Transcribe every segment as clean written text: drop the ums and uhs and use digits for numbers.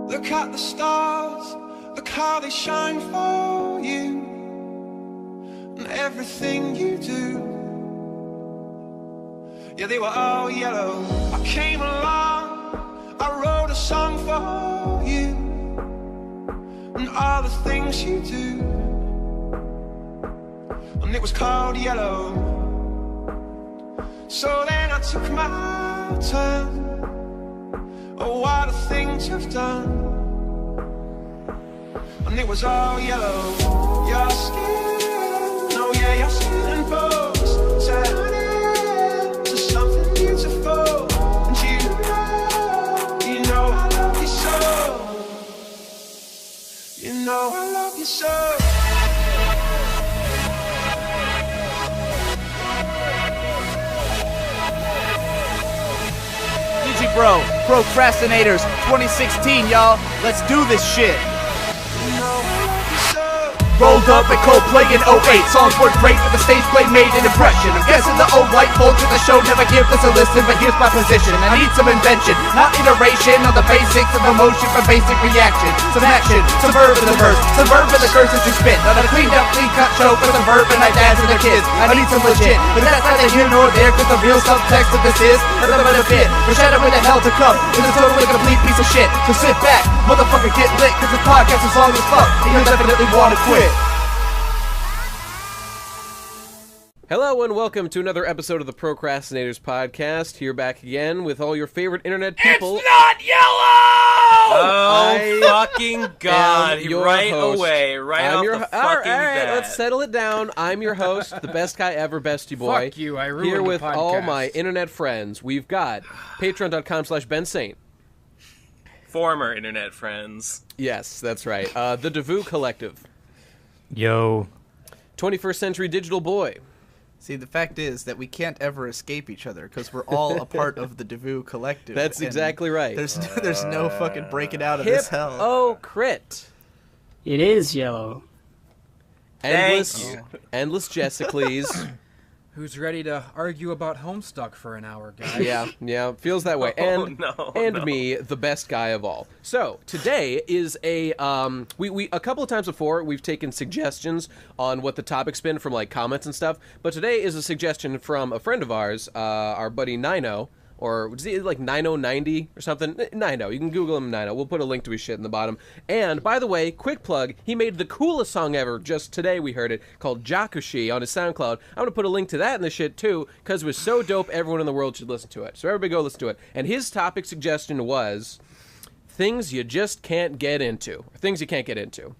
Look at the stars, look how they shine for you, and everything you do. Yeah, they were all yellow. I came along, I wrote a song for you, and all the things you do, and it was called Yellow. So then I took my turn. Oh, what a thing to have done. And it was all yellow. Your skin, oh yeah, your skin and bones turn into something beautiful. And you know I love you so. You know I love you so. Bro, Crastinators 2016, y'all. Let's do this shit. Rolled up at Coldplay in 08. Songs were great, but the stage play made an impression. I'm guessing the old white folks at the show never give us a listen, but here's my position. I need some invention, not iteration on the basics of emotion for basic reaction. Some action, some verb in the verse, some verb in the curses you spit. Not a cleaned up, clean cut show for some verb and I dance for the kids. I need some legit, but that's neither here nor there, cause the real subtext of this is nothing but a bit. Foreshadowing the hell to come is a totally complete piece of shit. So sit back, motherfucker, get lit, cause this podcast is long as fuck, and you'll definitely wanna quit. Hello and welcome to another episode of the Crastinators podcast. Here back again with all your favorite internet people. It's not yellow! Oh, fucking God. Right host. away. Right off the fucking all right, bat. let's settle it down. I'm your host, the best guy ever, Bestie Boy. Fuck you, I ruined Here with the podcast. all my internet friends. We've got patreon.com/Ben Saint. Former internet friends. Yes, that's right. The Devu Collective. Yo. 21st Century Digital Boy. See, the fact is that we can't ever escape each other because we're all a part of the Devu Collective. That's exactly right. There's no fucking breaking out of this hell. Oh, crit. It is yellow. Endless Jessicles. Who's ready to argue about Homestuck for an hour, guys? Yeah, feels that way. And me, the best guy of all. So today is a we a couple of times before we've taken suggestions on what the topic's been from like comments and stuff. But today is a suggestion from a friend of ours, our buddy Nino. Or was he like 9090 or something? Nino. You can Google him, Nino. We'll put a link to his shit in the bottom. And, by the way, quick plug, he made the coolest song ever. Just today we heard it, called Jakushi on his SoundCloud. I'm going to put a link to that in the shit, too, because it was so dope, everyone in the world should listen to it. So everybody go listen to it. And his topic suggestion was things you just can't get into. Or things you can't get into.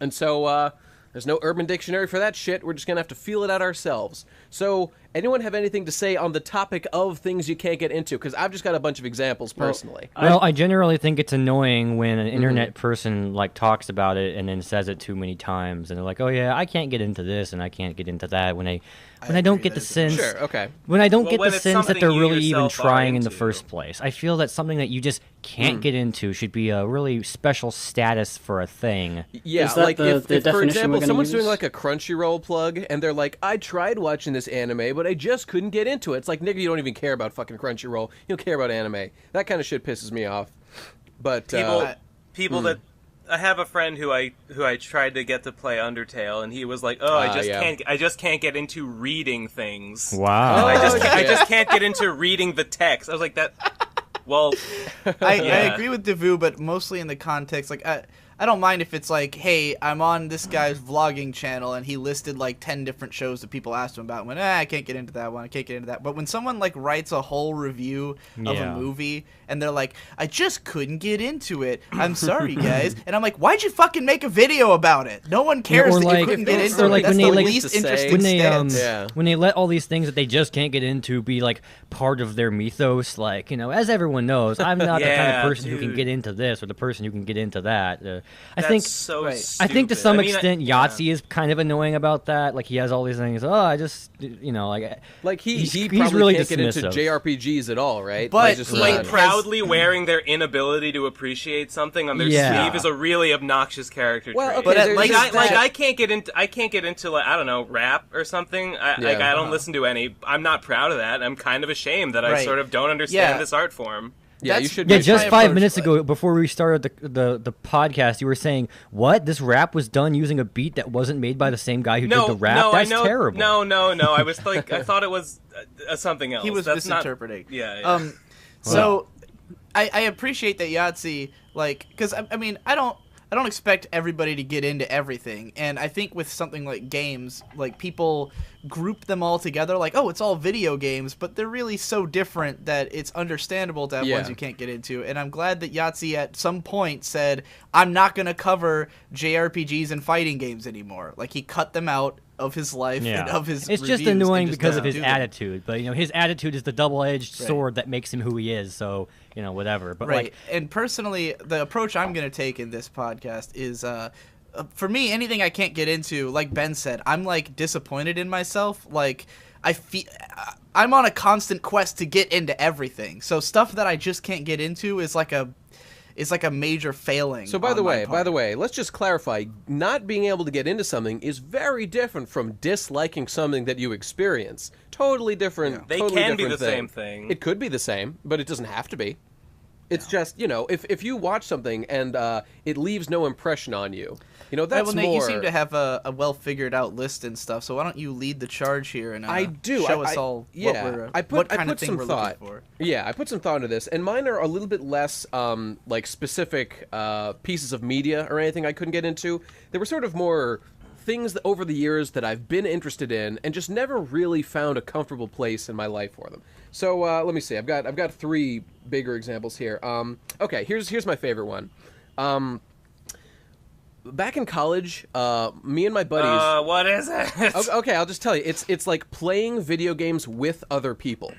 And so, there's no Urban Dictionary for that shit. We're just going to have to feel it out ourselves. So, anyone have anything to say on the topic of things you can't get into? Because I've just got a bunch of examples personally. Well, I generally think it's annoying when an internet person like talks about it and then says it too many times, and they're like, "Oh yeah, I can't get into this and I can't get into that." When I don't get the sense, when I don't get the sense that they're really even trying in the first place. I feel that something that you just can't get into should be a really special status for a thing. Yeah, Is that like the if for definition example, we're someone's gonna doing use? like a Crunchyroll plug, and they're like, "I tried watching this anime, but I just couldn't get into it." It's like, nigga, you don't even care about fucking Crunchyroll. You don't care about anime. That kind of shit pisses me off. But People that I have a friend who I tried to get to play Undertale, and he was like, "Oh, I just can't get into reading things. Wow. I just can't get into reading the text." I was like, "That." Well, I agree with Devu, but mostly in the context, like, I don't mind if it's like, hey, I'm on this guy's vlogging channel, and he listed like 10 different shows that people asked him about, and went, I can't get into that one, I can't get into that. But when someone like writes a whole review of a movie, and they're like, I just couldn't get into it, I'm sorry, guys. And I'm like, why'd you fucking make a video about it? No one cares that you couldn't get into it. Like That's when the they, least interesting stance. when they let all these things that they just can't get into be like part of their mythos, like, you know, as everyone knows, I'm not the kind of person who can get into this or the person who can get into that. I think to some extent Yahtzee is kind of annoying about that. Like, he has all these things. Oh, I just, you know, like he he's probably really can't get into dismissive. JRPGs at all, right? But just proudly wearing their inability to appreciate something on their sleeve is a really obnoxious character trait. Okay, but at least I can't get into like, I don't know, rap or something. I don't listen to any. I'm not proud of that. I'm kind of ashamed that I sort of don't understand this art form. Yeah, you should. Yeah, just 5 minutes ago, before we started the podcast, you were saying, "What? This rap was done using a beat that wasn't made by the same guy who did the rap? No, That's I know, terrible." No. I was like, I thought it was something else. He was That's misinterpreting. Not, yeah. So, I appreciate that Yahtzee, like, because I mean, I don't expect everybody to get into everything, and I think with something like games, like, people group them all together, like, oh, it's all video games, but they're really so different that it's understandable to have ones you can't get into. And I'm glad that Yahtzee at some point said, I'm not going to cover JRPGs and fighting games anymore. Like, he cut them out of his life and of his It's reviews just annoying just because of his do them. attitude, but his attitude is the double-edged sword that makes him who he is, so whatever. But like, and personally, the approach I'm going to take in this podcast is for me, anything I can't get into, like Ben said, I'm like disappointed in myself. Like, I'm on a constant quest to get into everything, so stuff that I just can't get into is like a major failing. So by the way, let's just clarify, not being able to get into something is very different from disliking something that you experience. Totally different. They totally can be different the thing. same thing. It could be the same, but it doesn't have to be. It's just, if you watch something and it leaves no impression on you, that's Nate, more... you seem to have a well-figured-out list and stuff, so why don't you lead the charge here and I do. show us all what kind of thing we're looking for. Yeah, I put some thought into this, and mine are a little bit less like specific pieces of media or anything I couldn't get into. They were sort of more things that over the years that I've been interested in and just never really found a comfortable place in my life for them. So let me see. I've got three bigger examples here. Okay, here's my favorite one. Back in college, me and my buddies. What is it? Okay, I'll just tell you. It's like playing video games with other people.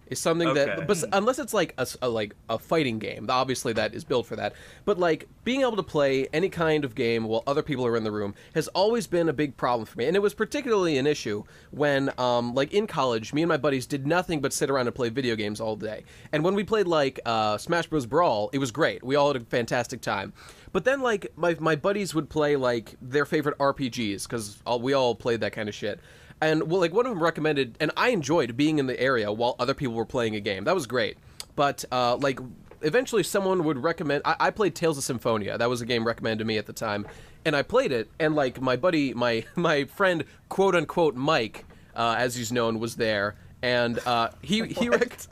Is something that, but unless it's like a fighting game, obviously that is built for that. But like being able to play any kind of game while other people are in the room has always been a big problem for me, and it was particularly an issue when, like in college, me and my buddies did nothing but sit around and play video games all day. And when we played like Smash Bros. Brawl, it was great. We all had a fantastic time. But then like my buddies would play like their favorite RPGs because we all played that kind of shit. And well, like one of them recommended, and I enjoyed being in the area while other people were playing a game. That was great. But like eventually someone would recommend. I played Tales of Symphonia. That was a game recommended to me at the time, and I played it. And like my buddy, my friend, quote unquote Mike, as he's known, was there, and he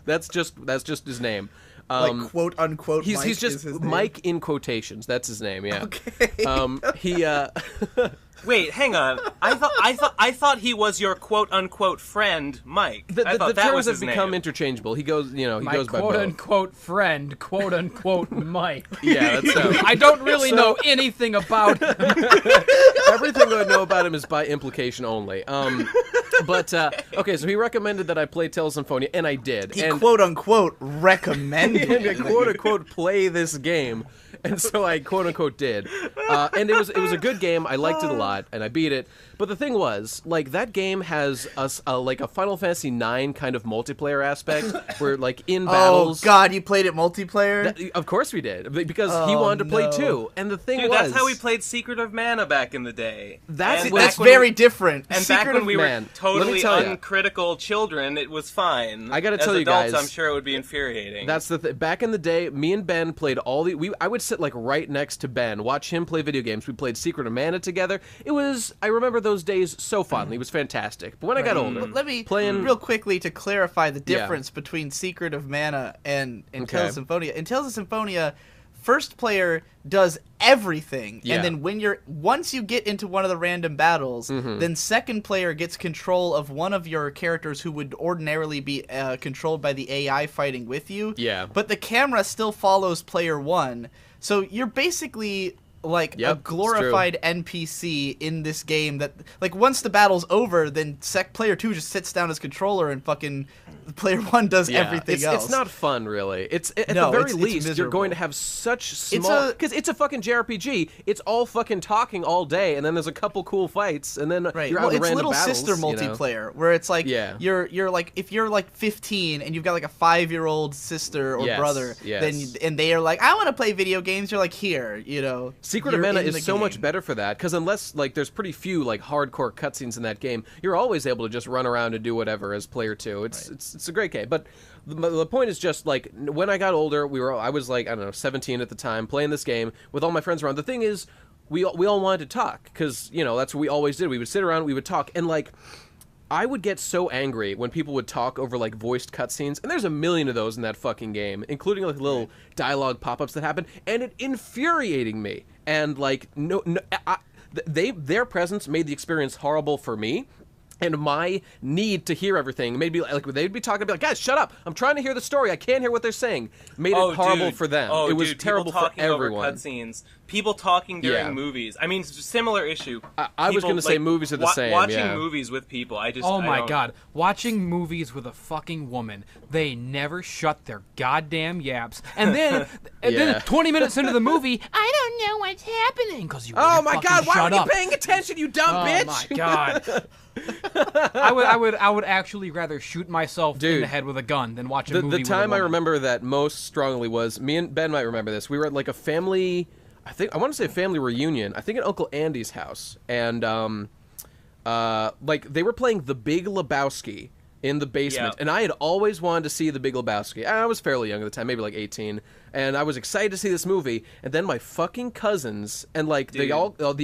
that's just his name. Like quote unquote. He's Mike just is his Mike name? in quotations. That's his name. Yeah. Okay. He. Wait, hang on. I thought he was your quote unquote friend, Mike. The terms have become interchangeable. He goes, he My goes by quote both. unquote friend, quote unquote Mike. Yeah, that's I don't really know anything about him. Everything I know about him is by implication only. But okay, so he recommended that I play Tales of Symphonia, and I did. He and quote unquote recommended and quote unquote play this game, and so I quote unquote did. And it was a good game. I liked it a lot, and I beat it. But the thing was, like, that game has like a Final Fantasy IX kind of multiplayer aspect, where like in battles. Oh God, you played it multiplayer? Of course we did, because he wanted to play too. And the thing was, that's how we played Secret of Mana back in the day. That's very different. And Secret back when of we Man. were totally Let me tell ya. uncritical children, it was fine. I gotta As tell you adults, guys, I'm sure it would be infuriating. That's the back in the day, me and Ben played I would sit like right next to Ben, watch him play video games. We played Secret of Mana together. I remember those days so fondly. It was fantastic. But when I got older, Let me real quickly to clarify the difference between Secret of Mana and Tales of Symphonia. In Tales of Symphonia, first player does everything, and then once you get into one of the random battles, then second player gets control of one of your characters who would ordinarily be controlled by the AI fighting with you. Yeah. But the camera still follows player one, so you're basically like a glorified NPC in this game that, like, once the battle's over, then player 2 just sits down as controller and fucking player 1 does everything else. It's not fun, really. At the very least, you're going to have such small... Because it's a fucking JRPG. It's all fucking talking all day, and then there's a couple cool fights, and then you're out in random Little battles, Sister multiplayer, where it's like, you're like, if you're like 15 and you've got like a 5-year-old sister or brother, then and they are like, I want to play video games, you're like, here, Secret of Mana is so much better for that, because unless, like, there's pretty few, like, hardcore cutscenes in that game, you're always able to just run around and do whatever as player 2. It's a great game. But the point is just, like, when I got older, I was, like, I don't know, 17 at the time, playing this game with all my friends around. The thing is, we all wanted to talk, because, you know, that's what we always did. We would sit around, we would talk, and, like, I would get so angry when people would talk over, like, voiced cutscenes, and there's a million of those in that fucking game, including, like, little dialogue pop-ups that happen, and it infuriating me. And, like, their presence made the experience horrible for me, and my need to hear everything made me, like, they'd be talking, I'd be like, guys, shut up, I'm trying to hear the story, I can't hear what they're saying. Made it horrible for them. It was terrible for everyone. Over cutscenes. People talking during movies. I mean, similar issue. I was going to say movies are the same. Watching movies with people, Oh my god. Watching movies with a fucking woman. They never shut their goddamn yaps. And then, then 20 minutes into the movie, I don't know what's happening. Because you Oh my god, why aren't you paying attention, you dumb bitch? Oh my god. I would actually rather shoot myself in the head with a gun than watch a movie with a woman. The time I remember that most strongly was, me and Ben might remember this, we were at, like, a family... I want to say family reunion. I think at Uncle Andy's house, and like, they were playing The Big Lebowski in the basement, and I had always wanted to see The Big Lebowski. I was fairly young at the time, maybe like 18, and I was excited to see this movie. And then my fucking cousins and, like, the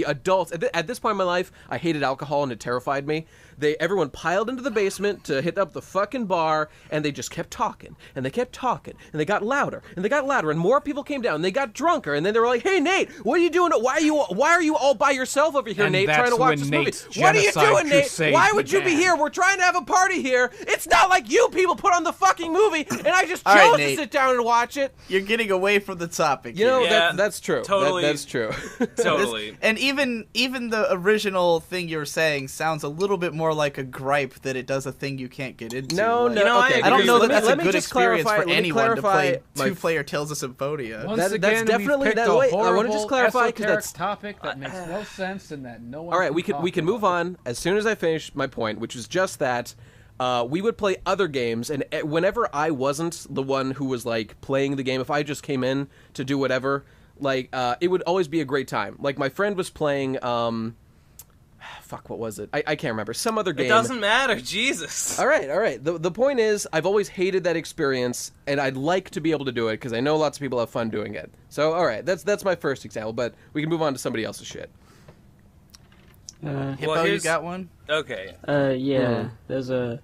adults at this point in my life, I hated alcohol and it terrified me. Everyone piled into the basement to hit up the fucking bar, and they just kept talking, and they kept talking, and they got louder, and they got louder, and more people came down, and they got drunker, and then they were like, "Hey, Nate, what are you doing? Why are you all by yourself over here, Nate, trying to watch this movie? What are you doing, Nate? Why would you be here? We're trying to have a party here. It's not like you people put on the fucking movie, and I just chose to sit down and watch it." You're getting away from the topic. You know, that's true. Totally. That's true. Totally. And even the original thing you were saying sounds a little bit more like a gripe that it does a thing you can't get into. No, like, okay. I don't know that that's a good experience clarify, for anyone to play two-player Tales of Symphonia. Once again, that's definitely we've picked that way. a I want to just clarify because that's topic that makes no sense and that no one. All right, we can move on as soon as I finish my point, which is just that we would play other games, and whenever I wasn't the one who was, like, playing the game, if I just came in to do whatever, like, it would always be a great time. Like, my friend was playing fuck, what was it? I can't remember. Some other game. It doesn't matter. Jesus. All right. The point is, I've always hated that experience, and I'd like to be able to do it, because I know lots of people have fun doing it. So, all right, that's my first example, but we can move on to somebody else's shit. Hippo, you got one? Okay. Yeah. There's a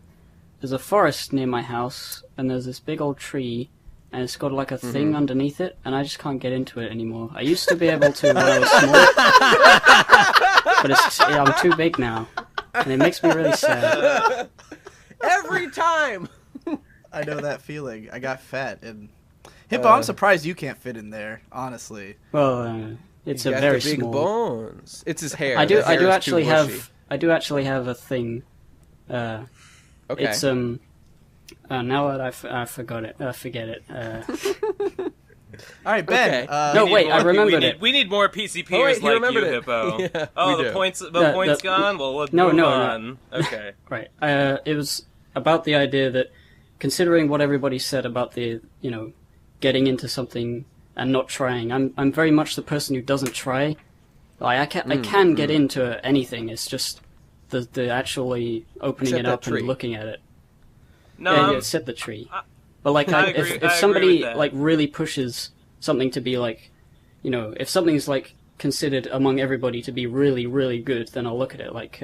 forest near my house, and there's this big old tree, and it's got, like, a thing underneath it, and I just can't get into it anymore. I used to be able to when I was small, but I'm too big now, and it makes me really sad. Every time! I know that feeling. I got fat, and Hippo, I'm surprised you can't fit in there, honestly. Well, it's a very big small. bones. It's his hair. I do actually have a thing. Okay. It's now that I forgot it. Forget it. All right, Ben. Okay. No, wait, I remembered it. We need more PCPers like you, Hippo. Yeah, the point's gone? Well, let's move on. Okay. Right. It was about the idea that, considering what everybody said about the, getting into something and not trying, I'm very much the person who doesn't try. Like, I can get into anything. It's just the actually opening it up and looking at it. No, set the tree. But, like, if I somebody, agree with that. like, really pushes something to be, like, if something's, like, considered among everybody to be really, really good, then I'll look at it like...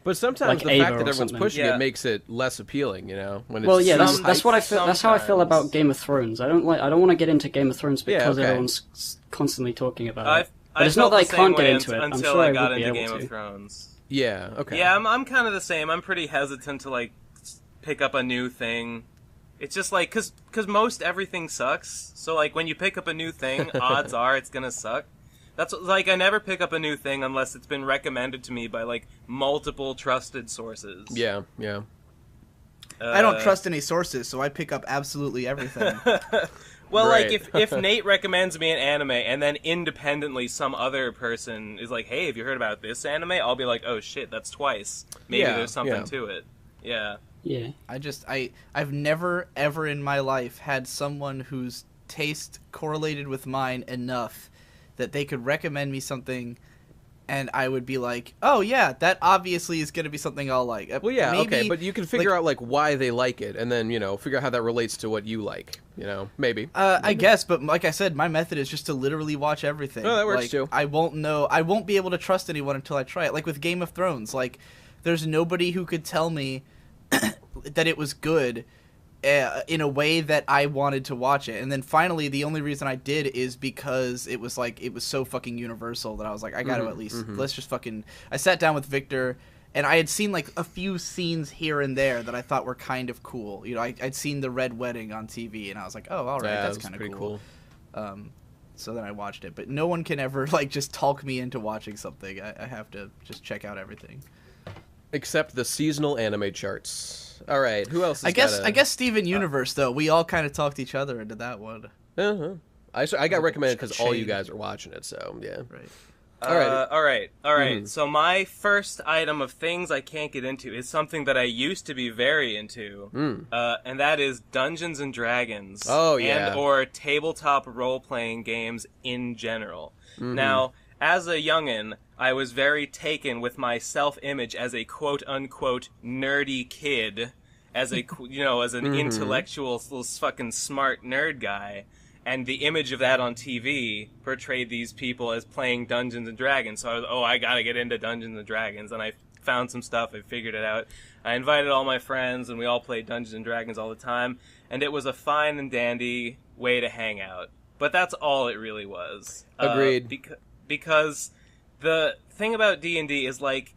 but sometimes like the Ava fact that or everyone's something. pushing it makes it less appealing, When it's well, yeah, that's what I feel. That's how I feel sometimes. about Game of Thrones. I don't want to get into Game of Thrones because everyone's constantly talking about it. But it's not that I can't get into it. I'm until sure I I got would be into able Game to. of Thrones. Yeah, okay. Yeah, I'm kind of the same. I'm pretty hesitant to, like, pick up a new thing. It's just like, cause most everything sucks. So, like, when you pick up a new thing, odds are it's gonna suck. That's like, I never pick up a new thing unless it's been recommended to me by, like, multiple trusted sources. Yeah. I don't trust any sources, so I pick up absolutely everything. Well, Right. like, if Nate recommends me an anime, and then independently some other person is like, hey, have you heard about this anime? I'll be like, oh shit, that's twice. Maybe there's something to it. Yeah. Yeah. I've never, ever in my life had someone whose taste correlated with mine enough that they could recommend me something and I would be like, oh yeah, that obviously is going to be something I'll like. Well, yeah, maybe, okay, but you can figure out like why they like it, and then figure out how that relates to what you like. Maybe. I guess, but like I said, my method is just to literally watch everything. Oh, that works like, too. I won't be able to trust anyone until I try it. Like with Game of Thrones, like there's nobody who could tell me that it was good in a way that I wanted to watch it. And then finally, the only reason I did is because it was so fucking universal that I was like, I got to at least, let's just fucking, I sat down with Victor and I had seen like a few scenes here and there that I thought were kind of cool. I'd seen the Red Wedding on TV and I was like, oh, all right, that's kind of cool. So then I watched it, but no one can ever like just talk me into watching something. I have to just check out everything. Except the seasonal anime charts. All right, who else? I guess Steven Universe though. We all kind of talked each other into that one. I got recommended because all you guys are watching it. So yeah. Right. All right. So my first item of things I can't get into is something that I used to be very into, and that is Dungeons and Dragons. Oh yeah. And or tabletop role-playing games in general. Now, as a youngin', I was very taken with my self-image as a quote-unquote nerdy kid, as a as an intellectual, fucking smart nerd guy, and the image of that on TV portrayed these people as playing Dungeons and Dragons. So I was, I gotta get into Dungeons and Dragons, and I found some stuff, I figured it out. I invited all my friends, and we all played Dungeons and Dragons all the time, and it was a fine and dandy way to hang out. But that's all it really was. Agreed. Because the thing about D&D is, like,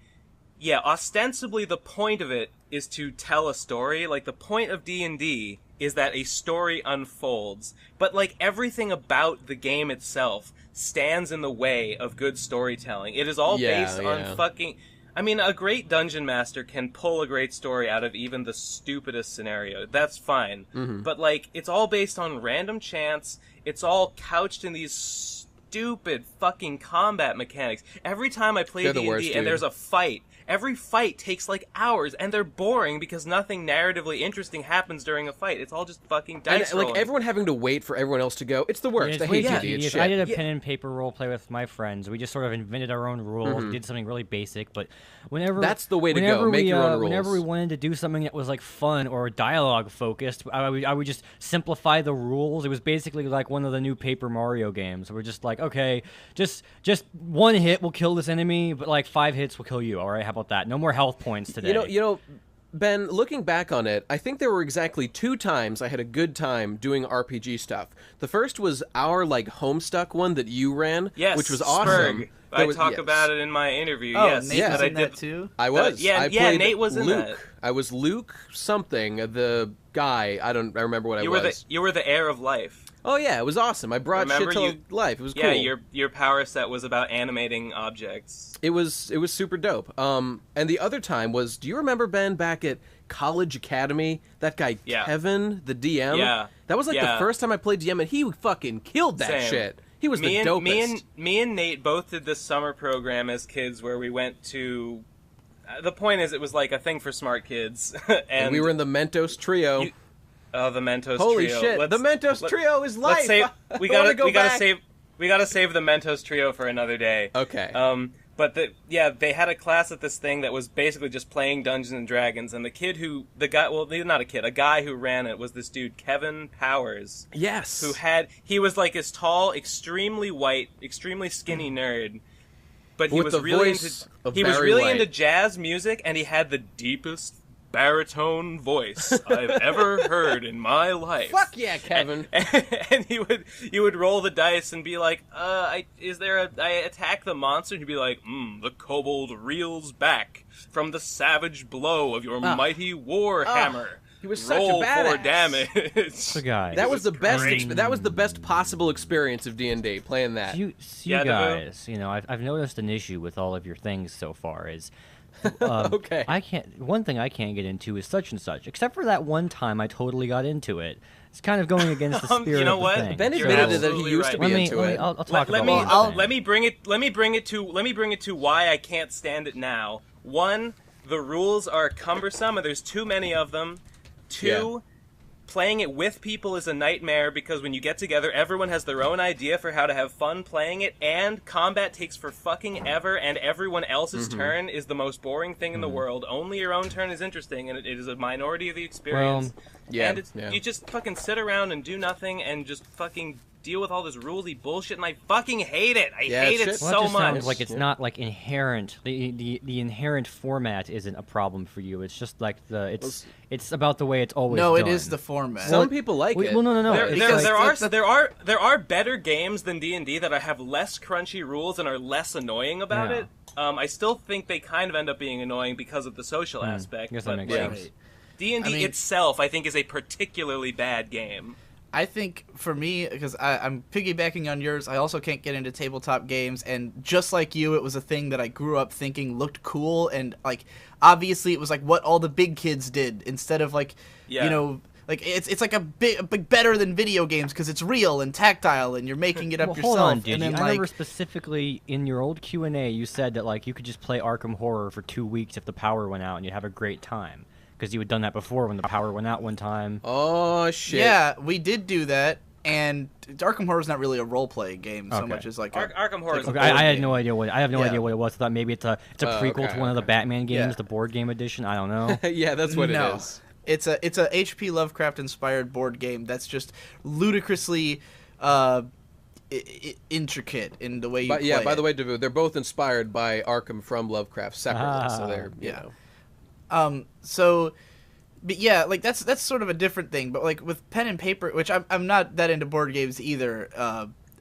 yeah, ostensibly the point of it is to tell a story. Like, the point of D&D is that a story unfolds. But, like, everything about the game itself stands in the way of good storytelling. It is all based on fucking... I mean, a great dungeon master can pull a great story out of even the stupidest scenario. That's fine. But, like, it's all based on random chance. It's all couched in these stupid fucking combat mechanics. Every time I play D&D and there's a fight, every fight takes like hours, and they're boring because nothing narratively interesting happens during a fight. It's all just fucking dice rolling. Like everyone having to wait for everyone else to go. It's the worst. I hate D&D. It's shit. I did a pen and paper role play with my friends. We just sort of invented our own rules, did something really basic, but that's the way to go. Make your own rules. Whenever we wanted to do something that was like fun or dialogue focused, I would just simplify the rules. It was basically like one of the new Paper Mario games. We're just like, okay, just one hit will kill this enemy, but like 5 hits will kill you. All right, how about that? No more health points today. You know, Ben, looking back on it, I think there were exactly 2 times I had a good time doing RPG stuff. The first was our like Homestuck one that you ran, which was awesome. Spurg. I talk about it in my interview. Oh, yes, Nate was in that too. I was. I played Nate was in Luke. that. I was Luke something, the guy. I remember what I was. You were the heir of life. Oh yeah, it was awesome. I brought shit to life. It was cool. Yeah, your power set was about animating objects. It was super dope. And the other time was, do you remember, Ben, back at College Academy? That guy Kevin, the DM. Yeah. That was like the first time I played DM, and he fucking killed that shit. He was the dopest. Me and Nate both did this summer program as kids where we went to. The point is, it was like a thing for smart kids, and we were in the Mentos trio. The Mentos Holy trio. Shit! The Mentos trio is life. We gotta save the Mentos trio for another day. Okay. But they had a class at this thing that was basically just playing Dungeons and Dragons, and a guy who ran it was this dude Kevin Powers. Yes. He was like this tall, extremely white, extremely skinny nerd, but he was really into jazz music, and he had the deepest baritone voice I've ever heard in my life. Fuck yeah, Kevin. And he would roll the dice and be like, I attack the monster, and he'd be like, the kobold reels back from the savage blow of your mighty war hammer. He was such Roll a badass. for damage. The guy. That was the best. That was the best possible experience of D&D playing that. You guys, I've noticed an issue with all of your things so far is. Okay. One thing I can't get into is such and such. Except for that one time I totally got into it. It's kind of going against the spirit you know of the what? thing. Ben admitted that he used to be into it. I'll talk about it. Let me bring it to why I can't stand it now. 1, the rules are cumbersome, and there's too many of them. 2, playing it with people is a nightmare because when you get together, everyone has their own idea for how to have fun playing it, and combat takes for fucking ever, and everyone else's turn is the most boring thing in the world. Only your own turn is interesting, and it is a minority of the experience. You just fucking sit around and do nothing and just fucking deal with all this rulesy bullshit, and I fucking hate it. I hate it so much. Sounds like it's not like inherent. The inherent format isn't a problem for you. It's just like it's about the way it's always done. No, it is the format. Some people like it. Well, no. There are better games than D&D that have less crunchy rules and are less annoying about it. I still think they kind of end up being annoying because of the social aspect. Guess that makes sense. D&D itself, I think, is a particularly bad game. I think for me, because I'm piggybacking on yours, I also can't get into tabletop games, and just like you, it was a thing that I grew up thinking looked cool, and like obviously it was like what all the big kids did instead of like you know, like it's like a big better than video games because it's real and tactile and you're making it up yourself. Hold on, dude. And then, I remember specifically in your old Q&A you said that like you could just play Arkham Horror for 2 weeks if the power went out and you'd have a great time. Because you had done that before when the power went out one time. Oh, shit. Yeah, we did do that, and Arkham Horror is not really a role-playing game so much as like Arkham Horror is I had no idea what idea what it was. I thought maybe it's a prequel to one of the Batman games, the board game edition. I don't know. Yeah, that's what it is. It's a H.P. Lovecraft inspired board game that's just ludicrously intricate in the way you play by the way, Davu, they're both inspired by Arkham from Lovecraft separately, so they're you know. But yeah, like that's sort of a different thing. But like with pen and paper, which I'm not that into board games either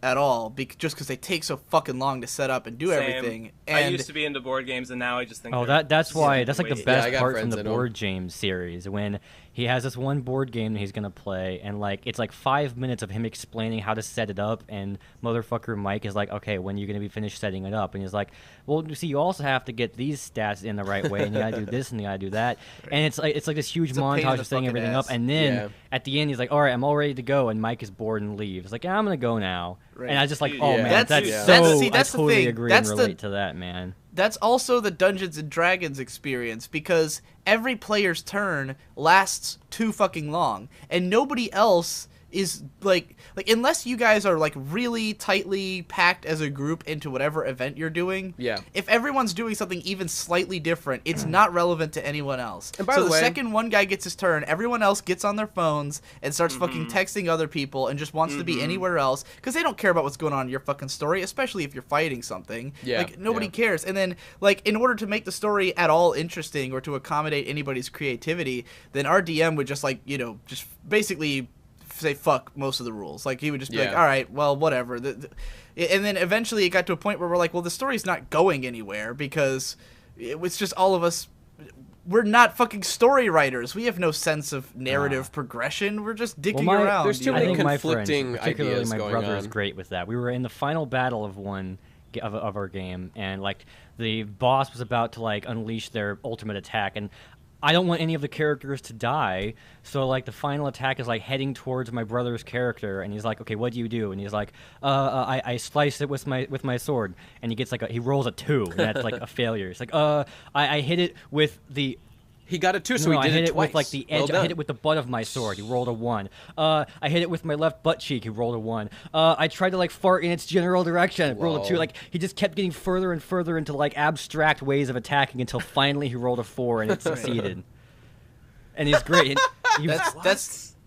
at all, just because they take so fucking long to set up and do everything. And I used to be into board games, and now I just think. Oh, that's why that's like the best part from the board game series when he has this one board game that he's gonna play, and like it's like 5 minutes of him explaining how to set it up, and motherfucker Mike is like, okay, when are you gonna be finished setting it up? And he's like, well, you see, you also have to get these stats in the right way, and you gotta do this, and you gotta do that, and it's like this huge montage of setting everything up, and then at the end he's like, all right, I'm all ready to go, and Mike is bored and leaves. It's like, yeah, I'm gonna go now, and I just like, oh man, that's I totally agree and relate to that, man. That's also the Dungeons and Dragons experience because every player's turn lasts too fucking long, and nobody else is like unless you guys are like really tightly packed as a group into whatever event you're doing. Yeah. If everyone's doing something even slightly different, it's not relevant to anyone else. And by the way, second one guy gets his turn, everyone else gets on their phones and starts fucking texting other people and just wants to be anywhere else because they don't care about what's going on in your fucking story, especially if you're fighting something. Yeah. Like nobody cares. And then like in order to make the story at all interesting or to accommodate anybody's creativity, then our DM would just like, you know, just basically say fuck most of the rules. Like he would just be like, all right, well, whatever. And then eventually it got to a point where we're like, well, the story's not going anywhere because it was just all of us. We're not fucking story writers. We have no sense of narrative progression. We're just dicking around. There's too many conflicting my friends, particularly ideas my going brother on. is great with that. We were in the final battle of one of our game, and like the boss was about to like unleash their ultimate attack, and I don't want any of the characters to die, so like the final attack is like heading towards my brother's character, and he's like, "Okay, what do you do?" And he's like, I slice it with my sword," and he gets like he rolls a 2, and that's like a failure. It's like, I hit it with the. He got it too, so he did I hit it it twice. with like the edge. I hit it with the butt of my sword. He rolled a 1. I hit it with my left butt cheek. He rolled a 1. I tried to like fart in its general direction. It rolled a 2. Like he just kept getting further and further into like abstract ways of attacking until finally he rolled a 4 and it succeeded. And he's great.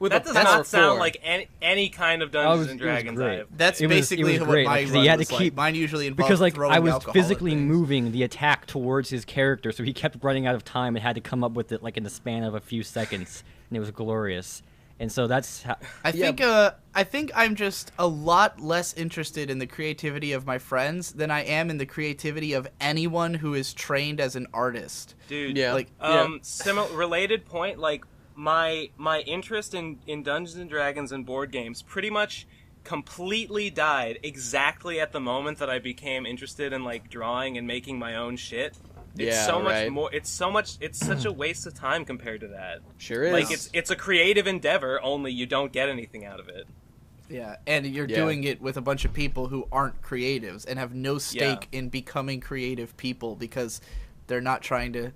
That does not sound like any kind of Dungeons and Dragons I have. That's basically what my run was like. Mine usually involved because like throwing I was alcohol physically at things. moving the attack towards his character, so he kept running out of time and had to come up with it like in the span of a few seconds, and it was glorious. And so that's how. I think I'm just a lot less interested in the creativity of my friends than I am in the creativity of anyone who is trained as an artist. Dude, like related point, like my interest in Dungeons and Dragons and board games pretty much completely died exactly at the moment that I became interested in like drawing and making my own shit. It's so much more. It's such a waste of time compared to that. Sure is. Like it's a creative endeavor, only you don't get anything out of it. Yeah, and you're doing it with a bunch of people who aren't creatives and have no stake in becoming creative people because they're not trying to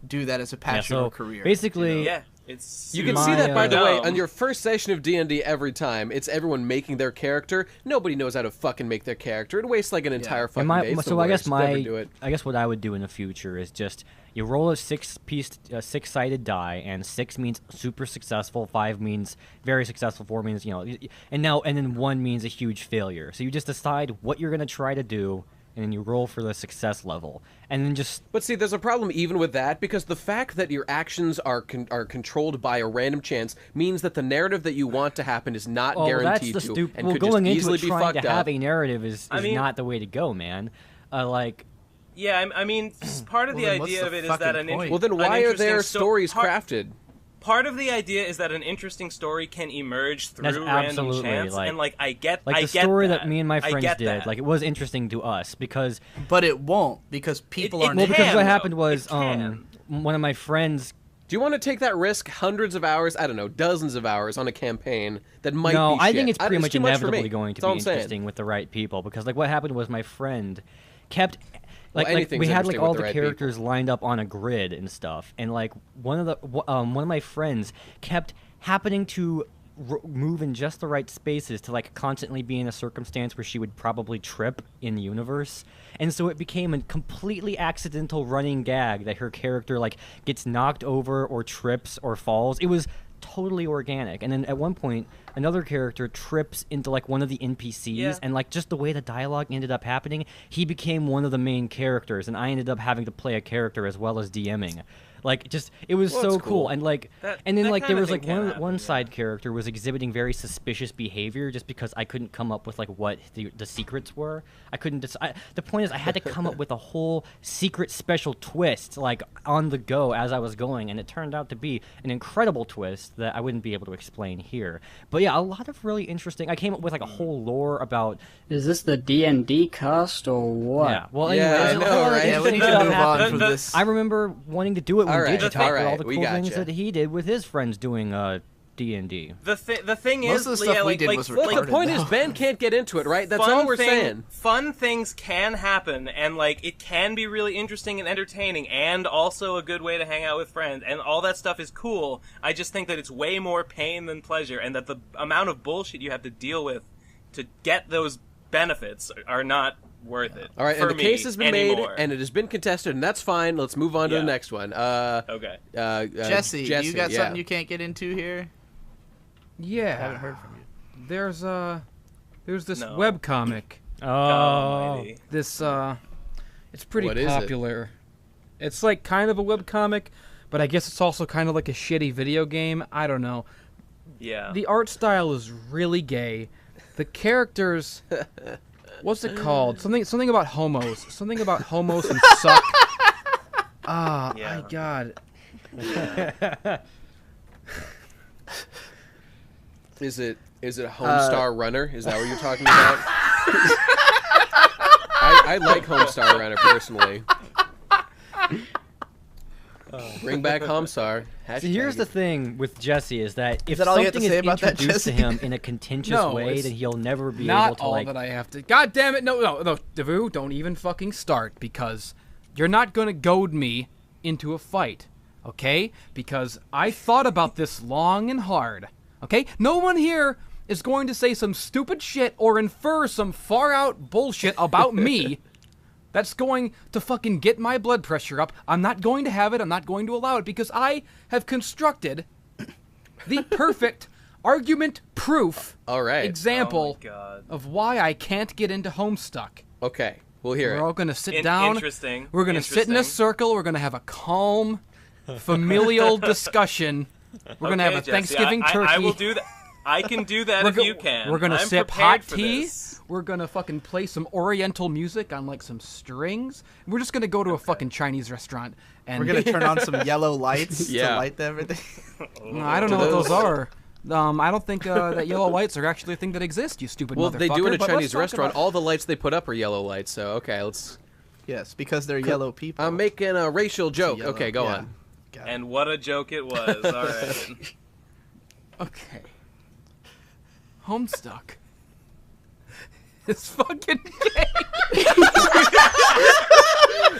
do that as a passion or career. Basically, It's You can see that, by the way, on your first session of D&D every time. It's everyone making their character. Nobody knows how to fucking make their character. It wastes like an entire fucking day. So I guess I guess what I would do in the future is just you roll a six-sided die, and 6 means super successful, 5 means very successful, 4 means and then 1 means a huge failure. So you just decide what you're gonna try to do, and then you roll for the success level, and then just... But see, there's a problem even with that, because the fact that your actions are controlled by a random chance means that the narrative that you want to happen is not guaranteed that's to, and well, could going just into easily it be trying fucked to up. have a narrative is not the way to go, man. Yeah, I mean, part of the idea of it is that well, then why are there stories crafted? Part of the idea is that an interesting story can emerge through random chance, and I get the story that me and my friends did. Like, it was interesting to us because, but it won't because people aren't. Well, because what happened was, one of my friends. Do you want to take that risk? Hundreds of hours, I don't know, dozens of hours on a campaign that might be shit. I think it's pretty much inevitably me. going to be interesting with the right people because, like, what happened was my friend kept. Like we had like all the characters lined up on a grid and stuff, and like one of my friends kept happening to move in just the right spaces to like constantly be in a circumstance where she would probably trip in the universe, and so it became a completely accidental running gag that her character like gets knocked over or trips or falls. It was totally organic, and then at one point another character trips into like one of the NPCs, and like just the way the dialogue ended up happening, he became one of the main characters, and I ended up having to play a character as well as DMing. Like, just it was so cool, and like, and then like there was like one side character was exhibiting very suspicious behavior just because I couldn't come up with like what the secrets were. I couldn't. The point is, I had to come up with a whole secret special twist like on the go as I was going, and it turned out to be an incredible twist that I wouldn't be able to explain here. But yeah, a lot of really interesting. I came up with like a whole lore about. Is this the D&D cast or what? Yeah. Well, anyway, I know, right? Yeah, we need to move on from this. I remember wanting to do it. Digitalk, all the we cool gotcha. things that he did with his friends doing D&D. The thing Most is, of the stuff we did was recorded. Well, the point is, Ben can't get into it, right? That's all we're saying. Fun things can happen, and like it can be really interesting and entertaining, and also a good way to hang out with friends, and all that stuff is cool. I just think that it's way more pain than pleasure, and that the amount of bullshit you have to deal with to get those benefits are not worth it. All right, and the case has been made, and it has been contested, and that's fine. Let's move on to the next one. Okay. Jesse, you got something you can't get into here? Yeah. I haven't heard from you. There's this webcomic. Oh. This it's pretty What is popular. It's like kind of a webcomic, but I guess it's also kind of like a shitty video game. I don't know. Yeah. The art style is really gay. The characters what's it called? Something about homos. Something about homos and suck. My God. Is it Homestar Runner? Is that what you're talking about? I like Homestar Runner personally. Bring back Homestar. So here's the thing with Jesse is that if that all you have to something say is about that, introduced to Jesse? him in a contentious way, then he'll never be able Not to all like. that I have to. God damn it! No, Devu, don't even fucking start because you're not gonna goad me into a fight, okay? Because I thought about this long and hard. Okay, no one here is going to say some stupid shit or infer some far out bullshit about me. That's going to fucking get my blood pressure up. I'm not going to have it. I'm not going to allow it because I have constructed the perfect argument-proof example of why I can't get into Homestuck. Okay, we'll hear it. We're all going to sit down. Interesting. We're going to sit in a circle. We're going to have a calm, familial discussion. We're going to have a Thanksgiving turkey. I will do that. I can do that if you can. We're going to I'm sip prepared hot for tea. this. We're going to fucking play some oriental music on like some strings. We're just going to go to a fucking Chinese restaurant. And We're going to turn on some yellow lights to light everything. I don't know what those are. I don't think that yellow lights are actually a thing that exist, you stupid motherfucker. Well, they do in a but Chinese let's talk restaurant. about- All the lights they put up are yellow lights, so okay, let's... Yes, because they're yellow people. I'm making a racial joke. Yellow, Okay, go on. And what a joke it was. All right. Okay. Homestuck. It's fucking gay.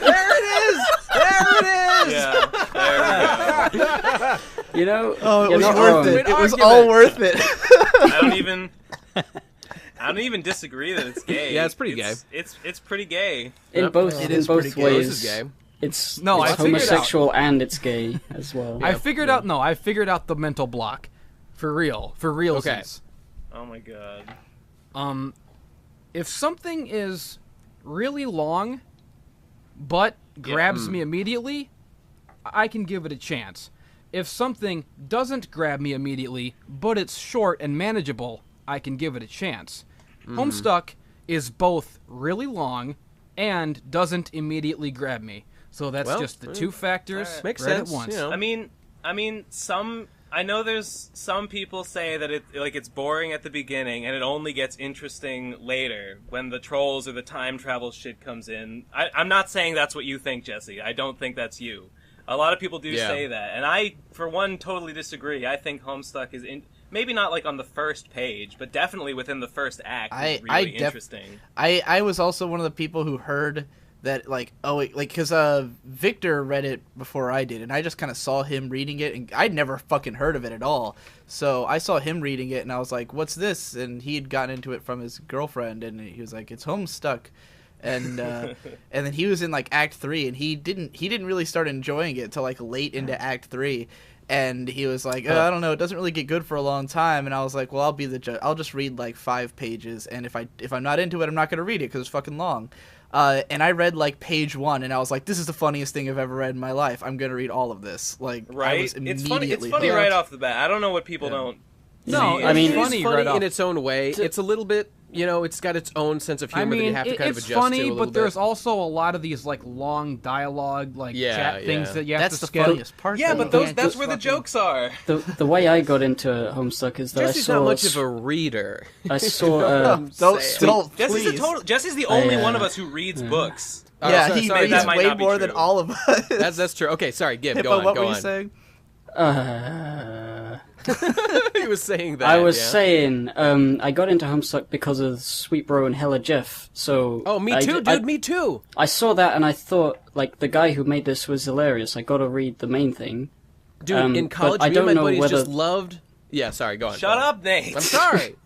There it is! There it is! Yeah. There we go. You know, Oh, it you're was not worth wrong. it. It was Argument. all worth it. I don't even disagree that it's gay. Yeah, it's pretty gay. It's pretty gay. In both It in is both pretty gay. ways. This is gay. It's No, it's I figured it out. homosexual and it's gay as well. I figured out. No, I figured out the mental block, for real, for realsies. Okay. Oh my god. If something is really long, but grabs me immediately, I can give it a chance. If something doesn't grab me immediately, but it's short and manageable, I can give it a chance. Homestuck is both really long and doesn't immediately grab me. So that's Well, just the two factors Makes right sense. at once. You know. I mean, I know there's some people say that it's boring at the beginning and it only gets interesting later when the trolls or the time travel shit comes in. I'm not saying that's what you think, Jesse. I don't think that's you. A lot of people do say that, and I, for one, totally disagree. I think Homestuck is maybe not like on the first page, but definitely within the first act. Is really interesting. I was also one of the people who heard that because Victor read it before I did, and I just kind of saw him reading it, and I'd never fucking heard of it at all. So I saw him reading it, and I was like, "What's this?" And he had gotten into it from his girlfriend, and he was like, "It's Homestuck." And and then he was in like Act 3, and he didn't really start enjoying it till like late into Act 3. And he was like, I don't know, it doesn't really get good for a long time. And I was like, well, I'll be the judge. I'll just read like 5 pages, and if I'm not into it, I'm not gonna read it because it's fucking long. And I read like page 1, and I was like, this is the funniest thing I've ever read in my life. I'm gonna read all of this. Like, right? I was It's funny hooked. right off the bat. I don't know what people don't. No, see. I mean, it's funny funny right off. in its own way. It's a little bit, it's got its own sense of I humor that you mean, have to kind of it's adjust funny, to a little but there's bit. also a lot of these like long dialogue, like chat things that you have That's to the skip. funniest part. Yeah, though. but that's where the jokes are. The way I got into Homestuck is that Jesse's I saw not much of a reader. I saw Don't Jesse's please. Jesse's the only one of us who reads books. Yeah, sorry, he sorry, reads that might way not be more than true. all of us. That's true. Okay, sorry, Gib, Hippo, go on, what go were on. you saying? He was saying that. I was yeah. saying I got into Homestuck because of Sweet Bro and Hella Jeff. So Oh, me too, dude, me too. I saw that and I thought like the guy who made this was hilarious. I got to read the main thing. Dude, in but college, I me and my don't know buddies whether- just loved... Yeah, sorry, go on. Shut go on. up, Nate. I'm sorry.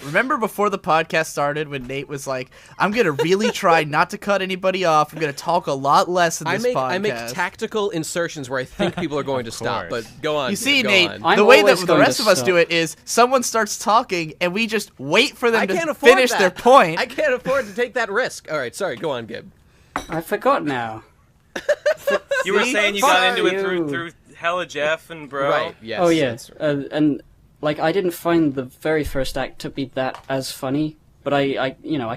Remember before the podcast started when Nate was like, I'm going to really try not to cut anybody off. I'm going to talk a lot less in this podcast. I make tactical insertions where I think people are going to stop, but go on. You see, go Nate, on. I'm the way that always the going rest to of us stop. do it is someone starts talking and we just wait for them I can't to afford finish that. their point. I can't afford to take that risk. All right, sorry, go on, Gib. I forgot now. You were saying you got into it you. through Hella Jeff and Bro. Right, yes. Oh yeah, that's right. and like I didn't find the very first act to be that as funny, but I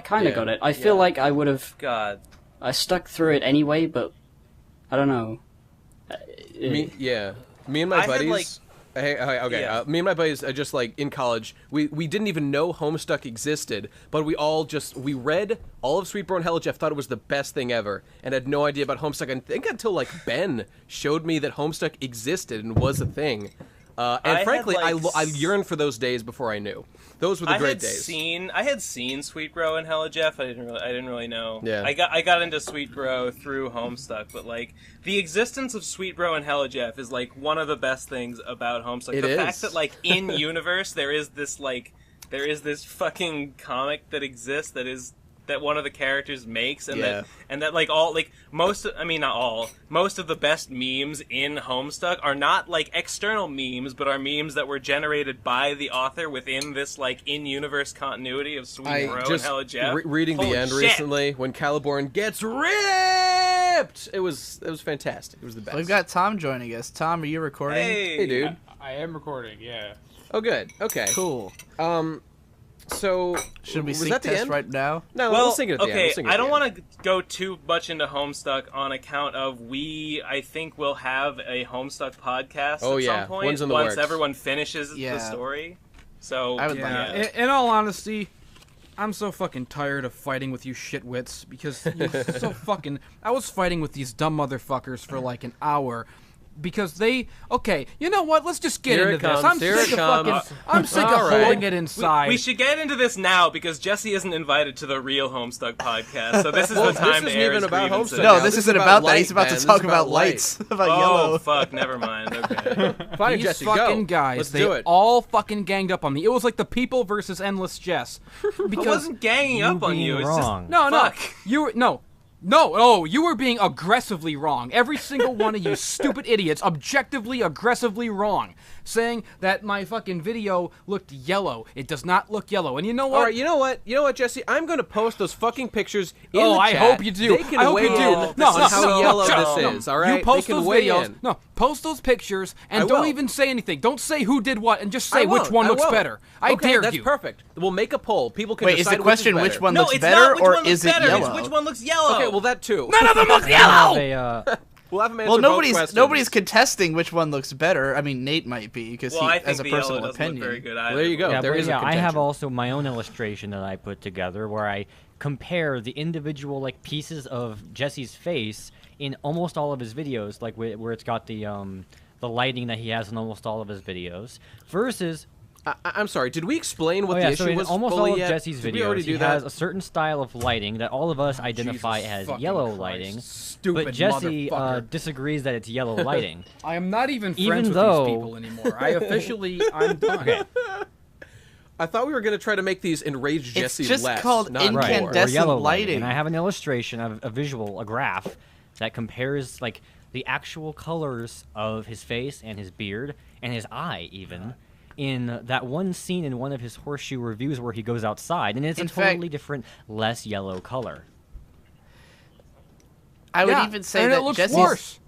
kind of Yeah, got it. I feel like I would have God. I stuck through it anyway, but I don't know. Me and my I had, buddies... like- okay, Yeah. me and my buddies are just like in college. We didn't even know Homestuck existed, but we read all of Sweet Bro and Hella Jeff, thought it was the best thing ever, and had no idea about Homestuck. I think until like Ben showed me that Homestuck existed and was a thing. And frankly, I yearned for those days before I knew. Those were the great days. I had seen Sweet Bro and Hella Jeff. I didn't really know. Yeah. I got into Sweet Bro through Homestuck, but like the existence of Sweet Bro and Hella Jeff is like one of the best things about Homestuck. It the is. fact that like in universe there is this fucking comic that exists that one of the characters makes, and that like all like most of the best memes in Homestuck are not like external memes, but are memes that were generated by the author within this like in-universe continuity of Sweet Bro and Hella Jeff. Reading Holy the end shit. recently when Caliborn gets ripped. It was fantastic. It was the best. We've got Tom joining us. Tom, are you recording? Hey, dude. I am recording, yeah. Oh, good. Okay. Cool. So Should we was sync that the test end? right now? No, Well, we'll sing it at the end. okay, We'll sing it at I the don't end. want to go too much into Homestuck on account of I think we'll have a Homestuck podcast Oh, at yeah. some point One's in the once works. everyone finishes Yeah. the story. So I would Yeah. like In all honesty, I'm so fucking tired of fighting with you shitwits because you're so fucking. I was fighting with these dumb motherfuckers for like an hour, because they you know what? Let's just get Here into it comes, this. here it comes. I'm sick of All right. holding it inside. We should get into this now because Jesse isn't invited to the real Homestuck podcast, so this is the time this to isn't air even his about grievances. Homestuck. No, Now, this this isn't is about about that. He's light, about man. to This talk is about about lights. About Oh yellow. fuck! Never mind. Okay. Fine, These Jesse, fucking go. guys, Let's they do it. all fucking ganged up on me. It was like the people versus Endless Jess. I Because wasn't ganging up on being you. It's wrong. no, Fuck. you were no, you were being aggressively wrong. Every single one of you stupid idiots, objectively, aggressively wrong, saying that my fucking video looked yellow. It does not look yellow. And you know what? All right, you know what, Jesse? I'm going to post those fucking pictures in Oh, the I chat. hope you do. They can I hope weigh you do. in No, on how yellow shut this up. is, all right? You post they can those weigh videos. in. No, post those pictures and I don't will. even say anything. Don't say who did what and just I say which won't. one I looks won't. better. I okay, dare that's you. perfect. We'll make a poll. People can Wait, is decide the question which which is one No, looks it's better not which or one looks is it better. yellow? It's which one looks yellow. Okay, well that too. None of them look yellow. We'll have them answer Well, both questions. nobody's contesting which one looks better. I mean, Nate might be because Well, he I think has a the yellow personal doesn't opinion. look very good either. Well, there you go. Yeah, there but is a yeah, I have contention. also my own illustration that I put together where I compare the individual like pieces of Jesse's face in almost all of his videos, like where it's got the lighting that he has in almost all of his videos, versus. I'm sorry. Did we explain what the so issue in was almost fully all of yet? Jesse's Did we already videos, do he that? has a certain style of lighting that all of us identify Jesus as fucking yellow Christ. lighting, Stupid but Jesse motherfucker. disagrees that it's yellow lighting. I am not even Even friends with though- these people anymore. I'm done. Okay. I thought we were going to try to make these enraged It's Jesse just less, called not Right, more. or incandescent yellow lighting. And I have an illustration of a graph that compares like the actual colors of his face and his beard and his eye even in that one scene in one of his horseshoe reviews where he goes outside, and it's In a totally fact- different, less yellow color. I would Yeah, even say and it that looks Jesse's worse.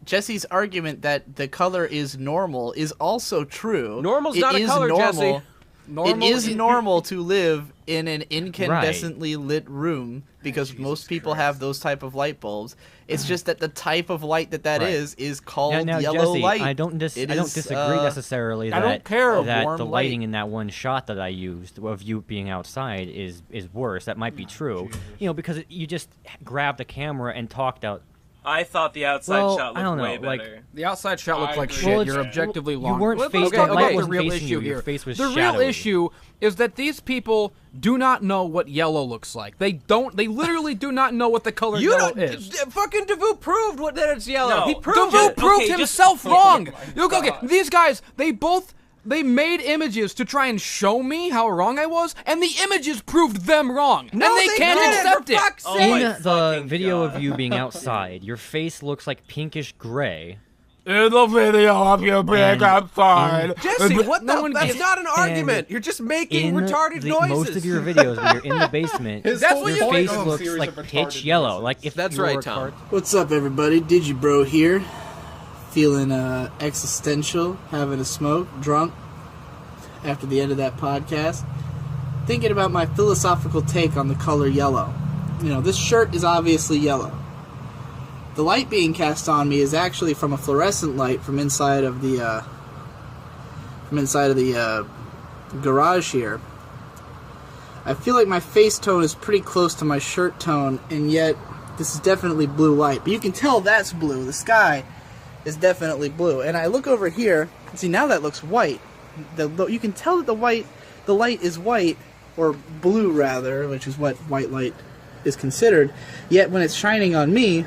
Jesse's argument that the color is normal is also true. Normal's It not a is color, normal. Jesse. It is normal to live in an incandescently lit room because most people have those type of light bulbs. It's just that the type of light that Right. is called Now, yellow Jesse, light. I don't It is, disagree necessarily I that, don't care, that warm the light. lighting in that one shot that I used of you being outside is worse. That might be true, because you just grabbed the camera and talked out. I thought the outside Well, shot I don't looked know, way like- better. The outside shot looked like agree. shit. Well, You're it's- objectively you wrong. weren't Let's faced- talk the light about the wasn't real facing issue you, your here. face was the real shadowy. issue is that these people do not know what yellow looks like. They literally do not know what the color You yellow don't. is. Fucking DeVoe proved that it's yellow. No. He proved DeVoe it. proved Okay, just- himself wrong. Look, okay, God. these guys, they made images to try and show me how wrong I was, and the images proved them wrong. No, and they can't didn't, accept for it. fuck's Oh sake. my In the fucking video God. of you being outside, your face looks like pinkish gray. In the video of you being And outside. Jesse, what No the? one That's gives- not an argument. and You're just making In retarded the, noises. most of your videos, when you're in the basement, That's what your you face think. looks Series like of pitch retarded yellow. noises. Like if That's you were right, a Tom. What's up, everybody? Digibro here. Feeling existential, having a smoke, drunk after the end of that podcast. Thinking about my philosophical take on the color yellow. This shirt is obviously yellow. The light being cast on me is actually from a fluorescent light from inside of the garage here. I feel like my face tone is pretty close to my shirt tone, and yet this is definitely blue light. But you can tell that's blue. The sky is definitely blue. And I look over here, and see, now that looks white. You can tell that the light is white, or blue rather, which is what white light is considered. Yet when it's shining on me,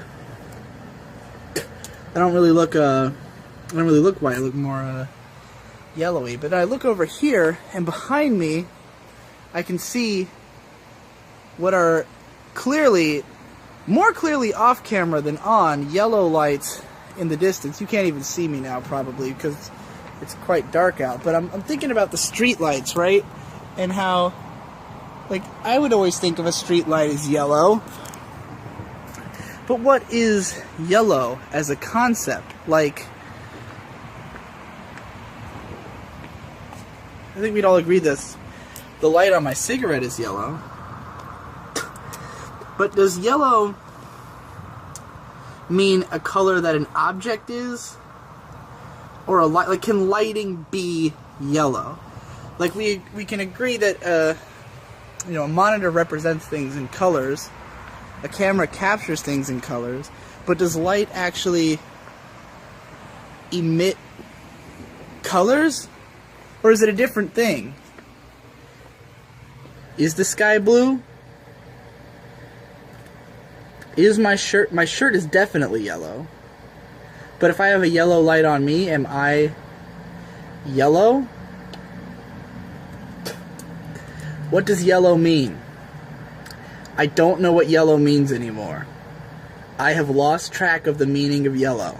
I don't really look white. I look more yellowy. But I look over here, and behind me, I can see what are more clearly off camera than on, yellow lights in the distance. You can't even see me now, probably, because it's quite dark out. But I'm thinking about the street lights, right? And how, I would always think of a street light as yellow. But what is yellow as a concept? I think we'd all agree this. The light on my cigarette is yellow. But does yellow mean a color that an object is? Or a light? Can lighting be yellow? We can agree that a monitor represents things in colors. A camera captures things in colors. But does light actually emit colors? Or is it a different thing? Is the sky blue? Is my shirt... My shirt is definitely yellow. But if I have a yellow light on me, am I yellow? What does yellow mean? I don't know what yellow means anymore. I have lost track of the meaning of yellow.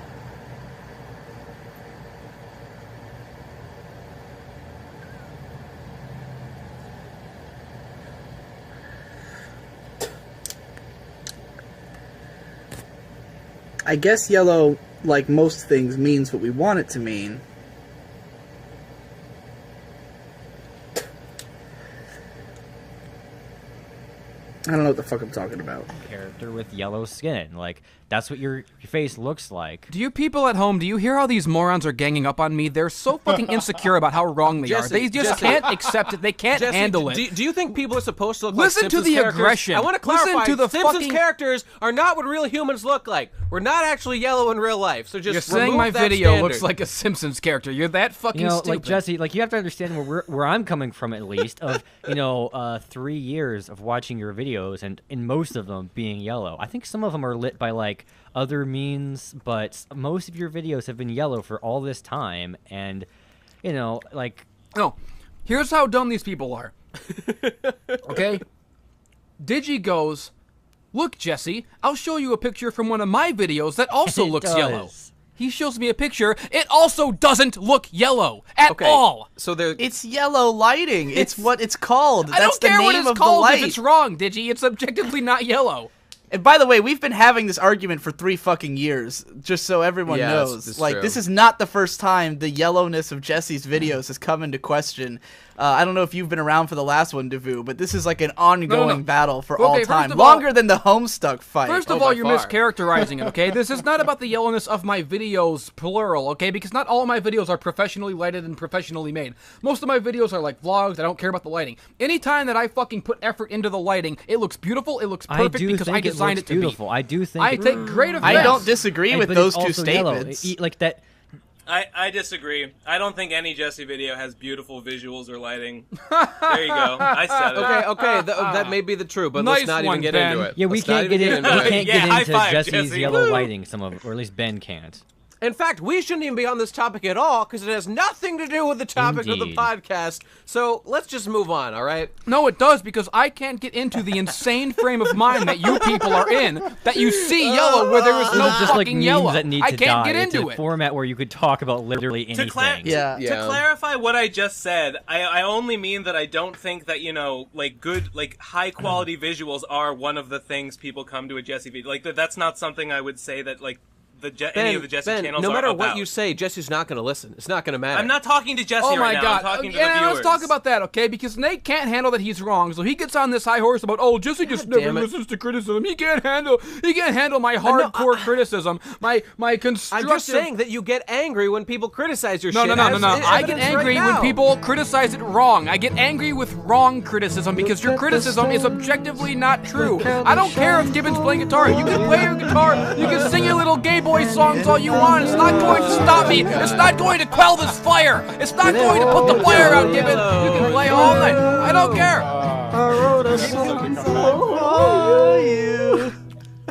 I guess yellow, like most things, means what we want it to mean. I don't know what the fuck I'm talking about. Character with yellow skin. Like, that's what your face looks like. Do you people at home, do you hear how these morons are ganging up on me? They're so fucking insecure about how wrong they are. They just can't accept it. They can't handle it. Do you think people are supposed to look Listen like to Simpsons the characters? aggression. I want to clarify, Listen to the Simpsons fucking... characters are not what real humans look like. We're not actually yellow in real life, so just You're saying my video looks like a Simpsons character. You're that fucking stupid. Like, Jesse, like, you have to understand where I'm coming from, at least, of, 3 years of watching your videos, and in most of them being yellow. I think some of them are lit by, like, other means, but most of your videos have been yellow for all this time, and, like... No, here's how dumb these people are. Okay? Digi goes, look, Jesse, I'll show you a picture from one of my videos that also looks yellow. He shows me a picture. It also doesn't look yellow at all. So it's yellow lighting. It's what it's called. I don't care what it's called if it's wrong, Digi. It's objectively not yellow. And by the way, we've been having this argument for 3 fucking years, just so everyone knows. This is not the first time the yellowness of Jesse's videos has come into question. I don't know if you've been around for the last one, Devu, but this is like an ongoing battle for all time. Longer than the Homestuck fight. First of all, you're mischaracterizing it, okay? This is not about the yellowness of my videos, plural, okay? Because not all of my videos are professionally lighted and professionally made. Most of my videos are like vlogs. I don't care about the lighting. Anytime that I fucking put effort into the lighting, it looks beautiful. It looks perfect because I designed it to be. I do think I take great offense. I don't disagree with those two statements. Like that. I disagree. I don't think any Jesse video has beautiful visuals or lighting. There you go. I said it. Okay. That may be the truth, but let's not even get into it. Yeah, we can't get into Jesse's Jesse. yellow lighting. Some of it, or at least Ben can't. In fact, we shouldn't even be on this topic at all because it has nothing to do with the topic of the podcast. So let's just move on, all right? No, it does, because I can't get into the insane frame of mind that you people are in, that you see yellow where there is no just fucking like yellow. That need I to can't die. get into it's a format where you could talk about literally anything. To clarify what I just said, I only mean that I don't think that, good, high quality visuals are one of the things people come to a Jesse video. Like, that's not something I would say that, any of the Jesse channels no matter are about. what you say, Jesse's not going to listen. It's not going to matter. I'm not talking to Jesse right now. I'm talking to the viewers. Let's talk about that, okay? Because Nate can't handle that he's wrong, so he gets on this high horse about, Jesse just never listens to criticism. He can't handle my hardcore criticism. My constructive... I'm just saying that you get angry when people criticize your shit. No. I get angry when people criticize it wrong. I get angry with wrong criticism because your criticism is objectively not true. I don't care if Gibbon's playing guitar. You can play your guitar. You can sing your little gay boy songs all you want. It's not going to stop me. It's not going to quell this fire. It's not going to put the fire out, Gibbon. You can play all night. I don't care. I wrote a song for you.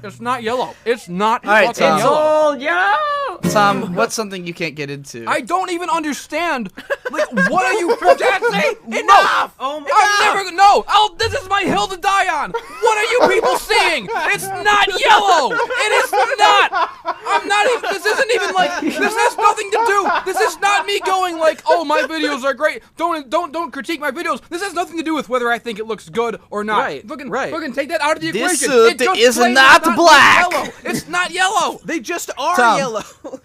It's not yellow. It's not fucking Tom. Yellow. Tom, what's something you can't get into? I don't even understand. Like, what are you Jesse? Enough! Oh my God. This is my hill to die on. What are you people seeing? It's not yellow. It is not. I'm not even. This isn't even like. This has nothing to do. This is not me going like, my videos are great. Don't critique my videos. This has nothing to do with whether I think it looks good or not. Right. Fucking take that out of the this equation. This is not black. Yellow. It's not yellow. They just are yellow.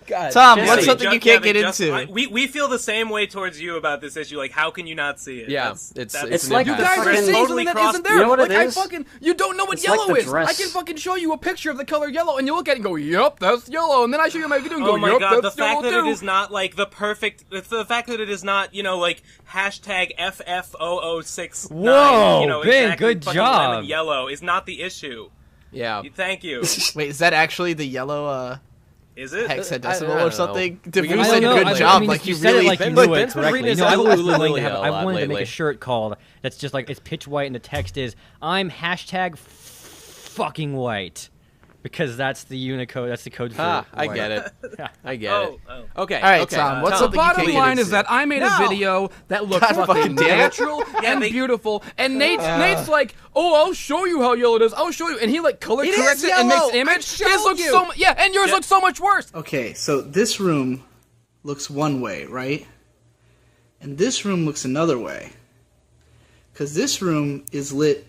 God. Tom, Jesse, what's something you can't get into? We feel the same way towards you about this issue. Like, how can you not see it? Yeah, it's like you guys are seeing something that isn't there. You know what it is? You don't know what yellow is. I can fucking show you a picture of the color yellow, and you look at it and go, "Yep, that's yellow." And then I show you my video and go, "Yep, God, that's the fact yellow that too." it is not like the perfect. The fact that it is not, hashtag FF0069. Whoa, Ben, exactly good job. Yellow is not the issue. Yeah. Thank you. Wait, is that actually the yellow? Is it? hexadecimal or something? I Devu don't said know. good job. mean, like you you said really it like you Look, knew it Ben's been correctly. reading No, his I was Lulu willing to a have. I lot wanted to make lately. a shirt called that's just like it's pitch white and the text is I'm hashtag fucking white. Because that's the Unicode, that's the code for Ah, I white. get it. I get Oh, it. oh. Okay. All right, okay. Tom, what's Tom, something you Bottom can't line get is that I made a No. video that looked God fucking fucking damn it. natural and they- beautiful, and Nate's like, "Oh, I'll show you how yellow it is. I'll show you," and he like color It corrects is it and makes yellow. the image. I'm showing His looks you. so and yours looks so much worse. Okay, so this room looks one way, right? And this room looks another way. Because this room is lit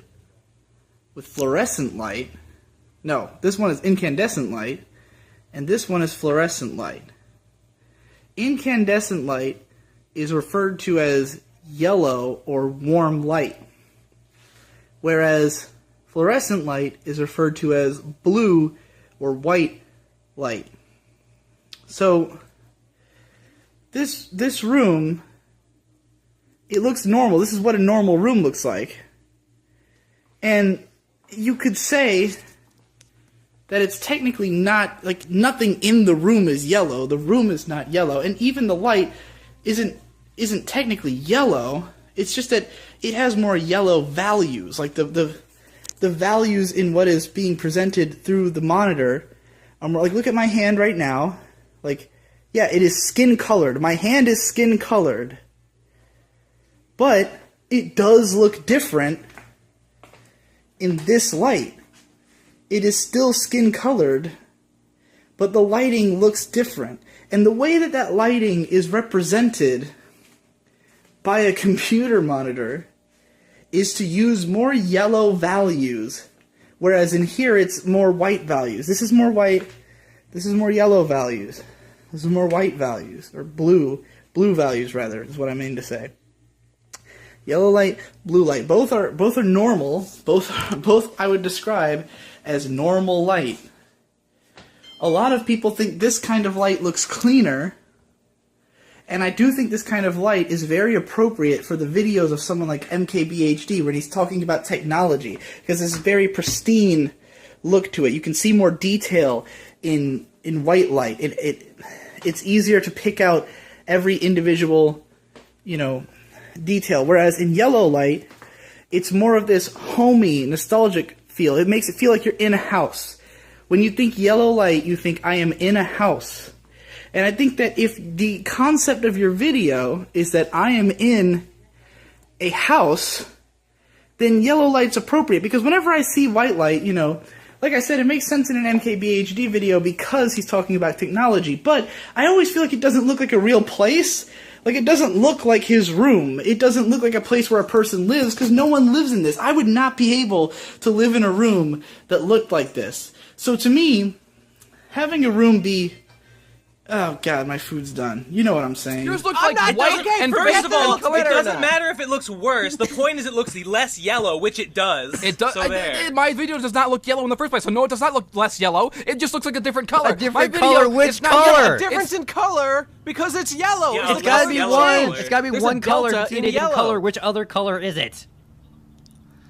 with fluorescent light. No, this one is incandescent light, and this one is fluorescent light. Incandescent light is referred to as yellow or warm light, whereas fluorescent light is referred to as blue or white light. So this room, it looks normal. This is what a normal room looks like. And you could say that it's technically not, like, nothing in the room is yellow. The room is not yellow. And even the light isn't technically yellow. It's just that it has more yellow values. Like, the values in what is being presented through the monitor are more, like, look at my hand right now. Like, yeah, it is skin colored. My hand is skin colored. But it does look different in this light. It is still skin colored, but the lighting looks different. And the way that that lighting is represented by a computer monitor is to use more yellow values, whereas in here it's more white values. This is more white, this is more yellow values. This is more white values, or blue values rather, is what I mean to say. Yellow light, blue light, both are normal. Both I would describe as normal light. A lot of people think this kind of light looks cleaner, and I do think this kind of light is very appropriate for the videos of someone like MKBHD, where he's talking about technology, because there's a very pristine look to it. You can see more detail in white light. It's easier to pick out every individual, detail, whereas in yellow light, it's more of this homey, nostalgic feel. It makes it feel like you're in a house. When you think yellow light, you think, I am in a house. And I think that if the concept of your video is that I am in a house, then yellow light's appropriate. Because whenever I see white light, like I said, it makes sense in an MKBHD video because he's talking about technology. But I always feel like it doesn't look like a real place. Like, it doesn't look like his room. It doesn't look like a place where a person lives, because no one lives in this. I would not be able to live in a room that looked like this. So to me, having a room be... Oh, God, my food's done. You know what I'm saying. Yours looks I'm like not- white okay, and First of all, Glitter it doesn't now. matter if it looks worse. The point is it looks less yellow, which it does. It does. So there. My video does not look yellow in the first place, so no, it does not look less yellow. It just looks like a different color. A different My video color? Which is not color? yellow. A difference in color because it's yellow. Yeah, It's okay. gotta be Yellow one. color. It's gotta be There's a one color. delta It's a in different yellow. color. Which other color is it?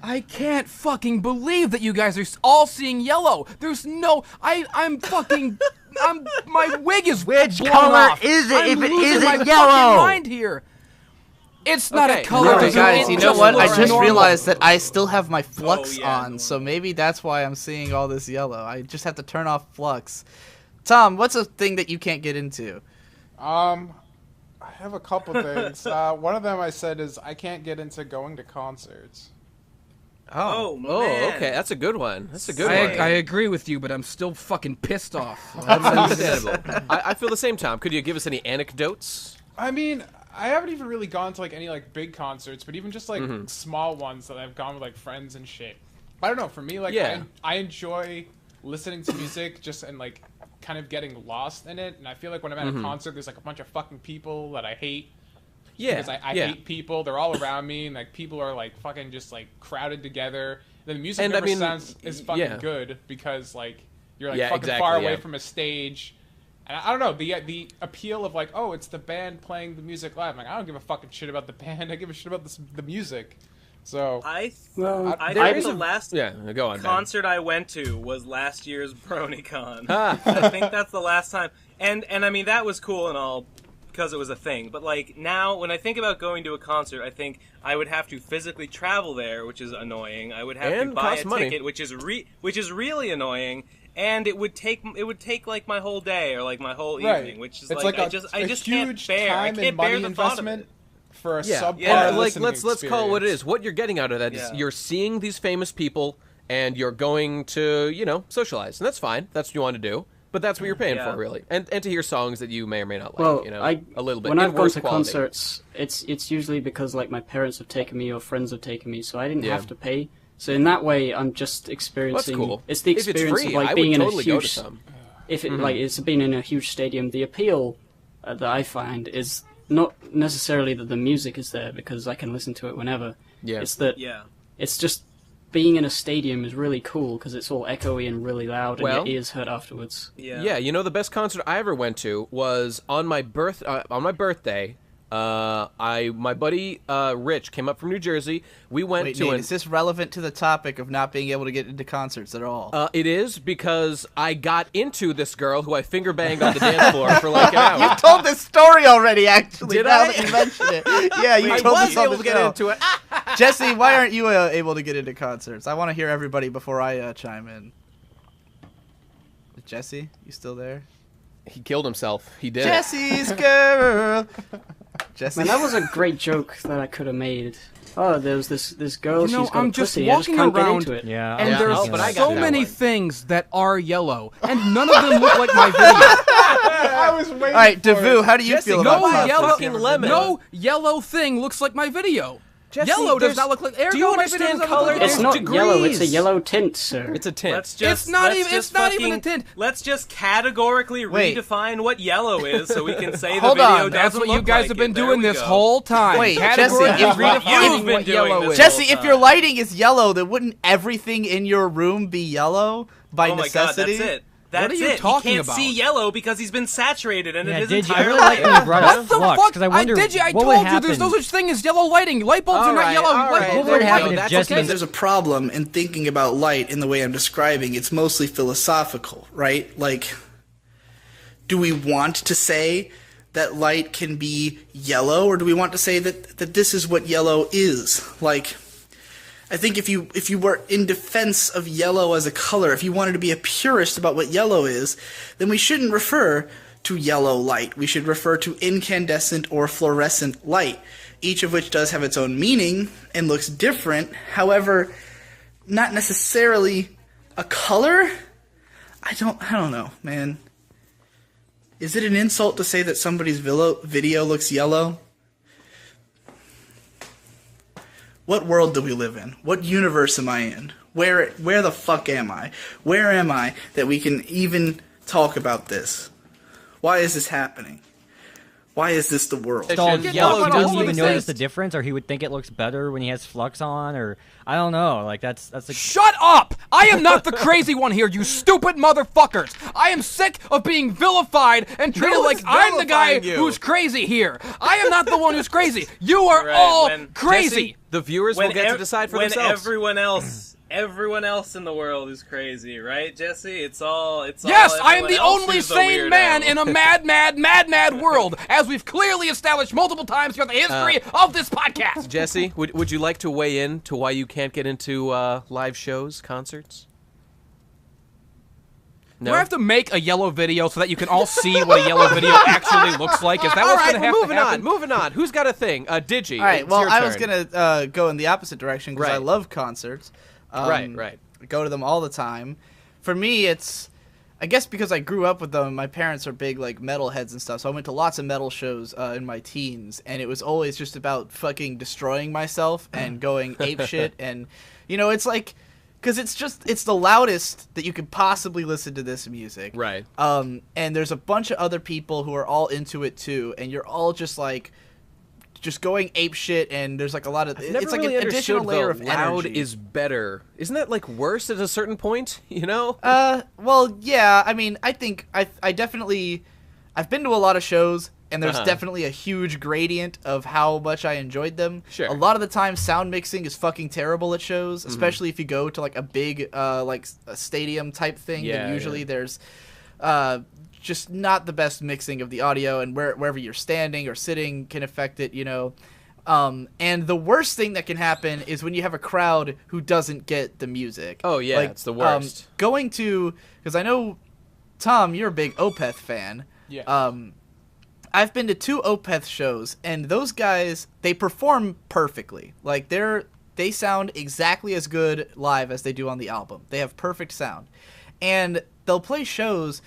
I can't fucking believe that you guys are all seeing yellow. There's no. I'm fucking. My wig is Which blown color off. is it I'm if it losing isn't my yellow? fucking mind here. It's not Okay. a color. Alright, It guys, you know just what? I looks just normal. realized that I still have my flux yeah, on, normal. so maybe that's why I'm seeing all this yellow. I just have to turn off flux. Tom, what's a thing that you can't get into? I have a couple things. One of them I said is I can't get into going to concerts. Oh, Oh, man. okay. That's a good one. That's a good I one. agree with you, but I'm still fucking pissed off. That's understandable. I feel the same, Tom. Could you give us any anecdotes? I mean, I haven't even really gone to any big concerts, but even just small ones that I've gone with friends and shit. I don't know. For me, Yeah. I enjoy listening to music and kind of getting lost in it. And I feel like when I'm at a concert, there's a bunch of fucking people that I hate. Yeah. Because I hate people. They're all around me, and people are fucking just crowded together. The music And, I never mean, sounds is fucking yeah. good because you're Yeah, fucking exactly, far away yeah. from a stage. And I don't know, the appeal of oh, it's the band playing the music live. I don't give a fucking shit about the band. I give a shit about the music. So I Well, think the last Yeah, go on, Ben. concert I went to was last year's BronyCon. I think that's the last time. And I mean, that was cool and all because it was a thing. But, like, now, when I think about going to a concert, I think I would have to physically travel there, which is annoying. I would have to buy a ticket, which is really annoying. And it would take like my whole day or like my whole evening, which is it's like a I just can't huge bear. I time can't and bear money the thought of investment it. for a subpar And, like, listening let's call it what it experience. is. What you're getting out of that is you're seeing these famous people and you're going to, socialize. And that's fine. That's what you want to do. But that's what you're paying for, really. And to hear songs that you may or may not like, well, a little bit. When I've gone worse to quality. concerts, it's usually because like my parents have taken me or friends have taken me, so I didn't have to pay. So in that way, I'm just experiencing. Well, that's cool. It's the If experience it's free, of like I being would in totally a go to huge. some. If it like it's being in a huge stadium, the appeal that I find is not necessarily that the music is there because I can listen to it whenever. Yeah. It's that it's just being in a stadium is really cool because it's all echoey and really loud and your ears hurt afterwards. Yeah. The best concert I ever went to was on my birthday. My buddy Rich came up from New Jersey. We went to Nate, is this relevant to the topic of not being able to get into concerts at all? It is because I got into this girl who I finger banged on the dance floor for like an hour. You told this story already, actually. Did now I? that you mention it. Yeah, you I told was us on able the to get show. into it. Jesse, why aren't you able to get into concerts? I want to hear everybody before I chime in. Jesse, you still there? He killed himself. He did. Jesse's girl. Jesse, Man, that was a great joke that I could have made. Oh, there was this girl. You know, she's got I'm a just pussy. I walking can't get around into it. Yeah. and Yeah. there's Oh, but I got so that many one. things that are yellow, and none of them look like my video. I was waiting all right, for Devu, it. how do you Jesse, feel no about that? yellow fucking lemon. No yellow thing looks like my video. Jesse, Yellow does there's- not look like. Do you understand color? It's There's not degrees. yellow. It's a yellow tint, sir. It's a tint. It's not even a tint. Let's just categorically Wait. redefine what yellow is, so we can say the Hold video on. doesn't That's what you look guys like have been it. There doing we this go. whole time. Wait, Categorically Jesse, if redefining been what doing yellow this is. Jesse, whole if your time. lighting is yellow, then wouldn't everything in your room be yellow by Oh my god, necessity? that's it. That's are you it. talking He can't about? see yellow because he's been saturated, and Yeah, it is did you? I entirely really like when you brought up What the flux fuck? because I wonder I what told would you happen. there's no such thing as yellow lighting. Light bulbs are not yellow. all Light right. bulbs What would are happen white. if That's Jesse? okay. There's a problem in thinking about light in the way I'm describing. It's mostly philosophical, right? Like, do we want to say that light can be yellow, or do we want to say that this is what yellow is? Like, I think if you were in defense of yellow as a color, if you wanted to be a purist about what yellow is, then we shouldn't refer to yellow light. We should refer to incandescent or fluorescent light, each of which does have its own meaning and looks different. However, not necessarily a color. I don't know, man. Is it an insult to say that somebody's video looks yellow? What world do we live in? What universe am I in? Where the fuck am I? Where am I that we can even talk about this? Why is this happening? Why is this the world? Yellow Yellow doesn't doesn't even notice exist. the difference, or he would think it looks better when he has flux on, or I don't know. Like that's like Shut up! I am not the crazy one here, you stupid motherfuckers! I am sick of being vilified and treated No like one's I'm the guy vilifying you. who's crazy here. I am not the one who's crazy. You are Right, all when- crazy. Jesse, the viewers will get to decide for when themselves. everyone else in the world is crazy, right, Jesse? It's all. Yes, I am everyone the else only who's the sane weirdo. man in a mad world, as we've clearly established multiple times throughout the history of this podcast. Jesse, would you like to weigh in to why you can't get into live shows, concerts? No. Do I have to make a yellow video so that you can all see what a yellow video actually looks like? Is that All what's right, going to have moving to happen? on, moving on. Who's got a thing? Digi. All right, it's well, your I was turn. going to go in the opposite direction because I Right. love concerts. Right. I go to them all the time. For me, it's, I guess because I grew up with them, my parents are big, like, metal heads and stuff, so I went to lots of metal shows in my teens, and it was always just about fucking destroying myself and going apeshit, and, you know, it's like, because it's the loudest that you could possibly listen to this music. Right. And there's a bunch of other people who are all into it too, and you're all just like, just going ape shit, and there's like a lot of Never it's like really an additional understood layer the of loud energy. is better. Isn't that like worse at a certain point? You know? Well, yeah. I mean, I think I definitely, I've been to a lot of shows. and there's definitely a huge gradient of how much I enjoyed them. Sure. A lot of the time, sound mixing is fucking terrible at shows, especially if you go to like a big like a stadium type thing. Yeah, then usually there's just not the best mixing of the audio, and wherever you're standing or sitting can affect it. And the worst thing that can happen is when you have a crowd who doesn't get the music. Oh yeah, it's the worst. Going to, because I know, Tom, you're a big Opeth fan. Yeah. I've been to 2 Opeth shows, and those guys, they perform perfectly. Like they sound exactly as good live as they do on the album. They have perfect sound, and they'll play shows,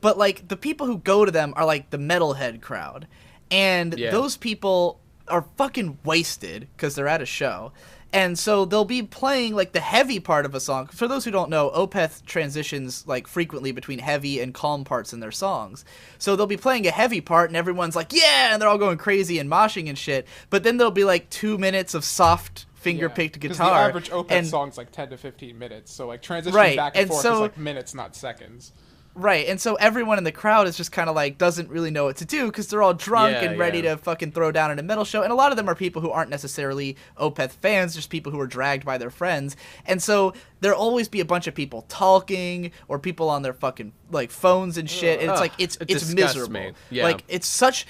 but like the people who go to them are like the metalhead crowd, and those people are fucking wasted because they're at a show. And so they'll be playing like the heavy part of a song. For those who don't know, Opeth transitions like frequently between heavy and calm parts in their songs. So they'll be playing a heavy part and everyone's like, yeah, and they're all going crazy and moshing and shit. But then there'll be like 2 minutes of soft finger-picked guitar. The average Opeth song's like 10 to 15 minutes. So like transitioning back and forth is like minutes, not seconds. Right, and so everyone in the crowd is just kind of like, doesn't really know what to do because they're all drunk and ready to fucking throw down in a metal show. And a lot of them are people who aren't necessarily Opeth fans, just people who are dragged by their friends. And so there'll always be a bunch of people talking or people on their fucking like phones and shit. And it's like, it's miserable. Me. Yeah. Like, it's such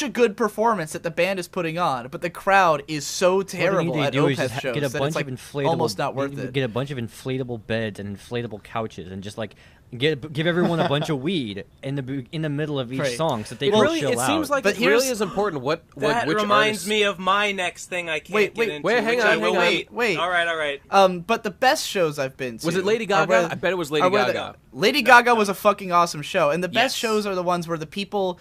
a good performance that the band is putting on, but the crowd is so terrible at Opeth shows that it's like almost not worth it. Get a bunch of inflatable beds and inflatable couches and just like give everyone a bunch of weed in the middle of each song so that they can chill out. It seems like it really is important what that which reminds artists... me of my next thing I can't get into. Hang on. Wait. All right. But the best shows I've been to... Was it Lady Gaga? I bet it was Lady Gaga. Lady Gaga was a fucking awesome show. And the best shows are the ones where the people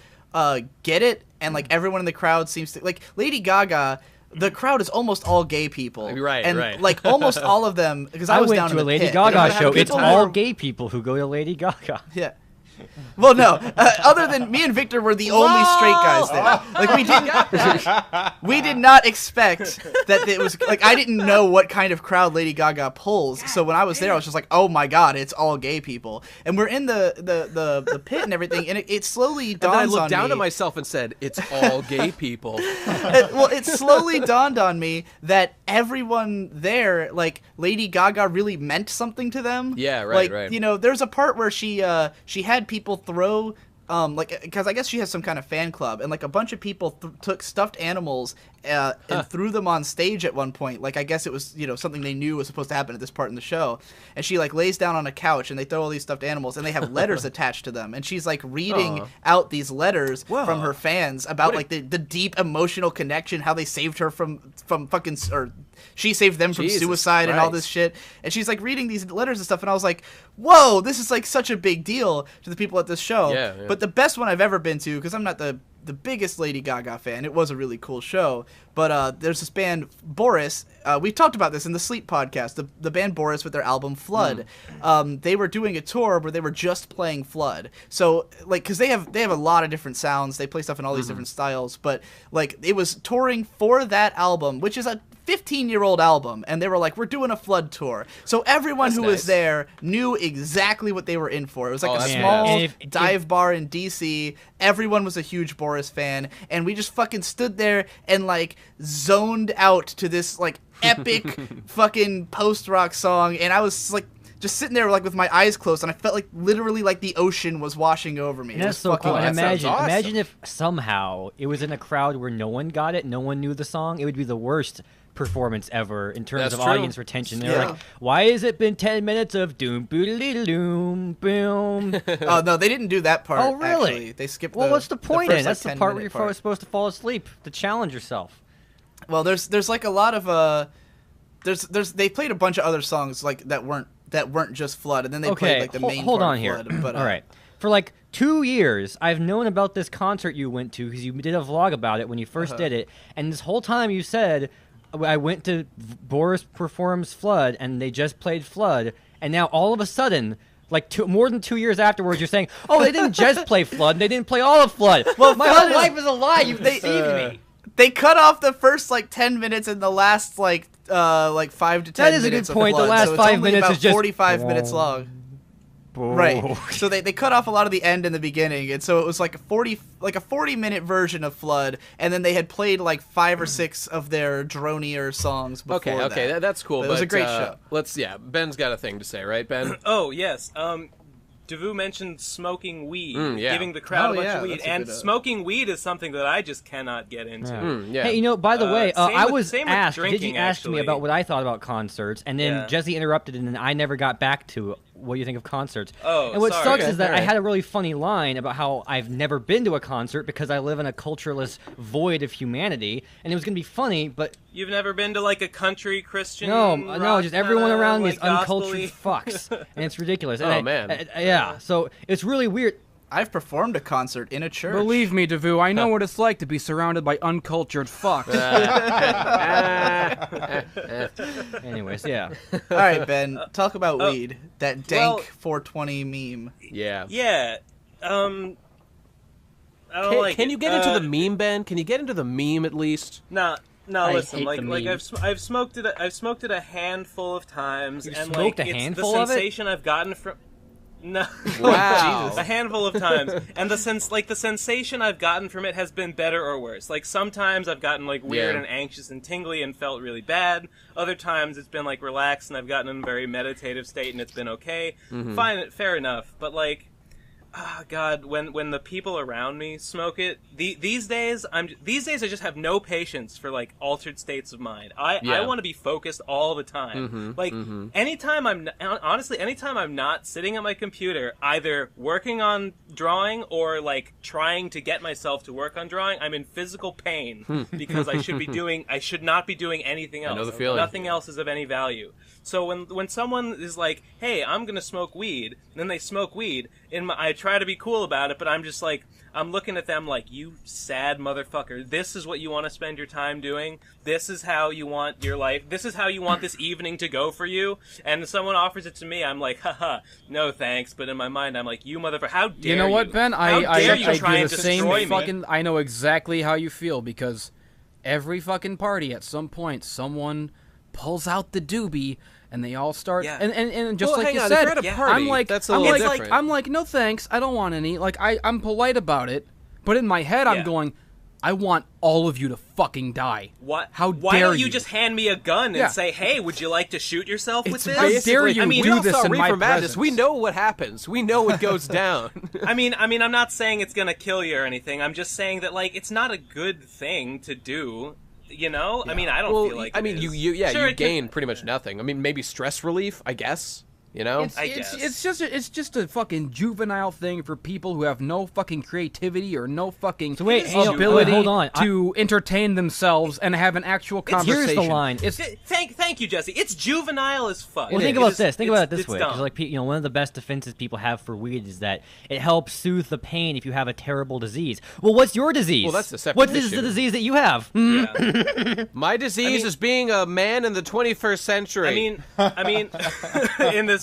get it and like everyone in the crowd seems to... Like Lady Gaga... The crowd is almost all gay people. Right, and like almost all of them, because I was went down to in a the Lady pit. Gaga show. It's all gay people who go to Lady Gaga. Yeah. Well, no. Other than me and Victor were the only straight guys there. Like we did not expect that it was like I didn't know what kind of crowd Lady Gaga pulls. So when I was there, I was just like, oh my god, it's all gay people. And we're in the pit and everything, and it slowly dawns on me. And then I looked down at myself and said, it's all gay people. It slowly dawned on me that everyone there, like Lady Gaga, really meant something to them. Yeah, right, like, you know, there's a part where she had people throw like, because I guess she has some kind of fan club, and like a bunch of people took stuffed animals and threw them on stage at one point. Like, I guess it was, you know, something they knew was supposed to happen at this part in the show. And she like lays down on a couch and they throw all these stuffed animals and they have letters attached to them. And she's like reading out these letters from her fans about like the deep emotional connection, how they saved her from fucking, or she saved them from suicide and all this shit. And she's like reading these letters and stuff. And I was like, whoa, this is like such a big deal to the people at this show. Yeah. But the best one I've ever been to, because I'm not the biggest Lady Gaga fan. It was a really cool show. But there's this band, Boris. We talked about this in the Sleep podcast. The band Boris with their album Flood. They were doing a tour where they were just playing Flood. So, like, because they have a lot of different sounds. They play stuff in all these different styles. But, like, it was touring for that album, which is a 15-year-old album, and they were like, we're doing a Flood tour. So everyone who was there knew exactly what they were in for. It was like a small dive bar in DC. Everyone was a huge Boris fan, and we just fucking stood there and like zoned out to this like epic fucking post-rock song, and I was like just sitting there like with my eyes closed, and I felt like literally like the ocean was washing over me. That's so cool. And imagine if somehow it was in a crowd where no one got it, no one knew the song. It would be the worst performance ever in terms of audience retention. They're like, why has it been 10 minutes of doom boodly doom boom? Oh no, they didn't do that part. Oh really? Actually. They skipped. Well, what's the point then? That's like, the part where you're supposed to fall asleep to challenge yourself. Well, there's like a lot of they played a bunch of other songs like that weren't just Flood, and then they played like the main hold part on of here. Flood. But, all right. For like 2 years, I've known about this concert you went to because you did a vlog about it when you first did it, and this whole time you said, I went to Boris Performs Flood, and they just played Flood, and now all of a sudden, like more than 2 years afterwards, you're saying, oh, they didn't just play Flood, they didn't play all of Flood. Well, my whole life is a lie. You've deceived me. They cut off the first like 10 minutes and the last like 5 to 10 minutes. That is a good point. Flood, the last so 5 minutes about is just 45 minutes long. Right. So they cut off a lot of the end and the beginning, and so it was like a 40-minute version of Flood, and then they had played like 5 or 6 of their dronier songs before that. Okay, that's cool. But it was a great show. Ben's got a thing to say, right, Ben? Oh, yes. Devu mentioned smoking weed, yeah. giving the crowd a bunch of weed, that's a and good, smoking weed is something that I just cannot get into. Yeah. Hey, by the way, I was asked, drinking, Digi asked me about what I thought about concerts, and then Jesse interrupted, and then I never got back to what do you think of concerts. Oh, and what sorry. sucks is that I had a really funny line about how I've never been to a concert because I live in a cultureless void of humanity, and it was going to be funny, but... You've never been to, like, a country Christian No, just everyone around me is like, uncultured gospel-y? fucks, and it's ridiculous. Oh, And man. yeah, so it's really weird. I've performed a concert in a church. Believe me, Devu, I know what it's like to be surrounded by uncultured fucks. Anyways, yeah. All right, Ben, talk about weed. That dank 420 meme. Yeah. Yeah. I don't like Can it. you get into the meme, Ben? Can you get into the meme at least? No, I listen. hate Like, the like meme. I've smoked it. I've smoked it a handful of times, You and smoked like a it's handful the of it? sensation I've gotten from. No, Wow. a handful of times, and the sensation I've gotten from it has been better or worse. Like sometimes I've gotten like weird Yeah. and anxious and tingly and felt really bad. Other times it's been like relaxed and I've gotten in a very meditative state and it's been okay. Fine, fair enough. But like, God, when the people around me smoke it, these days I just have no patience for like altered states of mind. I want to be focused all the time. Anytime I'm not sitting at my computer, either working on drawing or like trying to get myself to work on drawing, I'm in physical pain because I should not be doing anything else. I know the feeling. Nothing else is of any value. So when someone is like, "Hey, I'm gonna smoke weed," and then they smoke weed, I try to be cool about it, but I'm just like, I'm looking at them like, "You sad motherfucker! This is what you want to spend your time doing. This is how you want your life. This is how you want this evening to go for you." And someone offers it to me, I'm like, "Haha, no thanks." But in my mind, I'm like, "You motherfucker! How dare you?" You know what, Ben? How dare you I try do and the same destroy me? fucking. I know exactly how you feel because every fucking party at some point someone pulls out the doobie and they all start and just Well, like hang you on, said, if you're at a party, I'm like that's a I'm little like different. I'm like no thanks, I don't want any. Like I'm polite about it, but in my head I'm going, I want all of you to fucking die. What? How Why dare don't you just hand me a gun and say, "Hey, would you like to shoot yourself with this?" How dare you we do all this saw in my Reefer Madness. presence? We know what happens. We know what goes down. I mean, I'm not saying it's gonna kill you or anything. I'm just saying that like it's not a good thing to do. You know? I mean, I don't feel like. I mean, it is. you Sure, it gain could- pretty much nothing. I mean, maybe stress relief, I guess. You know, It's just a fucking juvenile thing for people who have no fucking creativity or no fucking ability hold on. to entertain themselves and have an actual conversation. Here's the line. Thank you, Jesse. It's juvenile as fuck. Well, think about this. Think about it this it's way. dumb. Because like one of the best defenses people have for weed is that it helps soothe the pain if you have a terrible disease. Well, what's your disease? Well, that's a separate What is issue. the disease that you have? my disease is being a man in the 21st century. I mean, in this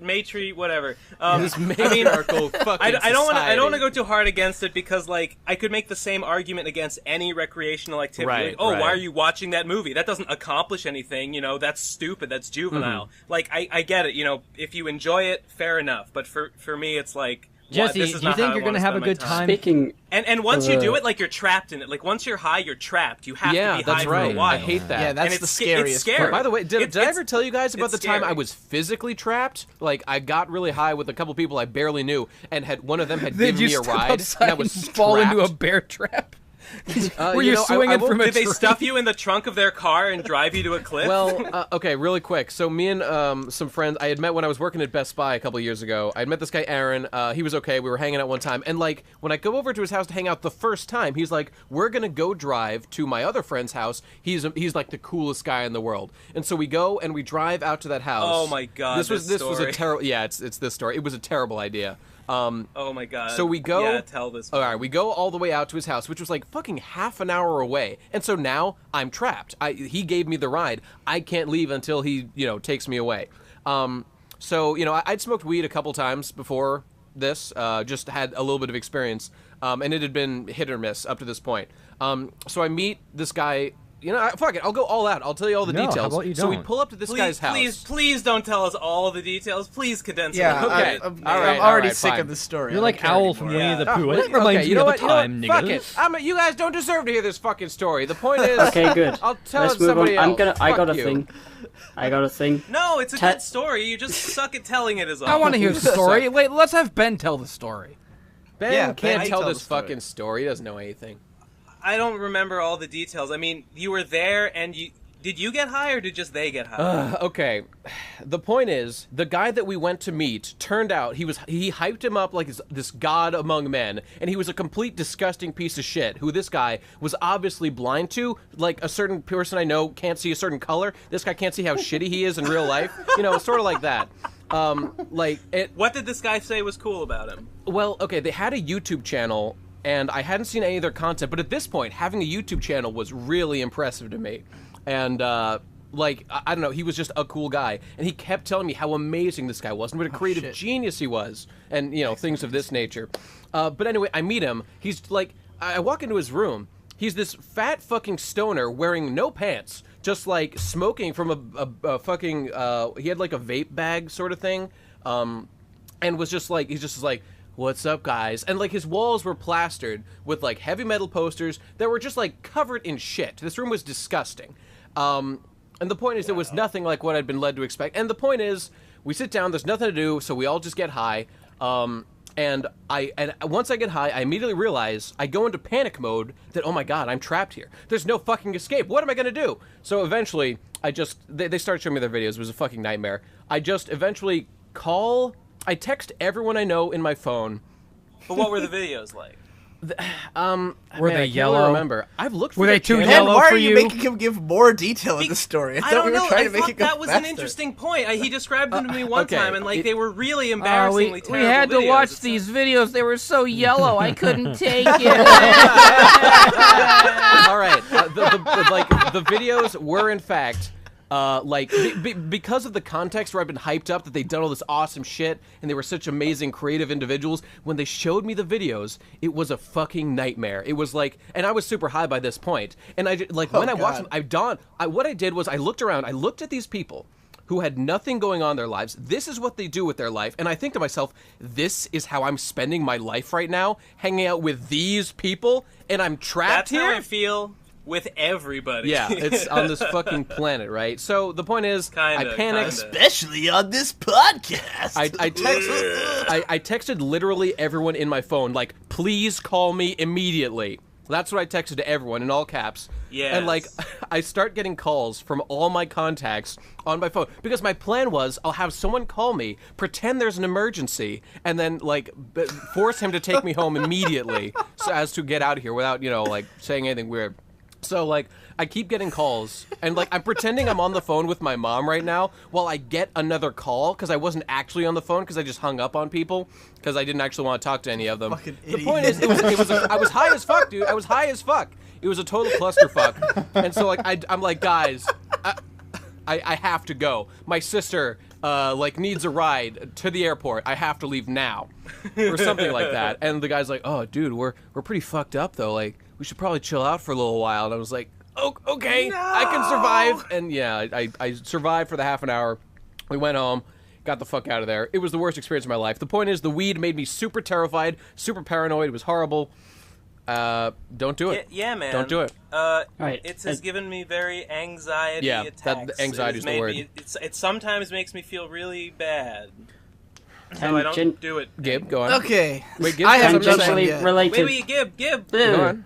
matri whatever. This I mean, matriarchal fucking I don't want society. to go too hard against it because like I could make the same argument against any recreational activity. Right, Like, oh, right. why are you watching that movie? That doesn't accomplish anything. You know, that's stupid. That's juvenile. Like I get it. You know, if you enjoy it, fair enough. But for me, it's like. Jesse, this is do you not think how I you're wanna gonna have a spend my good time? Speaking And once you do it, like you're trapped in it. Like once you're high, you're trapped. You have to be that's high right. for a while. I hate that. Yeah, that's And the it's scariest scary. part. By the way, did I ever tell you guys about the it's time I scary. was physically trapped? Like, I got really high with a couple people I barely knew, and one of them had Did given you me a step ride, outside and I was and fall into a strapped. bear trap? Were you you know, I swinging won't- from a Did they tree? stuff you in the trunk of their car and drive you to a cliff? Well, okay, really quick. So me and some friends, I had met when I was working at Best Buy a couple of years ago. I had met this guy, Aaron. He was okay. We were hanging out one time. And, like, when I go over to his house to hang out the first time, he's like, we're going to go drive to my other friend's house. He's like, the coolest guy in the world. And so we go and we drive out to that house. Oh, my God, This was a story. terrible... Yeah, it's this story. It was a terrible idea. Oh my god. So we go. Yeah, tell this. All right, we go all the way out to his house, which was like fucking half an hour away, and so now I'm trapped. He gave me the ride. I can't leave until he, takes me away. So I'd smoked weed a couple times before this. Just had a little bit of experience, and it had been hit or miss up to this point. So I meet this guy You know, fuck it. I'll go all out. I'll tell you all the No, details. how about you So we don't? pull up to this guy's house. Please don't tell us all the details. Please condense it. Yeah, Okay. I'm All already right, sick fine. of the story. You're I like don't care Owl from anymore. Winnie the Ah, Pooh. well, It reminds you me know of what? a You know what? time, Fuck niggas. it. You guys don't deserve to hear this fucking story. The point is, Okay, good. I'll tell Let's it move on. somebody else. I got Fuck a you. thing. I got a thing. No, it's a Ta- good story. You just suck at telling it is all. I want to hear the story. Wait, let's have Ben tell the story. Ben Yeah, can't Ben, tell tell this the story. fucking story. He doesn't know anything. I don't remember all the details. I mean, you were there, and did you get high, or did just they get high? Okay, the point is, the guy that we went to meet turned out he hyped him up like this god among men, and he was a complete disgusting piece of shit. Who this guy was obviously blind to, like a certain person I know can't see a certain color. This guy can't see how shitty he is in real life. You know, sort of like that. What did this guy say was cool about him? Well, okay, they had a YouTube channel, and I hadn't seen any of their content, but at this point, having a YouTube channel was really impressive to me. And, I don't know, he was just a cool guy. And he kept telling me how amazing this guy was and what a creative genius he was. And, you know, things of this nature. But anyway, I meet him. He's like, I walk into his room. He's this fat fucking stoner wearing no pants, just like smoking from a fucking, he had like a vape bag sort of thing. And was just like, he's just like, what's up, guys? And like his walls were plastered with like heavy metal posters that were just like covered in shit. This room was disgusting. And the point is, it was nothing like what I'd been led to expect. And the point is, we sit down, there's nothing to do, so we all just get high. And once I get high, I immediately realize, I go into panic mode that, oh my god, I'm trapped here. There's no fucking escape. What am I gonna do? So eventually, they started showing me their videos. It was a fucking nightmare. I just eventually I text everyone I know in my phone. But what were the videos like? Were they I yellow? can't remember. I've looked for Were their they too channel. Ben, yellow why for are you you? making him give more detail in the story? I thought don't we were know. trying I to make thought it go that was an faster. interesting point. He described them to me one okay. time, and like they were really we embarrassingly terrible had to videos. watch It's these videos. They were so yellow, I couldn't take it. All right, the videos were in fact because of the context where I've been hyped up that they'd done all this awesome shit and they were such amazing creative individuals. When they showed me the videos, it was a fucking nightmare. It was like, and I was super high by this point, and when I watched them, what I did was I looked around, I looked at these people who had nothing going on in their lives. This is what they do with their life. And I think to myself, this is how I'm spending my life right now, hanging out with these people, and I'm trapped That's here. how I feel with everybody. Yeah, it's on this fucking planet, right? So the point is, I panicked. Especially on this podcast. I texted literally everyone in my phone, like, please call me immediately. That's what I texted to everyone in all caps. Yes. And like, I start getting calls from all my contacts on my phone because my plan was I'll have someone call me, pretend there's an emergency, and then like force him to take me home immediately so as to get out of here without, you know, like saying anything weird. So, like, I keep getting calls, and, like, I'm pretending I'm on the phone with my mom right now while I get another call, because I wasn't actually on the phone, because I just hung up on people, because I didn't actually want to talk to any of them. Fucking The idiot. point is, I was high as fuck, dude. I was high as fuck. It was a total clusterfuck. And so, like, I'm like, guys, I have to go. My sister, needs a ride to the airport. I have to leave now. Or something like that. And the guy's like, oh, dude, we're pretty fucked up, though. Like, we should probably chill out for a little while. And I was like, oh, okay, no! I can survive. And yeah, I survived for the half an hour. We went home, got the fuck out of there. It was the worst experience of my life. The point is, the weed made me super terrified, super paranoid. It was horrible. Don't do it. Yeah, man. Don't do it. Right. It has given me very anxiety attacks. The anxiety is the word. It sometimes makes me feel really bad. So I don't do it. Gib, go on. Okay. Wait, Gib, I has haven't something to done say? Tangentially yet. related. Wait, Gib. Go on.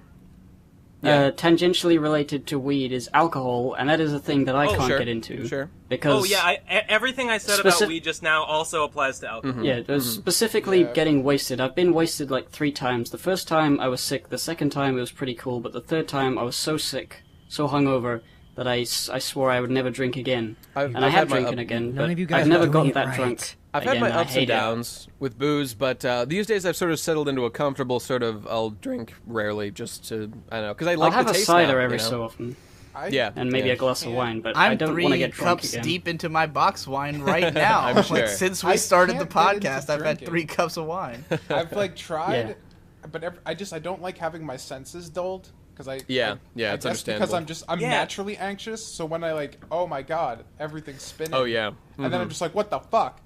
Yeah. Tangentially related to weed is alcohol, and that is a thing that I can't sure. get into. Sure. Because Oh yeah, everything I said about weed just now also applies to alcohol. Mm-hmm. yeah, there's specifically getting wasted. I've been wasted like 3 times. The first time I was sick. The second time it was pretty cool. But the third time I was so sick, so hungover, that I swore I would never drink again. I've I have had my drinking again, None but of you guys I've never are doing gotten it that right. drunk. I've had again. my I ups and hate it. downs with booze, but these days I've sort of settled into a comfortable sort of, I'll drink rarely just to, I don't know, because I like I'll have the a taste cider now, every you know? so often, Yeah. and maybe yeah. a glass of wine. But I I'm don't want 3 to get drunk cups again. deep into my box wine right now. I'm Like, sure. since we I started the can't get into podcast, I've had drinking. 3 cups of wine. I've like tried, Yeah. but I don't like having my senses dulled. because it's guess understandable. because I'm naturally anxious. So when I like, oh my god, everything's spinning. Oh yeah. And then I'm just like, what the fuck?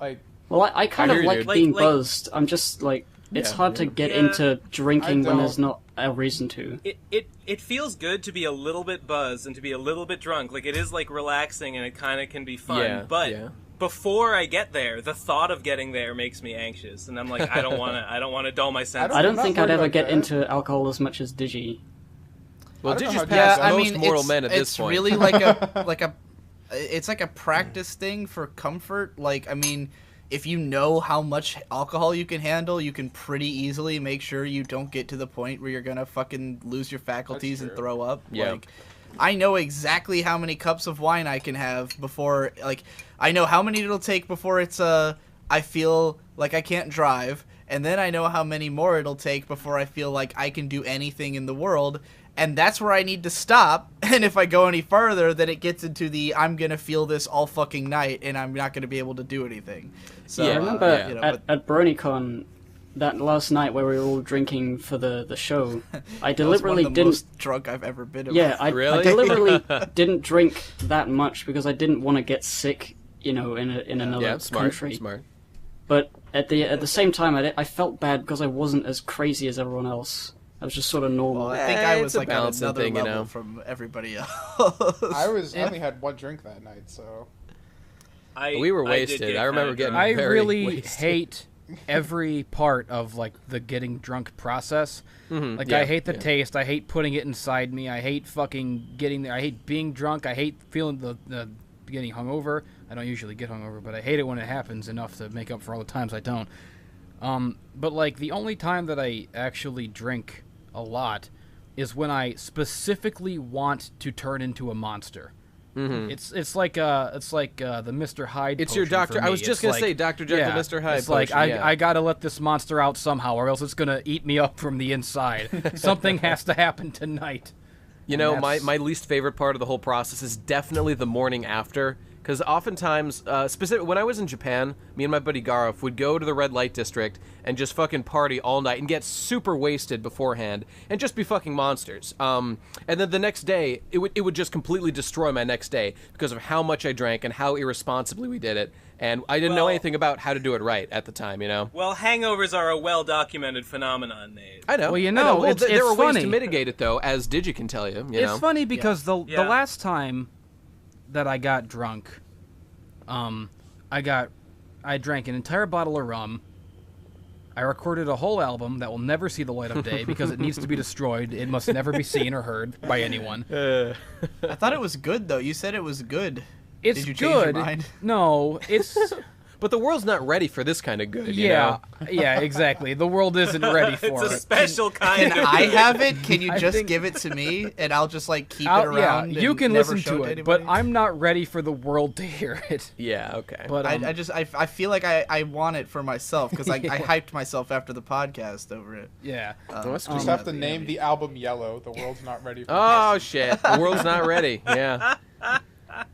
Like. Well, I kind of like being like, buzzed. I'm just like, it's hard to get into drinking when there's not a reason to. It feels good to be a little bit buzzed and to be a little bit drunk. Like, it is like relaxing and it kind of can be fun. But before I get there, the thought of getting there makes me anxious, and I'm like, I don't want to dull my senses. I don't think I'd ever get into alcohol as much as Digi. Well, Digi's past most mortal men at this point. It's really like it's like a practice thing for comfort. Like, I mean, if you know how much alcohol you can handle, you can pretty easily make sure you don't get to the point where you're gonna fucking lose your faculties and throw up. Yeah. Like, I know exactly how many cups of wine I can have before, like, I know how many it'll take before it's I feel like I can't drive, and then I know how many more it'll take before I feel like I can do anything in the world. And that's where I need to stop. And if I go any further, then it gets into the I'm going to feel this all fucking night and I'm not going to be able to do anything. So, I remember at BronyCon, that last night where we were all drinking for the show, I deliberately that was one of the most drunk I've ever been. I deliberately didn't drink that much because I didn't want to get sick, in another country. Smart. But at the same time, I felt bad because I wasn't as crazy as everyone else. I was just sort of normal. Well, I think I was like on another thing, level from everybody else. I only had one drink that night, so we were wasted. I remember getting I very really wasted. hate every part of like the getting drunk process. Like, I hate the taste. I hate putting it inside me. I hate fucking getting there. I hate being drunk. I hate feeling the getting hungover. I don't usually get hungover, but I hate it when it happens enough to make up for all the times I don't. But like the only time that I actually drink a lot is when I specifically want to turn into a monster. It's like the Mr. Hyde. It's your doctor. I was just gonna say Dr. Jekyll, Mr. Hyde. It's like I gotta let this monster out somehow, or else it's gonna eat me up from the inside. Something has to happen tonight. My least favorite part of the whole process is definitely the morning after. Because oftentimes, when I was in Japan, me and my buddy Gareth would go to the red light district and just fucking party all night and get super wasted beforehand and just be fucking monsters. And then the next day, it would just completely destroy my next day because of how much I drank and how irresponsibly we did it. And I didn't know anything about how to do it right at the time, Well, hangovers are a well-documented phenomenon, Nate. I know. Well, Well, there are ways funny. to mitigate it, though, as Digi can tell you. It's funny because the last time that I got drunk, I drank an entire bottle of rum. I recorded a whole album that will never see the light of day because it needs to be destroyed. It must never be seen or heard by anyone. I thought it was good, though. You said it was good. It's Did you good. change your mind? No, it's... But the world's not ready for this kind of good, yeah, exactly. The world isn't ready for it. It's a special kind Can of I have it? Can you just give it to me, and I'll just, like, keep it around you and can never listen show to it, anybody? but I'm not ready for the world to hear it. Yeah, okay. But I feel like I want it for myself, because I hyped myself after the podcast over it. Yeah. just have to name the album Yellow. The world's not ready for Oh, shit. The world's not ready. Yeah.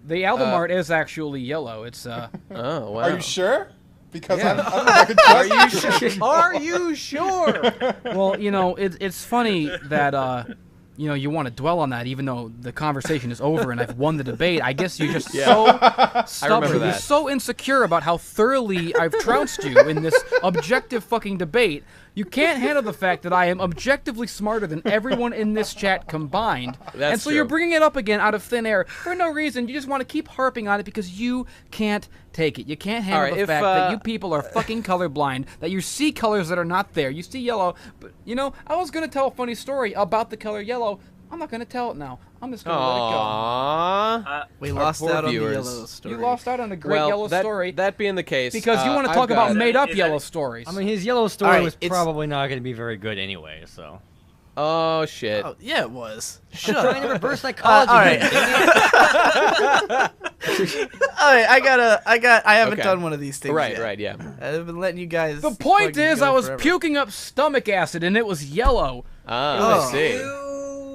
The album art is actually yellow. It's Oh, wow. Are you sure? Because Yeah. I don't know if I can trust you. Are you sure? well, it's funny that you want to dwell on that, even though the conversation is over and I've won the debate. I guess you're just so stubborn. You're so insecure about how thoroughly I've trounced you in this objective fucking debate. You can't handle the fact that I am objectively smarter than everyone in this chat combined. That's and so true. you're bringing it up again out of thin air for no reason. You just want to keep harping on it because you can't take it. You can't handle the fact that you people are fucking colorblind, that you see colors that are not there. You see yellow, but, I was going to tell a funny story about the color yellow. I'm not going to tell it now. I'm just going to let it go. Aww. We lost poor out viewers. on the yellow story. You lost out on a great yellow story. That being the case, because you want to talk about made-up yellow stories. I mean, his yellow story All was right, probably not going to be very good anyway, so. Oh, shit. Oh, yeah, it was. Shut Trying to up. reverse psychology. All right. All right, I haven't done one of these things yet. Right, yeah. I've been letting you guys. The point fucking is, go I was forever. puking up stomach acid, and it was yellow. I see.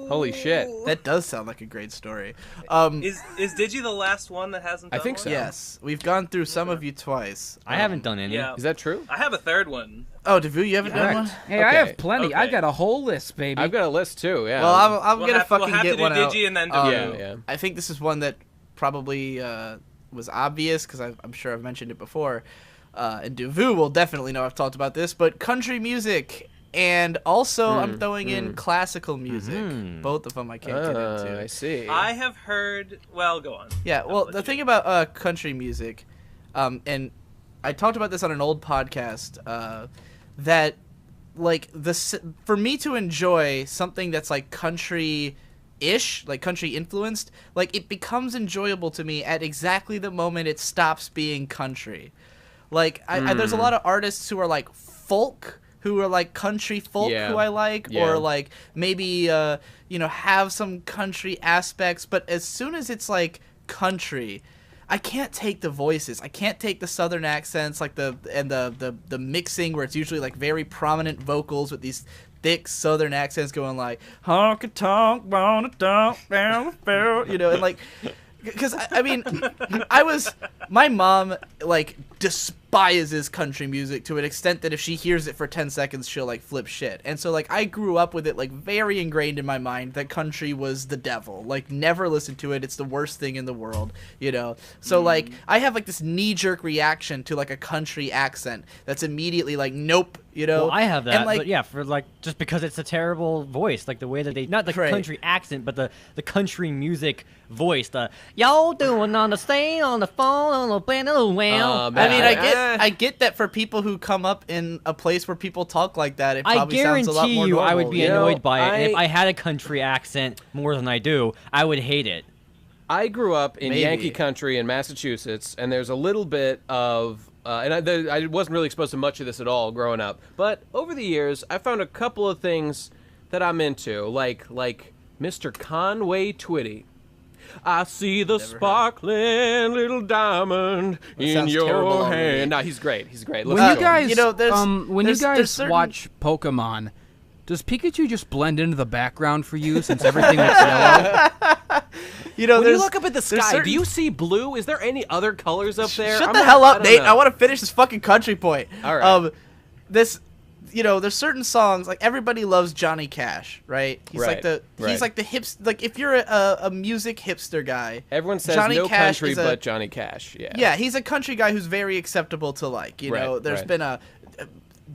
Holy shit. That does sound like a great story. Is Digi the last one that hasn't done I think one? so. Yes, we've gone through some of you twice. I haven't done any. Yeah. Is that true? I have a third one. Oh, Devu, you haven't done one? Hey, I Okay. have plenty. Okay. I got a whole list, baby. I've got a list too, yeah. Well, I'm gonna fucking we'll have get to do one out. Digi and then Um, Devu. yeah. I think this is one that probably was obvious because I'm sure I've mentioned it before. And Devu will definitely know I've talked about this, but country music. And also, I'm throwing in classical music. Both of them I can't get into. I see. I have heard. Well, go on. Yeah, well, the thing about country music, and I talked about this on an old podcast, that like for me to enjoy something that's like country-ish, like country influenced, like it becomes enjoyable to me at exactly the moment it stops being country. Like there's a lot of artists who are like folk, who are like country folk who I like, or like maybe have some country aspects, but as soon as it's like country, I can't take the voices. I can't take the southern accents, like the mixing where it's usually like very prominent vocals with these thick southern accents going like honky tonk, and like. Because, I mean, my mom, like, despises country music to an extent that if she hears it for 10 seconds, she'll, like, flip shit. And so, like, I grew up with it, like, very ingrained in my mind that country was the devil. Like, never listen to it. It's the worst thing in the world, So, like, I have, like, this knee-jerk reaction to, like, a country accent that's immediately, like, nope, Well, I have that, and, like, but yeah, for like just because it's a terrible voice, like the way that they not the country accent, but the country music voice. The y'all doing on the stain on the phone on the band. I mean, I get that for people who come up in a place where people talk like that, it probably sounds a lot more normal. I would be annoyed by it, and if I had a country accent more than I do, I would hate it. I grew up in Yankee country in Massachusetts, and there's a little bit of I wasn't really exposed to much of this at all growing up. But over the years, I found a couple of things that I'm into, like Mr. Conway Twitty. I see the sparkling little diamond in your hand. No, he's great. He's great. When you guys, watch Pokemon, does Pikachu just blend into the background for you since everything looks yellow? When you look up at the sky, do you see blue? Is there any other colors up there? Shut the hell up, Nate. I want to finish this fucking country point. All right. There's certain songs, like everybody loves Johnny Cash, right? He's like the hipster. Like if you're a music hipster guy, everyone says Johnny no Cash country but Johnny Cash. Yeah. Yeah, he's a country guy who's very acceptable to like. There's been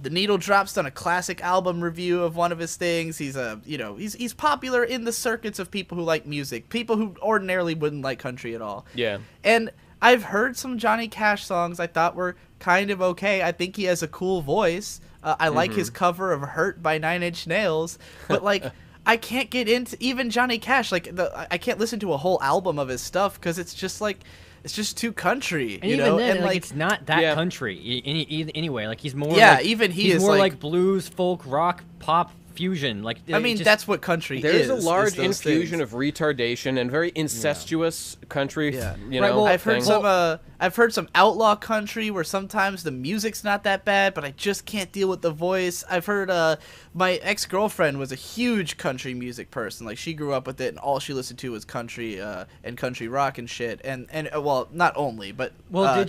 the Needle Drop's done a classic album review of one of his things. He's he's popular in the circuits of people who like music, people who ordinarily wouldn't like country at all. Yeah. And I've heard some Johnny Cash songs I thought were kind of okay. I think he has a cool voice. I like his cover of "Hurt" by Nine Inch Nails, but like I can't get into even Johnny Cash. Like I can't listen to a whole album of his stuff because it's just like. It's just too country, and even then, like it's not that country anyway. Like he's more, he's more like blues, folk, rock, pop fusion. Like I mean, that's what country is. There's a large infusion of retardation and very incestuous country. Yeah. I've heard some outlaw country where sometimes the music's not that bad, but I just can't deal with the voice. I've heard my ex-girlfriend was a huge country music person. Like she grew up with it, and all she listened to was country and country rock and shit. And well, not only, but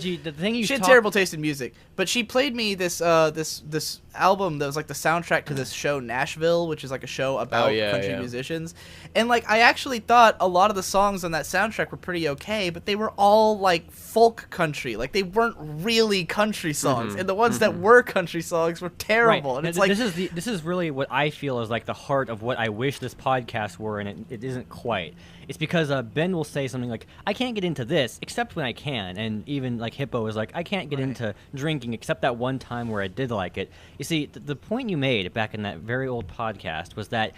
she had terrible taste in music. But she played me this album that was like the soundtrack to this show Nashville, which is like a show about country musicians. And like I actually thought a lot of the songs on that soundtrack were pretty okay, but they were all like folk country. Like they weren't really country songs, and the ones that were country songs were terrible. Right. And it's like this is really what I feel is like the heart of what I wish this podcast were, and it isn't quite. It's because Ben will say something like, I can't get into this except when I can, and even like Hippo is like, I can't get into drinking except that one time where I did like it. You see, the point you made back in that very old podcast was that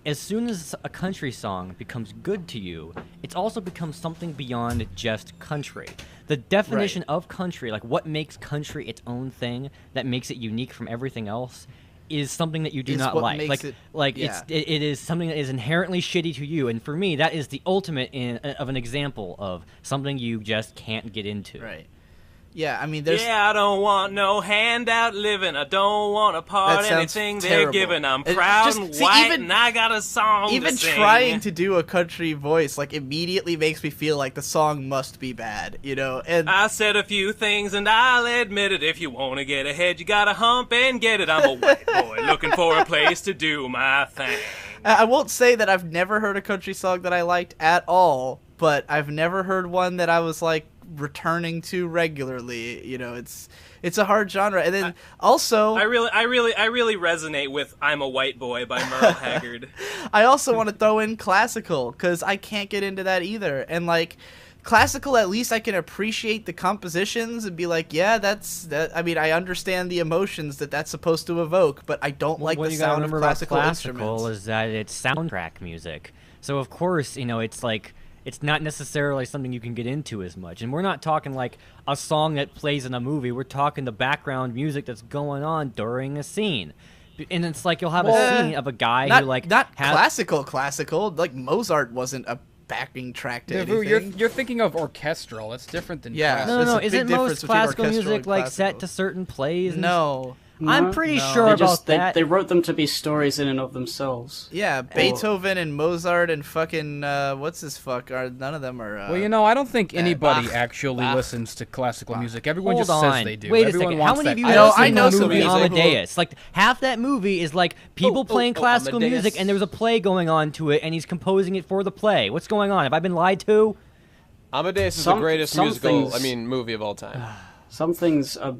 as soon as a country song becomes good to you, it's also becomes something beyond just country. The definition of country, like what makes country its own thing that makes it unique from everything else, is something that you do not like. It is something that is inherently shitty to you, and for me, that is the ultimate of an example of something you just can't get into. Right. Yeah, I mean, there's... Yeah, I don't want no handout living. I don't want to part anything they're giving. I'm proud and white, and I got a song to sing. Even trying to do a country voice, like, immediately makes me feel like the song must be bad, you know? And I said a few things, and I'll admit it. If you want to get ahead, you gotta hump and get it. I'm a white boy looking for a place to do my thing. I won't say that I've never heard a country song that I liked at all, but I've never heard one that I was, like, returning to regularly. You know, it's a hard genre. And then also I really resonate with I'm a White Boy by Merle Haggard. I also want to throw in classical, because I can't get into that either. And like classical, at least I can appreciate the compositions and be like, yeah, that's that. I mean, I understand the emotions that's supposed to evoke, but I don't like the sound of classical instruments. Is that it's soundtrack music. So of course, you know, it's like it's not necessarily something you can get into as much. And we're not talking like a song that plays in a movie. We're talking the background music that's going on during a scene. And it's like you'll have a scene of a guy who like not classical. Like Mozart wasn't a backing track to anything. You're thinking of orchestral. It's different than classical. No. Isn't most classical music like set to certain plays? No. I'm pretty sure about that. They wrote them to be stories in and of themselves. Yeah, Beethoven and Mozart and fucking what's this fuck? None of them are. Well, you know, I don't think anybody actually listens to classical music. Everyone Hold just says they do. Wait Everyone a second. How many of you I know the some movie people Amadeus? Like half that movie is like people playing classical music, and there was a play going on to it, and he's composing it for the play. What's going on? Have I been lied to? Amadeus is the greatest movie of all time. Some things are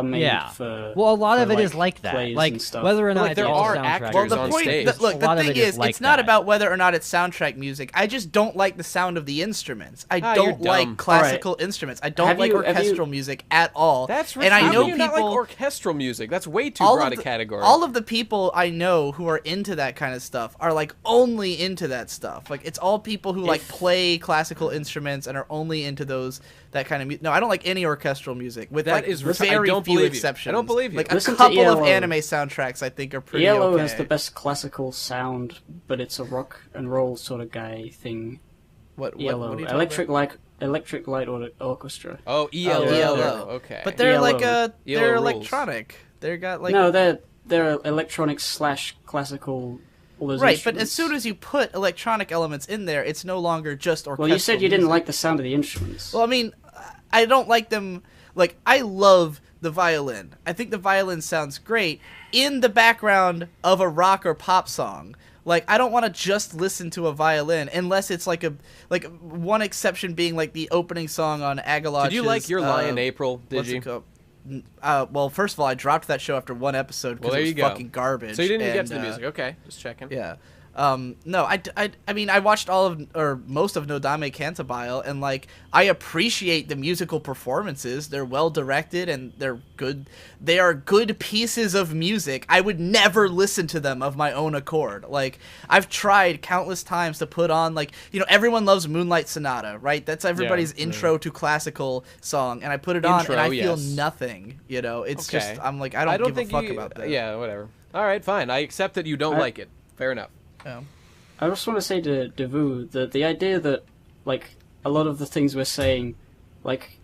made for. Well, a lot of it is like that. Like whether or not there are actors on stage. Look, the thing is, it's not about whether or not it's soundtrack music. I just don't like the sound of the instruments. I don't like classical instruments. I don't like orchestral music at all. That's and I know people not like orchestral music. That's way too broad a category. All of the people I know who are into that kind of stuff are like only into that stuff. Like it's all people who like play classical instruments and are only into that kind of music. No, I don't like any orchestral music. With that like is very few exceptions. I don't believe you. Like a couple of anime soundtracks, I think, are pretty ELO okay. has the best classical sound, but it's a rock and roll sort of guy thing. What ELO, are you Electric Light Orchestra. Oh, ELO. ELO. Okay. But they're ELO. like they're ELO electronic. They're got like no, they're electronic / classical. Right, but as soon as you put electronic elements in there, it's no longer just orchestral. Well, you said you didn't like the sound of the instruments. Well, I mean, I don't like them. Like, I love the violin. I think the violin sounds great in the background of a rock or pop song. Like, I don't want to just listen to a violin unless it's like one exception being like the opening song on Agalach's. Did you like Your Lie in April? Did you? Well, first of all, I dropped that show after one episode because it was fucking garbage. So you didn't even get to the music. Okay, just checking. Yeah. No, I mean, I watched most of Nodame Cantabile, and like, I appreciate the musical performances. They're well directed and they're good. They are good pieces of music. I would never listen to them of my own accord. Like, I've tried countless times to put on, like, you know, everyone loves Moonlight Sonata, right? That's everybody's intro to classical song, and I put it on and I feel nothing. You know, it's just, I'm like, I don't give a fuck about that. Yeah, whatever. All right, fine. I accept that you don't like it. Fair enough. Yeah. I just want to say to Devu that the idea that, like, a lot of the things we're saying, like,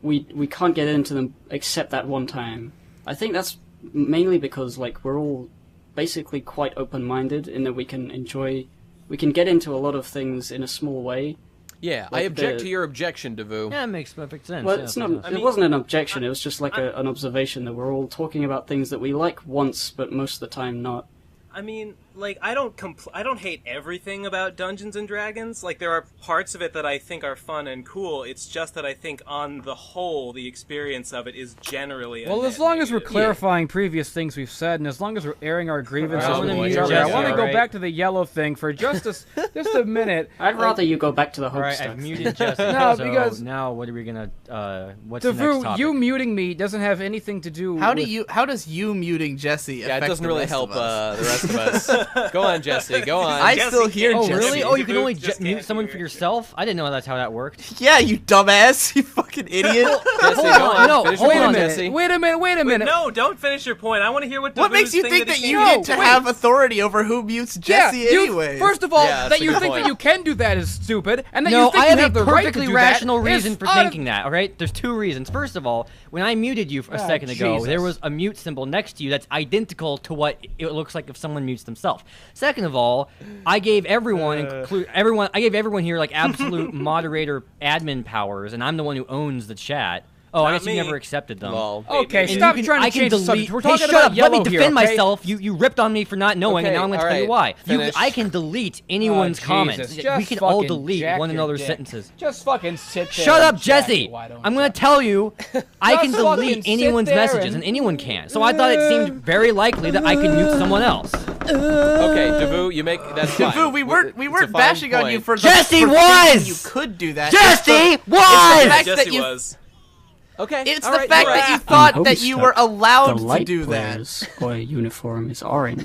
we can't get into them except that one time. I think that's mainly because, like, we're all basically quite open-minded in that we can get into a lot of things in a small way. Yeah, like I object to your objection, Devu. Yeah, it makes perfect sense. Well, it's not. It wasn't an objection. It was just like an observation that we're all talking about things that we like once, but most of the time not. I mean, like, I don't hate everything about Dungeons and Dragons. Like, there are parts of it that I think are fun and cool. It's just that I think, on the whole, the experience of it is generally well, as long as we're clarifying previous things we've said, and as long as we're airing our grievances with each other, I want to go back to the yellow thing for just a minute. I'd rather you go back to the hope stuff. stuff. I've muted Jesse. No, because now what are we gonna? What's the next topic? You muting me doesn't have anything to do. How does you muting Jesse? Yeah, it doesn't really help the rest of us. Go on, Jesse. Go on. I still hear Oh, Jesse. really? Oh, you can only Just mute can't someone hear for you. yourself? I didn't know that's how that worked. Yeah, you dumbass. You fucking idiot. Jesse, go on. No, Finish hold your on point, a Jesse. Wait a minute. Wait, no, don't finish your point. I want to hear what. What makes you thing think that he you came get to up with. have authority over who mutes Jesse anyway? First of all, Yeah, that's that a you good think point. that you can do that is stupid, and that No, you think I you have have a the right to perfectly do rational that reason is for out of- thinking that, alright? There's two reasons. First of all, when I muted you a second ago, Jesus. there was a mute symbol next to you that's identical to what it looks like if someone mutes themselves. Second of all, I gave everyone, I gave everyone here like absolute moderator admin powers, and I'm the one who owns the chat. Oh, I Not guess you me. never accepted them. Lol. Okay, And stop You can- trying to I can change the delete. subject. We're Hey, talking shut about up! yellow Let me defend here, okay? myself. You ripped on me for not knowing, and Okay, now I'm going to all tell you right, why. finish. I can delete anyone's Jesus, comments. just We can all fucking delete jack one your another's dick. sentences. Just fucking sit there. Shut up, and jack Jesse! it. Why don't I'm you? going to tell you, I can Just fucking delete sit anyone's there messages, and anyone can. So I thought it seemed very likely that I could mute someone else. Okay, Davu, you make that's fine. Davu, we weren't It's a weren't fine bashing on you point. for the Jesse for was! thinking you could do that. Jesse It's the was! fact Jesse that you- was. Okay. It's all the right, fact you're that right. you thought I'm that you Homestuck. were allowed the to light do that. player's uniform is orange.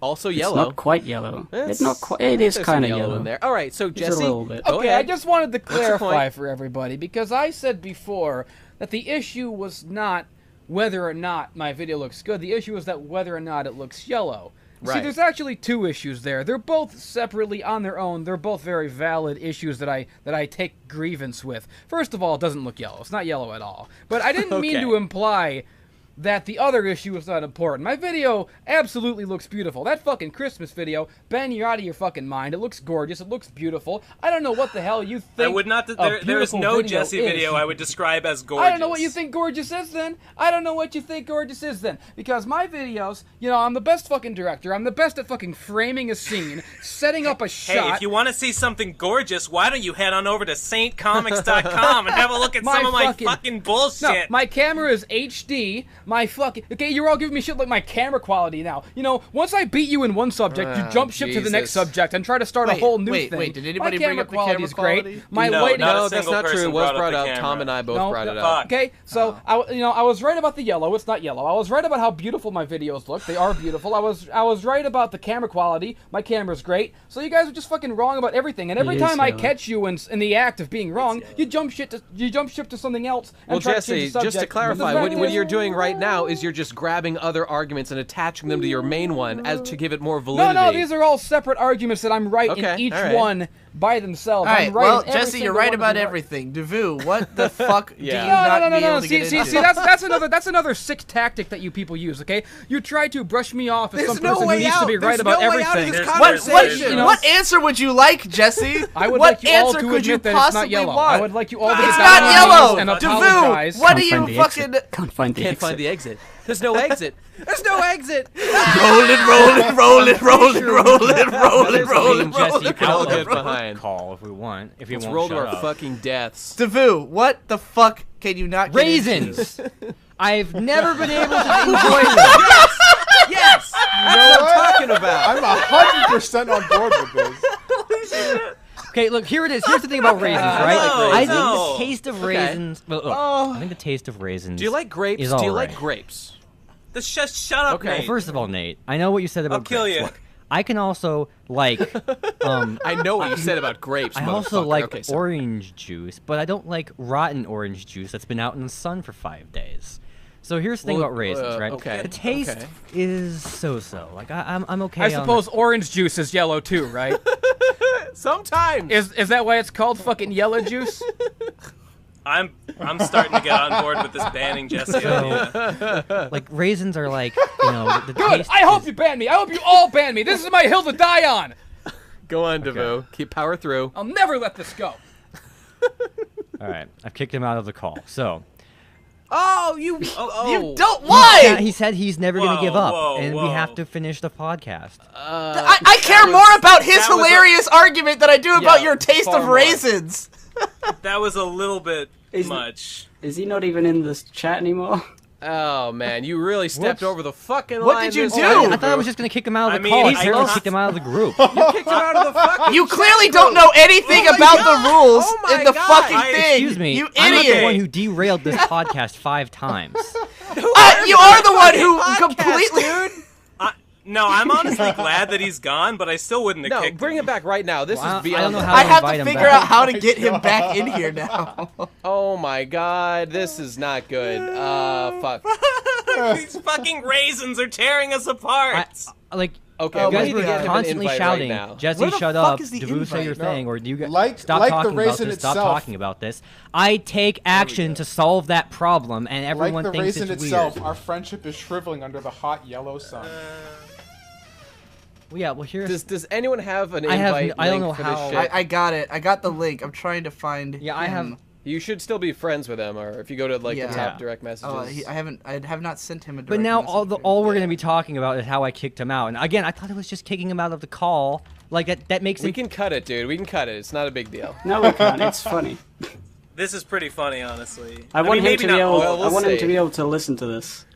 Also It's yellow. not quite yellow. It's not quite. It is There's some kind of yellow yellow in there. All right, so Just Jesse, a little bit. go Okay, ahead. I just wanted to What's your clarify point? for everybody because I said before that the issue was not whether or not my video looks good. The issue is that whether or not it looks yellow. See, Right. there's actually two issues there. They're both separately on their own. They're both very valid issues that I take grievance with. First of all, it doesn't look yellow. It's not yellow at all. But I didn't mean Okay. to imply that the other issue is not important. My video absolutely looks beautiful. That fucking Christmas video, Ben, you're out of your fucking mind. It looks gorgeous. It looks beautiful. I don't know what the hell you think. I would not. a There is beautiful no video Jesse is. video I would describe as gorgeous. I don't know what you think gorgeous is then. I don't know what you think gorgeous is then. Because my videos, you know, I'm the best fucking director. I'm the best at fucking framing a scene, setting up a Hey, shot. if you want to see something gorgeous, why don't you head on over to saintcomics.com and have a look at My some of my fucking- fucking bullshit? No, my camera is HD. My fucking... Okay, you're all giving me shit like my camera quality now. You know, once I beat you in one subject, you jump ship to the next Jesus. subject and try to start a whole new wait, thing. wait, did anybody my bring camera up the quality camera is great. quality? My No, lighting... not a No, that's single not true. person It was brought up brought the up. camera. Tom and I both No, brought no, it up. Okay, so I was right about the yellow. It's not yellow. I was right about how beautiful my videos look. They are beautiful. I was right about the camera quality. My camera's great. So you guys are just fucking wrong about everything. And every It is time I yellow. catch you in the act of being wrong, you jump ship to something else. And Well, try to Jesse, change the just to subject. clarify, But the what, fact what is- you're doing right now is you're just grabbing other arguments and attaching them to your main one as to give it more No, validity. no, these are all separate arguments that I'm right Okay, in each all right. one by themselves. All right, I'm right well, in every Jesse, you're single right one of about them. everything. Davu, what the fuck do you Yeah. not be No. able to get See, into? that's another sick tactic that you people use. Okay, you try to brush me off as There's some no person way who needs out. to be There's right about no way out of everything. this There's- What, conversation. You know- what answer would you like, Jesse? I would what like you all answer to could you admit that it's possibly not yellow. want? I would like you all to It's get not down on yellow! your knees and Davu, apologize. what do Can't you find the fucking... exit. Can't find the Can't exit. find the exit. There's no exit. There's no exit. Roll it, roll it, roll it, roll it, roll it, roll it, Jesse, roll you it, can roll all it, get roll it. behind call if we want. If you Let's won't roll to shut our up. fucking deaths. Davu, what the fuck can you not get into? Raisins. I've never been able to enjoy them. Yes! That's what I'm talking about. I'm 100% on board with this. Okay, look, here it is. Here's the thing about raisins, right? No, I think no. the taste of raisins. Well, look, I think the taste of raisins. Do you like grapes? Is Do you all like right. grapes? Shut up, Okay. Well, Nate. first of all, Nate, I know what you said about I'll kill grapes. you. Look, I can also like. I know what you said about grapes, I also motherfucker. like Okay, sorry. orange juice, but I don't like rotten orange juice that's been out in the sun for 5 days. So here's the thing Well, about raisins, right? okay, The taste okay. is so-so. Like I'm okay. I on suppose orange juice is yellow too, right? Sometimes. Is that why it's called fucking yellow juice? I'm starting to get on board with this banning Jesse idea. like raisins are like the Good. taste. I hope is- you ban me. I hope you all ban me. This is my hill to die on. Go on, Davu. Keep power through. I'll never let this go. All right, I've kicked him out of the call. So Oh, you. You don't. Why? he said he's never gonna give up, Whoa, and we whoa. have to finish the podcast. I care more about his that was a- hilarious argument than I do about Yeah, your taste far of more. raisins. That was a little bit Is- much. Is he not even in this chat anymore? Oh man, you really stepped Whoops. over the fucking What line. did you this do? time, I thought I Davu. was just gonna kick him out of I the mean, call. I Apparently, can't- kicked him out of the group. You kicked him out of the fucking. You clearly chat don't group. know anything Oh my about God. the rules Oh my in the God. fucking thing. Excuse me, You I'm not the idiot. one who derailed this podcast 5 times. You are the one who Podcast, completely. dude. No, I'm honestly glad that he's gone, but I still wouldn't have kicked bring him. him back right now. This is beyond. I don't know how I to have invite to him figure back. out how to get him back in here now. Oh my god, this is not good. Fuck. These fucking raisins are tearing us apart. Okay, you we guys need were to get him an constantly invite shouting, right now. Jesse, Where the shut fuck up. is the Devu, say your invite? thing, or do you guys Like stop the talking about raisin this? Stop itself. talking about this. I take action to solve that problem, and everyone Like the thinks raisin it's itself, weird. our friendship is shriveling under the hot yellow sun. Well, yeah, well here's. Does anyone have an I have invite n- I don't link know for how- this shit? I got it. I got the link. I'm trying to find. Yeah, I him. have. You should still be friends with him, or if you go to like Yeah. the top direct messages. Oh, I have not sent him a direct But now message. all we're gonna be talking about is how I kicked him out. And again, I thought it was just kicking him out of the call. Like that makes we it. can cut it, dude. We can cut it. It's not a big deal. No, we can't. It's funny. This is pretty funny, honestly. I want mean, him maybe to be not able. all, I we'll want him see. to be able to listen to this.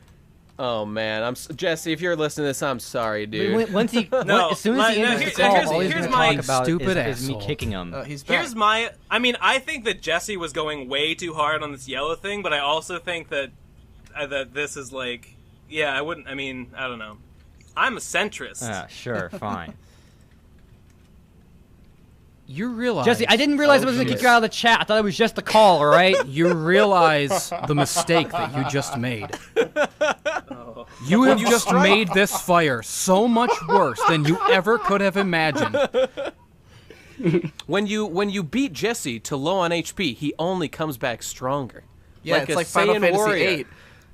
Oh man, Jesse. If you're listening to this, I'm sorry, dude. Once he, No, as soon as he no, enters the here's- call, all he's here's gonna my talk about stupid is me asshole. kicking him. He's back. Here's my. I mean, I think that Jesse was going way too hard on this yellow thing, but I also think that this is like, yeah, I wouldn't. I mean, I don't know. I'm a centrist. Sure, fine. You realize, Jesse, I didn't realize I was gonna kick you out of the chat. I thought it was just a call, all right? You realize the mistake that you just made. You have just made this fire so much worse than you ever could have imagined. When you beat Jesse to low on HP, he only comes back stronger. Yeah, like it's a like Final Saiyan Fantasy warrior. VIII. You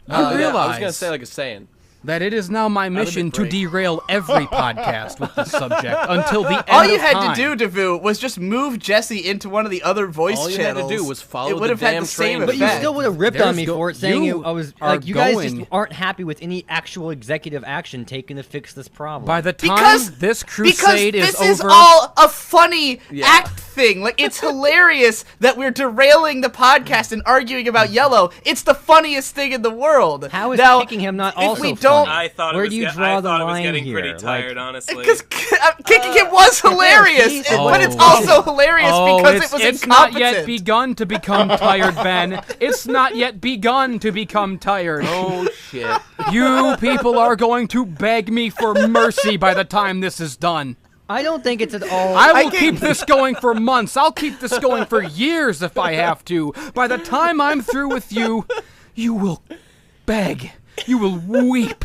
Yeah, I was realize gonna say like a Saiyan. that it is now my mission to great. derail every podcast with this subject until the end All you of had time. to do, Devu, was just move Jesse into one of the other voice All you channels. had to do was follow It would have the had damn the same train. But you effect. still would have ripped There's on me for it, saying you I was are like, you guys going- just aren't happy with any actual executive action taken to fix this problem. By the time Because this crusade because is this is over, all a funny act thing. Like, it's hilarious that we're derailing the podcast and arguing about yellow. It's the funniest thing in the world. How is now, kicking him not if also we don't, funny? I thought Where it was. do you I draw the thought it was line getting here? pretty Like- tired, honestly. because kicking him was hilarious, but it's also hilarious because it was it's incompetent. not yet begun to become tired, Ben. It's not yet begun to become tired. Oh shit! You people are going to beg me for mercy by the time this is done. I don't think it's at all. I will keep this going for months. I'll keep this going for years if I have to. By the time I'm through with you, you will beg. You will weep.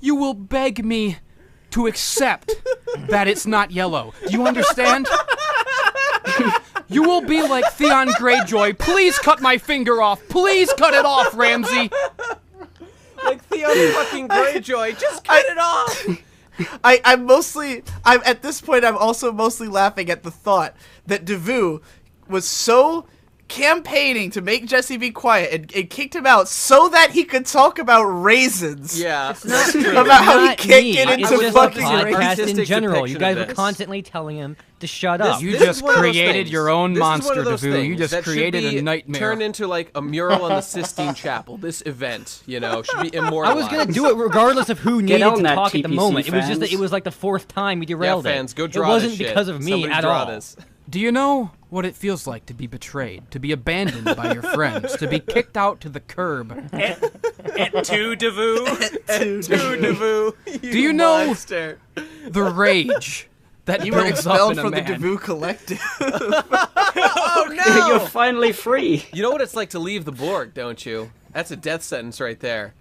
You will beg me to accept that it's not yellow. Do you understand? You will be like Theon Greyjoy. Please cut my finger off. Please cut it off, Ramsey. Like Theon fucking Greyjoy, just cut it off. I'm at this point, I'm also mostly laughing at the thought that Devu was so campaigning to make Jesse be quiet and kicked him out so that he could talk about raisins. Yeah, Not true. About how he Not can't me. get It's into just fucking a podcast in artistic general. You depiction guys of were this. constantly telling him to shut up. You This just is one of those created things. your own This is one monster, of those Devu. You things just that should created be a nightmare. Turned into like a mural on the Sistine Chapel. This event, you know, should be I immortalized. was gonna do it regardless of who needed on to that, talk at the TPC moment. It was just that fans. it was like the fourth time we derailed fans, it. go draw it wasn't this shit. because of me Somebody at draw all. This. Do you know what it feels like to be betrayed, to be abandoned by your friends, to be kicked out to the curb? At two Devu. Do you know Monster. the rage that You were builds up expelled in a from the man? Devu Collective. Oh no! You're finally free. You know what it's like to leave the Borg, don't you? That's a death sentence right there.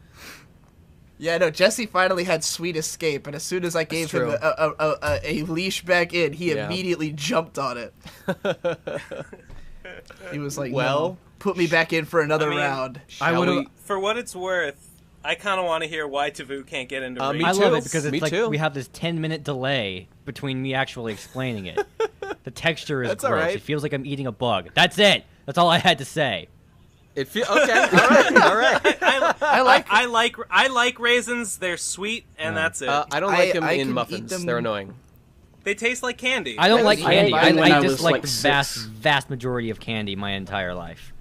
Yeah, no, Jesse finally had sweet escape, and as soon as I gave him true. a leash back in, he Yeah. immediately jumped on it. He was like, Well, no, put me back in for another round. Shall would've- we- For what it's worth, I kind of want to hear why Devu can't get into Me I rage. love too. it because Me it's like too. we have this 10-minute delay between me actually explaining it. The texture is That's gross. all right. It feels like I'm eating a bug. That's it. That's all I had to say. It feel okay. All right. I like raisins. They're sweet, and that's it. I don't like them I in can eat muffins. them- They're annoying. They taste like candy. I don't like I ate candy. them when I I was, dislike like, the 6. vast majority of candy my entire life.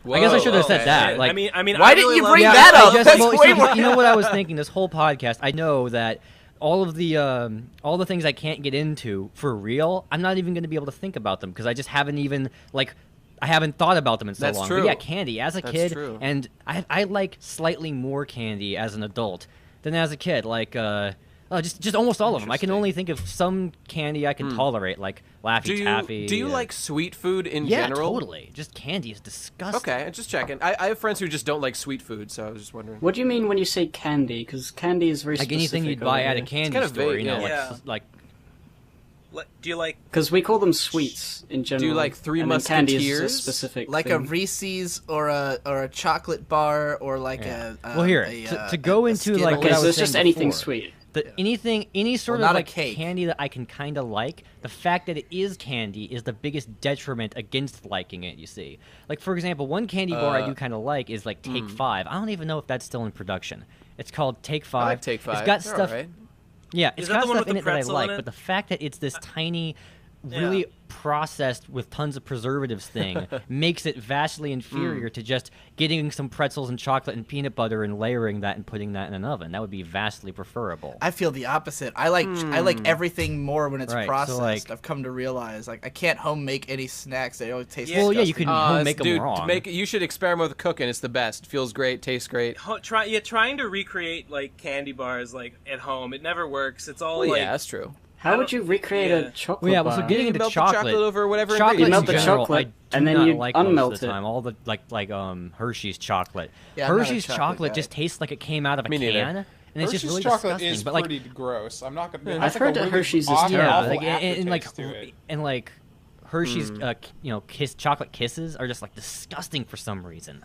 Whoa, I guess I should have said okay. that. Like, I mean, Why I didn't really you love bring it. that up? That's well, way more- you know what I was thinking this whole podcast? I know that all the things I can't get into for real, I'm not even going to be able to think about them because I just haven't even like I haven't thought about them in so That's long. true. But yeah, candy as a That's kid, true. and I like slightly more candy as an adult than as a kid. Like just almost all of them. I can only think of some candy I can tolerate, like Laffy Taffy. Do you like sweet food in yeah, general? totally. Just candy is disgusting. Okay, just checking. I have friends who just don't like sweet food, so I was just wondering. What do you mean when you say candy? Because candy is very Like specific. anything you'd buy at a candy kind of store, vague, you know, yeah. like Do you like? Because we call them sweets in general. Do you like Three and then candy is a Musketeers? specific Like thing. a Reese's or a chocolate bar or like Yeah. a Well, here, to go a into, like, Skittles. what I Okay, so was it's just saying anything before. sweet. Any sort Well, of not a like cake. candy that I can kind of like, the fact that it is candy is the biggest detriment against liking it. You see, like for example, one candy bar I do kind of like is like Take 5. I don't even know if that's still in production. It's called Take 5. I like Take 5. It's got They're stuff. alright. Yeah, Is it's that got the one stuff with in the it that I pretzel like, in it? but the fact that it's this tiny, really processed with tons of preservatives thing makes it vastly inferior to just getting some pretzels and chocolate and peanut butter and layering that and putting that in an oven. That would be vastly preferable. I feel the opposite. I like everything more when it's Right, so, processed. like- I've come to realize I can't home make any snacks. They always taste. Well, yeah, you disgusting. can home make them dude, wrong. You should experiment with cooking. It's the best. Feels great. Tastes great. Trying to recreate like candy bars like at home. It never works. It's all Well, like yeah, that's true. How would you recreate yeah. a chocolate Well, yeah, bar? so getting You into melt the chocolate over whatever chocolate You in melt the general, chocolate, I do and then not you like unmelt most of the it. time. All the like Hershey's chocolate. Yeah, I'm not a Hershey's chocolate chocolate guy. just tastes like it came out of a Me neither. can, and it's Hershey's just really chocolate disgusting. is but like, pretty gross. I'm not gonna. I've heard that Hershey's is awful, terrible. yeah, awful like and like aftertaste to it. and like Hershey's, chocolate kisses are just like disgusting for some reason.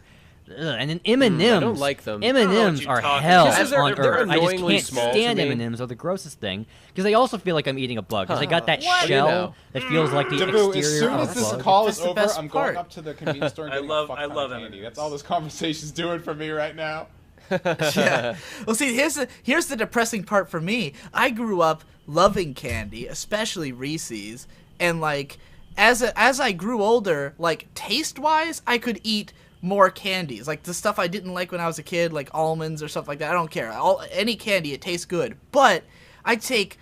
Ugh. And then M&Ms. I don't like them. I don't know what M&Ms you're are talking hell about. Kisses are- on they're earth. I just annoyingly can't small to stand me. M&Ms. Are the grossest thing because they also feel like I'm eating a bug because they got that What? shell What do you know? that feels like the Dabu, as exterior soon of as a this bug. call That's is the over, best I'm part. going up to the convenience store and getting a fuck ton of candy. M&Ms. That's all this conversation's doing for me right now. Yeah. Well, see, here's the depressing part for me. I grew up loving candy, especially Reese's, and like as I grew older, like taste wise, I could eat more candies, like the stuff I didn't like when I was a kid, like almonds or stuff like that. I don't care. Any candy, it tastes good. But I take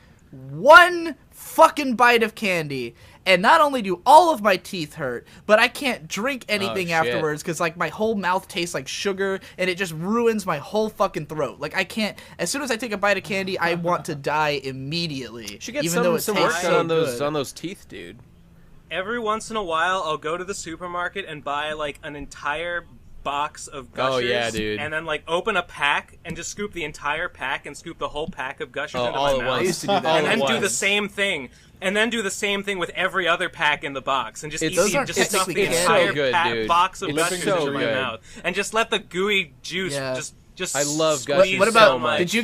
one fucking bite of candy, and not only do all of my teeth hurt, but I can't drink anything shit. afterwards because like my whole mouth tastes like sugar, and it just ruins my whole fucking throat. Like I can't. As soon as I take a bite of candy, I want to die immediately. You should get even though it some tastes work so done good. on those teeth, dude. Every once in a while, I'll go to the supermarket and buy like an entire box of Gushers. Oh, yeah, dude. And then like open a pack and just scoop the entire pack and scoop the whole pack of Gushers Oh, into all my at mouth. once. I used to do that. All And at then do once. the same thing. And then do the same thing with every other pack in the box, and just It's- eat Those the, aren't just stuff the technically entire so good, dude. box of It's Gushers so into my good. mouth, and just let the gooey juice Yeah. just. I love squeeze Gushers What so about much. did you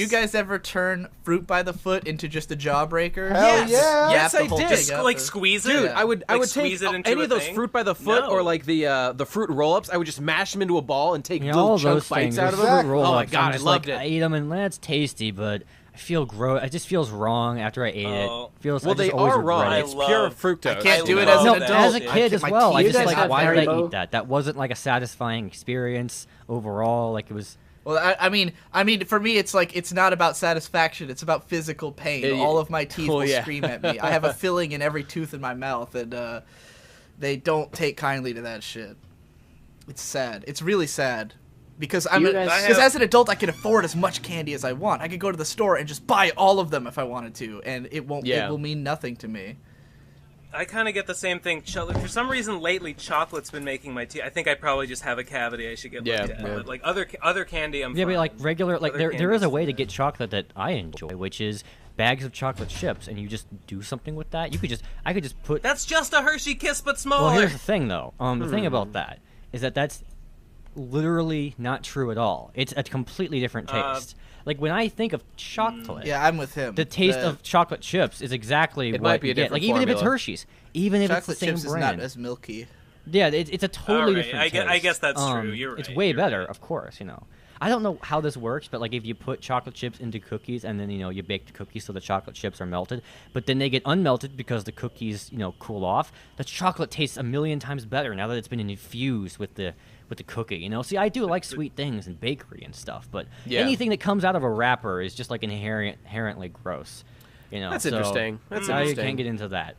guys ever turn fruit by the foot into just a jawbreaker? Hell yeah. Yes, Wrap the I whole did. thing Just up like and- squeeze it? Dude, I would Like, take squeeze it into any a of those thing? fruit by the foot No. or like the fruit roll-ups. I would just mash them into a ball and take Yeah, little all chunk those bites things. out of those them. fruit roll-ups, Oh my I'm god, I just loved like, it. I eat them and that's tasty, but I feel gross. It just feels wrong after I ate Oh. it. Feels Well, I just they always are regret wrong. it. It's pure love- fructose. I can't do it love as No, an that. adult. as a kid as my well. I teeth just guys like, have why did I Haribo? eat that? That wasn't like a satisfying experience overall. Like it was. Well, I mean, for me, it's like it's not about satisfaction; it's about physical pain. Yeah, All of my teeth well, will yeah. scream at me. I have a filling in every tooth in my mouth, and they don't take kindly to that shit. It's sad. It's really sad because You guys- as an adult, I can afford as much candy as I want. I could go to the store and just buy all of them if I wanted to, and it won't. Yeah. It will mean nothing to me. I kind of get the same thing. For some reason, lately, chocolate's been making my teeth. I think I probably just have a cavity. I should get looked at. yeah. But like other candy, I'm Yeah, fine. but like regular, like Other there is a candies. way to get chocolate that I enjoy, which is bags of chocolate chips, and you just do something with that. I could just put. That's just a Hershey Kiss, but smaller. Well, here's the thing, though. The thing about that is that that's literally not true at all. It's a completely different taste. Like when I think of chocolate, Yeah, I'm with him. the taste of chocolate chips is exactly what might be a you get. different Like even if it's formula. Hershey's, even if chocolate it's the same chips is brand, not as milky. yeah, it's a totally Alright, different taste. I guess that's true. You're right. It's way you're better, right. of course. I don't know how this works, but like if you put chocolate chips into cookies and then you bake the cookies so the chocolate chips are melted, but then they get unmelted because the cookies cool off. The chocolate tastes a million times better now that it's been infused with the cookie. See, I do like sweet things and bakery and stuff, but Yeah. anything that comes out of a wrapper is just like inherently gross. That's so interesting. That's I interesting. can't get into that.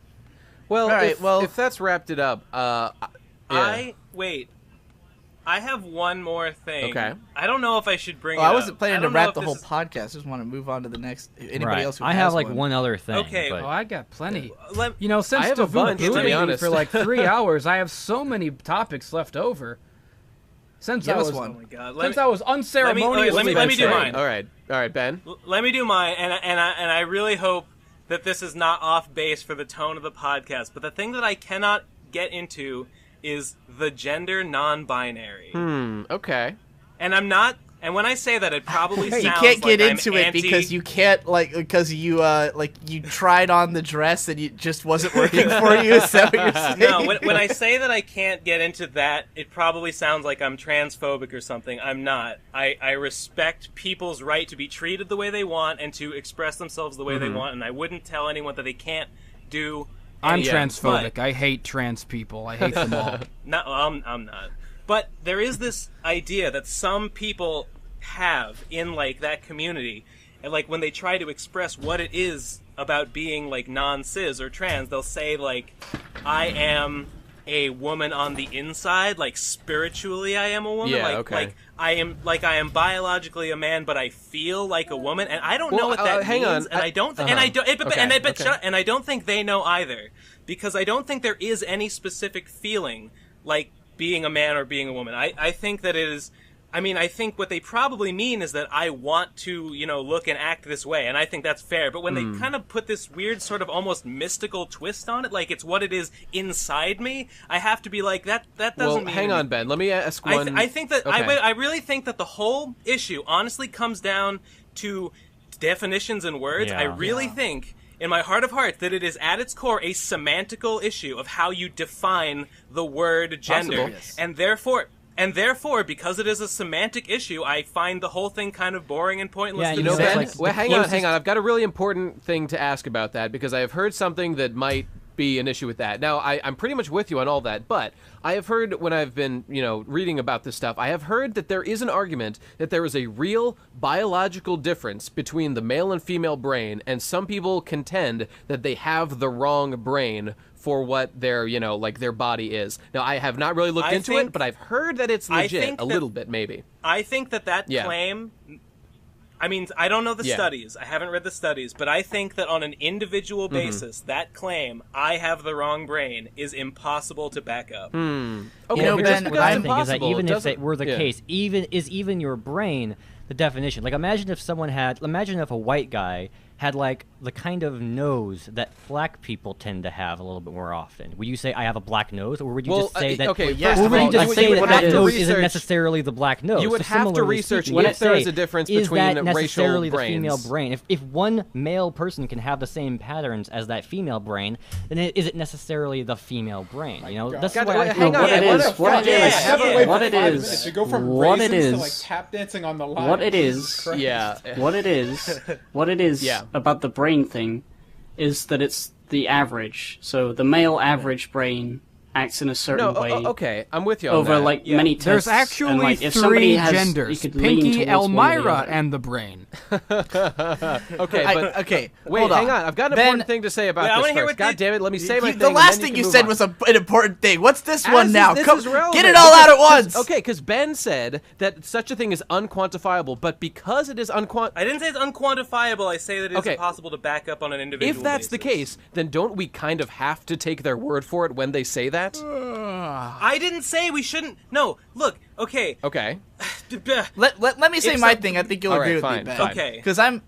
Well, right, if that's wrapped it up, yeah. I have one more thing. Okay. I don't know if I should bring it I wasn't up. planning I to don't know wrap if the this whole is- podcast. I just want to move on to the next. Anybody Right. else who I has have like one. one other thing. Okay. but- Oh, I got plenty. Let- You know, since I have a Davoo bunch, to booted be me honest. for like 3 hours, I have so many topics left over. Since Give I us was, one. Oh my God. since I was unceremoniously let me do betrayed. mine. All right, Ben. Let me do mine, and I really hope that this is not off base for the tone of the podcast. But the thing that I cannot get into is the gender non-binary. Okay. And I'm not. And when I say that, it probably sounds You can't get like into I'm it anti- because you can't because you you tried on the dress and it just wasn't working for you. Is that what you're saying? No, when I say that I can't get into that, it probably sounds like I'm transphobic or something. I'm not. I respect people's right to be treated the way they want and to express themselves the way they want, and I wouldn't tell anyone that they can't do. I'm anything. transphobic. But- I hate trans people. I hate them all. No, I'm not. But there is this idea that some people have in like that community, and like when they try to express what it is about being like non-cis or trans, they'll say like, I am a woman on the inside, like spiritually I am a woman. Yeah, like, okay. I am biologically a man, but I feel like a woman, and I don't Well, know what that hang means, on. and I don't, and I don't, Okay. and I don't think they know either, because I don't think there is any specific feeling like being a man or being a woman. I think that it is. I mean, I think what they probably mean is that I want to, look and act this way, and I think that's fair. But when they kind of put this weird sort of almost mystical twist on it, like it's what it is inside me, I have to be like, that doesn't Well, mean hang on, Ben. Let me ask one. I think that Okay. I really think that the whole issue honestly comes down to definitions and words. Yeah. I really think, in my heart of hearts, that it is at its core a semantical issue of how you define the word gender, Possible. Yes. and therefore, because it is a semantic issue, I find the whole thing kind of boring and pointless. Yeah, to you You know, know, Ben, that's like well, the hang closest- on. I've got a really important thing to ask about that because I have heard something that might be an issue with that. Now, I'm pretty much with you on all that, but I have heard when I've been, reading about this stuff, I have heard that there is an argument that there is a real biological difference between the male and female brain, and some people contend that they have the wrong brain for what their, their body is. Now, I have not really looked I into think- it, but I've heard that it's I legit think a that- little bit, maybe. I think that Yeah. claim. I mean, I don't know the Yeah. studies. I haven't read the studies, but I think that on an individual basis, that claim, I have the wrong brain, is impossible to back up. Okay, You know, but Ben, just Well, because that's it's the thing is that impossible, even it if it were the doesn't- yeah. case, even your brain the definition. Like imagine if a white guy had like the kind of nose that black people tend to have a little bit more often. Would you say I have a black nose, or would you just say that? okay, yes, first Or of would all, you just say that have that to nose isn't research- necessarily the black nose? You would So have to similarly research speaking, if there is a difference is between that racial necessarily the brains. female brain? If one male person can have the same patterns as that female brain, then is it necessarily the female brain? That's God, why I hang feel on, What it what is, a- what it yeah, is, yeah. Have to wait what for it 5 is, minutes to go from what it raisins to is, like tap dancing on the line. what it Jesus is, Christ. Yeah. what it is Yeah. about the brain thing is that it's the average. So the male average brain acts in a certain No, way okay, I'm with you on over that. like Yeah. many tests. There's and, actually like, if somebody three has, genders: you could lean Pinky, towards one or the Elmira, other. and the brain. Okay, but okay, wait, hold hang on. I've got an Ben, important thing to say about Wait, I this wanna hear first. what God the- damn it, let me say my thing. The and last then thing you you can said move was on. an important thing. What's this one As now? This Come, is relevant. get it all out at once. Okay, because Ben said that such a thing is unquantifiable, but because it is unquantifiable, I didn't say it's unquantifiable. I say that it's Okay. impossible to back up on an individual if that's the basis. case, then don't we kind of have to take their word for it when they say that? I didn't say we shouldn't. No, look. Okay. Okay. Let me say If my some- thing. I think you'll All agree right, with me, fine, Ben. fine. Okay. Because I'm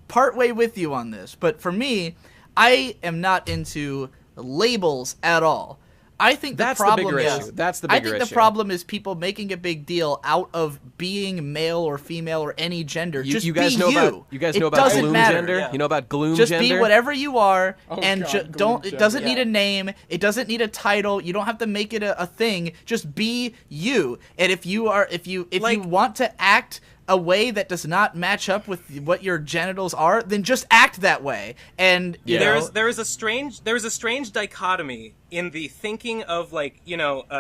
partway with you on this, but for me, I am not into labels at all. I think That's the the problem bigger is, issue. That's the I bigger think issue. the problem is people making a big deal out of being male or female or any gender. Just you guys be know you. about you guys It know about doesn't gloom matter. gender? Yeah. You know about gloom Just gender? be whatever you are, Oh, and God, don't. gloom It doesn't gender. need a name. It doesn't need a title. You don't have to make it a thing. Just be you. And if you want to act a way that does not match up with what your genitals are, then just act that way. And you know, There is a strange dichotomy in the thinking of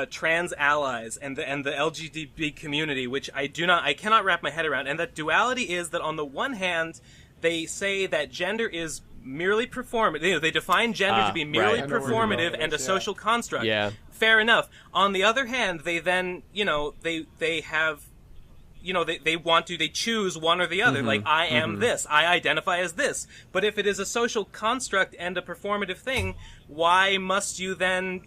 trans allies and the LGBT community, which I cannot wrap my head around. And that duality is that on the one hand, they say that gender is merely performative. You know, they define gender to be merely right. performative and a social construct. Yeah. Fair enough. On the other hand, they then, they have, they choose one or the other. Like, I am this. I identify as this. But if it is a social construct and a performative thing, why must you then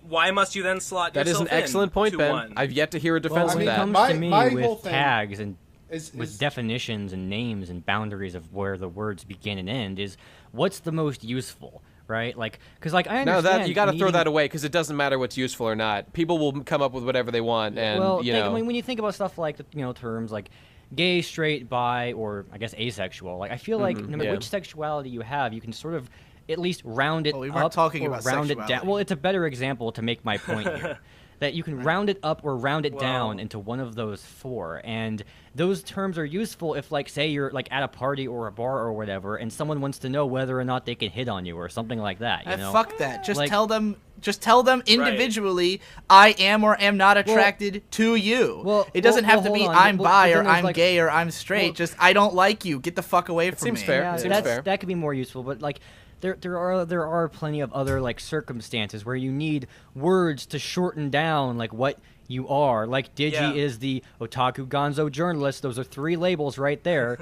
slot That is yourself an excellent point, to Ben. one? I've yet to hear a defense When of it that. comes My- to me my whole with thing tags and is with definitions and names and boundaries of where the words begin and end is what's the most useful, right? Like, because like I No, understand that you got to throw needing- that away because it doesn't matter what's useful or not. People will come up with whatever they want, and Well, you know. when you think about stuff like terms like gay, straight, bi, or I guess asexual, like I feel like no matter yeah. which sexuality you have, you can sort of at least round it Well, we weren't up talking or about round it down. sexuality. Well, it's a better example to make my point here. That you can round it up or round it down into one of those four, and those terms are useful if, like, say you're like at a party or a bar or whatever, and someone wants to know whether or not they can hit on you or something like that. You know? Fuck that. Just Like- tell them. Just tell them individually. I am or am not attracted to you. well, it doesn't well, have to hold be on. I'm Well, bi then or there's, I'm like- gay or I'm straight. well- Just I don't like you. Get the fuck away from seems me. fair. Yeah, Seems fair. that could be more useful, but like there are plenty of other like circumstances where you need words to shorten down like what you are. Like Digi Yeah. is the otaku gonzo journalist. Those are three labels right there.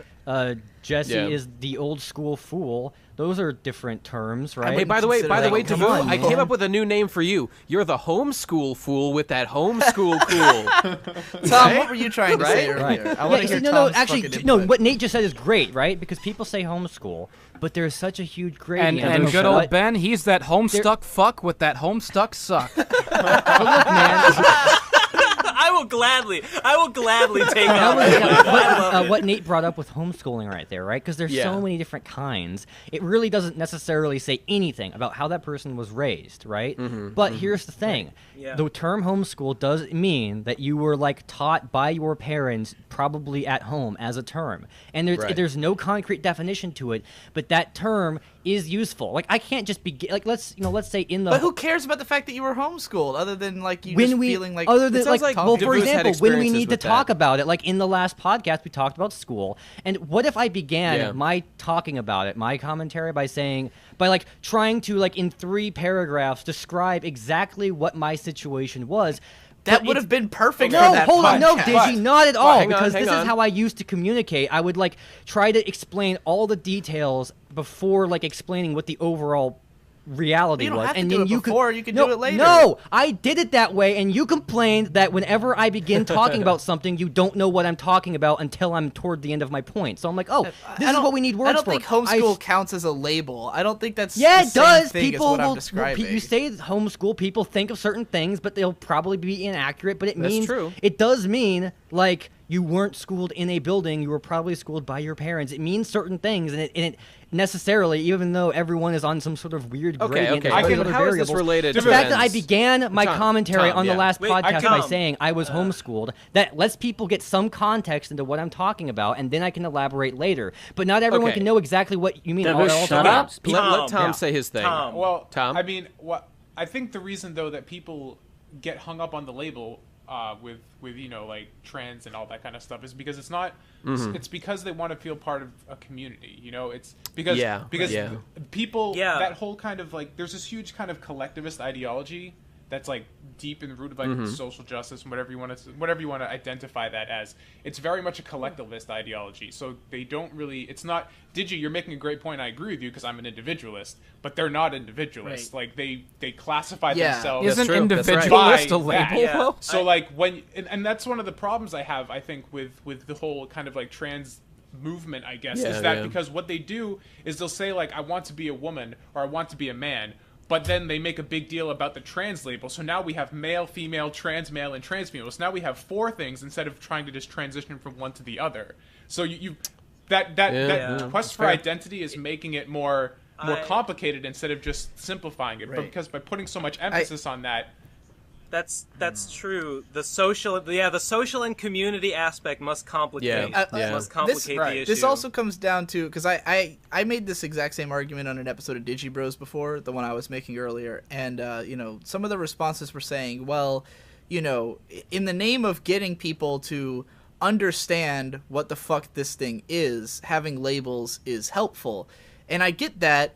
Jesse Yeah. is the old school fool. Those are different terms, right? Hey, by the way, Come Davoo, on, I man. came up with a new name for you. You're the homeschool fool with that homeschool cool. Tom, what were you trying to say Right? earlier? I want to Yeah, hear no, Tom's actually, fucking no. input. What Nate just said is great, right? Because people say homeschool, but there's such a huge gradient. And of good old what- Ben, he's that homestuck fuck with that homestuck suck. But look, man. I will gladly take That on was, it. what Nate brought up with homeschooling right there, right? Because there's Yeah. so many different kinds. It really doesn't necessarily say anything about how that person was raised, right? But here's the thing. Yeah. The term homeschool does mean that you were like taught by your parents probably at home as a term. And Right. there's no concrete definition to it, but that term is useful. Like I can't just be like let's say in the But who cares about the fact that you were homeschooled, other than like you when just we feeling like other than sounds like well, for Davoo's had example, when we experiences need to with talk that. about it, like in the last podcast we talked about school, and what if I began Yeah. my talking about it, my commentary by like trying to like in 3 paragraphs describe exactly what my situation was. that But would it's- have been perfect no, for that hold on, no, podcast. Digi, not at all. hang on, Because hang this on. is how I used to communicate. I would like try to explain all the details before like explaining what the overall reality You don't was, have to and do then it you before, could you can no, do it later. No, I did it that way, and you complained that whenever I begin talking about something, you don't know what I'm talking about until I'm toward the end of my point. So I'm like, oh, this I is don't- what we need words I don't for. think homeschool counts as a label. I don't think that's Yeah, the it same does. thing as People what I'm will. describing. You say homeschool, people think of certain things, but they'll probably be inaccurate. But it That's means true. it does mean like you weren't schooled in a building. You were probably schooled by your parents. It means certain things, and it necessarily, even though everyone is on some sort of weird Okay, gradient, okay. there's Okay, other but how is this variables. related The to fact that I Ben's- began my Tom, commentary Tom, on the yeah. last Wait, podcast by Tom. saying I was homeschooled, that lets people get some context into what I'm talking about, and then I can elaborate later. But not everyone Okay. can know exactly what you mean. Deborah, all at all shut times. up. Let Tom Yeah. say his thing. Tom. Well, Tom? I mean, I think the reason though that people get hung up on the label with like trans and all that kind of stuff is because it's not. It's because they want to feel part of a community. It's because Yeah, yeah. people Yeah. that whole kind of like there's this huge kind of collectivist ideology that's like deep in the root of like social justice and whatever you want to identify that as. It's very much a collectivist ideology. So they don't really. It's not. Digi, you're making a great point. I agree with you because I'm an individualist, but they're not individualists. Right. Like they classify Yeah. themselves. Isn't true, that's right. individualist a By label, that. though? So like when and that's one of the problems I have, I think, with the whole kind of like trans movement, I guess, Yeah, is that yeah. because what they do is they'll say like I want to be a woman or I want to be a man, but then they make a big deal about the trans label. So now we have male, female, trans male, and trans female. So now we have 4 things instead of trying to just transition from one to the other. So that Yeah. quest for fair. identity is making it more I- complicated instead of just simplifying it. But Right. because by putting so much emphasis on that. That's true. The social and community aspect must complicate. Yeah, yeah. Must complicate the issue. This also comes down to because I made this exact same argument on an episode of Digi Bros before, the one I was making earlier, and some of the responses were saying, well, in the name of getting people to understand what the fuck this thing is, having labels is helpful, and I get that.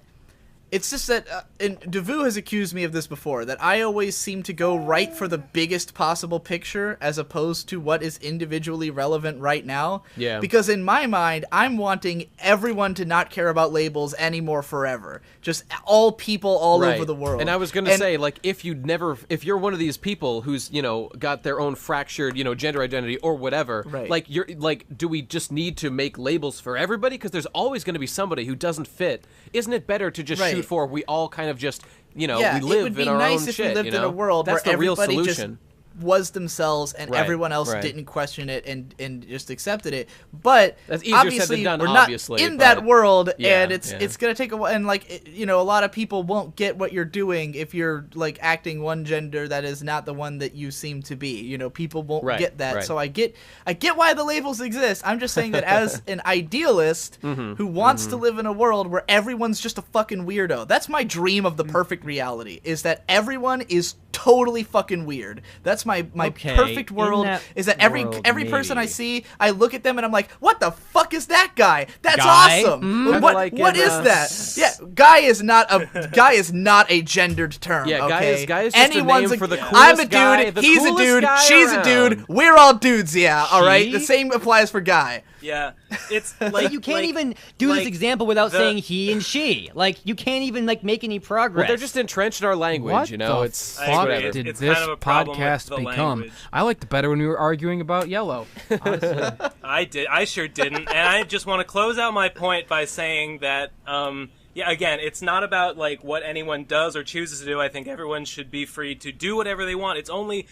It's just that, and Devu has accused me of this before, that I always seem to go right for the biggest possible picture as opposed to what is individually relevant right now. Yeah. Because in my mind, I'm wanting everyone to not care about labels anymore forever. Just all people all over the world. And I was going to say, like, if you're one of these people who's, you know, got their own fractured, you know, gender identity or whatever, like, do we just need to make labels for everybody? Because there's always going to be somebody who doesn't fit. Isn't it better to just shoot for we all kind of just, you know, we live in our own shit, it would be nice if we lived in a world That's where the real everybody solution. just was themselves and everyone else didn't question it and just accepted it. But that's easier obviously said than done, we're obviously, not in that world, and it's yeah. gonna take a while. And like you know, a lot of people won't get what you're doing if you're like acting one gender that is not the one that you seem to be. You know, people won't get that. So I get why the labels exist. I'm just saying that as an idealist who wants to live in a world where everyone's just a fucking weirdo. That's my dream of the perfect reality, is that everyone is totally fucking weird. That's my perfect world, is that every person I see, I look at them and I'm like, what the fuck is that guy? That's awesome. What is that? Yeah, guy is not a gendered term. Yeah, okay? guy is just a name for the coolest I'm a dude, guy, the he's a coolest dude, guy she's around. a dude, we're all dudes, yeah, alright? The same applies for guy. Yeah, it's like you can't even do this example without saying he and she. Like you can't even like make any progress. Well, they're just entrenched in our language, What you know. the fuck did It's this kind of a problem with podcast the become? language. I liked it better when we were arguing about yellow. Honestly. I sure didn't, and I just want to close out my point by saying that, yeah, again, it's not about like what anyone does or chooses to do. I think everyone should be free to do whatever they want. It's only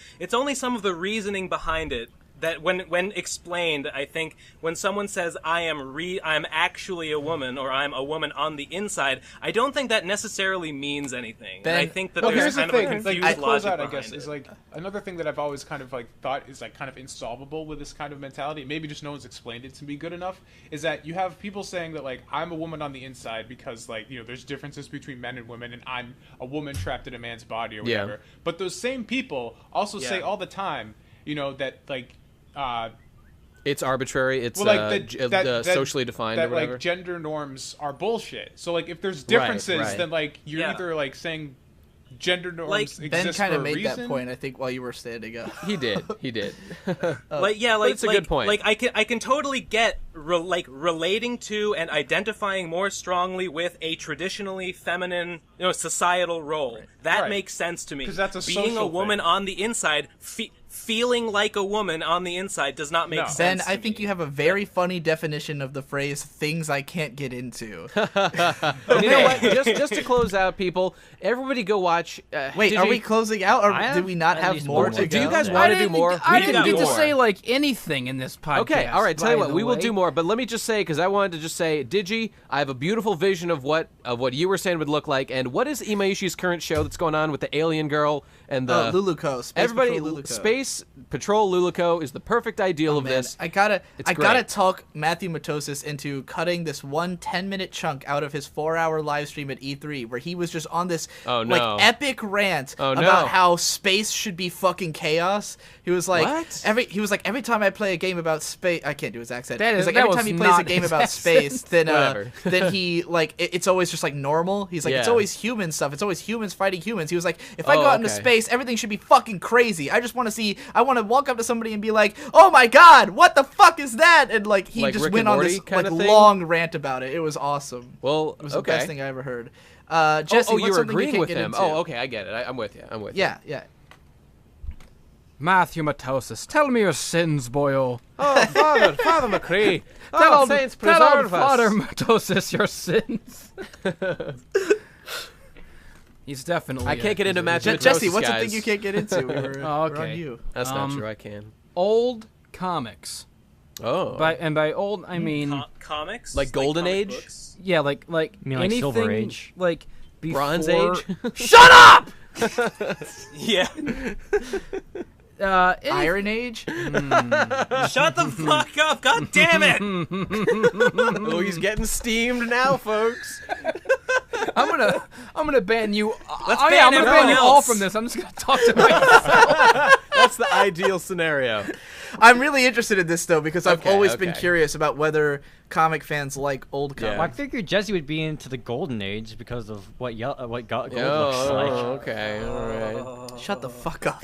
some of the reasoning behind it that when explained, I think when someone says I'm actually a woman or I'm a woman on the inside, I don't think that necessarily means anything. And I think that there's kind of a confused logic behind it. Is like another thing that I've always kind of like thought is like kind of insolvable with this kind of mentality. Maybe just no one's explained it to me good enough. Is that you have people saying that like I'm a woman on the inside because like you know there's differences between men and women and I'm a woman trapped in a man's body or whatever. Yeah. But those same people also say all the time, you know, that like. It's arbitrary. It's socially defined that, or whatever. Like gender norms are bullshit. So like if there's differences, then like you're either like saying gender norms exist Ben kind for of a made reason. that point, I think, while you were standing up. He did. It's a good point. Like I can totally get relating to and identifying more strongly with a traditionally feminine, you know, societal role. That makes sense to me. Because that's a being a social woman thing. on the inside. Feeling like a woman on the inside does not make sense. Ben, I think you have a very funny definition of the phrase "things I can't get into." And you know what? Just to close out, people, everybody go watch. Wait, are we closing out, or do we not have more to go? Do you guys want to do more? I didn't get to more. say like anything in this podcast. Okay, all right. Tell you by what, the we will way. do more. But let me just say, because I wanted to just say, Digi, I have a beautiful vision of what you were saying would look like. And what is Imaishi's current show that's going on with the alien girl and the Luluco? Space Patrol Luluco is the perfect ideal of this. I gotta great. talk Matthew Matosis into cutting this 10-minute chunk out of his 4-hour live stream at E3 where he was just on this like epic rant about how space should be fucking chaos. He was like every time I play a game about space, I can't do his accent. He was like every time he plays a game about space, then he like it's always just like normal. He's like it's always human stuff. It's always humans fighting humans. He was like if I go out into space, everything should be fucking crazy. I want to walk up to somebody and be like, "Oh my god, what the fuck is that?" And like he just Rick went and on Morty this kind like of thing? long rant about it. It was awesome. Well, It was the best thing I ever heard. Jesse, what's you're something agreeing you with can't get him. into? Oh, okay, I get it. I'm with you. Yeah. Matthew Matosis, tell me your sins, boyo. Oh, Father McCree. Tell Saints tell old preserve us. Father Matosis your sins. He's definitely. I can't get into Matthew Matosis, Jesse, what's guys. the thing you can't get into? We're on you. That's not true. I can. Old comics. Oh. By old, I mean comics, like Golden comic Age. books? yeah, like You mean like anything Silver Age? like before... Bronze Age. Shut up! Yeah. Iron Age? Shut the fuck up! God damn it! Oh, he's getting steamed now, folks. I'm gonna ban you. Let's I'm ban gonna everyone ban you all else. from this. I'm just gonna talk to myself. That's the ideal scenario. I'm really interested in this though because I've Okay, always been okay. curious about whether comic fans like old comics. Well, I figured Jesse would be into the golden age because of what gold looks like. Okay, all right. Shut the fuck up.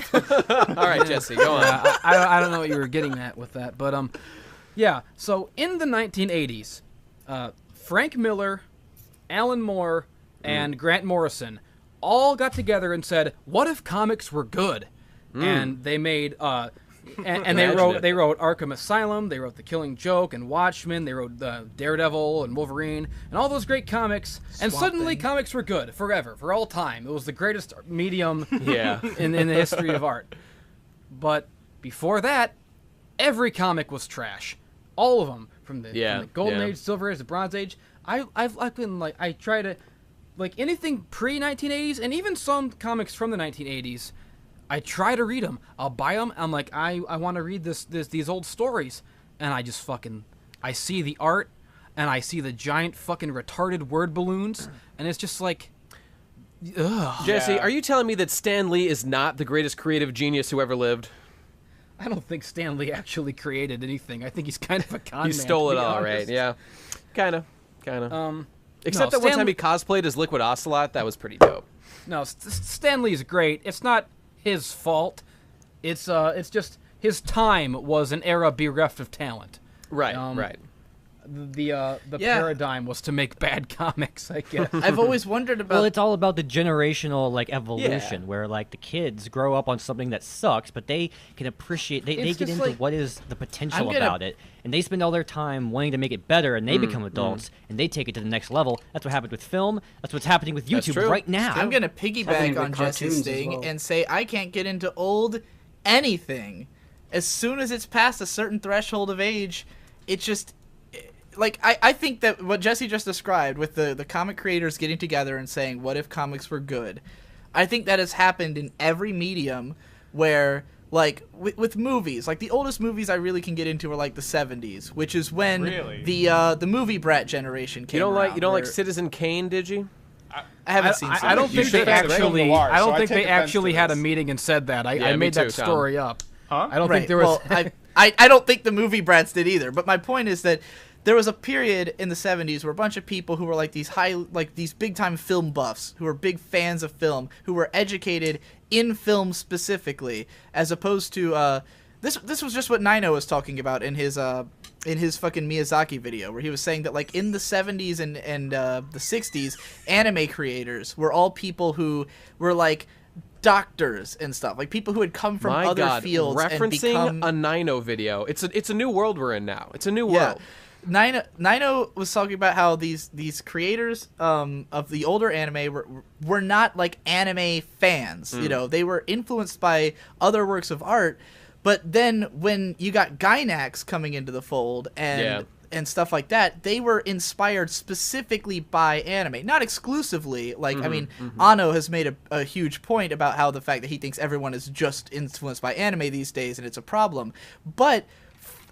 All right, Jesse, go on. I don't know what you were getting at with that, but yeah. So in the 1980s, Frank Miller, Alan Moore, and Grant Morrison all got together and said, "What if comics were good?" And they made and they wrote Arkham Asylum, they wrote The Killing Joke and Watchmen, they wrote Daredevil and Wolverine and all those great comics. And suddenly comics were good forever, for all time. It was the greatest medium in the history of art. But before that, every comic was trash. All of them, from the Golden Age, Silver Age, the Bronze Age. I've been like, I try to, like, anything pre-1980s and even some comics from the 1980s. I try to read them. I'll buy them. I'm like, I want to read these old stories, and I just I see the art, and I see the giant fucking retarded word balloons, and it's just like, ugh. Jesse, are you telling me that Stan Lee is not the greatest creative genius who ever lived? I don't think Stan Lee actually created anything. I think he's kind of a con man. He stole it all, right? Yeah, kind of. Except that one time he cosplayed as Liquid Ocelot. That was pretty dope. No, Stan Lee's great. It's not his fault. It's just his time was an era bereft of talent. Right, right. The paradigm was to make bad comics, I guess. I've always wondered about. Well, it's all about the generational evolution, where the kids grow up on something that sucks, but they can appreciate. They get into what is the potential about it, and they spend all their time wanting to make it better, and they become adults, and they take it to the next level. That's what happened with film. That's what's happening with YouTube right now. I'm gonna piggyback on Jesse's thing and say I can't get into old anything. As soon as it's past a certain threshold of age, it just. Like, I think that what Jesse just described with the comic creators getting together and saying, what if comics were good? I think that has happened in every medium where, like, with movies. Like, the oldest movies I really can get into are, like, the 70s, which is when the movie brat generation came around. You don't like Citizen Kane, did you? I haven't seen Citizen I don't think they actually. I don't think they actually had a this. meeting and said that. I made that story up. Huh? I don't think there was. Well, I don't think the movie brats did either. But my point is that there was a period in the 70s where a bunch of people who were like these big time film buffs, who were big fans of film, who were educated in film specifically, as opposed to this was just what Nino was talking about in his fucking Miyazaki video, where he was saying that, like, in the 70s and the 60s, anime creators were all people who were like doctors and stuff, like people who had come from other fields. Referencing and a Nino video. It's a new world we're in now. It's a new world. Nino was talking about how these creators of the older anime were not like anime fans. You know, they were influenced by other works of art. But then when you got Gainax coming into the fold and stuff like that, they were inspired specifically by anime, not exclusively. Like, I mean, Anno has made a huge point about how the fact that he thinks everyone is just influenced by anime these days, and it's a problem. But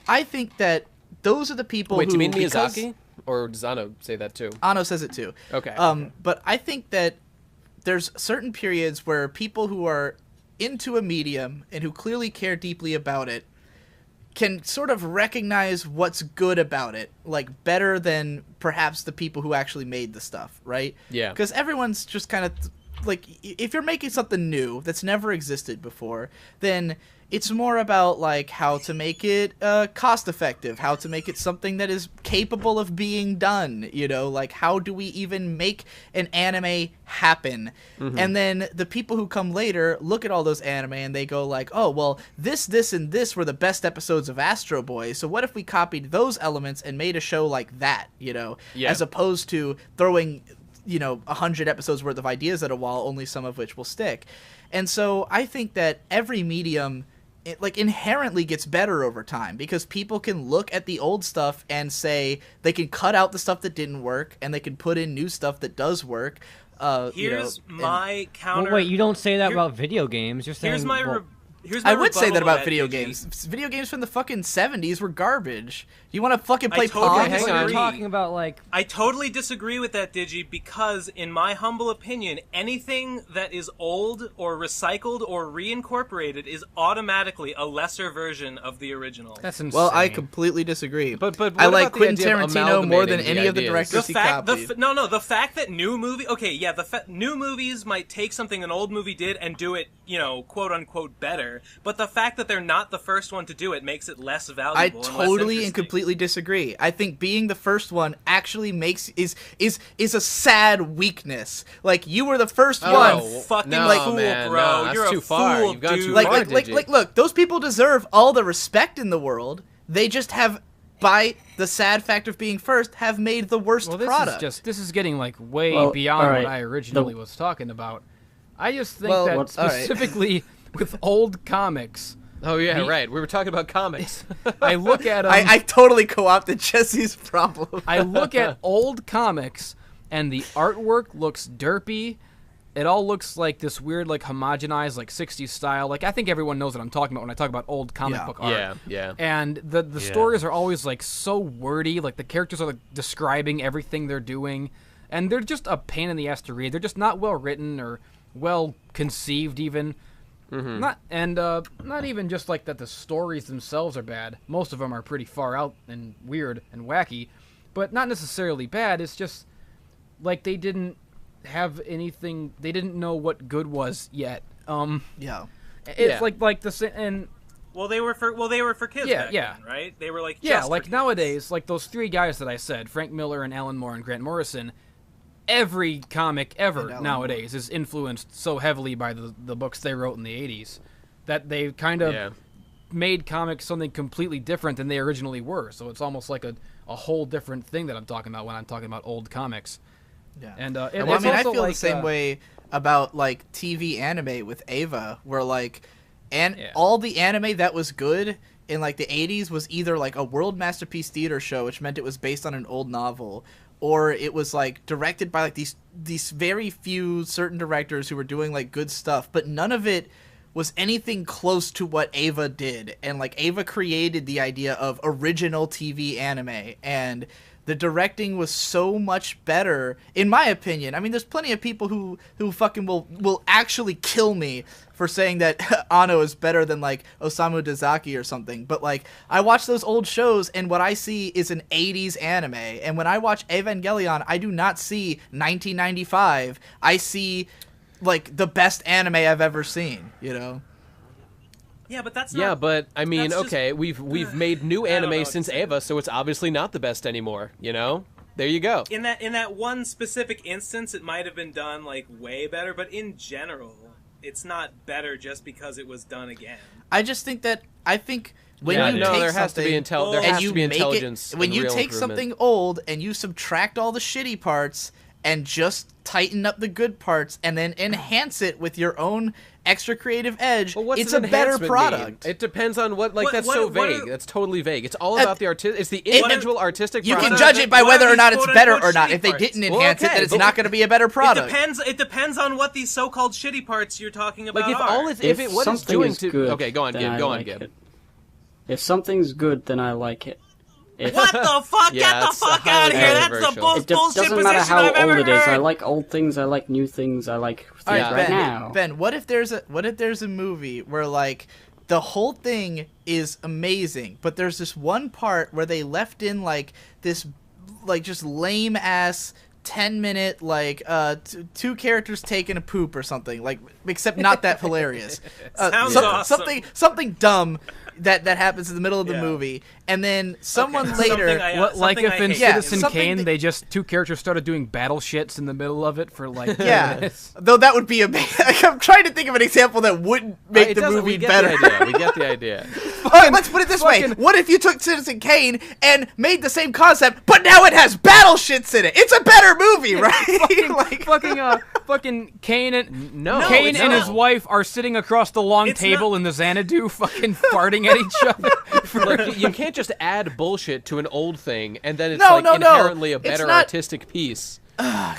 I think that those are the people who... Wait, do you mean Miyazaki? Or does Anno say that too? Anno says it too. Okay. But I think that there's certain periods where people who are into a medium and who clearly care deeply about it can sort of recognize what's good about it, like, better than perhaps the people who actually made the stuff, right? Yeah. Because everyone's just kind of... like, if you're making something new that's never existed before, then it's more about, like, how to make it cost effective, how to make it something that is capable of being done, you know, like, how do we even make an anime happen? And then the people who come later look at all those anime and they go like, oh, well, this, and this were the best episodes of Astro Boy, so what if we copied those elements and made a show like that, you know, as opposed to throwing, you know, 100 episodes worth of ideas at a wall, only some of which will stick. And so I think that every medium, it, like, inherently gets better over time, because people can look at the old stuff and say they can cut out the stuff that didn't work and they can put in new stuff that does work. Here's my counter. Well, wait, you don't say that about video games. You're saying... Here's my I would say rebuttal that to about that, video Digi. games. Video games from the fucking 70s were garbage. You want to fucking play totally Pong? hang We're on. talking about like I totally disagree with that, Digi, because in my humble opinion, anything that is old or recycled or reincorporated is automatically a lesser version of the original. That's insane. Well, I completely disagree. But what I like about the Quentin idea of Tarantino more than amalgamating the any of the ideas? directors The he fact, copied. the fact that new movies might take something an old movie did and do it, quote unquote better. But the fact that they're not the first one to do it makes it less valuable. I and less totally and interesting. completely disagree. I think being the first one actually is a sad weakness. Like you were the first one. Fucking no, fool, man, bro. no, that's You're too a far. fool, You've gone dude. too Like, far, like, look, those people deserve all the respect in the world. They just have, by the sad fact of being first, have made the worst well, this product. this is getting like way Well, beyond alright. what I originally was talking about. I just think Well, that what's- alright. specifically with old comics, Oh yeah, right. We were talking about comics. I look at 'em- I totally co-opted Jesse's problem. I look at old comics and the artwork looks derpy. It all looks like this weird, like homogenized, like 60s style. Like I think everyone knows what I'm talking about when I talk about old comic Yeah. book art. Yeah. And the stories are always like so wordy. Like the characters are like describing everything they're doing, and they're just a pain in the ass to read. They're just not well written or well conceived even. Not even just like that the stories themselves are bad. Most of them are pretty far out and weird and wacky, but not necessarily bad. It's just like they didn't have anything. They didn't know what good was yet. Yeah. It's like the and Well, they were for kids. Yeah, back yeah. then, right? They were like yeah, just like for kids. nowadays, like those three guys that I said, Frank Miller and Alan Moore and Grant Morrison. Every comic ever nowadays is influenced so heavily by the books they wrote in the 80s that they kind of made comics something completely different than they originally were. So it's almost like a whole different thing that I'm talking about when I'm talking about old comics. Yeah. And Well, it's I mean, I also feel like, the same way about like TV anime with Ava, where like, all the anime that was good in like the 80s was either like a World Masterpiece Theater show, which meant it was based on an old novel, or it was like directed by like these very few certain directors who were doing like good stuff, but none of it was anything close to what Ava did. And like Ava created the idea of original TV anime, and the directing was so much better, in my opinion. I mean, there's plenty of people who fucking will actually kill me for saying that Anno is better than, like, Osamu Dezaki or something. But, like, I watch those old shows, and what I see is an 80s anime. And when I watch Evangelion, I do not see 1995. I see, like, the best anime I've ever seen, you know? Yeah, but that's not... Yeah, but I mean, that's okay, we've made new I don't know anime what since to say. Ava, so it's obviously not the best anymore. You know, there you go. In that one specific instance, it might have been done like way better, but in general, it's not better just because it was done again. I just think that when Yeah, you no, take there has to be something there and has you to be make intelligence. it, when and you real take improvement. something old and you subtract all the shitty parts and just tighten up the good parts and then enhance it with your own extra creative edge, Well, what's it's an a better enhancement product. mean? It depends on what. Like What- that's what- so what vague. are- That's totally vague. It's all about the It's the individual artistic. You can process. judge it by What whether are or not these it's better or quote-unquote not. shitty If they parts? didn't Well, enhance it, okay, then it's but- not going to be a better product. It depends on what these so-called shitty parts you're talking about Like if are. all it's if it what it's something doing is to. good, Okay, go on, then Gib. I Go on, like Gib. it. If something's good, then I like it. If What the fuck? Yeah, Get the that's fuck highly out of here! That's the controversial. most it bullshit doesn't matter position how I've ever old it is. heard. I like old things. I like new things. I like things Alright, right Ben, now. Ben, what if there's a movie where like the whole thing is amazing, but there's this one part where they left in like this like just lame ass 10-minute like two characters taking a poop or something, like, except not that hilarious. Sounds awesome. Something dumb that happens in the middle of the Yeah. movie, and then someone Okay, later something I- What, like something if I in hate. Yeah, Citizen something Kane that- they just two characters started doing battle shits in the middle of it for like 10 yeah, minutes. though that would be amazing. Like, I'm trying to think of an example that wouldn't make It the doesn't- movie we get better. The idea. We get the idea. Okay, let's put it this way. What if you took Citizen Kane and made the same concept, but now it has battle shits in it? It's a better movie, right? fucking Kane and No, Kane it's and not. his wife are sitting across the long It's table not- in the Xanadu, fucking farting at each other. Like, you can't just add bullshit to an old thing and then it's No, like no, no. inherently a It's better not- artistic piece.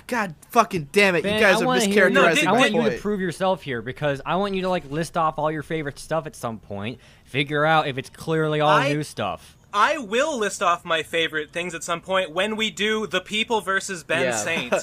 God fucking damn it! Ben, you guys are mischaracterizing I want my you to point. prove yourself here because I want you to like list off all your favorite stuff at some point. Figure out if it's clearly all new stuff. I will list off my favorite things at some point when we do The People versus Ben Saint.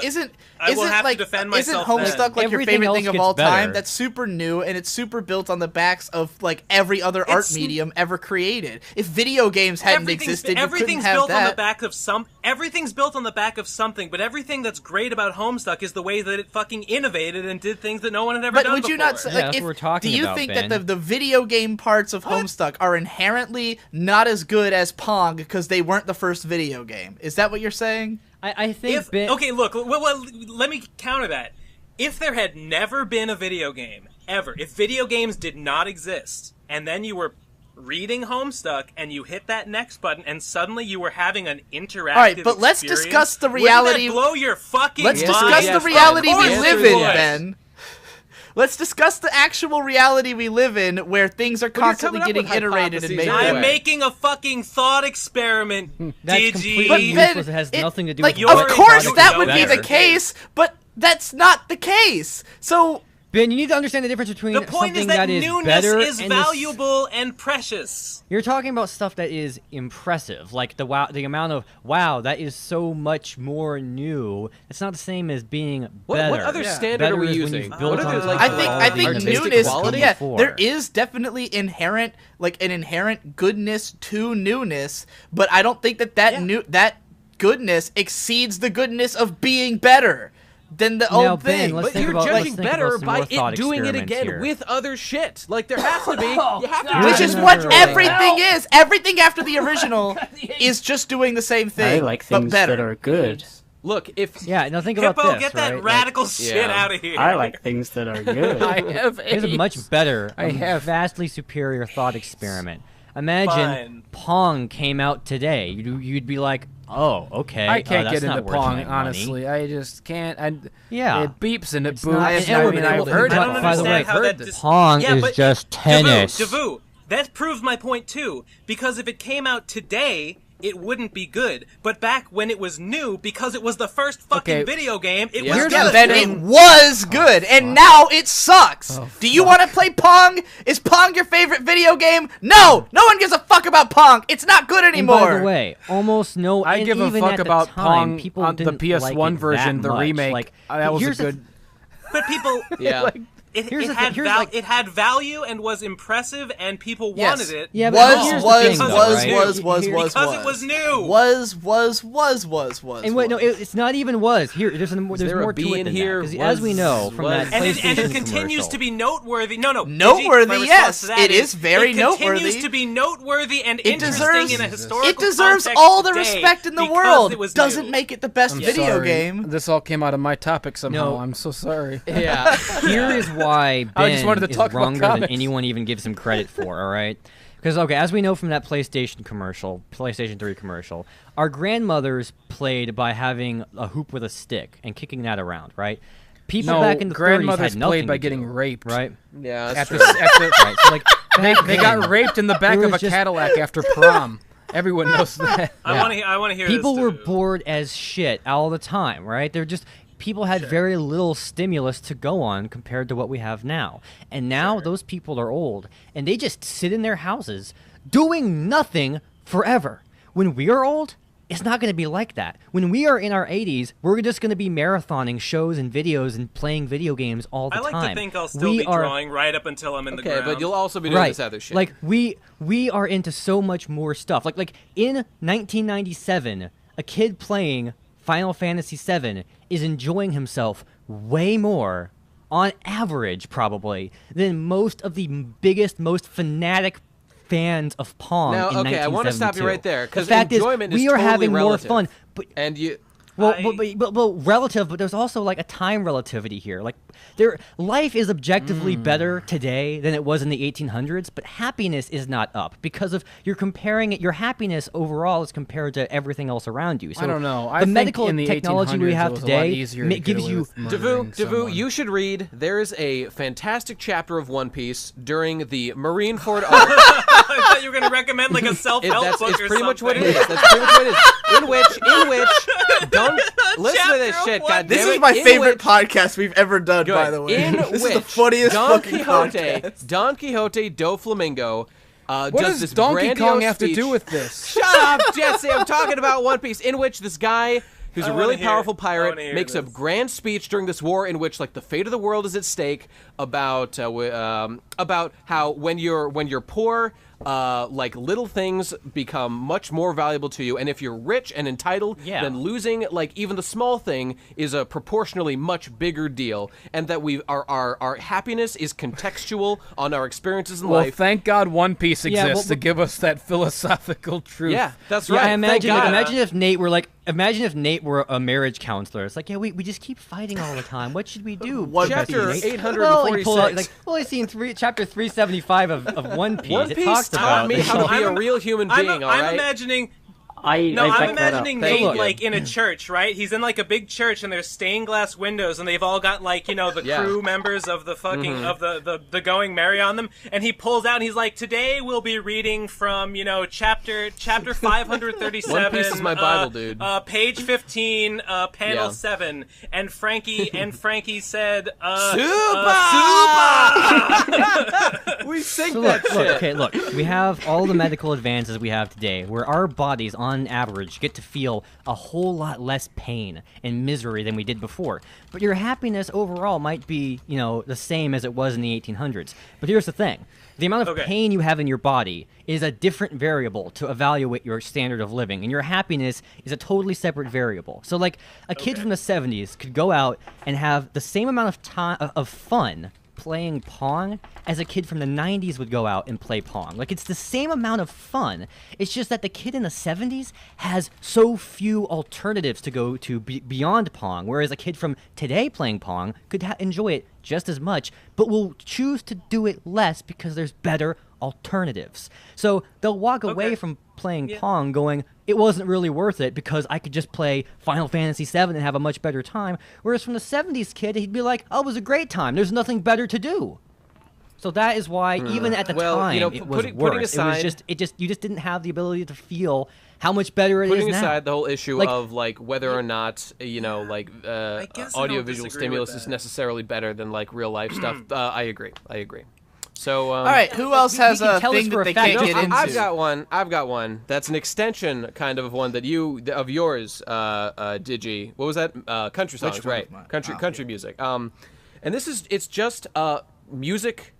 Isn't to defend myself Homestuck like your Everything favorite thing else of all gets time? better. That's super new and it's super built on the backs of like every other art medium ever created. If video games hadn't existed, you couldn't have built that. on the back of everything's built on the back of something, but everything that's great about Homestuck is the way that it fucking innovated and did things that no one had ever done before. But would you not say, that's what we're talking do you about, think Ben. that the video game parts of Homestuck are inherently not as good as Pong because they weren't the first video game? Is that what you're saying? I think okay, look, well, let me counter that. If there had never been a video game, ever, if video games did not exist, and then you were reading Homestuck and you hit that next button and suddenly you were having an interactive All right, but let's experience, discuss the reality. Wouldn't that blow your fucking Let's mind? discuss the reality we live in, Yes. Ben. Let's discuss the actual reality we live in where things are constantly getting iterated and made. I'm making a fucking thought experiment, That's Digi. completely useless. It has nothing to do with of course that would be better. the case, but that's not the case. So Ben, you need to understand the difference between the point something is that is newness better is and valuable and precious. You're talking about stuff that is impressive, like the amount of wow, that is so much more new. It's not the same as being better. What other standard Better are we is when using? you've built What on are top the, of all I the think artistic newness. quality? Yeah, before. there is definitely an inherent goodness to newness, but I don't think that that goodness exceeds the goodness of being better than the Now, old Ben, thing. let's But think you're about- judging let's think better about some by more thought it doing it experiments again here. with other shit. Like there has to be. You have to. Which do is it. what everything is. Everything after the original is just doing the same thing, I like but things better. that are good. Look, if Yeah, now think about Hippo, this, get that right? radical shit out of here. I like things that are good. I have Here's a much better, I have- vastly superior thought experiment. Imagine Fine. Pong came out today. You'd be like, oh, okay. I can't that's get not into worth Pong, my money. honestly. I just can't. Yeah. It beeps and it It's boops. not- have and never we've been never able to heard do I that. don't By the way, understand how that just... Pong Yeah, is but just tennis. Davu, that proves my point too. Because if it came out today, it wouldn't be good. But back when it was new, because it was the first fucking Okay. video game, it Yeah. was Here's Yeah, good. then it was good, and now it sucks. Do you want to play Pong? Is Pong your favorite video game? No! No one gives a fuck about Pong. It's not good And anymore. by the way, almost no. I and give a even fuck at the about time, Pong people on the didn't PS1 like it version, that the much. remake. Like, That was a here's the good. But people... yeah. Here's the had thing, here's like- it had value and was impressive, and people Yes. wanted it. Yeah, but Was, here's the was, thing, though, was, right? was, Because it was new. was. And wait, no, it's not even was. Here, there's there more a to B it in than here? that. Because as we know from that Was. And PlayStation it continues commercial, to be noteworthy. No, Noteworthy, my response yes. to that It is very it noteworthy. continues to be noteworthy and It interesting deserves, in a historical it deserves context all the today respect in the because world. it was Doesn't new. make it the best I'm video sorry. game. This all came out of my topic somehow. No. I'm so sorry. Yeah. here is why Ben I just wanted to is talk about wronger than comics. anyone even gives him credit for. All right, because okay, as we know from that PlayStation 3 commercial, our grandmothers played by having a hoop with a stick and kicking that around, right? People No, back in the 30s grandmothers had nothing played by to getting do, raped. right? Yeah. At That's the, true. at the, Right. So like they got raped in the back There of was a just- Cadillac after prom. Everyone knows that. I want to hear people this were too. bored as shit all the time, right? They're just people had very little stimulus to go on compared to what we have now. And now those people are old and they just sit in their houses doing nothing forever. When we are old, it's not going to be like that. When we are in our 80s, we're just going to be marathoning shows and videos and playing video games all the I like time. to think I'll still be drawing right up until I'm in the Okay, ground. but you'll also be doing Right. this other shit. Like we are into so much more stuff. Like in 1997, a kid playing Final Fantasy VII is enjoying himself way more, on average probably, than most of the biggest, most fanatic fans of Pong Now, in okay, I want to stop you 1972. right there, 'cause the fact enjoyment is, is we are totally having relative. more fun. But and you. well, but relative, but there's also like a time relativity here. Like, life is objectively better today than it was in the 1800s, but happiness is not up because of you're comparing it. Your happiness overall is compared to everything else around you. So I don't know. I the think medical in the technology we 1800s have it was a today lot easier to get gives away you. with murdering Davu, someone. you should read. There is a fantastic chapter of One Piece during the Marineford arc. I thought you were going to recommend like a self-help book It's or pretty something. much what it is. That's pretty much what it is. In which Don't listen to this shit, goddammit. This is my favorite podcast we've ever done, by the way. In this which is the funniest Don fucking Quixote, podcast. Don Quixote do Flamingo What does does this Donkey Kong grandiose have to speech. do with this? Shut up, Jesse. I'm talking about One Piece, in which this guy, who's a really powerful pirate, makes a grand speech during this war in which, like, the fate of the world is at stake. About how when you're poor, like, little things become much more valuable to you, and if you're rich and entitled, then losing, like, even the small thing is a proportionally much bigger deal, and that our happiness is contextual on our experiences in life. Well, thank God One Piece exists to give us that philosophical truth. Yeah, that's right. I imagine, imagine if Nate were a marriage counselor. It's like, yeah, we just keep fighting all the time. What should we do? Chapter 846. I've seen chapter 375 of One Piece. One Piece taught me how to be a real human being. All right. I'm imagining. I'm imagining Nate like in a church, right? He's in like a big church, and there's stained glass windows, and they've all got like the crew members of the fucking of the Going Merry on them, and he pulls out and he's like, "Today we'll be reading from chapter 537. One Piece is my Bible, dude. Page 15, panel 7." And Frankie said, "Super." We sing that shit. Look. We have all the medical advances we have today, where our bodies, on average, get to feel a whole lot less pain and misery than we did before. But your happiness overall might be, the same as it was in the 1800s. But here's the thing. The amount of pain you have in your body is a different variable to evaluate your standard of living, and your happiness is a totally separate variable. So, like, a kid from the 70s could go out and have the same amount of time of fun playing Pong as a kid from the 90s would go out and play Pong. Like, it's the same amount of fun. It's just that the kid in the 70s has so few alternatives to go to beyond Pong, whereas a kid from today playing Pong could enjoy it just as much, but will choose to do it less because there's better alternatives. So they'll walk away from playing Pong going, it wasn't really worth it because I could just play Final Fantasy VII and have a much better time. Whereas from the 70s kid, he'd be like, oh, it was a great time. There's nothing better to do. So that is why, even at the time, it was worse. You just didn't have the ability to feel how much better it is now. Putting aside the whole issue of like whether or not audiovisual stimulus is necessarily better than like real life stuff, I agree. So, all right, who else has a thing that they can't get into? I've got one. That's an extension kind of one of yours, Digi. What was that? Country songs, right? Country music. And it's just music,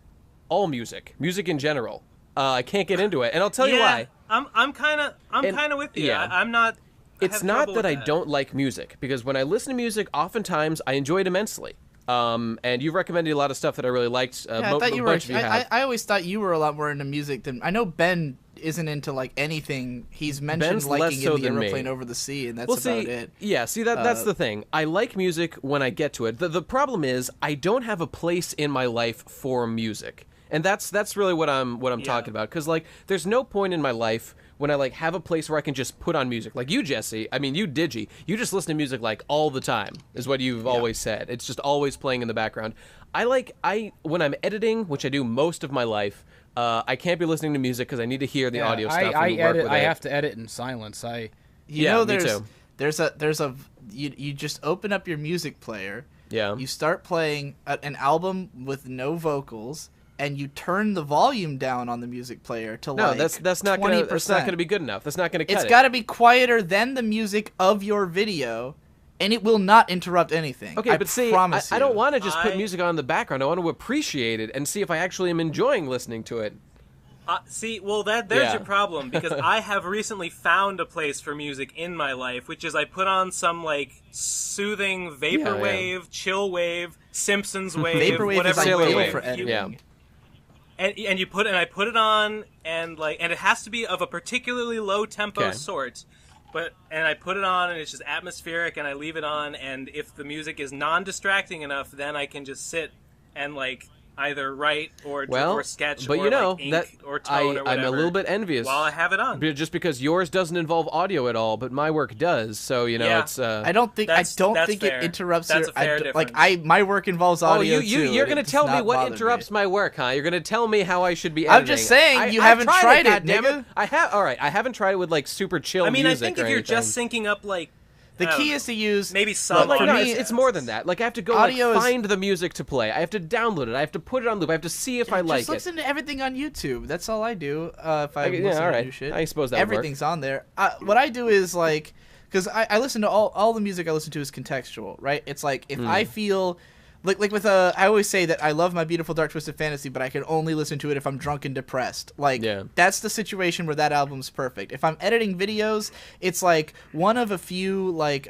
all music in general. I can't get into it, and I'll tell you why. I'm kind of with you. Yeah. I'm not. It's not that I don't like music, because when I listen to music, oftentimes I enjoy it immensely. And you've recommended a lot of stuff that I really liked. I thought you were. I always thought you were a lot more into music than I know. Ben isn't into like anything. He's mentioned Ben's liking so in the Aeroplane Over the Sea, and that's about it. Yeah, that's the thing. I like music when I get to it. The problem is I don't have a place in my life for music, and that's really what I'm talking about. Because like, there's no point in my life when I like have a place where I can just put on music. Like you, Jesse, I mean you, Digi, you just listen to music like all the time, is what you've always said. It's just always playing in the background. When I'm editing, which I do most of my life, I can't be listening to music because I need to hear the audio stuff. I have to edit in silence. There's a you just open up your music player. Yeah. You start playing an album with no vocals, and you turn the volume down on the music player to that's not 20%. That's not gonna be good enough. That's not gonna cut it. It's got to be quieter than the music of your video, and it will not interrupt anything. Okay, but see, I don't want to just put music on in the background. I want to appreciate it and see if I actually am enjoying listening to it. There's your problem, because I have recently found a place for music in my life, which is I put on some like soothing vaporwave, chill wave, Simpsons wave, vaporwave whatever is wave. For editing. Yeah. And I put it on, and it has to be of a particularly low tempo sort. And I put it on, and it's just atmospheric, and I leave it on, and if the music is non-distracting enough, then I can just sit and like either write or sketch, but or like ink that or tone or whatever. I'm a little bit envious while I have it on, just because yours doesn't involve audio at all, but my work does. So it's. I don't think fair. It interrupts. That's a fair difference. My work involves audio too. You're gonna tell me what interrupts my work, huh? You're gonna tell me how I should be I'm editing. just saying you haven't tried it, nigga. I have. All right, I haven't tried it with like super chill music. I think if you're just syncing up like The key is to use maybe some. Like, no, me, it's more than that. Like I have to go find the music to play. I have to download it. I have to put it on loop. I have to see if I like it. Just listen to everything on YouTube. That's all I do. If I listen to new shit, I suppose that everything's on there. What I do is like, because I listen to all the music I listen to is contextual, right? It's like if I feel. Like with I always say that I love My Beautiful Dark Twisted Fantasy, but I can only listen to it if I'm drunk and depressed. Like, that's the situation where that album's perfect. If I'm editing videos, it's like one of a few like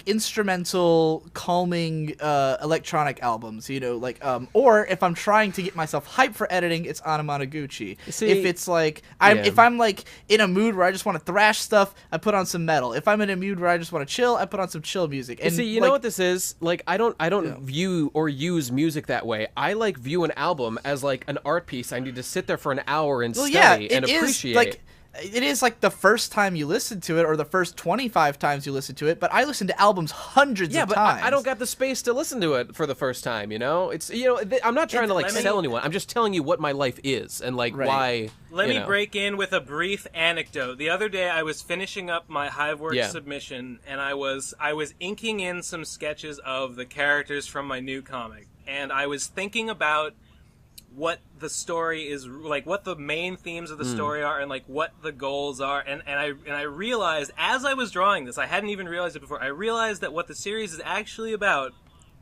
instrumental calming electronic albums, you know, like or if I'm trying to get myself hyped for editing, it's Anamanaguchi. If it's like if I'm like in a mood where I just want to thrash stuff, I put on some metal. If I'm in a mood where I just want to chill, I put on some chill music. And you know what this is? Like I don't view or use music that way. I like view an album as like an art piece. I need to sit there for an hour and study and appreciate. Like, it is like the first time you listen to it or the first 25 times you listen to it, but I listen to albums hundreds of times. I don't got the space to listen to it for the first time, you know? It's I'm not trying to like sell anyone. I'm just telling you what my life is and like why. Let me break in with a brief anecdote. The other day I was finishing up my Hiveworks submission and I was inking in some sketches of the characters from my new comic, and I was thinking about what the story is like, what the main themes of the story are, and like what the goals are, and I realized as I was drawing this, I hadn't even realized it before. I realized that what the series is actually about,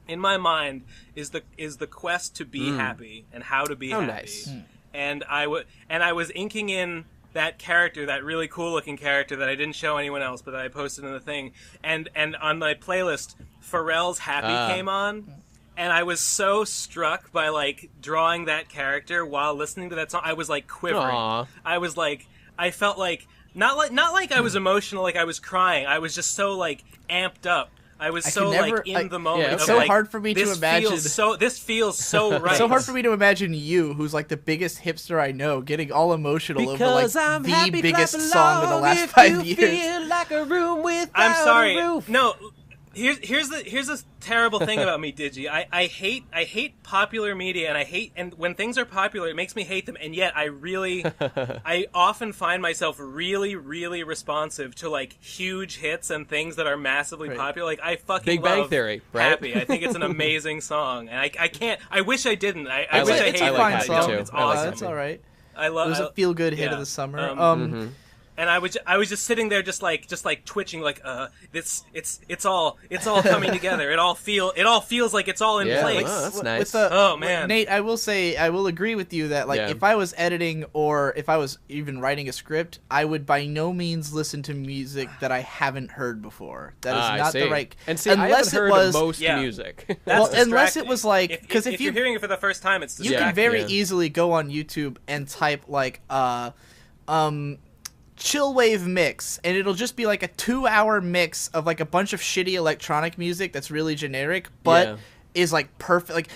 in my mind, is the quest to be happy and how to be happy. Nice. And I was inking in that character, that really cool looking character that I didn't show anyone else, but that I posted in the thing, and on my playlist, Pharrell's Happy came on. And I was so struck by, like, drawing that character while listening to that song. I was, like, quivering. Aww. I was, like, I felt like, not like I was emotional, like I was crying. I was just so, like, amped up. I was in the moment. It's so hard for me to imagine. This feels so right. It's so hard for me to imagine you, who's like the biggest hipster I know, getting all emotional over like the biggest song of the last 5 years. Feel like a room I'm sorry. Roof. No. Here's the terrible thing about me, Digi. I hate popular media, and when things are popular, it makes me hate them. And yet, I often find myself really, really responsive to like huge hits and things that are massively popular. Like I fucking Big love Bang Theory, right? Happy. I think it's an amazing song, and I can't. I wish I didn't. I wish I hated it. It's a fine song. It's awesome. That's all right. I love. It was a feel good hit of the summer. And I was just sitting there, just like twitching, like it's all coming together. It all feels like it's all in place. Oh, that's nice. Oh man, Nate, I will agree with you that like if I was editing or if I was even writing a script, I would by no means listen to music that I haven't heard before. That is not the right. And see, unless I haven't heard most music. Unless it was like because if you're hearing it for the first time, it's you can very easily go on YouTube and type like chillwave mix, and it'll just be like a 2-hour mix of like a bunch of shitty electronic music that's really generic, but is like perfect.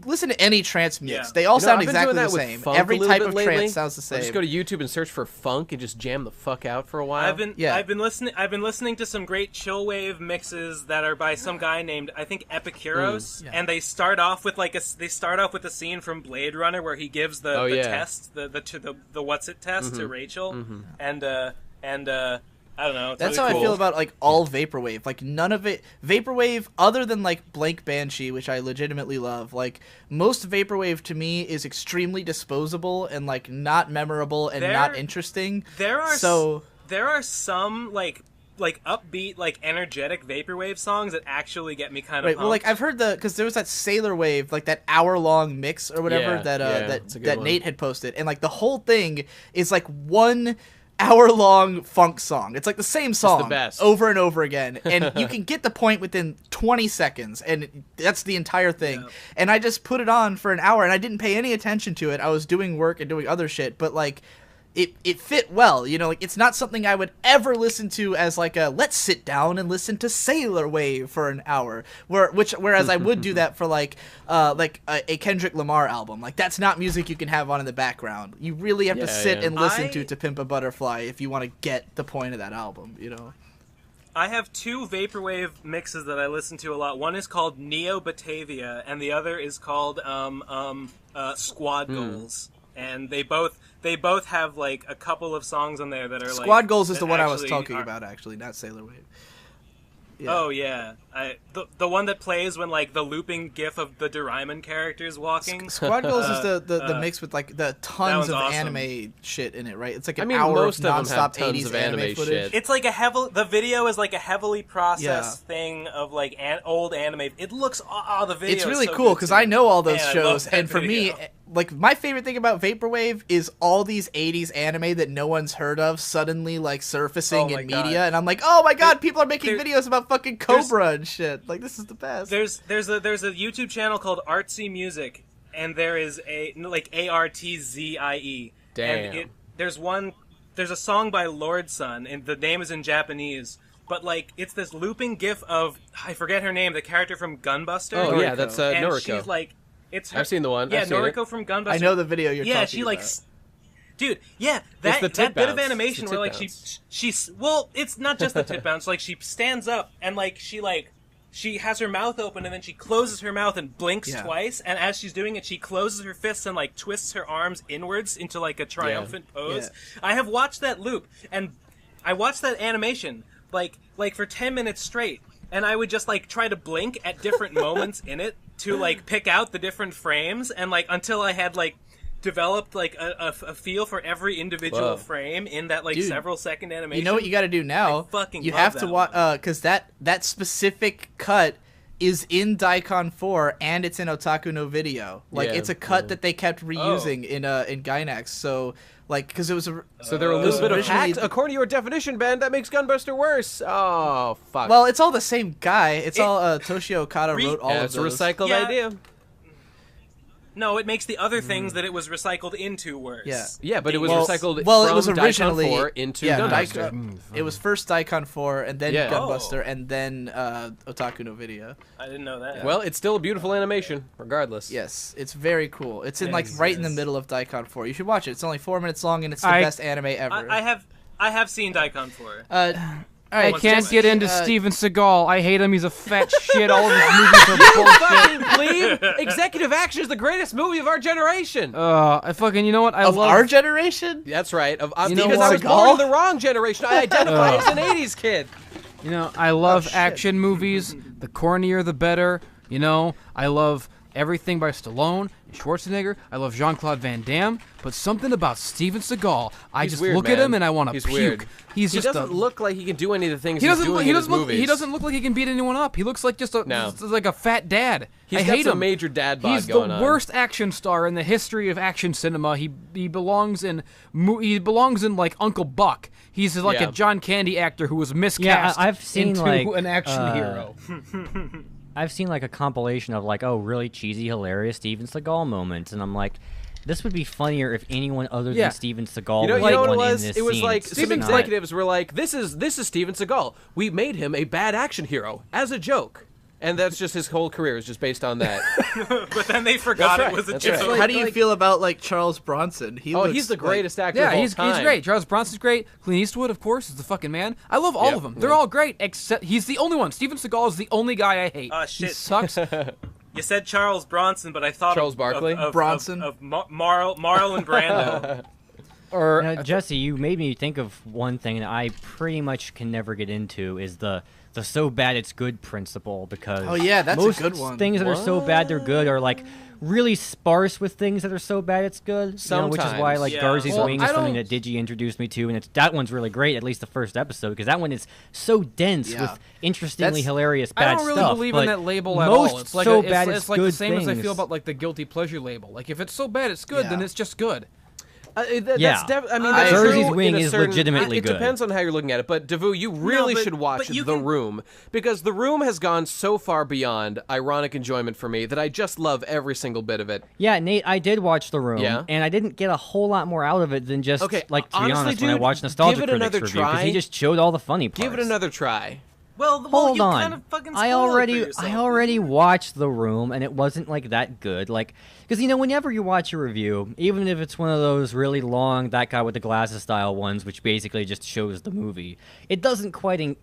Listen to any trance mix; they all sound exactly the same. Every type of trance sounds the same. Just go to YouTube and search for funk and just jam the fuck out for a while. I've been listening to some great chillwave mixes that are by some guy named I think Epikuros, and they start off with a scene from Blade Runner where he gives the test, the what's it test to Rachel, and I don't know. That's really how cool. I feel about like all vaporwave. Like none of it vaporwave, other than like Blank Banshee, which I legitimately love. Like most vaporwave to me is extremely disposable and like not memorable and not interesting. There are some like upbeat, like energetic vaporwave songs that actually get me kind of pumped. Well, like I've heard because there was that Sailor Wave, like that hour-long mix or whatever that Nate had posted, and like the whole thing is like 1 hour-long funk song. It's like the same song the best. over and over again, and you can get the point within 20 seconds, and that's the entire thing. Yeah. And I just put it on for an hour, and I didn't pay any attention to it. I was doing work and doing other shit, but like it fit well, you know, like it's not something I would ever listen to as like a let's sit down and listen to Sailor Wave for an hour. Whereas I would do that for like a Kendrick Lamar album. Like that's not music you can have on in the background. You really have to sit and listen to Pimp a Butterfly if you want to get the point of that album, you know. I have 2 vaporwave mixes that I listen to a lot. One is called Neo Batavia, and the other is called Squad Goals. And they both have like a couple of songs on there that are Squad Goals is the one I was talking about, actually, not Sailor Wave. Yeah. Oh yeah, the one that plays when like the looping GIF of the Doraemon characters walking. Squad Goals is the mix with like the tons of awesome. anime shit in it, right? It's like an mean, hour most of of them have nonstop tons 80s of anime anime footage. shit. It's like the video is like a heavily processed thing of like old anime. It looks the video. It's really is so cool good, because too. I know all those Man, I shows, love that and for video. me, like my favorite thing about Vaporwave is all these 80s anime that no one's heard of suddenly like surfacing Oh my in God. media, and I'm like, oh my god, people are making there- videos about fucking Cobra and shit. Like this is the best. There's a YouTube channel called Artsy Music, and there is a like ARTZIE. Damn. And there's a song by Lord Sun, and the name is in Japanese. But like it's this looping GIF of I forget her name, the character from Gunbuster. Oh yeah, that's and Noriko. she's like, it's her, I've seen the one. Yeah, I've seen Noriko it. from Gunbuster. I know the video you're yeah, talking she like, about. dude, yeah, It's that the tit bit of bounce. animation It's the where tit like bounce. she's well, it's not just the tit bounce. Like she stands up and like she has her mouth open and then she closes her mouth and blinks Yeah. twice. And as she's doing it, she closes her fists and like twists her arms inwards into like a triumphant pose. Yeah. I have watched that loop and I watched that animation like for 10 minutes straight. And I would just like try to blink at different moments in it to like pick out the different frames and like until I had like developed like a feel for every individual Whoa. frame in that like Dude, several second animation. You know what you got to do now? I fucking you love have that to watch because that specific cut is in Daikon 4 and it's in Otaku no Video. Like Yeah, it's a cut yeah. that they kept reusing in Gainax. So like because it was So they're a it was little bit of originally- hacked. According to your definition, Ben, that makes Gunbuster worse. Oh fuck. Well, it's all the same guy. It's all Toshio Okada wrote all yeah, of it's a those. recycled Yeah. idea. No, it makes the other things that it was recycled into worse. Yeah. Yeah, but it was Well, recycled well, from it was originally Daikon 4 into yeah, Gunbuster. It was first Daikon 4 and then Yeah. Gunbuster and then Otaku no Video. I didn't know that. Well, it's still a beautiful animation, regardless. Yes, it's very cool. It's in like right in the middle of Daikon 4. You should watch it. It's only 4 minutes long and it's the best anime ever. I have seen Daikon 4. I What's can't this? get into Steven Seagal. I hate him. He's a fat shit. All of his movies are bullshit. Fucking plebe! Executive Action is the greatest movie of our generation. I fucking, you know what? I of love our generation? That's right. You know Because I was what? born in the wrong generation. I identify as an 80s kid. You know, I love action movies. The cornier, the better. You know, I love everything by Stallone and Schwarzenegger. I love Jean-Claude Van Damme. But something about Steven Seagal, I He's just weird, look at man. him and I want to He's puke. weird. He's He just doesn't look like he can do any of the things he he's doesn't doing look, he in his doesn't look, movies. he doesn't look like he can beat anyone up. He looks like just No. like a fat dad. He's I got hate some him. major dad bod He's going the on. worst action star in the history of action cinema. He belongs in like Uncle Buck. He's like Yeah. a John Candy actor who was Yeah, miscast I've seen into like an action hero. I've seen like a compilation of like, oh, really cheesy, hilarious Steven Seagal moments, and I'm like, this would be funnier if anyone other Yeah. than Steven Seagal You know was what one it was? in this It was scene. like It's some just not. executives were like, "This is Steven Seagal. We made him a bad action hero as a joke." And that's just his whole career is just based on that. But then they forgot That's it was a right, that's joke. right. How do you feel about like Charles Bronson? He looks He's the like- greatest actor Yeah, of all he's time. great. Charles Bronson's great. Clint Eastwood, of course, is the fucking man. I love all Yep, of them. They're all great, except he's the only one. Steven Seagal is the only guy I hate. He Shit. sucks. You said Charles Bronson, but I thought Charles of, Barkley? of Bronson? of Marlon Brando. Or Jesse, you made me think of one thing that I pretty much can never get into is the so bad it's good principle, because Oh, yeah, that's a most good one. things that are so bad they're good are like really sparse with things that are so bad it's good. You know, which is why Sometimes. like Yeah. Darcy's Well, Wing I is something don't- that Digi introduced me to, and that one's really great, at least the first episode, because that one is so dense Yeah. with interestingly That's- hilarious I bad don't really stuff. believe but in that label at most all. It's like so it's, bad it's like the good same as I feel things. about like the guilty pleasure label. Like if it's so bad it's good, then Yeah. it's just good. Yeah. I mean, that's Jersey's true Wing in a is certain- legitimately it good. depends on how you're looking at it, but Devu, you really but- should watch but you The can- Room, because The Room has gone so far beyond ironic enjoyment for me that I just love every single bit of it. Yeah, Nate, I did watch The Room, Yeah? and I didn't get a whole lot more out of it than just, Okay, like, to be honestly, honest, when I dude, watched Nostalgia give it Critics another review, because try. he just showed all the funny parts. Give it another try. Well, Hold you on. kind of fucking I spoiled it for already yourself. watched The Room, and it wasn't like that good. Like, because whenever you watch a review, even if it's one of those really long, that guy with the glasses style ones, which basically just shows the movie, it doesn't quite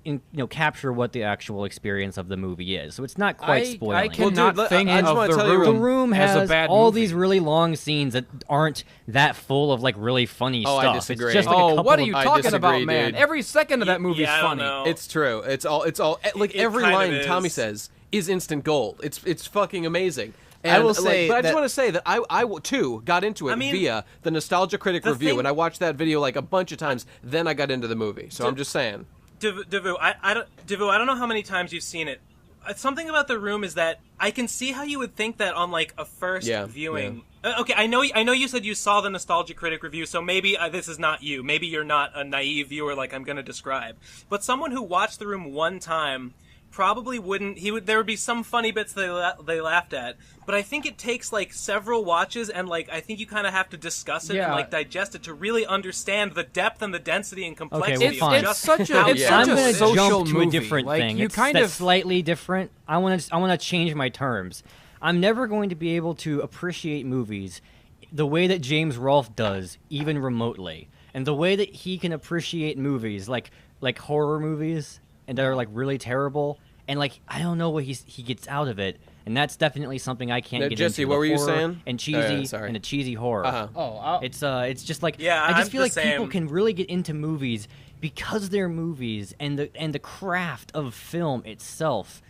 capture what the actual experience of the movie is. So it's not quite spoiling. I it. cannot dude, think I just of wanna the tell you- The room, Room as a has bad all movie. these really long scenes that aren't that full of like really funny Oh, I stuff. disagree. It's just like a Oh, couple what are of you I talking disagree, about, man? dude. Every second of that movie's Yeah, I don't funny. know. It's true. It's like It every kind of line is. Tommy says is instant gold. It's fucking amazing. And, I will say but I just that- want to say that I too got into it via the Nostalgia Critic review, and I watched that video like a bunch of times. Then I got into the movie. So I'm just saying. Davu, I don't know how many times you've seen it. Something about The Room is that I can see how you would think that on like a first viewing. Yeah. Okay, I know you said you saw the Nostalgia Critic review, so maybe this is not you. Maybe you're not a naive viewer like I'm going to describe. But someone who watched The Room one time probably wouldn't. There would be some funny bits they laughed at, but I think it takes like several watches, and like I think you kind of have to discuss it and like digest it to really understand the depth and the density and complexity. Okay, well, fine. It's such a I'm going to social jump to movie. a different like, thing. You It's kind that's of slightly different. I want to change my terms. I'm never going to be able to appreciate movies the way that James Rolfe does, even remotely, and the way that he can appreciate movies like horror movies and that are like really terrible. And like I don't know what he gets out of it, and that's definitely something I can't get Jesse, into. what were you horror saying? And cheesy sorry. and a cheesy horror. Uh-huh. It's just like Yeah, I just I'm feel the like people same. can really get into movies because they're movies, and the craft of film itself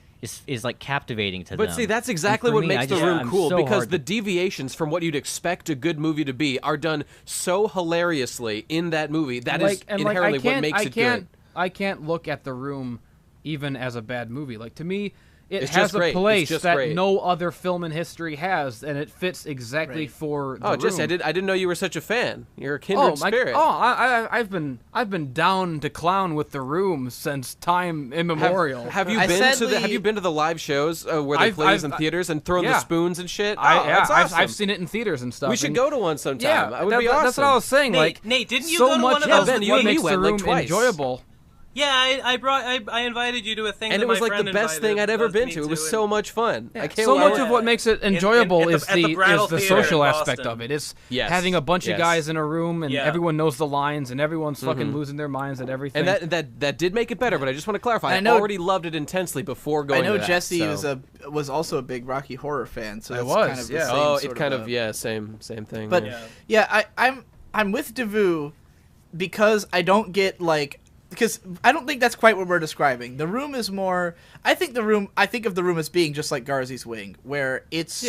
is like captivating to them. But see, that's exactly And for what me, makes I The just- Room I'm cool, so because hard the to- deviations from what you'd expect a good movie to be are done so hilariously in that movie. That is inherently what makes it good. I can't look at The Room even as a bad movie. Like to me, it It's has just a great. It's place just that great. no other film in history has, and it fits exactly for The Oh, Room. Jesse, I didn't know you were such a fan. You're a kindred spirit. I've been down to clown with The Room since time immemorial. Have you I been to sadly- Have you been to the live shows where they play these in theaters and thrown the yeah. spoons and shit? That's awesome. I've seen it in theaters and stuff. We should and go to one sometime. Yeah, That would be awesome. That's what I was saying. Nate, didn't you so go to much one of of those? Ben, you what and me makes The went, like, Room twice. enjoyable. Yeah, I invited you to a thing, And that it was my like the friend best thing I'd invited ever been me to. It was and- so much fun. I can't So wait. much of what makes it enjoyable at is the the Brattle Theater in social aspect Boston. of it. It's Yes. having a bunch of Yes. guys in a room and Yeah. everyone knows the lines and everyone's fucking losing their minds at everything. And that did make it better, but I just want to clarify. I I know- already loved it intensely before going I know to that, Jesse so. was also a big Rocky Horror fan, so I that's was, kind of the yeah. same Oh, sort it kind of a- same thing. But yeah. I'm with Devu because I don't get like because I don't think that's quite what we're describing. The Room is more. I think of The Room as being just like Garzy's Wing, where it's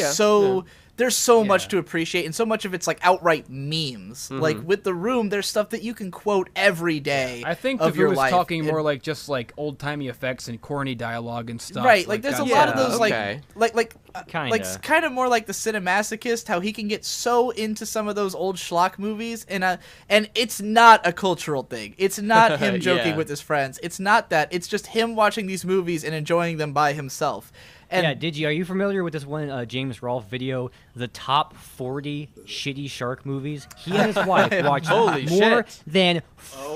there's so much to appreciate, and so much of it's like outright memes. Like with The Room, there's stuff that you can quote every day. I think of Devu your is life. talking more And- like just like old timey effects and corny dialogue and stuff. Right, like there's a lot of those okay. like Kinda. kind of more like the Cinemasochist, how he can get so into some of those old schlock movies, and it's not a cultural thing. It's not him joking Yeah. with his friends. It's not that. It's just him watching these movies and enjoying them by himself. And Yeah, Digi, are you familiar with this one James Rolfe video, the top 40 shitty shark movies? He and his wife watched Holy more shit. than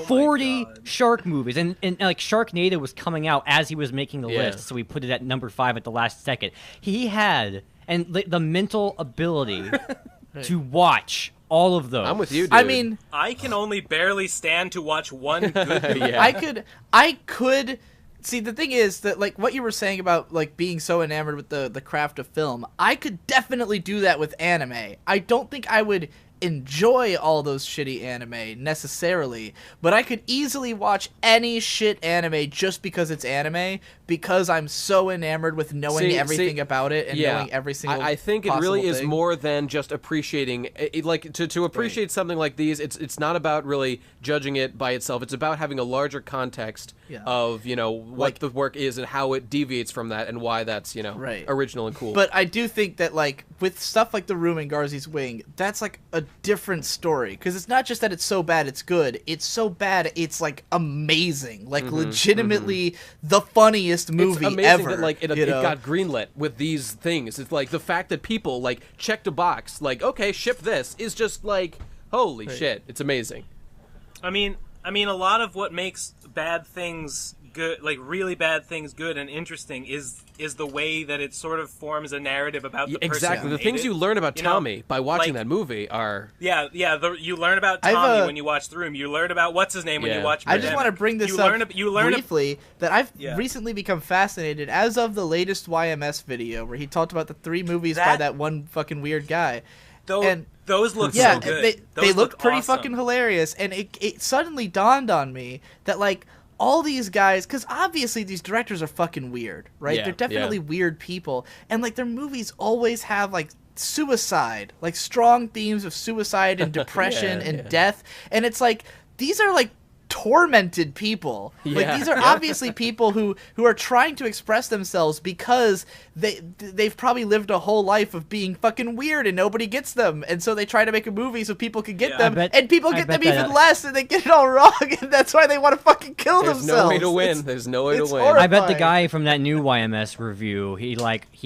40 shark movies. And like Sharknado was coming out as he was making the Yeah. list, so he put it at number 5 at the last second. He had the mental ability to watch all of those. I'm with you, dude. I mean, I can only barely stand to watch one good movie. yeah. I could see, the thing is that like what you were saying about like being so enamored with the craft of film, I could definitely do that with anime. I don't think I would enjoy all those shitty anime necessarily, but I could easily watch any shit anime just because it's anime, because I'm so enamored with knowing everything about it and knowing every single I think it really possible is thing. more than just appreciating it, like to appreciate something like these. It's not about really judging it by itself. It's about having a larger context of what Like- the work is and how it deviates from that and why that's original and cool. But I do think that like with stuff like The Room and Garzy's Wing, that's like a different story, because it's not just that it's so bad it's good. It's so bad it's like amazing, like legitimately the funniest movie it's amazing ever. that like it got greenlit with these things. It's like the fact that people like checked a box, like okay, ship this, is just like holy shit. It's amazing. I mean, a lot of what makes bad things good, like really bad things good and interesting, is the way that it sort of forms a narrative about the person Exactly. who The made things it. you learn about You know, Tommy by watching like- that movie are you learn about I've, Tommy when you watch The Room. You learn about what's his name when you watch. I just want to bring this up briefly that I've Yeah. recently become fascinated as of the latest YMS video where he talked about the 3 movies by that one fucking weird guy. Those look yeah, so good. they Those look pretty awesome. fucking hilarious, and it suddenly dawned on me that like all these guys, because obviously these directors are fucking weird, right? Yeah, They're definitely weird people, and like their movies always have like suicide, like strong themes of suicide and depression and death, and it's like these are like tormented people. Like these are obviously people who are trying to express themselves because they've probably lived a whole life of being fucking weird and nobody gets them, and so they try to make a movie so people can get them, and people get them even less, and they get it all wrong, and that's why they want to fucking kill themselves. There's no way to win. There's no way to win. Horrifying. I bet the guy from that new YMS review, he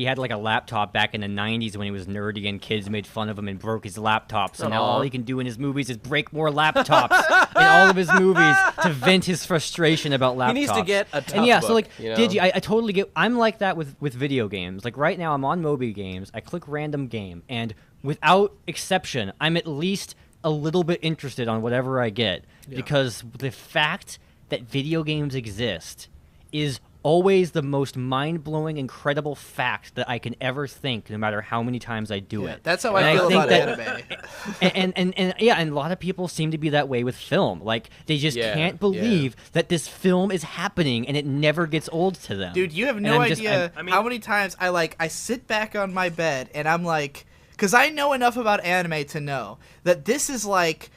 had like a laptop back in the 90s when he was nerdy and kids made fun of him and broke his laptop. So now all he can do in his movies is break more laptops in all of his movies to vent his frustration about laptops. He needs to get a tough And yeah, book, so like, you know? Digi, I totally get. I'm like that with video games. Like right now, I'm on Moby Games. I click random game, and without exception, I'm at least a little bit interested on whatever I get because the fact that video games exist is always the most mind-blowing, incredible fact that I can ever think, no matter how many times I do it. That's how I feel about anime. And a lot of people seem to be that way with film. Like they just can't believe that this film is happening and it never gets old to them. Dude, you have no idea how many times I sit back on my bed and I'm like, because I know enough about anime to know that this is like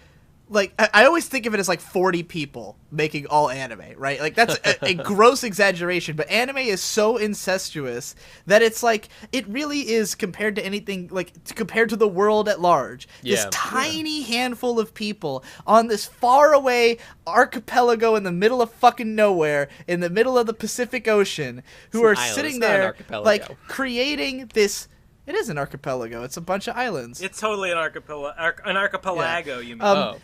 I always think of it as like 40 people making all anime, right? Like that's a gross exaggeration, but anime is so incestuous that it's like it really is compared to anything, like compared to the world at large. This tiny handful of people on this faraway archipelago in the middle of fucking nowhere, in the middle of the Pacific Ocean, who are sitting there like creating this. It is an archipelago. It's a bunch of islands. It's totally an archipelago. You mean?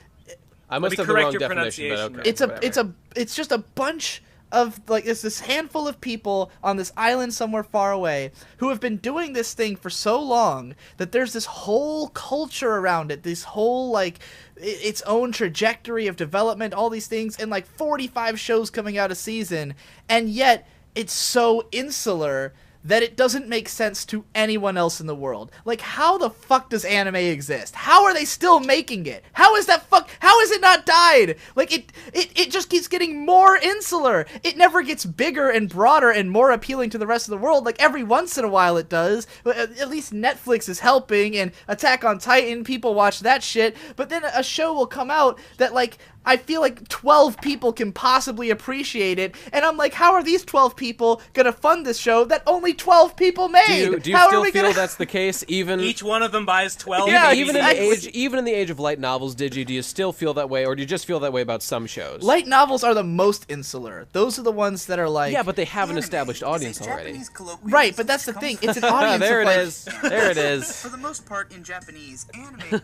I must have the wrong definition, but okay. It's just a bunch of like it's this handful of people on this island somewhere far away who have been doing this thing for so long that there's this whole culture around it, this whole like its own trajectory of development, all these things, and like 45 shows coming out a season, and yet it's so insular that it doesn't make sense to anyone else in the world. Like, how the fuck does anime exist? How are they still making it? How is it not died? Like, it just keeps getting more insular. It never gets bigger and broader and more appealing to the rest of the world. Like, every once in a while it does. At least Netflix is helping, and Attack on Titan, people watch that shit. But then a show will come out that, like, I feel like 12 people can possibly appreciate it, and I'm like, how are these 12 people gonna fund this show that only 12 people made? Do you still feel that's the case? Even each one of them buys 12. Yeah, even in the age of light novels, do you still feel that way, or do you just feel that way about some shows? Light novels are the most insular. Those are the ones that are like, yeah, but they have an established audience already. Right, but that's the thing. It's an audience. There of it like, is. There it is. For the most part, in Japanese anime.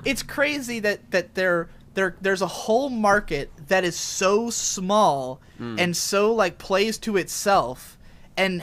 It's crazy that there's a whole market that is so small and so like plays to itself and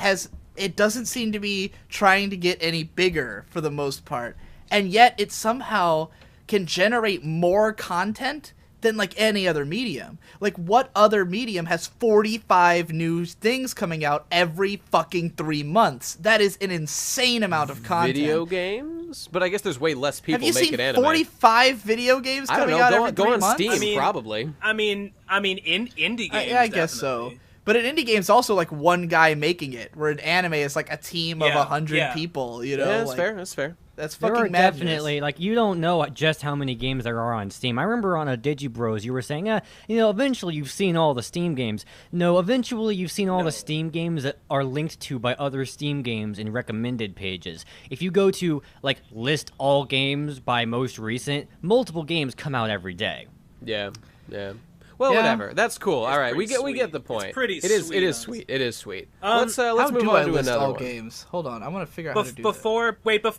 it doesn't seem to be trying to get any bigger for the most part, and yet it somehow can generate more content than like any other medium. Like, what other medium has 45 new things coming out every fucking 3 months? That is an insane amount of content. Video games? But I guess there's way less people making anime. Have you seen 45 video games coming out every 3 months? Go on Steam, probably. I mean, in indie games. I guess so. But an indie game's also like one guy making it, where an anime is like a team of 100 people. You know, yeah, that's like, fair. That's fair. That's fucking there are madness. definitely, like, you don't know just how many games there are on Steam. I remember on a Digibros you were saying, eventually you've seen all the Steam games. No, eventually you've seen all the Steam games that are linked to by other Steam games in recommended pages. If you go to, like, list all games by most recent, multiple games come out every day. Yeah, yeah. Well, whatever. That's cool. All right, we get the point. It's pretty It is sweet. It is sweet. Let's how move do on I to list another all one. games? Hold on, I want to figure out how to do that.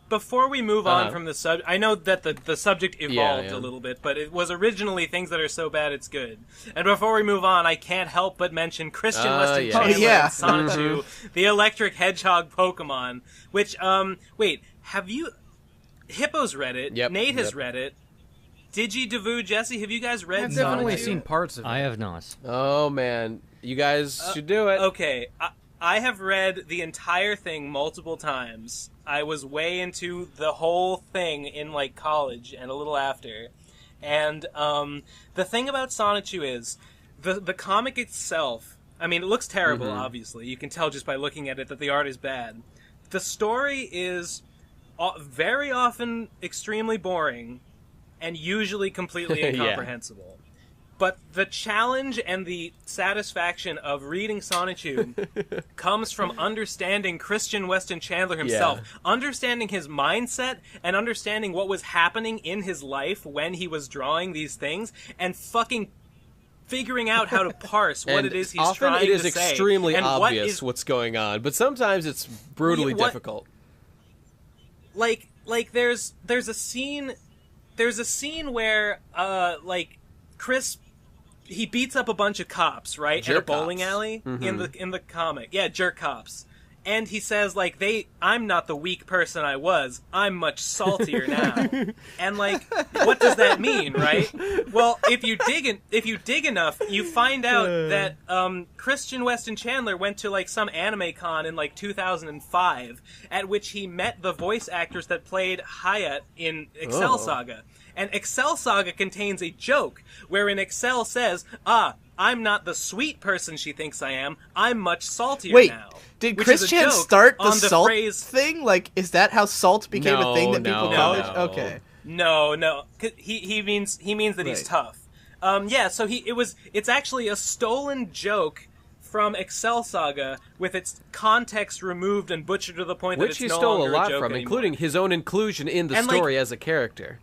Before we move on from the subject, I know that the subject evolved a little bit, but it was originally things that are so bad it's good. And before we move on, I can't help but mention Christian Weston Chandler and Sanju, the electric hedgehog Pokemon, which, have you... Hippo's read it, Nate has read it, Digi, Davu, Jesse, have you guys read I've definitely seen parts of it. I have not. Oh, man. You guys should do it. Okay, I have read the entire thing multiple times. I was way into the whole thing in, like, college and a little after. And the thing about Sonichu is the comic itself. I mean, it looks terrible. Obviously, you can tell just by looking at it that the art is bad. The story is very often extremely boring, and usually completely incomprehensible. But the challenge and the satisfaction of reading Sonichu comes from understanding Christian Weston Chandler himself, understanding his mindset and understanding what was happening in his life when he was drawing these things, and fucking figuring out how to parse what it is he's trying to say. Often it is extremely obvious what's going on, but sometimes it's brutally difficult. Like there's a scene where Chris, he beats up a bunch of cops, right? At a bowling alley in the comic. Yeah, jerk cops. And he says, like, I'm not the weak person I was. I'm much saltier now. And, like, what does that mean, right? Well, if you dig enough, you find out that Christian Weston Chandler went to, like, some anime con in, like, 2005, at which he met the voice actors that played Hayat in Excel Saga. And Excel Saga contains a joke wherein Excel says, I'm not the sweet person she thinks I am. I'm much saltier now. Did Christian start the salt phrase, thing? Like, is that how salt became a thing that people call it? Okay. No. He means that he's tough. So it's actually a stolen joke from Excel Saga with its context removed and butchered to the point that it's no longer a joke stole a lot from, anymore. including his own inclusion in the story as a character.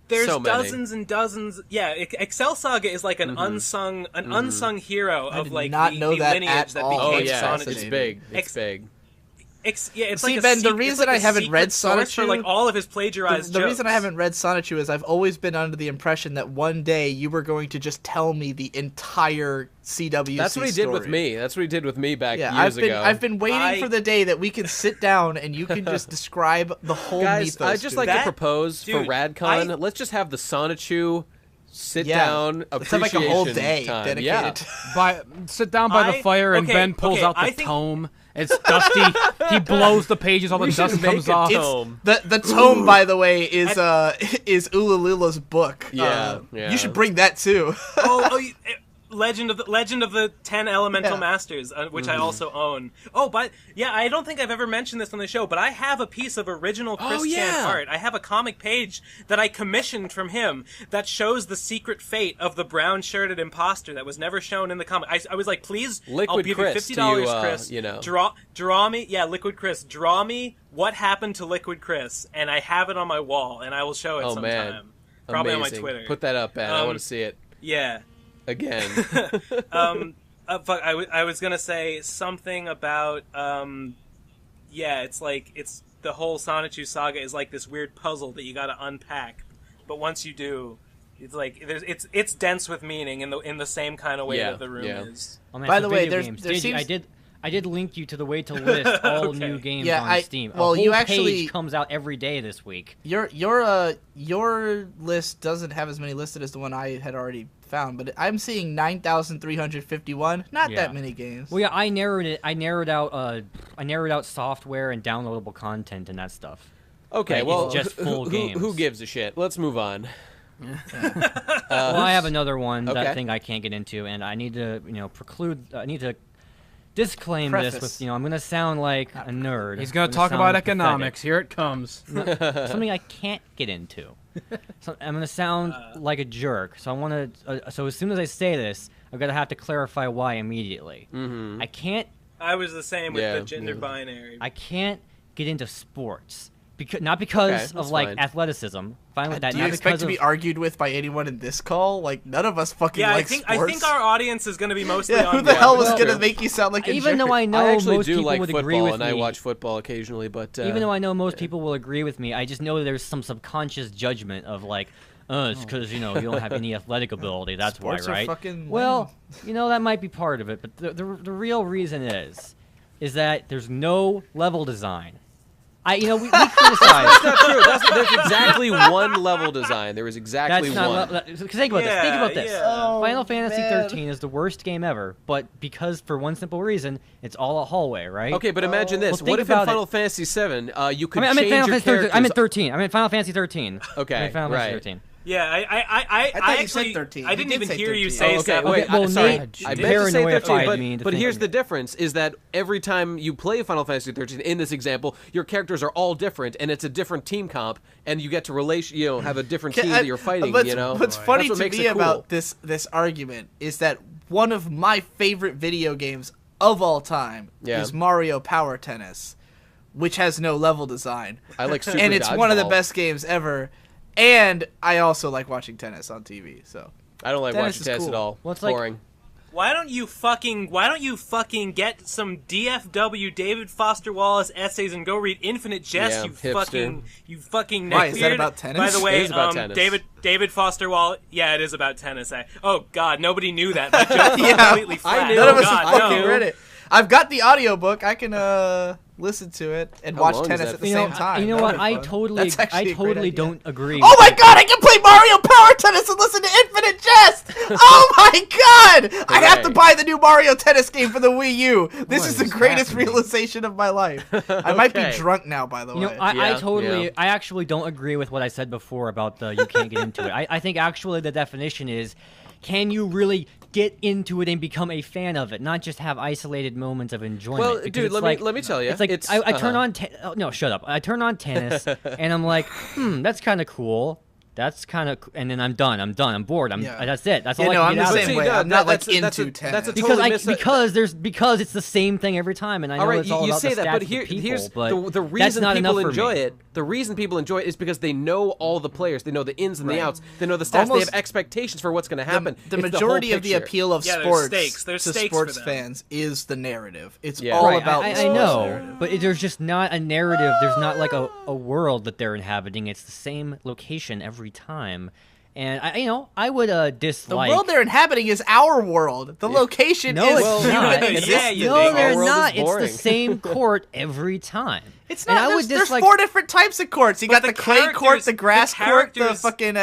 There's dozens and dozens. Yeah, Excel Saga is like an unsung hero of like the lineage that became Sonichu. It's big. It's big. It's See, like Ben, the reason I haven't read Sonichu for like all of his plagiarized the jokes. reason I haven't read Sonichu is I've always been under the impression that one day you were going to just tell me the entire CWC That's what he did with me. That's what he did with me back years ago. I've been waiting for the day that we can sit down and you can just describe the whole mythos. I'd just like to propose for RadCon, let's just have the Sonichu sit down appreciation let's have like a whole day dedicated. Sit down by the fire and Ben pulls out the tome. It's dusty. He blows the pages. All the dust comes off. The tome, by the way, is Ululula's book. Yeah, You should bring that too. Legend of the 10 Elemental Masters, which I also own. I don't think I've ever mentioned this on the show, but I have a piece of original Chris Chan art. I have a comic page that I commissioned from him that shows the secret fate of the brown-shirted imposter that was never shown in the comic. I was like, please, I'll give you $50, Chris. Draw me, Liquid Chris. Draw me what happened to Liquid Chris, and I have it on my wall, and I will show it sometime. Man. Probably Amazing. on my Twitter. Put that up, Ben. I want to see it. Yeah. Again. I was gonna say something about it's the whole Sonichu saga is like this weird puzzle that you gotta unpack, but once you do, it's like it's dense with meaning in the same kind of way that the room is. Oh, man, by the way, I did link you to the way to list all new games on Steam. Well, a whole page comes out every day this week. Your list doesn't have as many listed as the one I had already found, but I'm seeing 9,351. Not that many games. Well, yeah, I narrowed out software and downloadable content and that stuff. Okay, it's just full games. Who gives a shit? Let's move on. Well, I have another one that thing I can't get into, and I need to disclaim this with, I'm going to sound like a nerd. He's going to talk about economics. Here it comes. Something I can't get into. So I'm going to sound like a jerk. So I want to. So as soon as I say this, I'm going to have to clarify why immediately. Mm-hmm. I can't. I was the same with the gender binary. I can't get into sports. Not because of athleticism. Finally, do you expect to be argued with by anyone in this call? Like, none of us fucking like sports. I think our audience is going to be mostly on who the hell was going to make you sound like a even jerk? Though I know I actually most do people like would football, agree with and me. I watch football occasionally, but even though I know most people will agree with me, I just know there's some subconscious judgment of like, it's because you don't have any athletic ability. That's sports why, right? Are fucking well, that might be part of it, but the real reason is that there's no level design. We criticize. That's not true. There's exactly one level design. There is exactly one. Think about this. Think about this. Final Fantasy 13 is the worst game ever, but because for one simple reason, it's all a hallway, right? Okay, but imagine this. Well, what if in Final Fantasy 7 you could change your characters? I meant 13. I meant Final Fantasy 13. Okay, Final Fantasy 13. Yeah, I thought you actually said 13. I didn't You did even say hear you 13. say Okay, seven. wait, Well, sorry. Nate, I meant to say paranoia 13, fied me into but here's thinking- the difference: is that every time you play Final Fantasy 13, in this example, your characters are all different, and it's a different team comp, and you get to have a different team that you're fighting. What's funny That's what to makes me it cool. about this argument is that one of my favorite video games of all time is Mario Power Tennis, which has no level design. I like Super and it's one of the Dodgeball. best games ever. And I also like watching tennis on TV. So I don't like Tennis watching is tennis cool. at all. Well, it's like- Boring. Why don't you fucking get some DFW David Foster Wallace essays and go read Infinite Jest, Yeah, you fucking Why, is that neckbeard? about tennis? By the way, It is about tennis. David Foster Wallace. Yeah, it is about tennis. Oh God, nobody knew that. My joke Yeah, completely flat. knew. none of Oh, us God, have fucking no. read it. I've got the audiobook. I can listen to it and How watch long is tennis that? at the You know, same time. you know That'd what? be I fun. totally, That's actually I a great totally idea. don't agree. Oh my god, I can play Mario Power Tennis and listen to Infinite Jest! Oh my god! I have to Hooray. buy the new Mario Tennis game for the Wii U. This What is the is greatest happening? realization of my life. I might be Okay. drunk now, by the You know, way. I Yeah, totally, yeah. I actually don't agree with what I said before about the you can't get into it. I think actually the definition is, can you really get into it and become a fan of it, not just have isolated moments of enjoyment? Well, Because dude, it's let like, me tell you. It's like I turn on no, shut up. I turn on tennis and I'm like, that's kind of cool. That's kind of, and then I'm done. I'm bored. Yeah. That's it. That's Yeah, all no, I I'm can the get out same of it. way. I'm not like into tennis. That's a Because totally because it's the same thing every time, and I know All right, it's all you about say the that, stats but of the people, here's but the that's reason not people enough for enjoy me. it. The reason people enjoy it is because they know all the players. They know the ins and the Right. outs. They know the stats. They Almost- have expectations for what's going to happen. The It's whole majority of the picture. appeal of Yeah, there's sports stakes. There's to stakes sports for them. fans is the narrative. It's Yeah. all Right, about the I sports know, narrative. but there's just not a narrative. There's not like a world that they're inhabiting. It's the same location every time, and I would The dislike. world they're inhabiting is our world. The location No, is it's human not. existence. Yeah, you no, think. they're Our world is not. It's boring. the same court every time. It's And not. I There's, would there's dislike- 4 different types of courts. You But got the the clay court, characters- the grass the court, the characters- fucking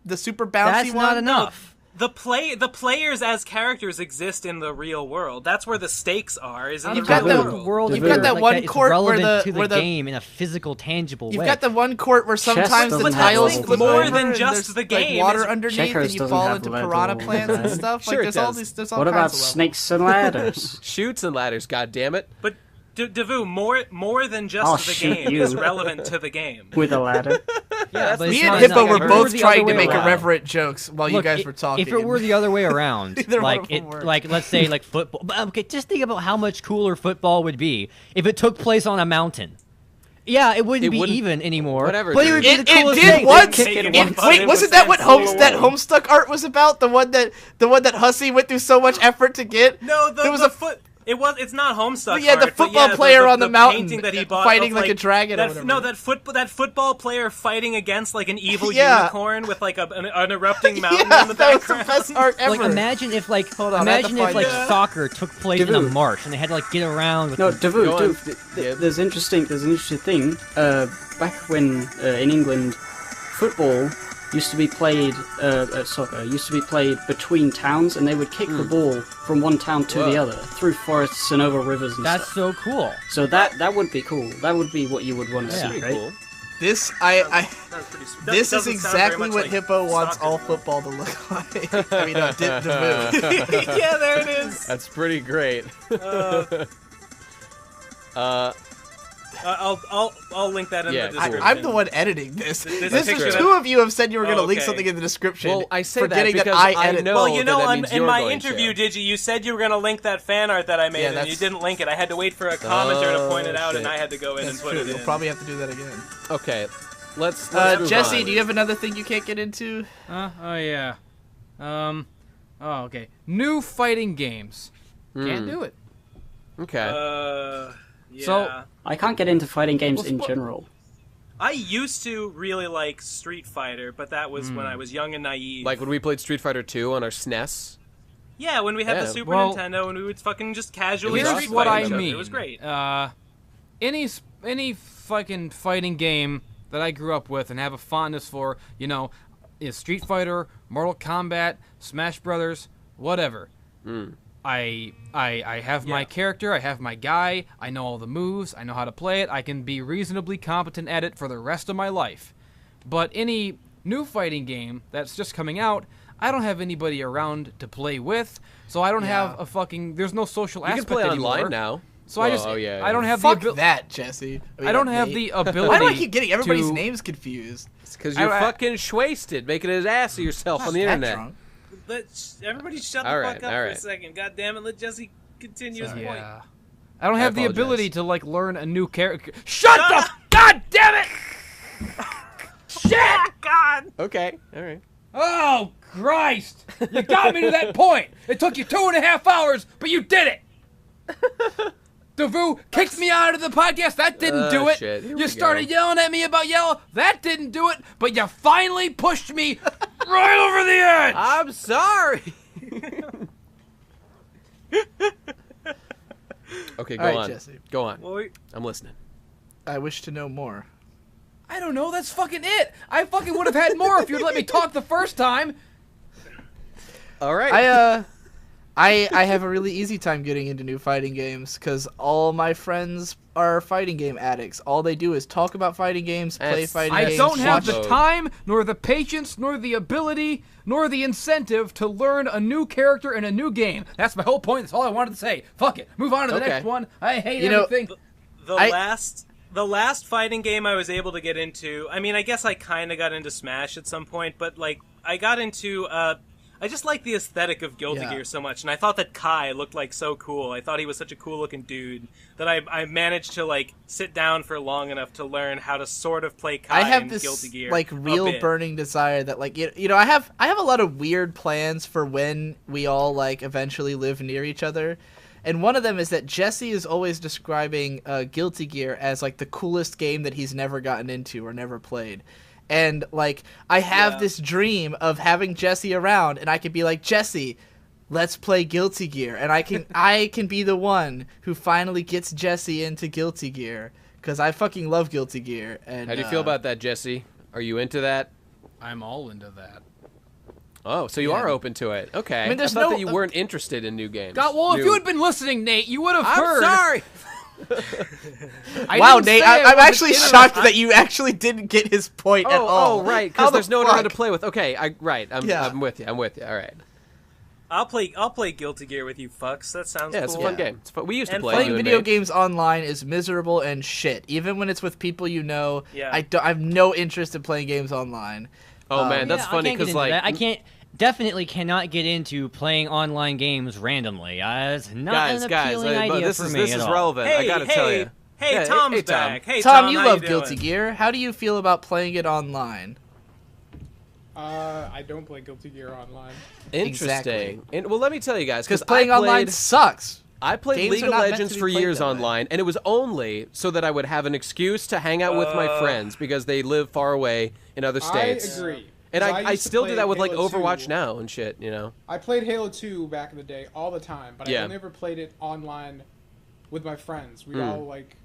the super bouncy That's one. not enough. The players as characters exist in the real world. That's where the stakes are. Is in You've the got real the- world. world you've is got that like one it's court where relevant the- to where the the- game in a physical, tangible You've way. got the one court where sometimes the doesn't have tiles levels. flip More over than and just there's, the game. like water It's- underneath, Checkers and you doesn't fall have into levels, piranha plants and right? stuff. Sure Like it there's all does. these. There's all What kinds about of levels. snakes and ladders? Shoots and ladders. God damn it! But Devu, more than just I'll the shoot game you. is relevant to the game. With a ladder? Yeah, but Me it's and not Hippo enough. were If it both the trying other to way make around- irreverent jokes while you Look, guys were talking. If it were the other way around, Neither one like of them it, worked. like let's say like football. But okay, just think about how much cooler football would be if it took place on a mountain. Yeah, it wouldn't It be wouldn't- even anymore. whatever, But it dude. would be It the coolest did thing. once. Kick it It- once, wait, it wasn't was that what full away. Homestuck art was about? The one that Hussey went through so much effort to get. No, there was the a foot. It's not Homestuck. Yeah, the art, but football yeah, player on the mountain painting that he bought fighting of, like a dragon or That, whatever. no, that football player fighting against like an evil Yeah. unicorn with like an erupting mountain Yeah, in the that was background. the best art ever. Like imagine if like Hold on, I have to imagine if find like it. soccer took place in a Devu. marsh and they had to like get around with No, the- Devu, Go on. Devu, there's an interesting thing. Back when in England, football used to be played, soccer used to be played between towns, and they would kick the ball from one town to the Whoa. other through forests and over rivers and That's stuff. so cool. So that would be cool. That would be what you would want to Yeah. see, Pretty right? cool. This That's pretty sweet. this is Doesn't sound very exactly much what like Hippo wants soccer. all football to look like. I mean, Devu. Yeah, there it is. That's pretty great. I'll link that in Yeah, the cool. description. I'm the one editing this. This This picture is that- two of you have said you were going to Oh, link okay. something in the description. Well, I say that forgetting because I I edit. know- Well, you that know, that means in you're my going interview, to. Digi, you said you were going to link that fan art that I made, Yeah, and you that's- didn't link it. I had to wait for a commenter to point it out, shit. and I had to go in That's and put true. it You'll in. probably have to do that again. Okay, let's move Jesse, on. do you have another thing you can't get into? Oh yeah. Oh okay. New fighting games. Can't do it. Okay. Yeah. So- I can't get into fighting games in general. I used to really like Street Fighter, but that was when I was young and naive. Like when we played Street Fighter 2 on our SNES. yeah, when we had the Yeah. Super Well, Nintendo and we would fucking just casually Here's Street Here's Fight what I each other. mean. It was great. Any fucking fighting game that I grew up with and have a fondness for, is Street Fighter, Mortal Kombat, Smash Brothers, whatever. I have my character, I have my guy, I know all the moves, I know how to play it, I can be reasonably competent at it for the rest of my life. But any new fighting game that's just coming out, I don't have anybody around to play with, so I don't have a fucking. There's no social aspect You can play anymore. online now. So I just, I don't have Fuck the ability. that, Jesse. I don't have the ability. Why do I keep getting everybody's to... names confused? It's because you're fucking wasted, making an ass of yourself on the internet. Everybody shut the fuck up for a second. God damn it, let Jesse continue his point. I don't have the ability to like learn a new character. Shut the God damn it! Shit! God. Okay, all right. Oh Christ! You got me to that point. It took you 2.5 hours, but you did it. Davoo kicked me out of the podcast. That didn't do it. Shit. You started yelling at me about Yellow. That didn't do it. But you finally pushed me right over the edge. I'm sorry. Okay, go on. Jesse. Go on. I'm listening. I wish to know more. I don't know. That's fucking it. I fucking would have had more if you'd let me talk the first time. All right. I have a really easy time getting into new fighting games because all my friends are fighting game addicts. All they do is talk about fighting games, play fighting games. I don't have the time, nor the patience, nor the ability, nor the incentive to learn a new character in a new game. That's my whole point. That's all I wanted to say. Fuck it. Move on to the next one. I hate everything. The last fighting game I was able to get into, I mean, I guess I kind of got into Smash at some point, but, like, I got into, I just like the aesthetic of Guilty Gear so much, and I thought that Kai looked, like, so cool. I thought he was such a cool-looking dude that I managed to, like, sit down for long enough to learn how to sort of play Kai in Guilty Gear. Like, real burning desire that, like, you know, I have a lot of weird plans for when we all, like, eventually live near each other. And one of them is that Jesse is always describing Guilty Gear as, like, the coolest game that he's never gotten into or never played. And, like, I have this dream of having Jesse around, and I could be like, Jesse, let's play Guilty Gear. And I can be the one who finally gets Jesse into Guilty Gear, because I fucking love Guilty Gear. And how do you feel about that, Jesse? Are you into that? I'm all into that. Oh, so you are open to it. Okay. I mean, I thought that you weren't interested in new games. If you had been listening, Nate, you would have heard. I'm sorry. Wow, Nate, I'm actually shocked that you actually didn't get his point at all. Oh, right, because there's no one around to play with. Okay, I'm with you. I'm with you. All right. I'll play Guilty Gear with you fucks. That sounds cool. It's a fun game. It's fun. We used to play playing video games online is miserable and shit. Even when it's with people you know, I have no interest in playing games online. Oh man, that's funny because like I definitely cannot get into playing online games randomly. It's not an appealing idea for me this at is all. relevant. I gotta tell you. Hey, Tom's back. Hey, Tom, you how love you Guilty doing? Gear. How do you feel about playing it online? I don't play Guilty Gear online. Interesting. And well, let me tell you guys, because playing online sucks. I played League of Legends for years online, and it was only so that I would have an excuse to hang out with my friends because they live far away in other states. I agree. And I still do that with like Overwatch now and shit, you know. I played Halo 2 back in the day all the time, but I never played it online with my friends. We'd all like,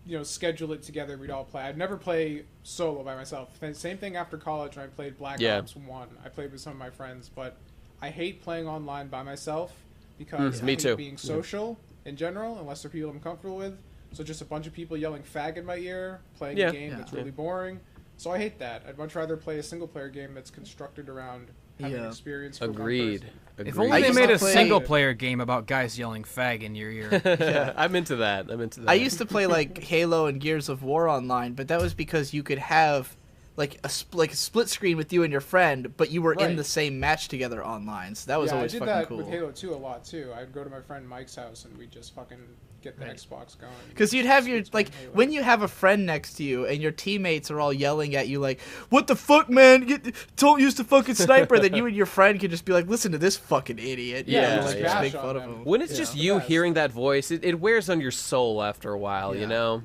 you know, schedule it together. We'd all play. I'd never play solo by myself. Same thing after college when I played Black Ops 1. I played with some of my friends, but I hate playing online by myself because I hate being social in general, unless they're people I'm comfortable with. So just a bunch of people yelling fag in my ear, playing a game that's really boring. So I hate that. I'd much rather play a single-player game that's constructed around having an experience for Agreed. If only they made a single-player game about guys yelling fag in your ear. I'm into that. I used to play like Halo and Gears of War online, but that was because you could have like a split screen with you and your friend, but you were in the same match together online. So that was always fucking cool. I did that with Halo 2 a lot too. I'd go to my friend Mike's house and we'd just fucking get the Xbox going. Because you'd have your, like, when you have a friend next to you and your teammates are all yelling at you like, what the fuck, man? Don't use the fucking sniper. Then you and your friend could just be like, listen to this fucking idiot. Just make fun of him. When it's just you hearing that voice, it wears on your soul after a while, you know?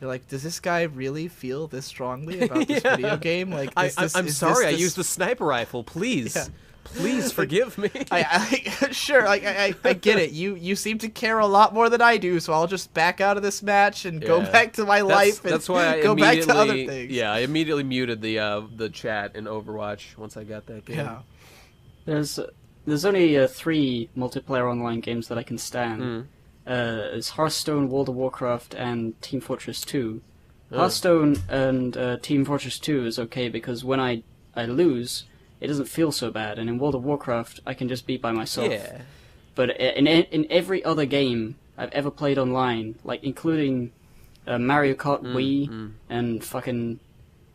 You're like, does this guy really feel this strongly about this video game? Like, I'm sorry, I used the sniper rifle. Please. Yeah. Please forgive me. Sure, I get it. You seem to care a lot more than I do, so I'll just back out of this match and go back to my life. And that's why I go back to other things. Yeah, I immediately muted the chat in Overwatch once I got that game. Yeah. There's only 3 multiplayer online games that I can stand. It's Hearthstone, World of Warcraft, and Team Fortress 2. Hearthstone and Team Fortress 2 is okay because when I I lose, it doesn't feel so bad. And in World of Warcraft, I can just be by myself. Yeah. But in every other game I've ever played online, like including Mario Kart Wii and fucking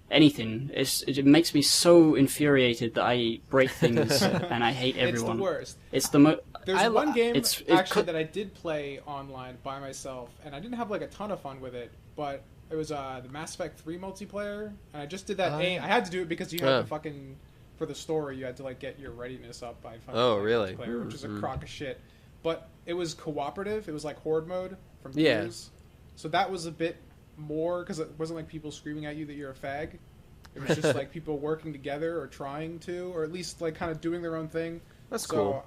anything, it makes me so infuriated that I break things and I hate everyone. It's the worst. It's the There's one game actually that I did play online by myself, and I didn't have like a ton of fun with it, but it was the Mass Effect 3 multiplayer, and I just did that. I had to do it because you had to fucking, for the story, you had to like get your readiness up by fucking multiplayer, which is a crock of shit. But it was cooperative. It was like horde mode from Gears. So that was a bit more, because it wasn't like people screaming at you that you're a fag. It was just like people working together or trying to, or at least like kind of doing their own thing. That's cool.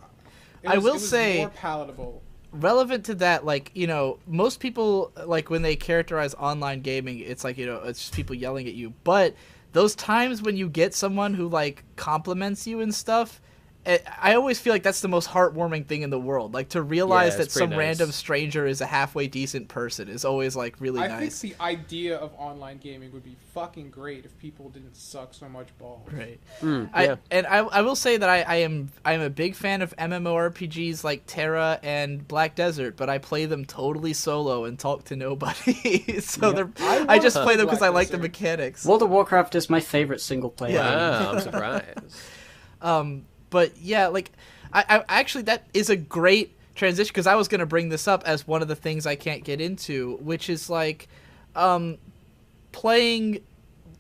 I will say, more palatable. Relevant to that, like, you know, most people, like, when they characterize online gaming, it's like, you know, it's just people yelling at you. But those times when you get someone who, like, compliments you and stuff, I always feel like that's the most heartwarming thing in the world. Like, to realize that some random stranger is a halfway decent person is always, like, really nice. I think the idea of online gaming would be fucking great if people didn't suck so much balls. Right. I will say that I am a big fan of MMORPGs like Terra and Black Desert, but I play them totally solo and talk to nobody. So I just play them because I like the mechanics. World of Warcraft is my favorite single player game. I'm surprised. But yeah, like, I actually, that is a great transition, because I was going to bring this up as one of the things I can't get into, which is, like, playing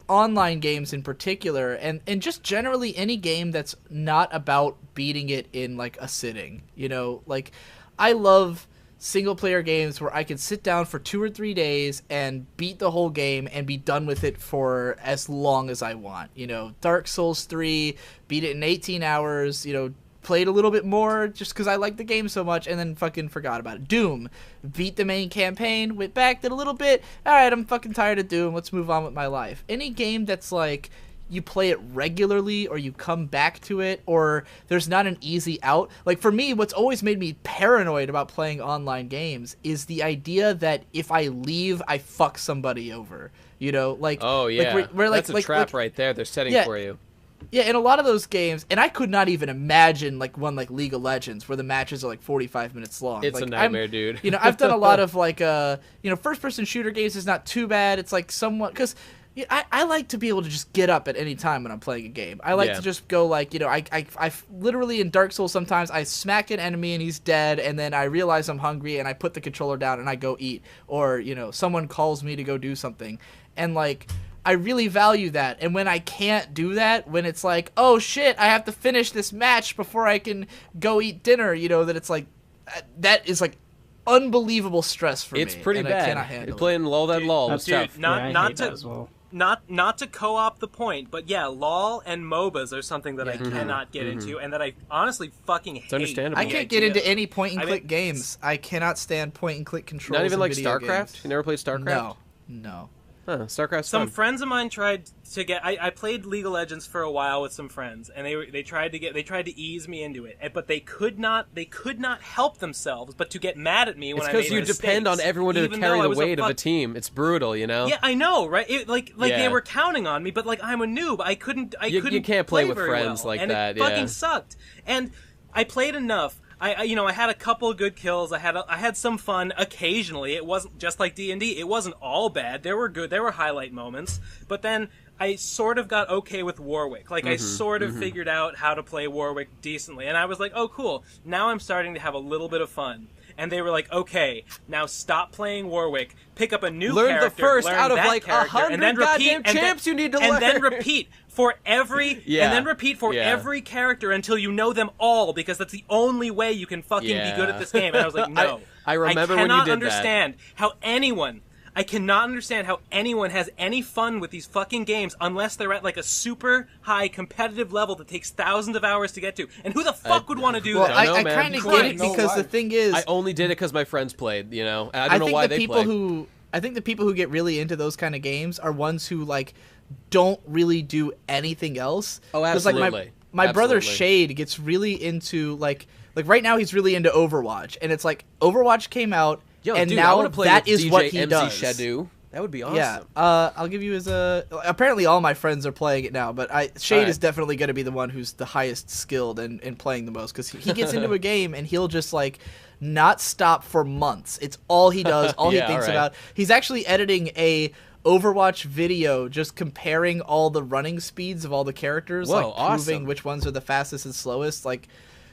online games in particular, and just generally any game that's not about beating it in, like, a sitting, you know? Like, I love single-player games where I can sit down for 2 or 3 days and beat the whole game and be done with it for as long as I want. You know, Dark Souls 3, beat it in 18 hours, you know, played a little bit more just because I liked the game so much, and then fucking forgot about it. Doom, beat the main campaign, went back, did a little bit, alright, I'm fucking tired of Doom, let's move on with my life. Any game that's like, you play it regularly, or you come back to it, or there's not an easy out. Like, for me, what's always made me paranoid about playing online games is the idea that if I leave, I fuck somebody over. You know, like... Oh, yeah. Like, that's a trap right there they're setting for you. Yeah, in a lot of those games, and I could not even imagine, like, one like League of Legends, where the matches are, like, 45 minutes long. It's like, a nightmare, dude. You know, I've done a lot of, like, you know, first-person shooter games is not too bad. It's, like, somewhat... Because... I like to be able to just get up at any time when I'm playing a game. I like to just go, like, you know, I literally in Dark Souls sometimes I smack an enemy and he's dead, and then I realize I'm hungry and I put the controller down and I go eat. Or, you know, someone calls me to go do something. And, like, I really value that. And when I can't do that, when it's like, oh shit, I have to finish this match before I can go eat dinner, you know, that it's like, that is like unbelievable stress for me. It's pretty bad. I cannot handle playing LOL that LOL was tough. Not to co-opt the point, but yeah, LOL and MOBAs are something that I cannot get into, and that I honestly fucking hate. It's understandable. I can't get into any point-and-click games. I cannot stand point-and-click controls. Not even like StarCraft? Games. You never played StarCraft? No. Huh, StarCraft's Some fun. friends of mine tried to get. I played League of Legends for a while with some friends, and they tried to ease me into it, but they could not help themselves but to get mad at me when I made mistakes. It's because you depend on everyone to carry the weight of a team. It's brutal, you know. Yeah, I know, right? They were counting on me, but like I'm a noob. I couldn't. You can't play with very friends well, like and that. It fucking sucked. And I played enough. I had a couple of good kills. I had some fun occasionally. It wasn't just like D&D. It wasn't all bad. There were highlight moments. But then I sort of got okay with Warwick. Like I sort of figured out how to play Warwick decently, and I was like, oh cool. Now I'm starting to have a little bit of fun. And they were like, okay, now stop playing Warwick. Pick up a new character. Learn the first learn out of that like character, 100 and then repeat, goddamn champs you need to learn. And then repeat for every every character until you know them all, because that's the only way you can fucking be good at this game. And I was like, no. I remember when you did I cannot understand how anyone has any fun with these fucking games unless they're at like a super high competitive level that takes thousands of hours to get to. And who the fuck would want to do that? I kind of get it, because the thing is, I only did it because my friends played. You know, and I don't know why they played. I think the people who get really into those kind of games are ones who like don't really do anything else. Oh, absolutely. Like my brother Shade gets really into like right now he's really into Overwatch, and it's like Overwatch came out. Yo, and dude, now I play that with is DJ what he MC does. Shadow. That would be awesome. Yeah, I'll give you apparently all my friends are playing it now, but Shade is definitely going to be the one who's the highest skilled and playing the most, because he gets into a game and he'll just like not stop for months. It's all he does, all he thinks about. He's actually editing a Overwatch video just comparing all the running speeds of all the characters, like proving which ones are the fastest and slowest, like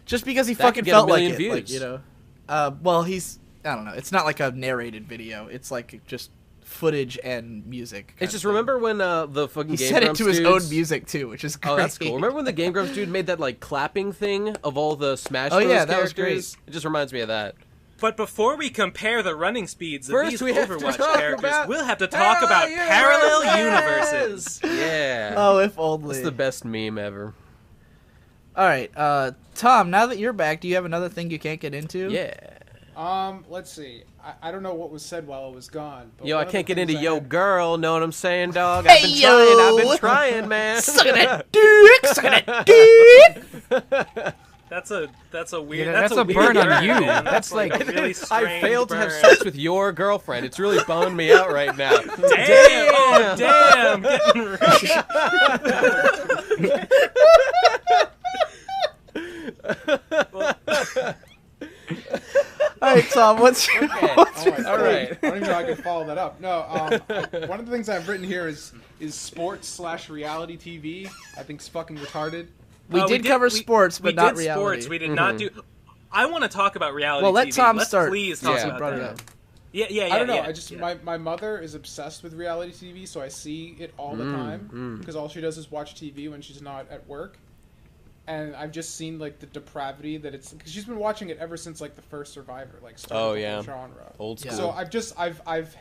just because he fucking felt like it, like, you know. Well, I don't know. It's not like a narrated video. It's like just footage and music. It's just, remember when the fucking he Game set it Grumps to his dudes... own music too, which is great. Oh, that's cool. Remember when the Game Grumps dude made that like clapping thing of all the Smash Bros. That characters? was great. It just reminds me of that. But before we compare the running speeds of First, these we have to Overwatch talk characters, about we'll have to talk about parallel universes. Yeah. Oh, if only. It's the best meme ever. All right, Tom. Now that you're back, do you have another thing you can't get into? Yeah. Let's see. I don't know what was said while I was gone. But Yo, I can't get into yo girl. Know what I'm saying, dog? Hey, I've been trying, man. Sucking that dick, sucking that dick. That's a weird. Yeah, that's a weird burn on you. man. That's like a really I strange failed to burn. have sex with your girlfriend. It's really boned me out right now. Damn! Oh, damn! Getting All right, Tom. What's your? Okay. All right. I don't even know how I can follow that up. No. One of the things I've written here is sports/reality TV. I think it's fucking retarded. We did cover sports, but not reality. reality. Sports. We did not do. I want to talk about reality. Well, let TV. Tom Let's start. Please talk Yeah, about brought it that. up. Yeah. I don't know. Yeah. My mother is obsessed with reality TV, so I see it all the time because all she does is watch TV when she's not at work. And I've just seen like the depravity that it's, because she's been watching it ever since like the first Survivor, like started the whole genre. Old school. So I've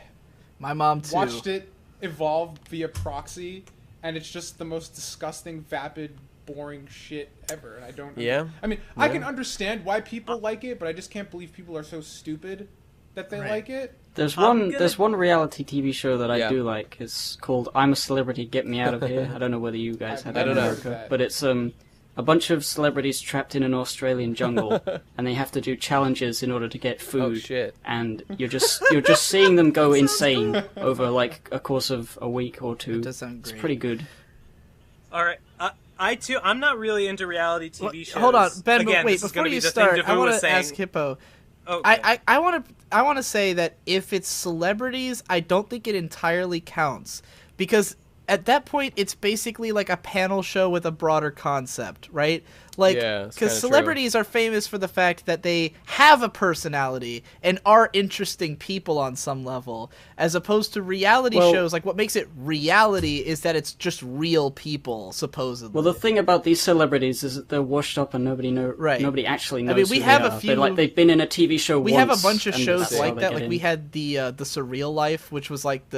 My mom too. watched it evolve via proxy, and it's just the most disgusting, vapid, boring shit ever. And I don't. Yeah. I mean, I can understand why people like it, but I just can't believe people are so stupid that they like it. There's one reality TV show that I do like. It's called I'm a Celebrity, Get Me Out of Here. I don't know whether you guys have that in America, but it's a bunch of celebrities trapped in an Australian jungle, and they have to do challenges in order to get food. Oh shit! And you're just seeing them go insane over like a course of a week or two. That does sound great. It's pretty good. All right. I'm not really into reality TV shows. Hold on, Ben. Again, wait, this is before gonna be you the start, thing I Davoo want was to saying. ask Hippo. Okay. I want to say that if it's celebrities, I don't think it entirely counts, because at that point it's basically like a panel show with a broader concept, right? Like, because celebrities are famous for the fact that they have a personality and are interesting people on some level, as opposed to reality shows. Like, what makes it reality is that it's just real people, supposedly. Well, the thing about these celebrities is that they're washed up and nobody actually knows. I mean, we who have they a are. few. They've been in a TV show. We once, have a bunch of and shows that's how like they that. get Like, in. we had the Surreal Life, which was like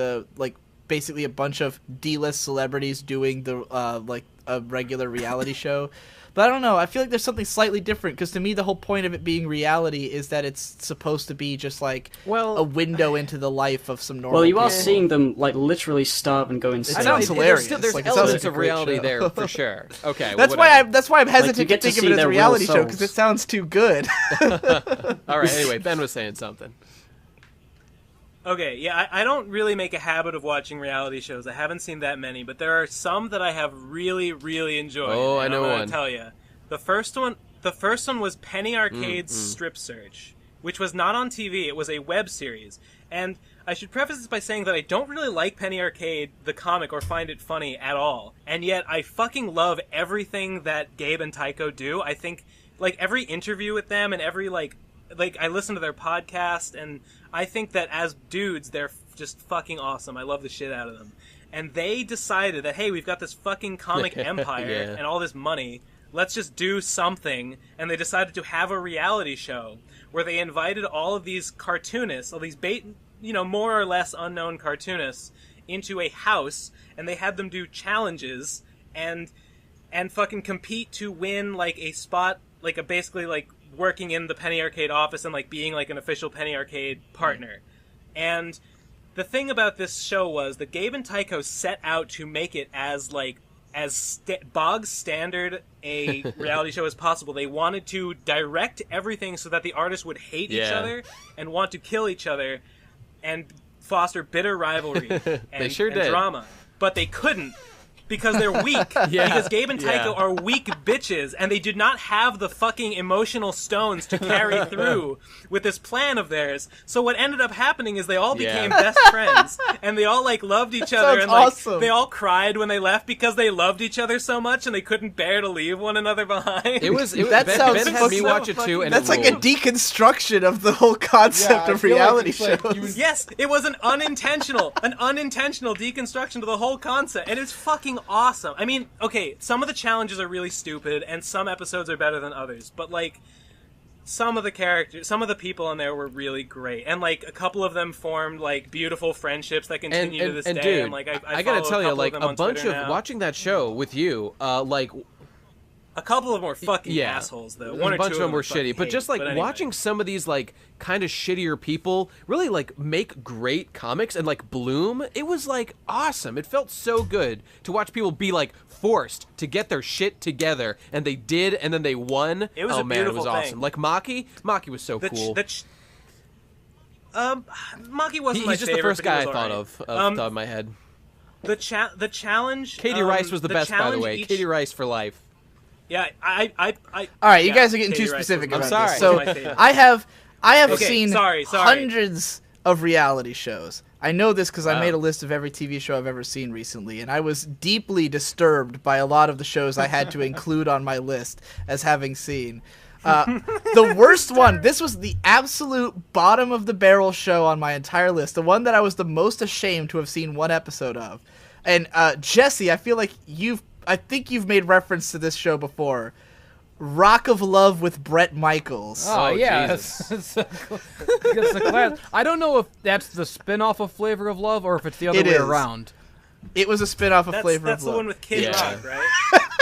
basically a bunch of D-list celebrities doing the like a regular reality show. But I don't know. I feel like there's something slightly different, because to me the whole point of it being reality is that it's supposed to be just like a window into the life of some normal. Well, you are people. seeing them like literally starve and go insane. It sounds hilarious. There's like, elements of like reality there for sure. Okay, that's why I'm hesitant to think of it as a reality show, because it sounds too good. All right. Anyway, Ben was saying something. Okay, yeah, I don't really make a habit of watching reality shows. I haven't seen that many, but there are some that I have really, really enjoyed. Oh, I know I'm one. gonna tell you, the first one was Penny Arcade's Strip Search, which was not on TV. It was a web series, and I should preface this by saying that I don't really like Penny Arcade, the comic, or find it funny at all. And yet, I fucking love everything that Gabe and Tycho do. I think, like, every interview with them and every, like, I listen to their podcast, and I think that as dudes, they're just fucking awesome. I love the shit out of them. And they decided that, hey, we've got this fucking comic empire and all this money. Let's just do something. And they decided to have a reality show where they invited all of these cartoonists, all these more or less unknown cartoonists, into a house, and they had them do challenges and fucking compete to win, like, a spot, like, a basically, like, working in the Penny Arcade office and, like, being, like, an official Penny Arcade partner. And the thing about this show was that Gabe and Tycho set out to make it as, like, bog standard a reality show as possible. They wanted to direct everything so that the artists would hate each other and want to kill each other, and foster bitter rivalry and, sure and did. drama, but they couldn't. Because they're weak. Because Gabe and Taika are weak bitches, and they did not have the fucking emotional stones to carry through with this plan of theirs. So what ended up happening is they all became best friends, and they all like loved each other, and like they all cried when they left because they loved each other so much, and they couldn't bear to leave one another behind. That sounds Ben had me watch it too, and that's it like a ruled. deconstruction of the whole concept of reality shows. Yes, it was an unintentional deconstruction to the whole concept, and it's fucking awesome. I mean, okay, some of the challenges are really stupid, and some episodes are better than others, but like, some of the characters, some of the people in there were really great, and like a couple of them formed like beautiful friendships that continue to this day. Dude, and like I gotta tell you, like a bunch of watching that show with you, like. A couple of them were fucking assholes, though. One a or bunch two of them were fucking shitty, but just like but anyway. watching some of these like kind of shittier people really like make great comics and like bloom, it was like awesome. It felt so good to watch people be like forced to get their shit together, and they did, and then they won. It was oh a man, it was beautiful awesome. thing. Like Maki was so cool. Maki wasn't my He's just favorite, the first but he guy I was thought alright. of the top of my head. The challenge. Katie Rice was the best, by the challenge way. Katie Rice for life. Yeah, I All right, you guys are getting Katie too Rice specific was about I'm this. sorry. So I have Okay, seen sorry. hundreds of reality shows. I know this because I made a list of every TV show I've ever seen recently, and I was deeply disturbed by a lot of the shows I had to include on my list as having seen. The worst one, this was the absolute bottom of the barrel show on my entire list, the one that I was the most ashamed to have seen one episode of. And Jesse, I feel like I think you've made reference to this show before. Rock of Love with Bret Michaels. Oh, yeah. Jesus. It's a class. I don't know if that's the spin-off of Flavor of Love or if it's the other way around. It was a spin-off of Flavor of Love. That's the one with Kid Rock, right?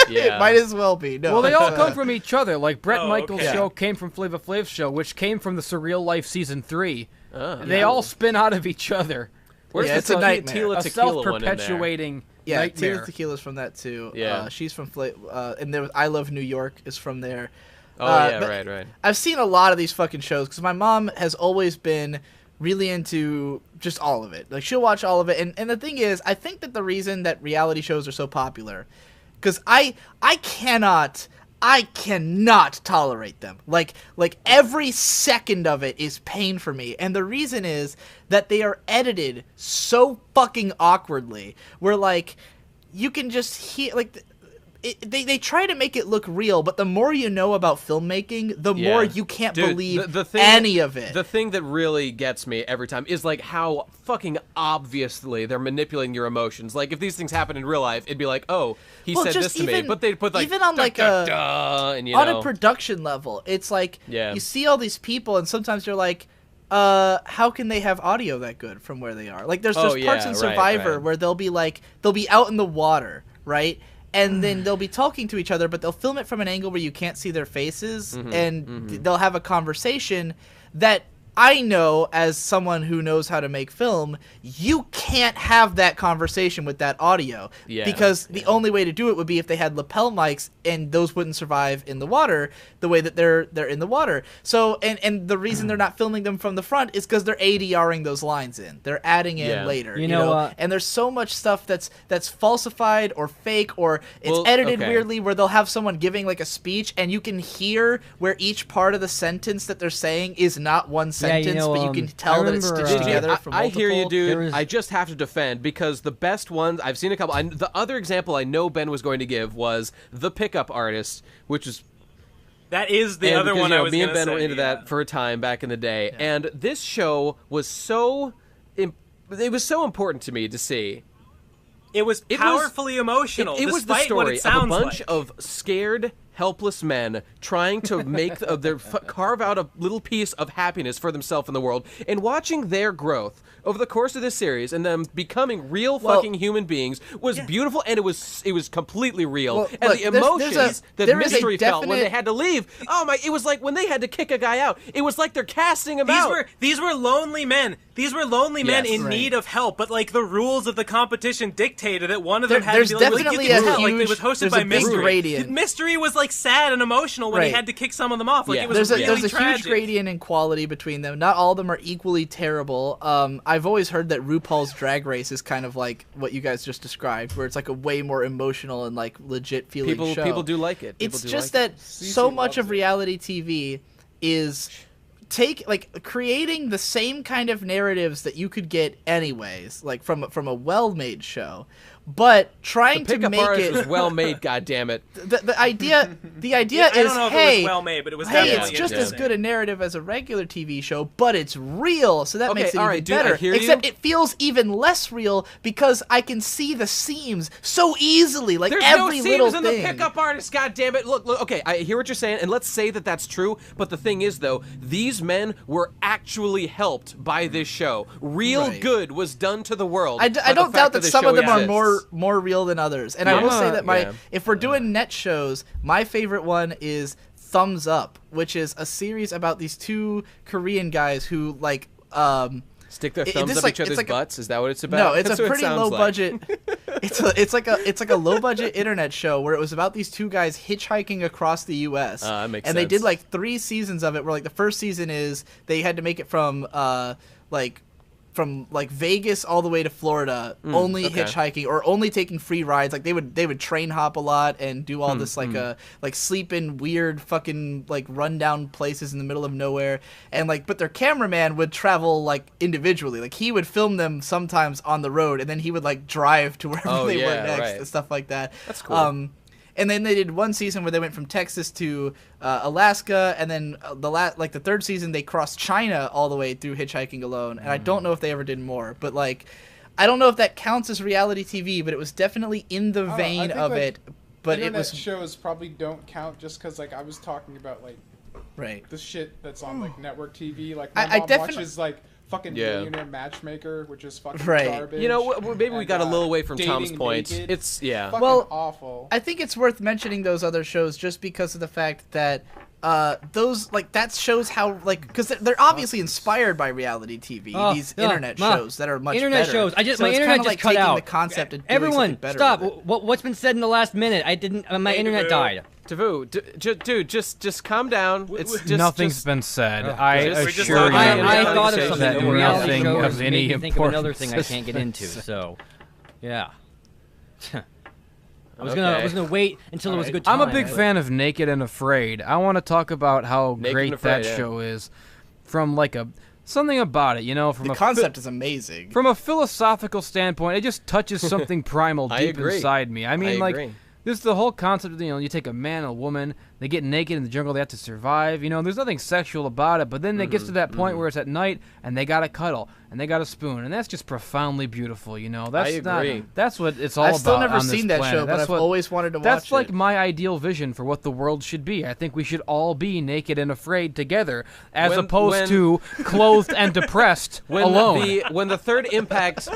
It might as well be. No. Well, they all come from each other. Like, Bret Michaels' okay. show came from Flavor Flav's show, which came from the Surreal Life Season 3. They all spin out of each other. Where's it's the a nightmare. A Tequila one in there? self-perpetuating Yeah, nightmare. Tina Tequila's from that too. Yeah. She's from and there was I Love New York is from there. Oh yeah, but right. I've seen a lot of these fucking shows because my mom has always been really into just all of it. Like she'll watch all of it, and the thing is, I think that the reason that reality shows are so popular, because I cannot tolerate them. Like every second of it is pain for me. And the reason is that they are edited so fucking awkwardly. Where like you can just hear like they try to make it look real, but the more you know about filmmaking, the more you can't believe any of it. The thing that really gets me every time is like how fucking obviously they're manipulating your emotions. Like if these things happen in real life, it'd be like, oh, he said this to me, but they'd put like even on like and, on a production level, it's like you see all these people, and sometimes you're like, how can they have audio that good from where they are? Like there's parts in Survivor where they'll be out in the water, right? And then they'll be talking to each other, but they'll film it from an angle where you can't see their faces, and they'll have a conversation that I know, as someone who knows how to make film, you can't have that conversation with that audio. Because the only way to do it would be if they had lapel mics, and those wouldn't survive in the water the way that they're in the water. So, and the reason they're not filming them from the front is because they're ADRing those lines in. They're adding in later. You know? And there's so much stuff that's falsified or fake, or it's edited weirdly, where they'll have someone giving like a speech, and you can hear where each part of the sentence that they're saying is not one sentence. But you can tell that it's stitched together from multiple. I hear you, dude. I just have to defend, because the best ones, I've seen a couple. The other example I know Ben was going to give was The Pickup Artist, which is... That is the other one I was me and gonna Ben say, were into that for a time back in the day. And this show was so... It was so important to me to see. It was powerfully emotional. It was the story of a bunch of scared, helpless men trying to make carve out a little piece of happiness for themselves in the world, and watching their growth over the course of this series and them becoming real fucking human beings was beautiful, and it was completely real. And the emotions that Mystery felt when they had to leave, it was like when they had to kick a guy out, it was like they're casting him out. These were lonely men. These were lonely men in need of help, but like the rules of the competition dictated that one of them had to be like, you can tell, like it was hosted by Mystery. Mystery was like like sad and emotional when he had to kick some of them off. Like it was there's really a tragic. huge gradient in quality between them. Not all of them are equally terrible. I've always heard that RuPaul's Drag Race is kind of like what you guys just described, where it's like a way more emotional and like legit feeling show. People do like it. It's just that so much of reality TV is creating the same kind of narratives that you could get anyways, like from a well-made show, but trying to make it was well made. God damn it! The idea I is, don't know if hey, it was well made, but it was hey, definitely it's just as interesting. good a narrative as a regular TV show, but it's real, so that makes it even dude, better. I hear Except you. it feels even less real because I can see the seams so easily, like There's every no little seams in thing. the pickup artist. God damn it! Look. Okay, I hear what you're saying, and let's say that that's true. But the thing is, though, these men were actually helped by this show. Real good was done to the world. I don't doubt that some of them are exists. more real than others. And I will say that if we're doing net shows, my favorite one is Thumbs Up, which is a series about these two Korean guys who like stick their thumbs up each other's butts. Is that what it's about? No, it's That's a what it pretty sounds low like. budget. It's like a low budget internet show where it was about these two guys hitchhiking across the U.S. That makes and sense. they did like 3 seasons of it. Where like the first season is they had to make it from Vegas all the way to Florida, only hitchhiking or only taking free rides. Like they would train hop a lot and do all this like sleep in weird fucking like rundown places in the middle of nowhere. And like, but their cameraman would travel like individually. Like he would film them sometimes on the road, and then he would like drive to wherever they were next and stuff like that. That's cool. And then they did one season where they went from Texas to Alaska, and then the third season they crossed China all the way through hitchhiking alone. And I don't know if they ever did more, but like, I don't know if that counts as reality TV, but it was definitely in the vein of it. But it was shows probably don't count just because like I was talking about like the shit that's on like network TV. Like my mom watches like fucking Millionaire Matchmaker, which is fucking garbage. You know, maybe we got a little away from Tom's Dating point. Naked. It's Fucking awful. I think it's worth mentioning those other shows just because of the fact that those like that shows how like because they're obviously inspired by reality TV. These internet shows that are much internet better. shows. So my it's internet kinda just like cut taking out. the concept and doing Everyone, something better stop! with it. What's been said in the last minute? I didn't. My internet died. Davoo, dude, just calm down. It's just nothing's been said. I assure you. I thought of something. that Reality nothing shows of made any me think of another thing I importance can't get into. So, yeah. I was Okay. gonna wait until it was a good time. I'm a big fan of Naked and Afraid. I want to talk about how Naked great and Afraid, that show is, from like something about it. You know, from The a concept is amazing. From a philosophical standpoint, it just touches something primal I deep agree. inside me. I mean, like, agree. this is the whole concept of, you take a man and a woman, they get naked in the jungle, they have to survive. There's nothing sexual about it, but then it gets to that point where it's at night and they gotta cuddle and they gotta spoon, and that's just profoundly beautiful. That's I agree. that's what it's all I've about. still never on this seen that planet. show, but That's I've what- always wanted to watch That's like it. my ideal vision for what the world should be. I think we should all be naked and afraid together, as opposed to clothed and depressed alone. When the third impact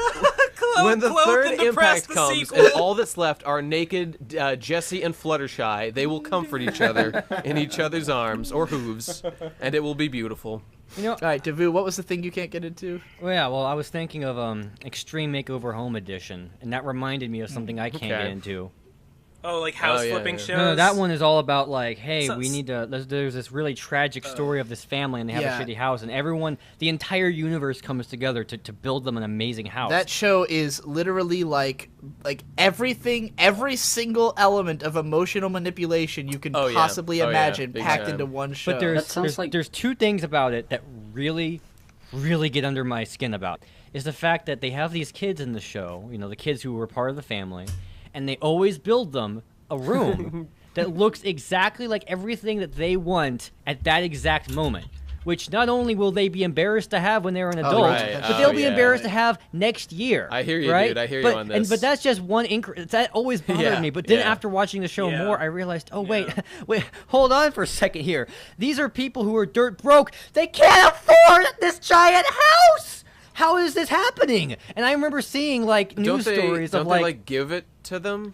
when the Clothed third and impact Depressed, the comes sequel. and all that's left are naked Jesse and Fluttershy, they will comfort each other in each other's arms or hooves, and it will be beautiful. All right, Davoo, what was the thing you can't get into? Well, I was thinking of Extreme Makeover Home Edition, and that reminded me of something I can't get into. Oh, like house flipping shows? No, that one is all about like, hey, So- we need to. There's this really tragic story of this family, and they have a shitty house, and the entire universe comes together to build them an amazing house. That show is literally like everything, every single element of emotional manipulation you can possibly imagine packed into one show. But there's two things about it that really, really get under my skin about. Is the fact that they have these kids in the show, the kids who were part of the family, and they always build them a room that looks exactly like everything that they want at that exact moment. Which not only will they be embarrassed to have when they're an adult, but they'll be embarrassed to have next year. I hear you, right? dude. I hear you on this. But that's just one that always bothered me. But then after watching the show more, I realized, wait, hold on for a second here. These are people who are dirt broke. They can't afford this giant house. How is this happening? And I remember seeing like news stories don't of they give it to them?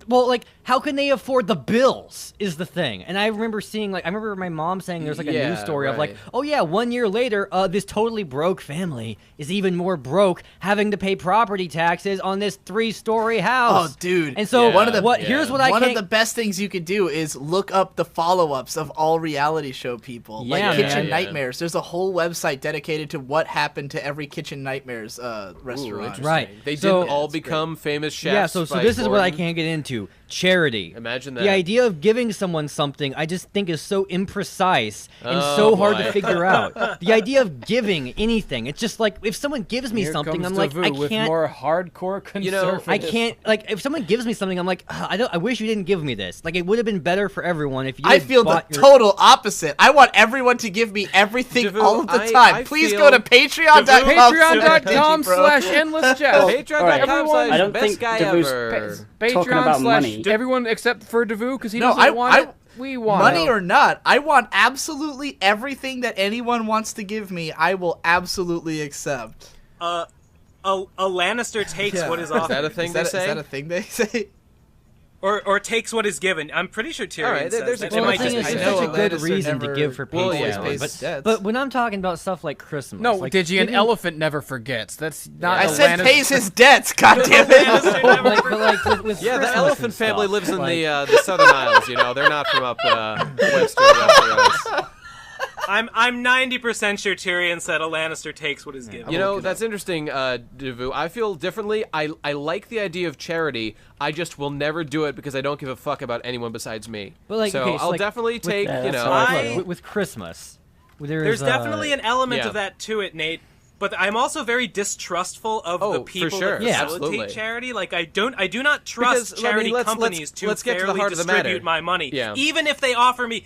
Well, like, how can they afford the bills is the thing. And I remember seeing, like, I remember my mom saying there's, like, a news story of, like, oh, yeah, 1 year later, this totally broke family is even more broke having to pay property taxes on this 3-story house. Oh, dude. And so here's what I One of the best things you could do is look up the follow-ups of all reality show people. Yeah, like Kitchen Nightmares. There's a whole website dedicated to what happened to every Kitchen Nightmares restaurant. Right. They didn't all become famous chefs. Yeah, so this is what I can't get into. Charity. Imagine that. The idea of giving someone something, I just think is so imprecise and so hard to figure out. The idea of giving anything, it's just like, if someone gives me something, I'm like, I can't. With more hardcore conservative. I can't, like, if someone gives me something, I'm like, I wish you didn't give me this. Like, it would have been better for everyone if you I feel the total opposite. I want everyone to give me everything all of the time. Please go to patreon.com. Patreon.com/endlessjeff. Patreon.com/best I don't think guy Devu's ever. talking about money. Everyone except for Devu, because he doesn't want it. We want money or not. I want absolutely everything that anyone wants to give me. I will absolutely accept. A Lannister takes what is offered. Is that a thing they say? Is that a thing they say? Or takes what is given. I'm pretty sure Tyrion says that. Well, It might the thing just is, be it's such a Lannister good reason to give for Patreon. But when I'm talking about stuff like Christmas, no, like, Digi, an elephant never forgets. That's not. I a said Lannister. pays his debts. God damn it! with Yeah, the Christmas elephant and family stuff, lives in like, the Southern Isles. You know, they're not from up western Westeros. I'm 90% sure Tyrion said a Lannister takes what is given. You know, that's interesting, Devu. I feel differently. I like the idea of charity. I just will never do it because I don't give a fuck about anyone besides me. But like, so okay, I'll like, definitely take, you know. with Christmas. There's definitely an element of that to it, Nate. But I'm also very distrustful of the people that facilitate charity. Like I do not trust charity companies to fairly distribute my money. Yeah. Even if they offer me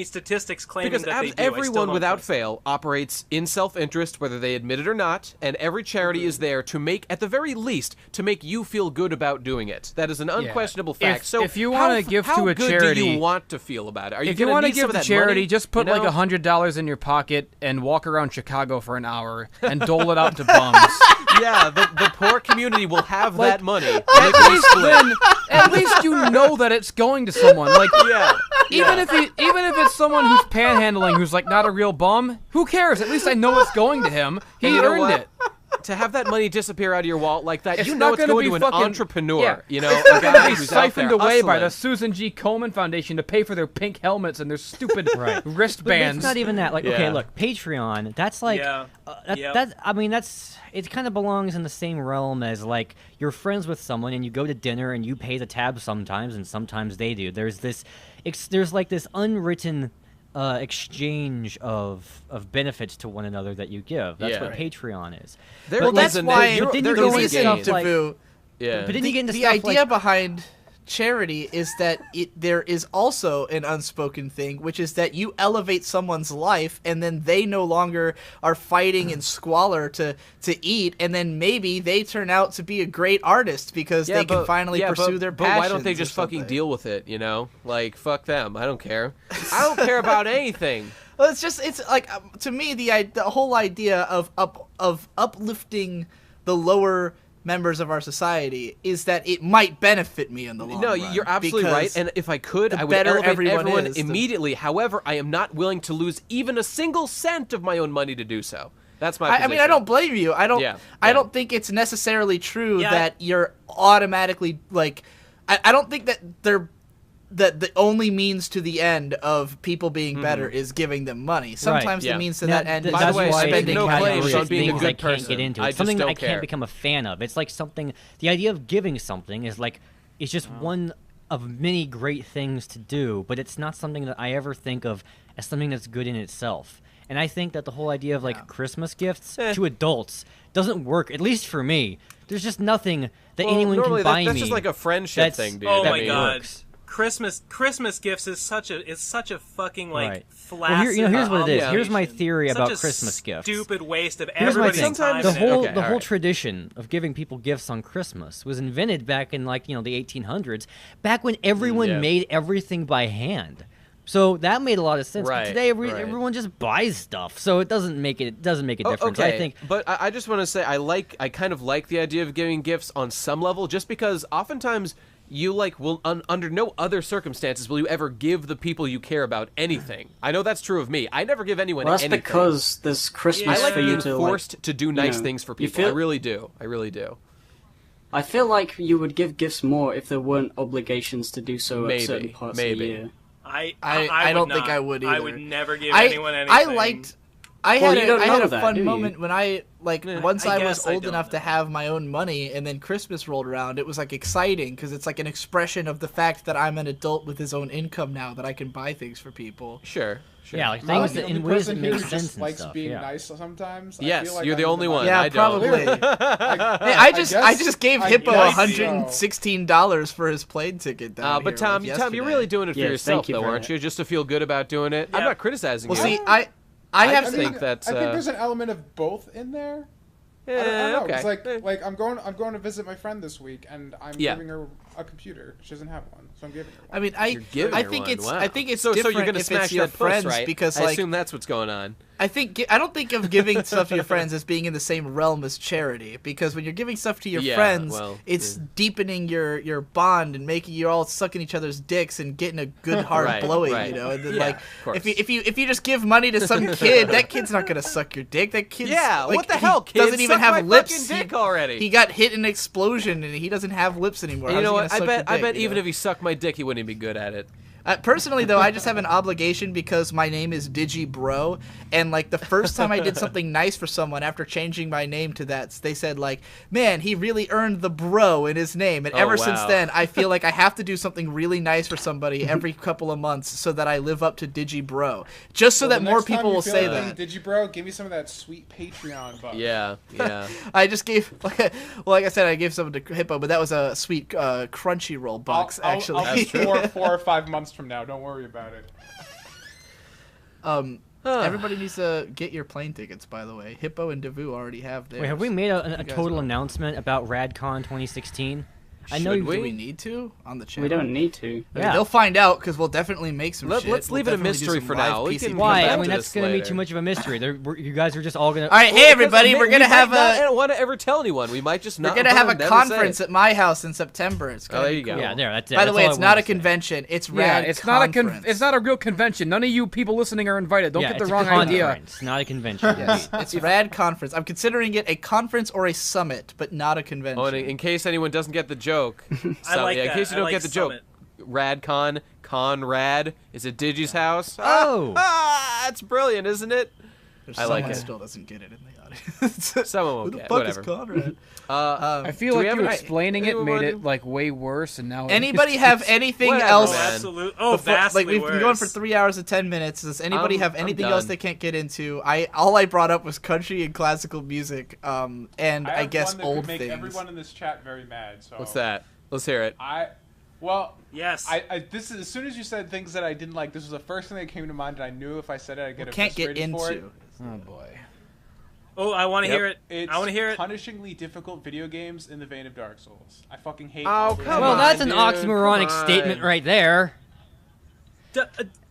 statistics claiming that they do. Everyone without fail operates in self-interest, whether they admit it or not, and every charity is there to make, at the very least, to make you feel good about doing it. That is an unquestionable fact. So if you want to give to a charity, how good do you want to feel about it? Are you if you want to give to charity, money? just put like $100 in your pocket and walk around Chicago for an hour and dole it out to bums. Yeah, the poor community will have that money. At least you know that it's going to someone. Like, even if it's someone who's panhandling, who's like not a real bum, who cares? At least I know it's going to him. He earned it. To have that money disappear out of your wallet like that, it's you know it's going to an fucking, entrepreneur. You know, it's a guy be who's siphoned out there away by hustling. the Susan G. Komen Foundation to pay for their pink helmets and their stupid wristbands. But it's not even that. Like, okay, look, Patreon. That's like, I mean, it kind of belongs in the same realm as like you're friends with someone and you go to dinner and you pay the tab sometimes and sometimes they do. There's like this unwritten exchange of benefits to one another that you give. That's what Patreon is. Well, that's why the reason to but then you get into the stuff idea like, behind charity is that there is also an unspoken thing, which is that you elevate someone's life and then they no longer are fighting in squalor to eat, and then maybe they turn out to be a great artist because they can finally pursue their passions. But why don't they just fucking deal with it, you know? Like, fuck them. I don't care. I don't care about anything. Well, it's like, to me, the whole idea of uplifting the lower members of our society is that it might benefit me in the long run. No, you're absolutely right. And if I could, I would elevate everyone immediately. However, I am not willing to lose even a single cent of my own money to do so. That's my position. I mean, I don't blame you. I don't think it's necessarily true that you're automatically like. I don't think that that the only means to the end of people being better is giving them money. Sometimes the means to that end is spending claims on being a good person. Get into. It's something that I can't become a fan of. It's like something. The idea of giving something is like it's just one of many great things to do, but it's not something that I ever think of as something that's good in itself. And I think that the whole idea of like Christmas gifts to adults doesn't work, at least for me. There's just nothing that anyone can buy me. That's just like a friendship thing, dude. Oh my god. Christmas gifts is such a fucking like flaccid. Well, here's what it is. Here's my theory about Christmas gifts. Stupid waste of everybody's time. The whole tradition of giving people gifts on Christmas was invented back in the 1800s, back when everyone made everything by hand. So that made a lot of sense. But today, everyone just buys stuff, so it doesn't make a difference. Okay. I think. But I just want to say I kind of like the idea of giving gifts on some level, just because oftentimes you like will under no other circumstances will you ever give the people you care about anything. I know that's true of me. I never give anyone anything. That's because there's Christmas I like for you being to forced to do nice you know, things for you people. feel- I really do. I really do. I feel like you would give gifts more if there weren't obligations to do so at certain parts of the year. I don't think I would either. I would never give anyone anything. I Well, had you don't I had know a that, fun do you? moment when I once I I was guess I old don't enough to know. have my own money, and then Christmas rolled around. It was like exciting because it's like an expression of the fact that I'm an adult with his own income now, that I can buy things for people. Sure. Yeah, like Am I things the that only in ways person that who make just sense and likes stuff. being yeah. nice sometimes? I Yes, feel like you're the I'm only one. Yeah, I don't. probably. Hey, I just gave I Hippo guess $116 for his plane ticket down But here, Tom, like, Tom, you're really doing it for Yes, yourself, thank you though, for aren't that. you? Just to feel good about doing it. I'm Yeah. not criticizing Well, you. see, I I have just to think that's. I think there's an element of both in there. I don't know. okay. It's like I'm going to visit my friend this week, and I'm Yeah. giving her a computer. She doesn't have one, so I'm giving her one. I mean, You're giving I her think one. it's Wow. I think it's so different you're gonna if smash it's your that puss, friends right? because I like assume that's what's going on. I don't think of giving stuff to your friends as being in the same realm as charity, because when you're giving stuff to your Yeah, friends, well, it's yeah. deepening your bond and making you all sucking each other's dicks and getting a good hard Right, blowing, right. you know. And then Yeah, like of course. if you just give money to some kid, that kid's not gonna suck your dick. That kid's Yeah, like, what the he hell, kid? doesn't even Suck my have lips. fucking dick already. He got hit in an explosion and he doesn't have lips anymore. And you How's know he what? gonna suck I your bet dick, you even know? if he sucked my dick, he wouldn't even be good at it. Personally, though, I just have an obligation because my name is DigiBro, and like the first time I did something nice for someone after changing my name to that, they said like, "Man, he really earned the bro in his name." And Oh, ever since wow. then, I feel like I have to do something really nice for somebody every couple of months so that I live up to DigiBro, just so Well, that the more next time people you will feel say like, that. Did you, bro? Give me some of that sweet Patreon bucks. Yeah, yeah. I just gave, like I said, I gave some to Hippo, but that was a sweet Crunchyroll bucks actually. I'll 4 or 5 months from now. Don't worry about it. Everybody needs to get your plane tickets, by the way. Hippo and Devu already have theirs. Wait, have we made a guys total know. announcement about RadCon 2016? I know Should you. we? Do we need to on the channel? We don't need to. I mean, Yeah. they'll find out because we'll definitely make some shit. Let's leave it a definitely do mystery some for live now. We PC can Why? come I back mean, to that's this going to be later. too much of a mystery. You guys are just all going to. All right, hey everybody, we're gonna have I a don't want to ever tell anyone. We might just not. we're gonna have a never conference say it. at my house in September. It's gonna Oh, there be you go. cool. Yeah, there. That's it. By the That's way, all it's I not wanted a to say. convention. It's Yeah, rad. it's not a conference. it's not a real convention. None of you people listening are invited. Don't Yeah, get the it's wrong a idea. conference, not a convention. Yes, it's rad conference. I'm considering it a conference or a summit, but not a convention. Oh, and in case anyone doesn't get the joke, I like in that. case you I don't like get the Summit. joke, RadCon, Conrad is it Digi's house? Oh. That's brilliant, isn't it? There's I like someone it. still doesn't get it in the audience. Someone Who won't the get. fuck Whatever. is Conrad? I feel do we like have you any- explaining it anyone made wanna it like way worse, and now Anybody have anything Whatever, else? man. Absolutely. Oh, Before- vastly like we've worse. been going for 3 hours and 10 minutes. Does anybody have I'm anything else done. they can't get into? All I brought up was country and classical music, and I I have guess one that old could make things. everyone in this chat very mad. So What's that? Let's hear it. Yes. This is as soon as you said things that I didn't like. This was the first thing that came to mind, and I knew if I said it, I'd get Can't get frustrated for it. into. Oh boy. Oh, I want to Yep. hear it. It's I want to hear it. punishingly difficult video games in the vein of Dark Souls. I fucking hate. Oh, all those come Well, on, that's an dude, oxymoronic come on. statement right there.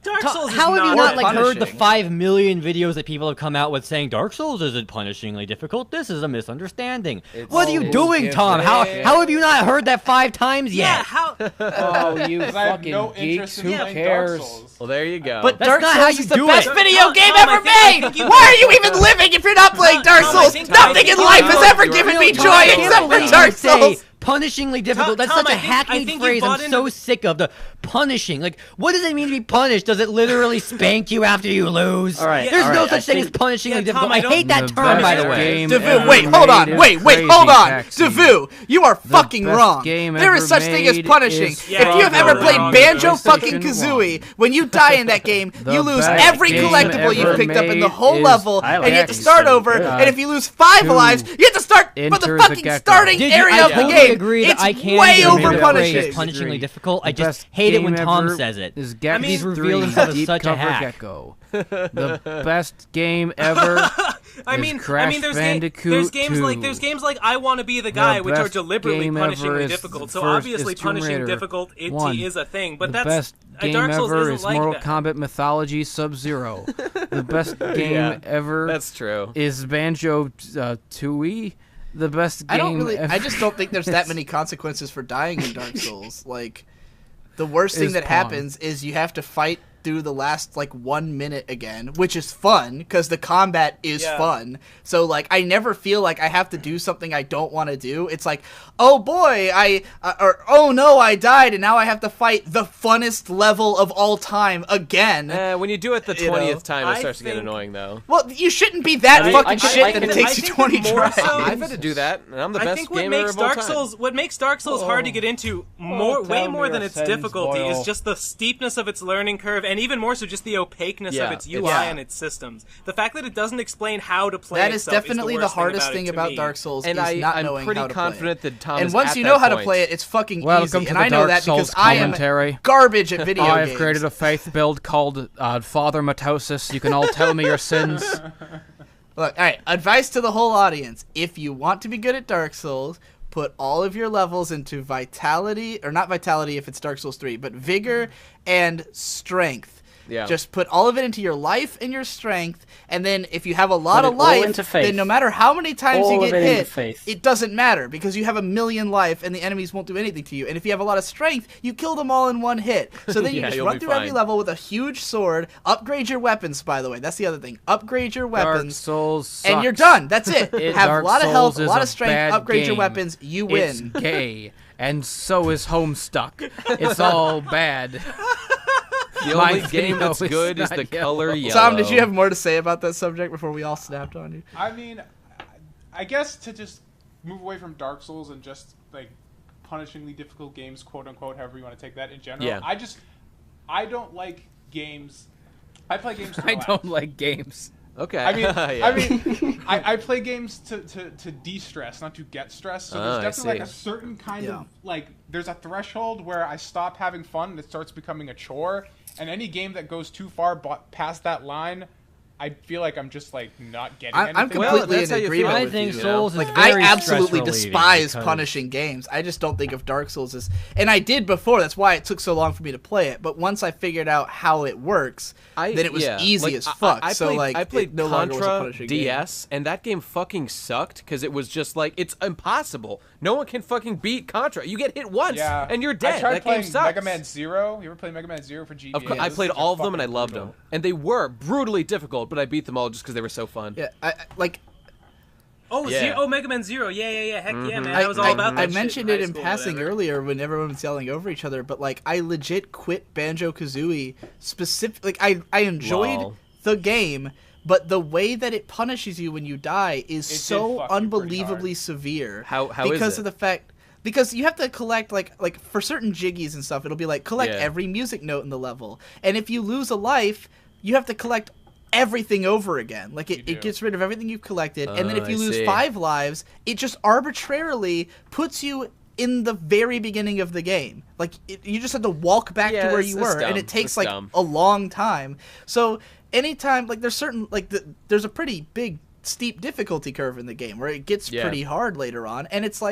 Dark Souls is How have you not not like heard the punishing. 5 million videos that people have come out with saying Dark Souls isn't punishingly difficult? This is a misunderstanding. What are you doing, Tom? How have you not heard that 5 times Yeah, yet? how? Oh, you 'Cause I have fucking no geeks! interest in Who playing cares? Dark Souls. Well, there you go. But That's Dark not Souls how is you the do best it. video Tom, game Tom, I ever think- I made. think you- Why are you even living if you're not playing Dark Tom, I Souls? think- Nothing I in think life you has are- ever you are- given me Tom, joy I can't except for believe Dark you say Souls. punishingly difficult. That's Tom, such a I think hackneyed you phrase. I'm bought so into- sick of the punishing. Like, what does it mean to be punished? Does it literally spank you after you lose? All right, There's all no right, I such thing as think- punishingly Yeah, difficult. Tom, I I don't- hate that The term, by best the way. game Devu, ever wait, hold on, made wait, is hold Crazy on. Taxi. Devu, you are fucking best wrong. game There is ever such thing as made punishing. is If you have Frogger ever played Wrong. Banjo PlayStation fucking Kazooie, when you die in that game, The you lose best every game collectible you've ever picked up in the made whole is level, I and you have to like start it. over. God. And if you lose 5 lives, you have to start from the Enter the fucking Gecko. starting Did you, area I of the totally game. agree that It's I can way use over the punishing. phrase punishingly difficult. I The just best hate it when game Tom ever says it. Is Gecko He's 3 revealed himself as Deep such a Cover hack. Gecko. The best game ever. I is mean, Crash there's Bandicoot games like 2. I Want to Be the Guy, which are best deliberately game ever punishingly is difficult. So first obviously, is Tomb punishing Raider difficult 1. is a thing. But The that's best game Dark Souls ever isn't is like Mortal that. Kombat Mythology Sub-Zero. The best game Yeah, ever That's true. is Banjo Tooie. the best game. I don't really. ever. I just don't think there's that many consequences for dying in Dark Souls. Like, the worst thing Is that Pong. happens is you have to fight through the last 1 minute again, which is fun because the combat is fun. So I never feel like I have to do something I don't want to do. It's like, oh boy, or oh no, I died and now I have to fight the funnest level of all time again. When you do it the 20th time, it starts to get annoying though. Well, you shouldn't be that fucking shit that it takes you 20 tries. I've had to do that, and I'm the best gamer of all time. What makes Dark Souls hard to get into way more than its difficulty is just the steepness of its learning curve, and even more so just the opaqueness of its UI and its systems. The fact that it doesn't explain how to play that is itself definitely is the hardest thing about me. Dark Souls And is not I'm knowing pretty how to confident play it. that Tom And is once at you that know how to point. play it, it's fucking Welcome easy. to And the I know Dark that because Souls I am commentary. garbage at video I games. have created a faith build called Father Mitosis. You can all tell me your sins. Look, all right, advice to the whole audience. If you want to be good at Dark Souls, put all of your levels into vitality, or not vitality if it's Dark Souls 3, but vigor and strength. Yeah. Just put all of it into your life and your strength, and then if you have a lot Put of it all life, into faith. then no matter how many times All you of get it into hit, faith. it doesn't matter because you have 1,000,000 life and the enemies won't do anything to you. And if you have a lot of strength, you kill them all in one hit. So then you Yeah, just you'll run be through every fine. level with a huge sword, upgrade your weapons, by the way. That's the other thing. Upgrade your Dark weapons. Souls sucks. And you're done. That's it. Have Dark a lot of health, Souls a is lot of strength, bad upgrade your game. weapons, you It's win. gay, and so is Homestuck. It's all bad. The My only game video that's is good is not the color yellow. yellow. Tom, did you have more to say about that subject before we all snapped on you? I mean, I guess to just move away from Dark Souls and just punishingly difficult games, quote unquote, however you want to take that in general. Yeah. I don't like games. I play games to I relax. don't like games. Okay. I mean, Yeah. I play games to de-stress, not to get stressed. So I there's definitely see. a certain kind of there's a threshold where I stop having fun and it starts becoming a chore. And any game that goes too far past that line, I feel like I'm just not getting anything. I'm completely that's how in you agreement feel. with I think you. Souls is I very absolutely stress-relieving despise because- punishing games. I just don't think of Dark Souls as, and I did before. That's why it took so long for me to play it. But once I figured out how it works, then it was easy as fuck. I so played, I played it no longer was a Contra punishing game. DS, and that game fucking sucked because it was just it's impossible. No one can fucking beat Contra. You get hit once, Yeah. and you're dead. I tried That playing game sucks. Mega Man Zero. You ever play Mega Man Zero for GBA? Of course, I played all of them and I loved them, and they were brutally difficult, but I beat them all just because they were so fun. Yeah, I Mega Man Zero. Yeah. Heck yeah, man. I was all about that I shit mentioned in it high in school, passing whatever. earlier when everyone was yelling over each other, but I legit quit Banjo-Kazooie specific. I enjoyed Lol. the game, but the way that it punishes you when you die is did so fuck you pretty unbelievably hard. severe. How is because it? of the fact. Because you have to collect like for certain jiggies and stuff, it'll be collect Yeah. every music note in the level, and if you lose a life, you have to collect everything over again. It do. gets rid of everything you've collected, and then if I you lose see. 5 lives, it just arbitrarily puts you in the very beginning of the game. You just have to walk back Yeah, to where it's- you it's were, and dumb. it takes It's dumb. a long time. So anytime there's certain there's a pretty big steep difficulty curve in the game where it gets pretty hard later on, and it's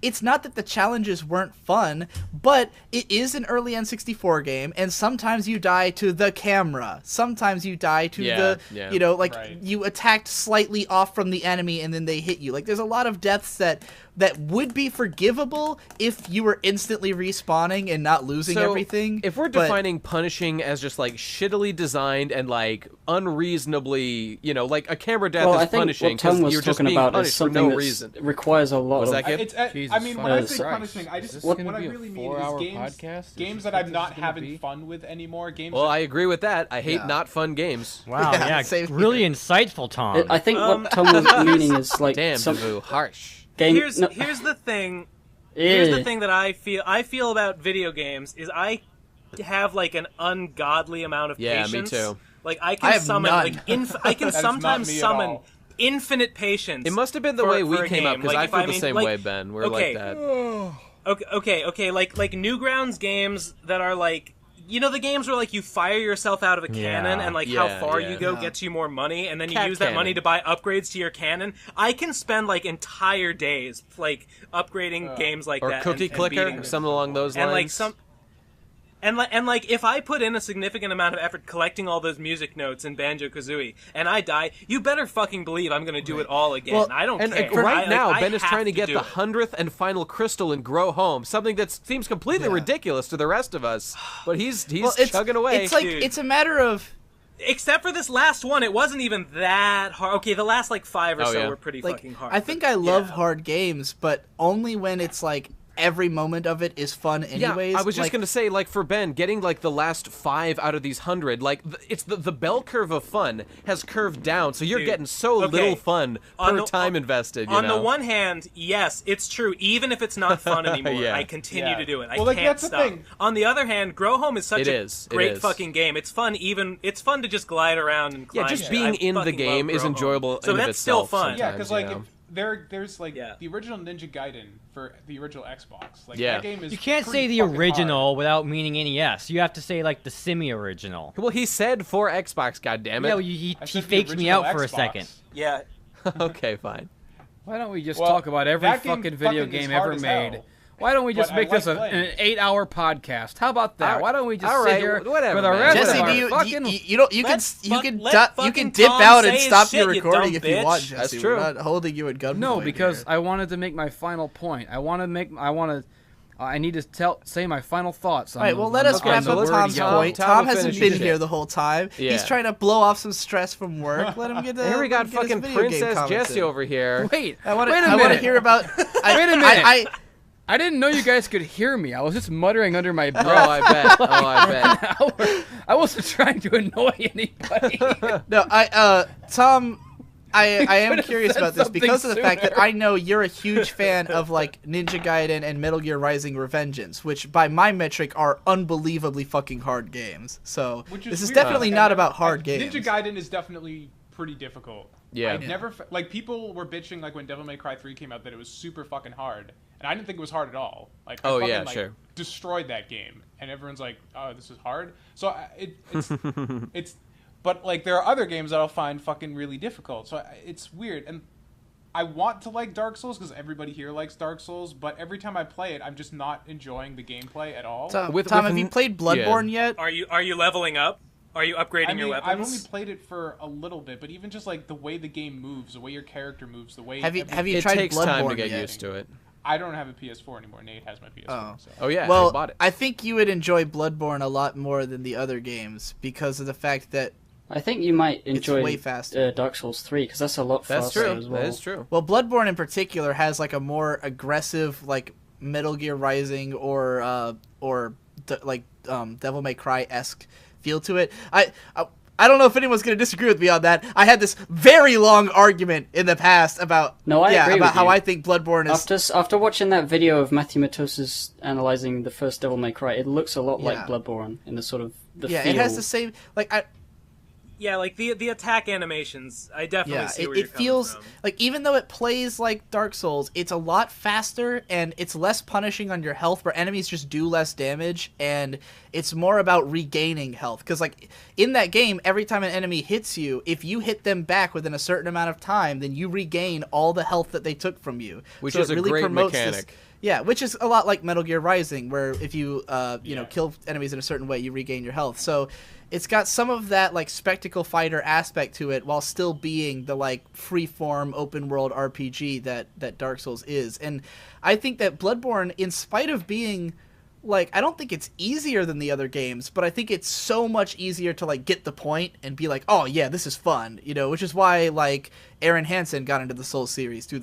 it's not that the challenges weren't fun, but it is an early N64 game, and sometimes you die to the camera, sometimes you die to Right. you attacked slightly off from the enemy and then they hit you. There's a lot of deaths that would be forgivable if you were instantly respawning and not losing So, everything. If we're but- defining punishing as just shittily designed and unreasonably, a camera death Well, is I think punishing what Tom because was you're just talking being about is punished for something no that reason. requires a lot Was of. that good? I mean, when I Jesus say Christ. punishing, I just Is this what gonna I be a really mean 4-hour is podcast? games Is that this I'm what not it's gonna having be? fun with anymore. Games. Well, that, I agree with that. I hate Yeah. not fun games. Wow, Yeah, yeah, same really insightful, Tom. I think what Tom was meaning is Damn, some Davu, harsh. game. Here's no, the thing. yeah. Here's the thing that I feel about video games is I have an ungodly amount of Yeah, me patience. too. I I can have summon none. I can That is not sometimes me at summon all. infinite patience. It must have been the for- way we for a came up game. because I if feel the mean, same way, Ben. We're okay. like that. Okay, like Newgrounds games that are the games where you fire yourself out of a cannon and how Yeah, far yeah. you go gets you more money, and then you Cat use that money cannon. to buy upgrades to your cannon. I can spend entire days upgrading games like Or that. cookie and clicker, beating them. something along those and lines. And like, if I put in a significant amount of effort collecting all those music notes in Banjo-Kazooie, and I die, you better fucking believe I'm going to do it all again. Well, I don't care. Right now, Ben I is trying to have get do the it. 100th and final crystal and grow home, something that seems completely ridiculous to the rest of us. But he's chugging away. It's like Dude. it's a matter of Except for this last one, it wasn't even that hard. Okay, the last like 5 or so were pretty fucking hard. I think I love hard games, but only when it's like every moment of it is fun anyways. Yeah, I was just like, gonna say, like, for Ben, getting like the last 5 out of these 100, like it's the bell curve of fun has curved down, so you're getting so little fun per time invested. On the one hand, yes, it's true. Even if it's not fun anymore, I continue to do it. I can't that's stop. the thing. On the other hand, Grow Home is such a great is. fucking game. It's fun. It's fun to just glide around and climb. Yeah, just being in the game is enjoyable. So in that's still fun. Yeah, because like there's like the original Ninja Gaiden for the original Xbox. Like that game is. You can't say the original without meaning NES. You have to say like the semi-original. Well, he said for Xbox. God damn it! Yeah, well, he faked me out for a second. Yeah. Okay, fine. Why don't we just talk about every fucking video game ever made? Why don't we just make this an 8-hour podcast? How about that? Why don't we just sit here for the rest Jesse, of our you can dip out and stop your recording if you want, Jesse. That's true. We're not holding you at gunpoint. No, because here. I wanted to make my final point. I need to say my final thoughts. All right, well, let us wrap up Tom's point. Tom hasn't been here the whole time. Yeah. He's trying to blow off some stress from work. Let him get to. Here we got fucking Princess Jessie over here. Wait, I want to hear about. Wait a minute. I didn't know you guys could hear me. I was just muttering under my breath. Oh, I bet. I wasn't trying to annoy anybody. No, Tom, I am curious about this because of the fact that I know you're a huge fan of like Ninja Gaiden and Metal Gear Rising: Revengeance, which by my metric are unbelievably fucking hard games. So this is definitely not about hard games. Ninja Gaiden is definitely pretty difficult. Yeah. I've never like people were bitching like when Devil May Cry 3 came out that it was super fucking hard, and I didn't think it was hard at all. Like I fucking, destroyed that game, and everyone's like, "Oh, this is hard." So it's but like there are other games that I'll find fucking really difficult. So it's weird, and I want to like Dark Souls because everybody here likes Dark Souls, but every time I play it, I'm just not enjoying the gameplay at all. Tom, have you played Bloodborne yet? Are you leveling up? Are you upgrading your weapons? I've only played it for a little bit, but even just like the way the game moves, the way your character moves, the way have you tried it takes Bloodborne time to get yet? used to it. I don't have a PS4 anymore. Nate has my PS4. Oh yeah. Well, I bought it. I think you would enjoy Bloodborne a lot more than the other games because of the fact that I think you might enjoy way faster. Dark Souls 3 because that's a lot faster as well. That is true. Well, Bloodborne in particular has like a more aggressive like Metal Gear Rising or Devil May Cry-esque feel to it. I don't know if anyone's going to disagree with me on that. I had this very long argument in the past about how I think Bloodborne is. After watching that video of Matthew Matos's analyzing the first Devil May Cry, it looks a lot like Bloodborne in the sort of the feel. It has the same like the attack animations. I definitely see where you're coming feels from. like even though it plays like Dark Souls, it's a lot faster and it's less punishing on your health, where enemies just do less damage, and it's more about regaining health. Because like in that game, every time an enemy hits you, if you hit them back within a certain amount of time, then you regain all the health that they took from you. Which is a great mechanic. Which is a lot like Metal Gear Rising, where if you kill enemies in a certain way, you regain your health. So it's got some of that like spectacle fighter aspect to it, while still being the like free-form open world RPG that Dark Souls is. And I think that Bloodborne, in spite of being like, I don't think it's easier than the other games, but I think it's so much easier to like get the point and be like, oh yeah, this is fun, which is why like Aaron Hansen got into the Souls series through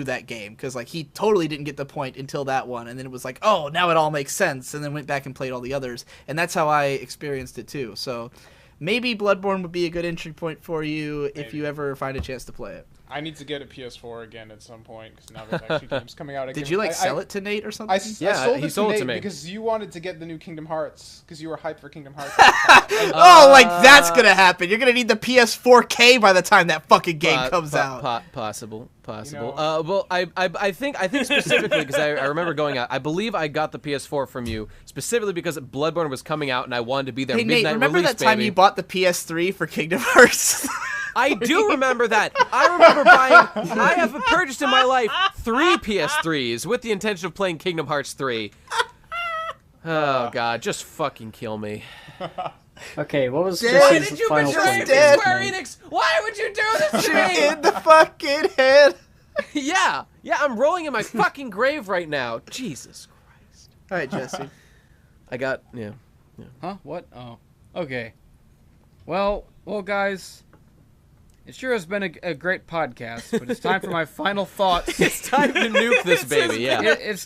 that game, because like he totally didn't get the point until that one, and then it was like, oh, now it all makes sense, and then went back and played all the others, and that's how I experienced it too. So maybe Bloodborne would be a good entry point for you if you ever find a chance to play it. I need to get a PS4 again at some point because now there's actually games coming out again. Did you sell it to Nate or something? I sold it to Nate because you wanted to get the new Kingdom Hearts because you were hyped for Kingdom Hearts. That's gonna happen. You're gonna need the PS4K by the time that fucking game comes out. Possible. Well, I think specifically because I remember going out. I believe I got the PS4 from you specifically because Bloodborne was coming out and I wanted to be there. Hey midnight Nate, remember release, that time baby. you bought the PS3 for Kingdom Hearts? I do remember that. I remember buying. I have purchased in my life 3 PS3s with the intention of playing Kingdom Hearts 3. Oh God, just fucking kill me. Okay, what was Why Jesse's final point? Square Enix? Why would you do this to me? In the fucking head. Yeah, I'm rolling in my fucking grave right now. Jesus Christ. All right, Jesse. I got Huh? What? Oh. Okay. Well, guys. It sure has been a great podcast, but it's time for my final thoughts. It's time to nuke this baby. Yeah. It's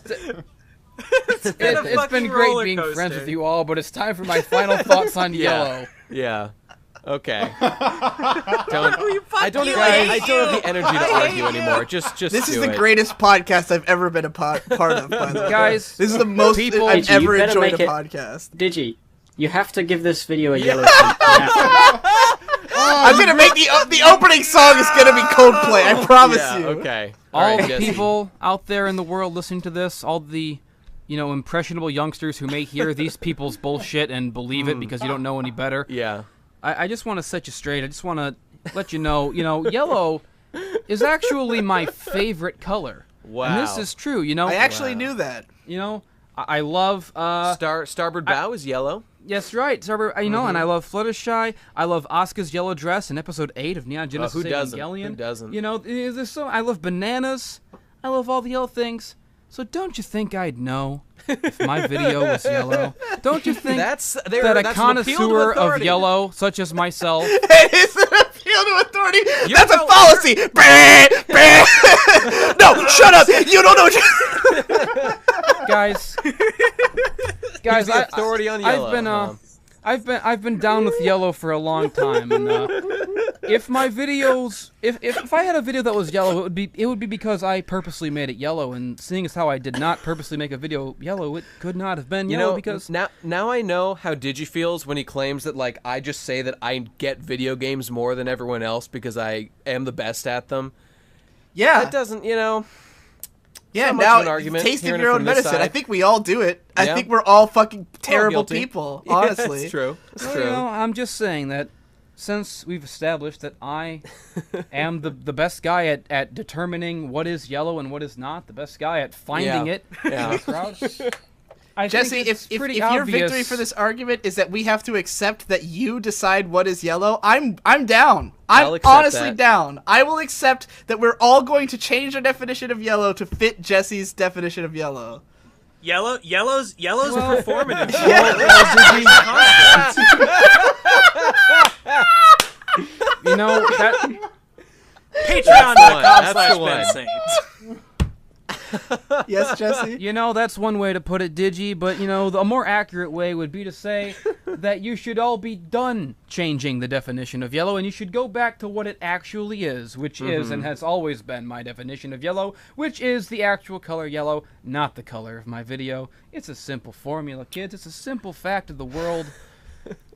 been great being friends with you all, but it's time for my final thoughts on Yellow. Yeah. Okay. I don't have the energy to argue anymore. Just This is do the it. greatest podcast I've ever been a part of, by the way. Guys, this is the most people- I've Digi, you ever better enjoyed a make it- podcast. Digi, you have to give this video a yellow tint. You have to. I'm gonna make the opening song is gonna be Coldplay. I promise Yeah, you. okay. all right, the Jesse. people out there in the world listening to this, all the, impressionable youngsters who may hear these people's bullshit and believe it because you don't know any better. Yeah. I just want to set you straight. I just want to let you know, yellow is actually my favorite color. Wow. And this is true, I actually knew that. I love Starboard bow is yellow. Yes, right. So, and I love Fluttershy. I love Asuka's yellow dress in episode 8 of Neon Genesis who doesn't? Evangelion. Who doesn't? There's I love bananas. I love all the yellow things. So don't you think I'd know if my video was yellow? Don't you think That's that a an appeal to connoisseur of authority. yellow, such as myself, It is an appeal to authority. You're That's a no- fallacy. No, shut up. You don't know. guys, the authority on yellow, I've been down with yellow for a long time, and if my videos, if I had a video that was yellow, it would be because I purposely made it yellow, and seeing as how I did not purposely make a video yellow, it could not have been yellow because now I know how Digi feels when he claims that I just say that I get video games more than everyone else because I am the best at them. Yeah. That doesn't, Yeah, not much now of an argument, taste of hearing your it own from this medicine. I side. think we all do it. I Yeah. think we're all fucking terrible guilty. people, Yeah, honestly. it's true. It's Well, true. I'm just saying that since we've established that I am the best guy at determining what is yellow and what is not, the best guy at finding Yeah. it Yeah. in the crowd, I Jesse, think it's if pretty your obvious. victory for this argument is that we have to accept that you decide what is yellow, I'm down. I'll I'm accept honestly that. down. I will accept that we're all going to change our definition of yellow to fit Jesse's definition of yellow. Yellow's performative. that That's the one. Patreon.com/BenSaint. Yes, Jesse? that's one way to put it, Digi, but, a more accurate way would be to say that you should all be done changing the definition of yellow, and you should go back to what it actually is, which is and has always been my definition of yellow, which is the actual color yellow, not the color of my video. It's a simple formula, kids. It's a simple fact of the world.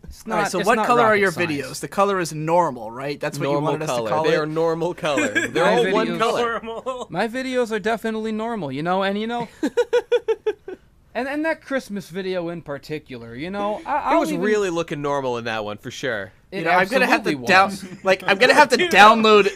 It's not, All right, so it's what not color are rocket your science. videos? The color is normal, right? That's what Normal you wanted color. us to call They it? are normal color. They're My all one videos- color. My videos are definitely normal, and that Christmas video in particular, It was really looking normal in that one for sure. You know, I'm gonna have to was. I'm gonna have to download.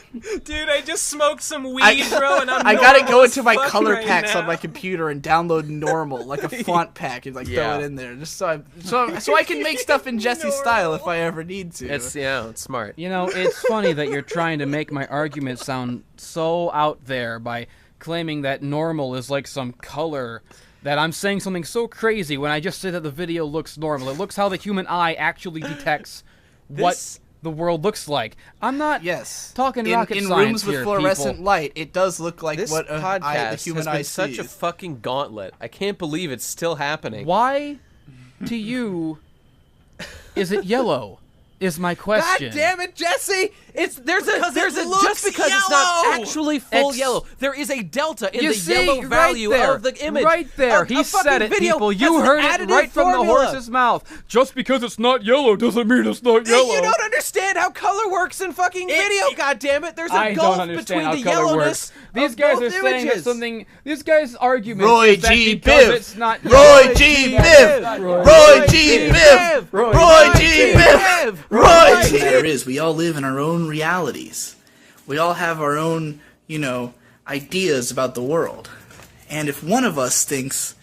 Dude, I just smoked some weed, bro, and I'm I gotta normal go as into my fuck color right packs now. on my computer and download normal, like a font pack, and Yeah. throw it in there, just so I can make stuff in Jesse's style if I ever need to. It's smart. It's funny that you're trying to make my argument sound so out there by claiming that normal is like some color, that I'm saying something so crazy when I just say that the video looks normal. It looks how the human eye actually detects what the world looks like. I'm not talking rocket in science rooms with here, fluorescent people. light. It does look like This what the podcast human has eye been such a sees. fucking gauntlet. I can't believe it's still happening. Why, to you, is it yellow? Is my question. God damn it, Jesse! There's a looks just because it's not yellow! actually full yellow. There is a delta in You the see, yellow right value there, of the image. Right there, A he said fucking it, video people. has You an heard it additive right from the formula. horse's mouth. Just because it's not yellow doesn't mean it's not yellow. You don't understand how color works in fucking video. God damn it! There's a I gulf don't between understand the how color yellowness. works. These of guys both are saying that images. something. This guy's argument Roy is that G. because Biv. it's not Roy G. Biv. Roy G. Biv. Roy G. Biv. Roy G. The matter is, we all live in our own realities. We all have our own, ideas about the world. And if one of us thinks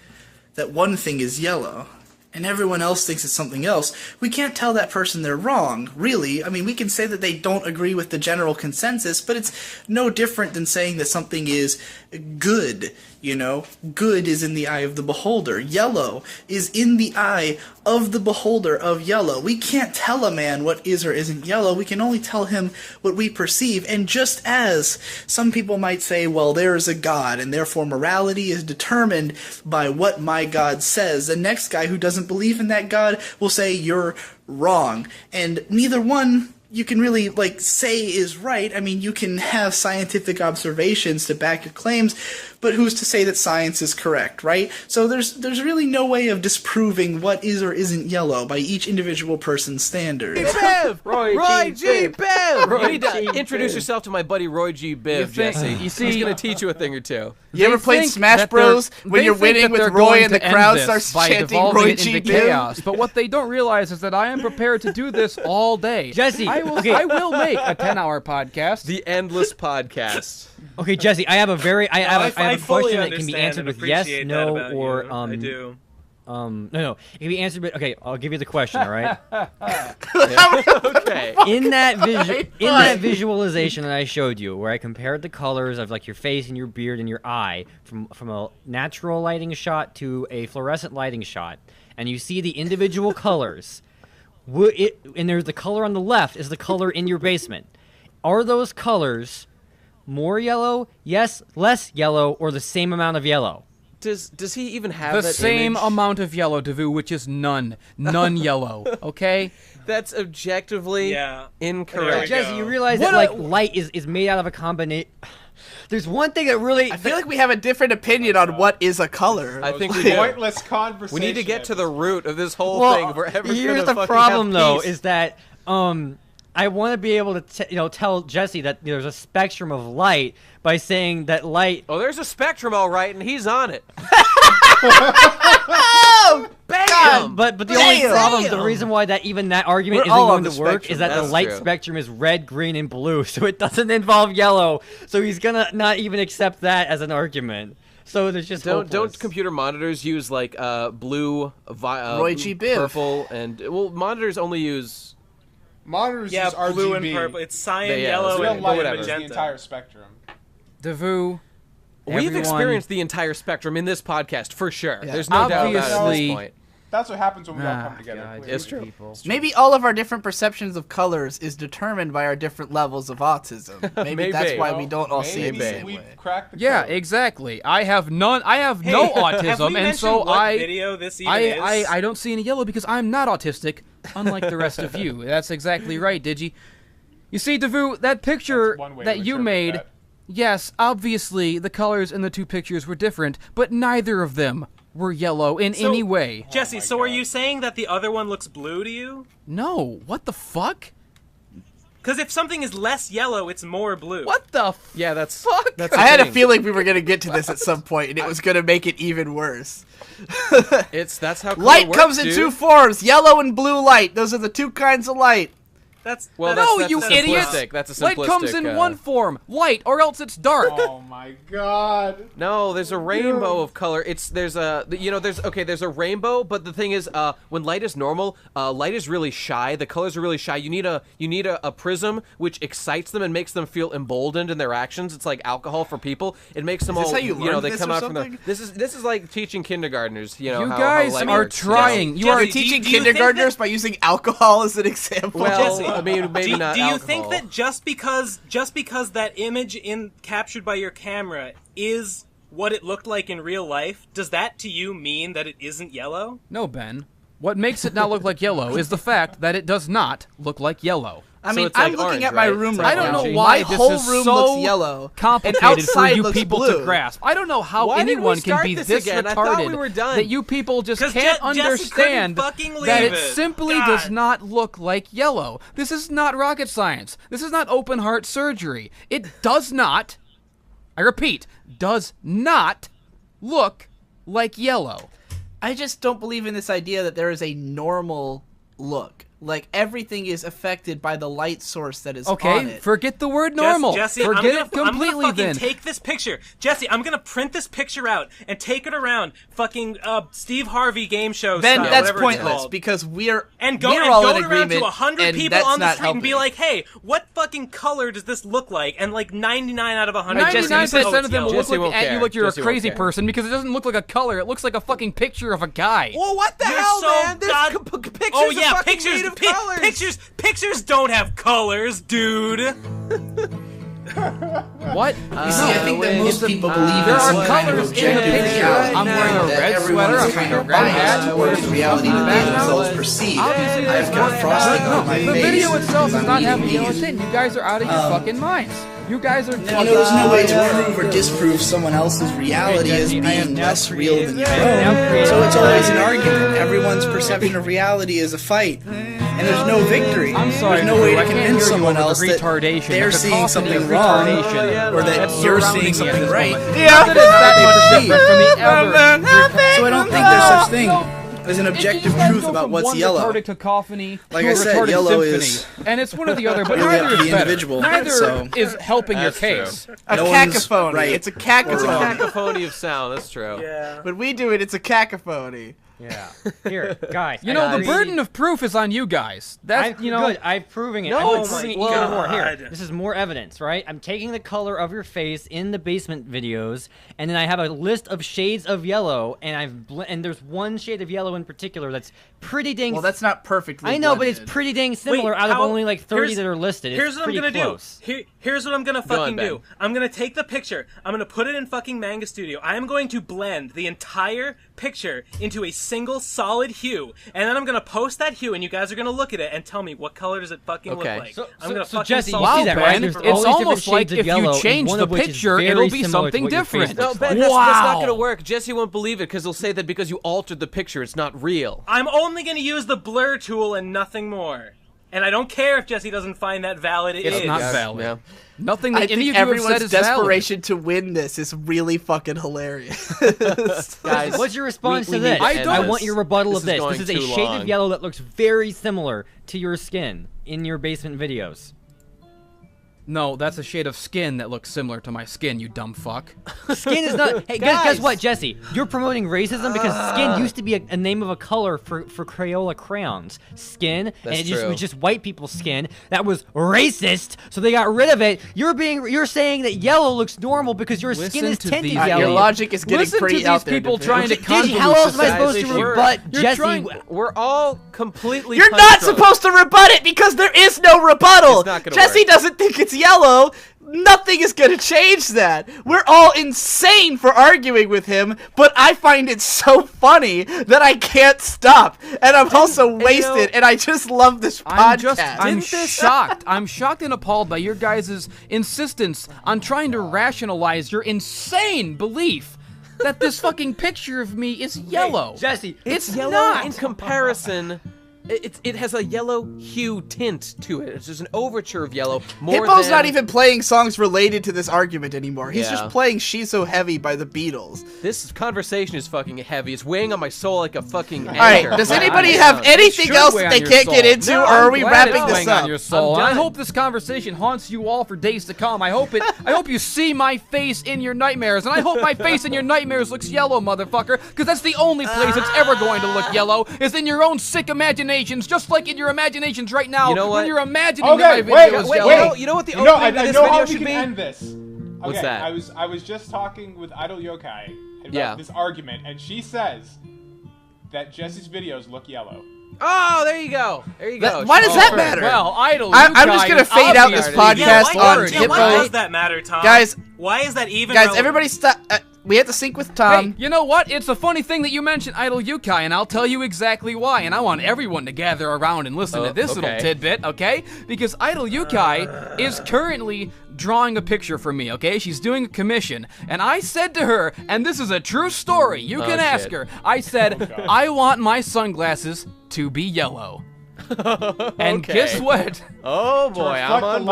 that one thing is yellow, and everyone else thinks it's something else, we can't tell that person they're wrong, really. I mean, we can say that they don't agree with the general consensus, but it's no different than saying that something is good, you know? Good is in the eye of the beholder. Yellow is in the eye of the beholder of yellow. We can't tell a man what is or isn't yellow. We can only tell him what we perceive. And just as some people might say, well, there is a God, and therefore morality is determined by what my God says, the next guy who doesn't believe in that God will say, you're wrong. And neither one you can really, like, say is right. I mean, you can have scientific observations to back your claims, but who's to say that science is correct, right? So there's really no way of disproving what is or isn't yellow by each individual person's standards. Biv! Roy G. Biv! You need to G. introduce Biv. yourself to my buddy Roy G. Biv, Jesse. you see- He's going to teach you a thing or two. You ever played think Smash that Bros. they're- when they you're think winning that with they're Roy going and the to end crowd this starts by chanting devolving Roy it G. into Biv? chaos. But what they don't realize is that I am prepared to do this all day. Jesse, I will, okay. I will make a 10-hour podcast. The Endless Podcast. Okay, Jesse, I have a I fully question that can be understand answered and with yes, appreciate that no, about or you. I do. no. It can be answered, but okay, I'll give you the question. All right. Okay. In that visualization that I showed you, where I compared the colors of like your face and your beard and your eye from a natural lighting shot to a fluorescent lighting shot, and you see the individual colors, and there's the color on the left is the color in your basement. Are those colors more yellow, yes, less yellow, or the same amount of yellow? Does he even have The that same image? amount of yellow, Devu, which is none yellow. Okay. That's objectively Yeah. incorrect. There we Jesse, go. you realize that like light is made out of a combination. There's one thing that really I feel like we have a different opinion on what is a color. I think we do. Pointless conversation. We need to get to the root of this whole well, thing. We're ever here's gonna the fucking problem have though peace. is that I want to be able to tell Jesse that there's a spectrum of light by saying that light. Oh, there's a spectrum, all right, and he's on it. Bam! But the only Damn! problem, the reason why that argument We're isn't all on going the to work spectrum. is that the That's light true. spectrum is red, green, and blue, so it doesn't involve yellow. So he's gonna not even accept that as an argument. So there's just Don't hopeless. computer monitors use like blue, Roy G. Biv. purple, and monitors only use. Monitors Yeah, use RGB. blue and purple. It's cyan, Yeah, yellow, real and Real light whatever. is the magenta. entire spectrum. Devu. We've everyone- experienced the entire spectrum in this podcast for sure. There's no doubt about it at Obviously- this point. That's what happens when we all come Ah, together. God, clearly. It's true. people. Maybe all of our different perceptions of colors is determined by our different levels of autism. Maybe that's Maybe. why we don't all see it the Maybe. same We've way. cracked the Yeah, code. exactly. I have no Hey, have we autism, and mentioned so what video this even is? I don't see any yellow because I'm not autistic, unlike the rest of you. That's exactly right, Digi. You see, Devu, that picture That's one way that to you interpret made, that. yes, obviously the colors in the two pictures were different, but neither of them were yellow in So- any way. Jesse, my so are God. you saying that the other one looks blue to you? No, what the fuck? Because if something is less yellow, it's more blue. What the Yeah, that's fuck? That's I had a thing. feeling we were going to get to this at some point, and it was going to make it even worse. That's how color Light works, comes in dude. two forms, yellow and blue light. Those are the two kinds of light. That's Well, that's, No, that's you a idiot! simplistic- That's a Light simplistic. comes in one form, light, or else it's dark. Oh my god. No, there's a rainbow of color. There's a rainbow, but the thing is, when light is normal, light is really shy. The colors are really shy. You need a prism which excites them and makes them feel emboldened in their actions. It's like alcohol for people. It makes them Is this all how you learned they this come or out from the. something? This is like teaching kindergartners. You know, You how guys light are works, you know? trying. You Jesse, are do you- Teaching do you think kindergartners that- by using alcohol as an example. Well, Jesse, I mean, maybe not do you alcohol. think that just because that image captured by your camera is what it looked like in real life, does that to you mean that it isn't yellow? No, Ben. What makes it not look like yellow is the fact that it does not look like yellow. I So mean, it's like I'm looking orange, at my right? room It's right like I don't now. know orangey. why My this whole is room so looks yellow, complicated and for outside you looks people blue. to grasp. I don't know how Why did we anyone can start be this this again? I thought we retarded were done. that you people just 'Cause can't Jesse understand couldn't fucking that leave it it. simply God. does not look like yellow. This is not rocket science. This is not open heart surgery. It does not, I repeat, does not look like yellow. I just don't believe in this idea that there is a normal look. Like, everything is affected by the light source that is on Okay, it. forget the word normal. Jesse, forget it completely I'm gonna fucking then. take this picture. Jesse, I'm gonna print this picture out and take it around fucking Steve Harvey game show Then style, that's whatever it's pointless called. because we're Go all in around agreement, to 100 and people that's on the not street and be helping. like, hey, what fucking color does this look like? And like 99 out of 100 Jesse, 99% of them will look Jesse won't at you care. like you're Jesse a won't crazy care. person because it doesn't look like a color. It looks like a fucking picture of a guy. Well, what the You're hell, so man? There's god- pictures Oh yeah, are fucking pictures, made of colors. pictures don't have colors, dude. What? You see, I think that most people believe there in are some kind of colors in the objective picture. reality. I'm wearing a that red everyone sweater, is I'm kind wearing of a red biased hat, towards wearing reality a that they background. themselves perceive. Obviously, I've got frosting on my the face. video itself is I'm not eating having yellow these. tint. You guys are out of your fucking minds. You guys are. There's no way to prove or disprove someone else's reality as being less real than your own. So it's always an argument. Everyone's perception of reality is a fight. And there's no victory. I'm sorry, there's no way I to can't convince hear you someone over else the that retardation, they're the seeing cacophony something of wrong, retardation or that that's you're surrounding seeing me at something this right. moment. Yeah. Not that it's that much perceive. different from the ever. So I don't think there's such thing as an objective truth about what's yellow. Retarded cacophony Like to I a said, retarded yellow symphony. is And it's one or the other, but really up neither to is the better. individual, Neither so- is helping your That's case. A No one's cacophony. right It's a cacophony. or wrong. Cacophony of sound. That's true. Yeah. When we do it, it's a cacophony. Yeah. Here, guys. You know, the burden of proof is on you guys. That's, Good. I'm proving it. No, I'm it's- proving it well, even more. Here, God. this is more evidence, right? I'm taking the color of your face in the basement videos, and then I have a list of shades of yellow, and and there's one shade of yellow in particular that's pretty dang. Well, that's not perfectly I know, but blended. it's pretty dang similar out of how- only like 30 here's- that are listed. Here's It's what I'm pretty gonna close. do. Here's what I'm gonna fucking Ben. do. I'm gonna take the picture. I'm gonna put it in fucking Manga Studio. I am going to blend the entire picture into a single solid hue, and then I'm gonna post that hue, and you guys are gonna look at it and tell me what color does it fucking Okay. look like. So- I'm gonna so fucking Jesse, you solve see it. that, Ben, right? There's all it's these almost different like shades of if yellow, you and change one the of which is picture, very it'll be similar to something what your face different. No, looks Ben, like. that's not Wow. gonna work. Jesse won't believe it because he'll say that because you altered the picture, it's not real. I'm only gonna use the blur tool and nothing more. And I don't care if Jesse doesn't find that valid. It It's is. not Yeah. valid. Yeah. Nothing I that any think of you have everyone's said is valid. desperation to win this is really fucking hilarious. Guys, What's your response we to need this? to end I this. want your rebuttal This of is this. going This is a too shade long. of yellow that looks very similar to your skin in your basement videos. No, that's a shade of skin that looks similar to my skin, you dumb fuck. Skin is not. Hey, guess what, Jesse? You're promoting racism because skin used to be a name of a color for Crayola crayons. Skin, and That's it just true. was just white people's skin. That was racist, so they got rid of it. You're saying that yellow looks normal because your skin Listen is to tinted these- yellow. Your logic is getting Listen pretty to these out there. people Divi. trying to Digi, how convolute else am I society. supposed to You're- rebut You're Jesse? trying- We're all completely. You're not supposed to rebut it because there is no rebuttal. It's not gonna Jesse work. doesn't think it's yellow. Nothing is gonna change that. We're all insane for arguing with him, but I find it so funny that I can't stop. And I'm also wasted, and I just love this podcast. I'm shocked. I'm shocked and appalled by your guys' insistence on trying to rationalize your insane belief that this fucking picture of me is yellow. Jesse, It's Yellow not. in comparison. It has a yellow hue tint to it. It's just an overture of yellow. More Hippo's than, not even playing songs related to this argument anymore. He's Yeah. just playing She's So Heavy by the Beatles. This conversation is fucking heavy. It's weighing on my soul like a fucking. All right, does anybody have anything Should else weigh that on they your can't soul. get into, No, or I'm are we glad wrapping it's this weighing on up? your soul. I'm I done. hope this conversation haunts you all for days to come. I hope you see my face in your nightmares, and I hope my face in your nightmares looks yellow, motherfucker, because that's the only place it's ever going to look yellow, is in your own sick imaginations, just like in your imaginations right now. You know what? When you're imagining Okay, that my wait, video is wait, yellow. wait. You know what the You know, opening I of this know video how we should can be? end this. What's Okay, that? I was just talking with Idol Yokai about Yeah. this argument, and she says that Jesse's videos look yellow. Oh, there you go. There you go. Why does that Oh, matter? Well, Idol. I'm just gonna fade out this podcast Yeah, why, on yeah, Hippo. why does that matter, Tom? Guys- why is that even Guys, relevant? everybody stop. We have to sync with Hey, Tom. you know what? It's a funny thing that you mentioned Idol Yukai, and I'll tell you exactly why. And I want everyone to gather around and listen to this little okay. tidbit, okay? Because Idol Yukai is currently drawing a picture for me, okay? She's doing a commission. And I said to her, and this is a true story, you can ask shit. her. I said, I want my sunglasses to be yellow. And guess what? Oh boy, I'm on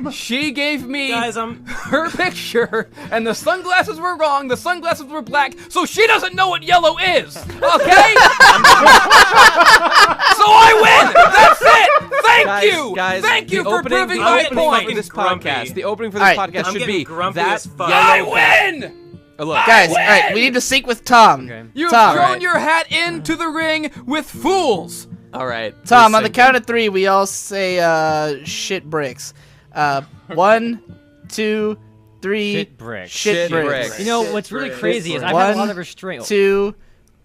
board. She gave me Guys, her picture, and the sunglasses were wrong. The sunglasses were black, so she doesn't know what yellow is. Okay? So I win. That's it. Thank you. Guys, Thank you for proving the my opening point. for this Grumpy. podcast. The opening for this podcast I'm should getting be grumpy that as fuck. I yellow win. Look, Guys, all right, we need to sync with Tom. Okay. You Tom. have thrown your hat into the ring with fools. all right. Tom, we're on the syncing. count of 3, we all say shit bricks. 1, 2, 3. Shit bricks. Shit bricks. bricks. You know what's really crazy is I've One, had a lot of restraint. 2,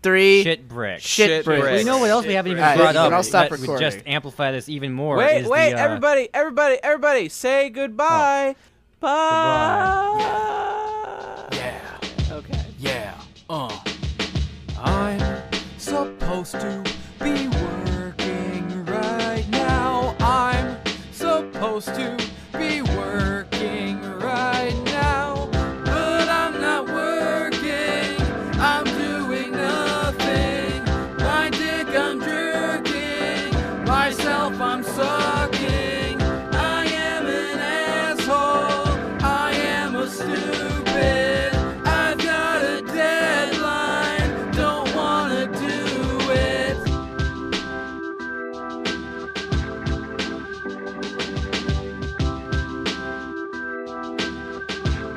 3. Shit bricks. Shit bricks. Well, you know what else we haven't even Alright, brought then up I'll stop that would recording. just amplify this even more? Wait, is wait, the, everybody, say goodbye. Bye. Yeah. Okay. Yeah. I'm supposed to be working right now. I'm supposed to be working right now. But I'm not working. I'm doing nothing. My dick I'm jerking. Myself I'm sucking. I am an asshole. I am a stupid. I've got a deadline. Don't wanna do it.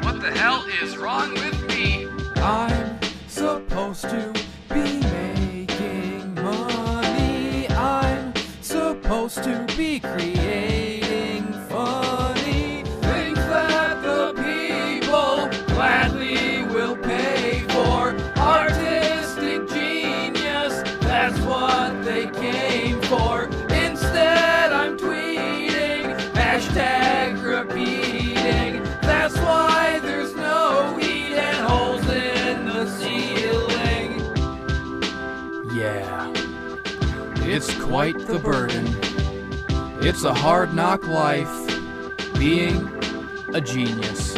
What the hell is wrong with me? I'm supposed to be making money. I'm supposed to be creating funny things that the people gladly will pay for. Artistic genius, that's what they came for. Instead, I'm tweeting, hashtag repeating. That's why there's no heat and holes in the ceiling. Yeah, it's quite the burden. It's a hard knock life, being a genius.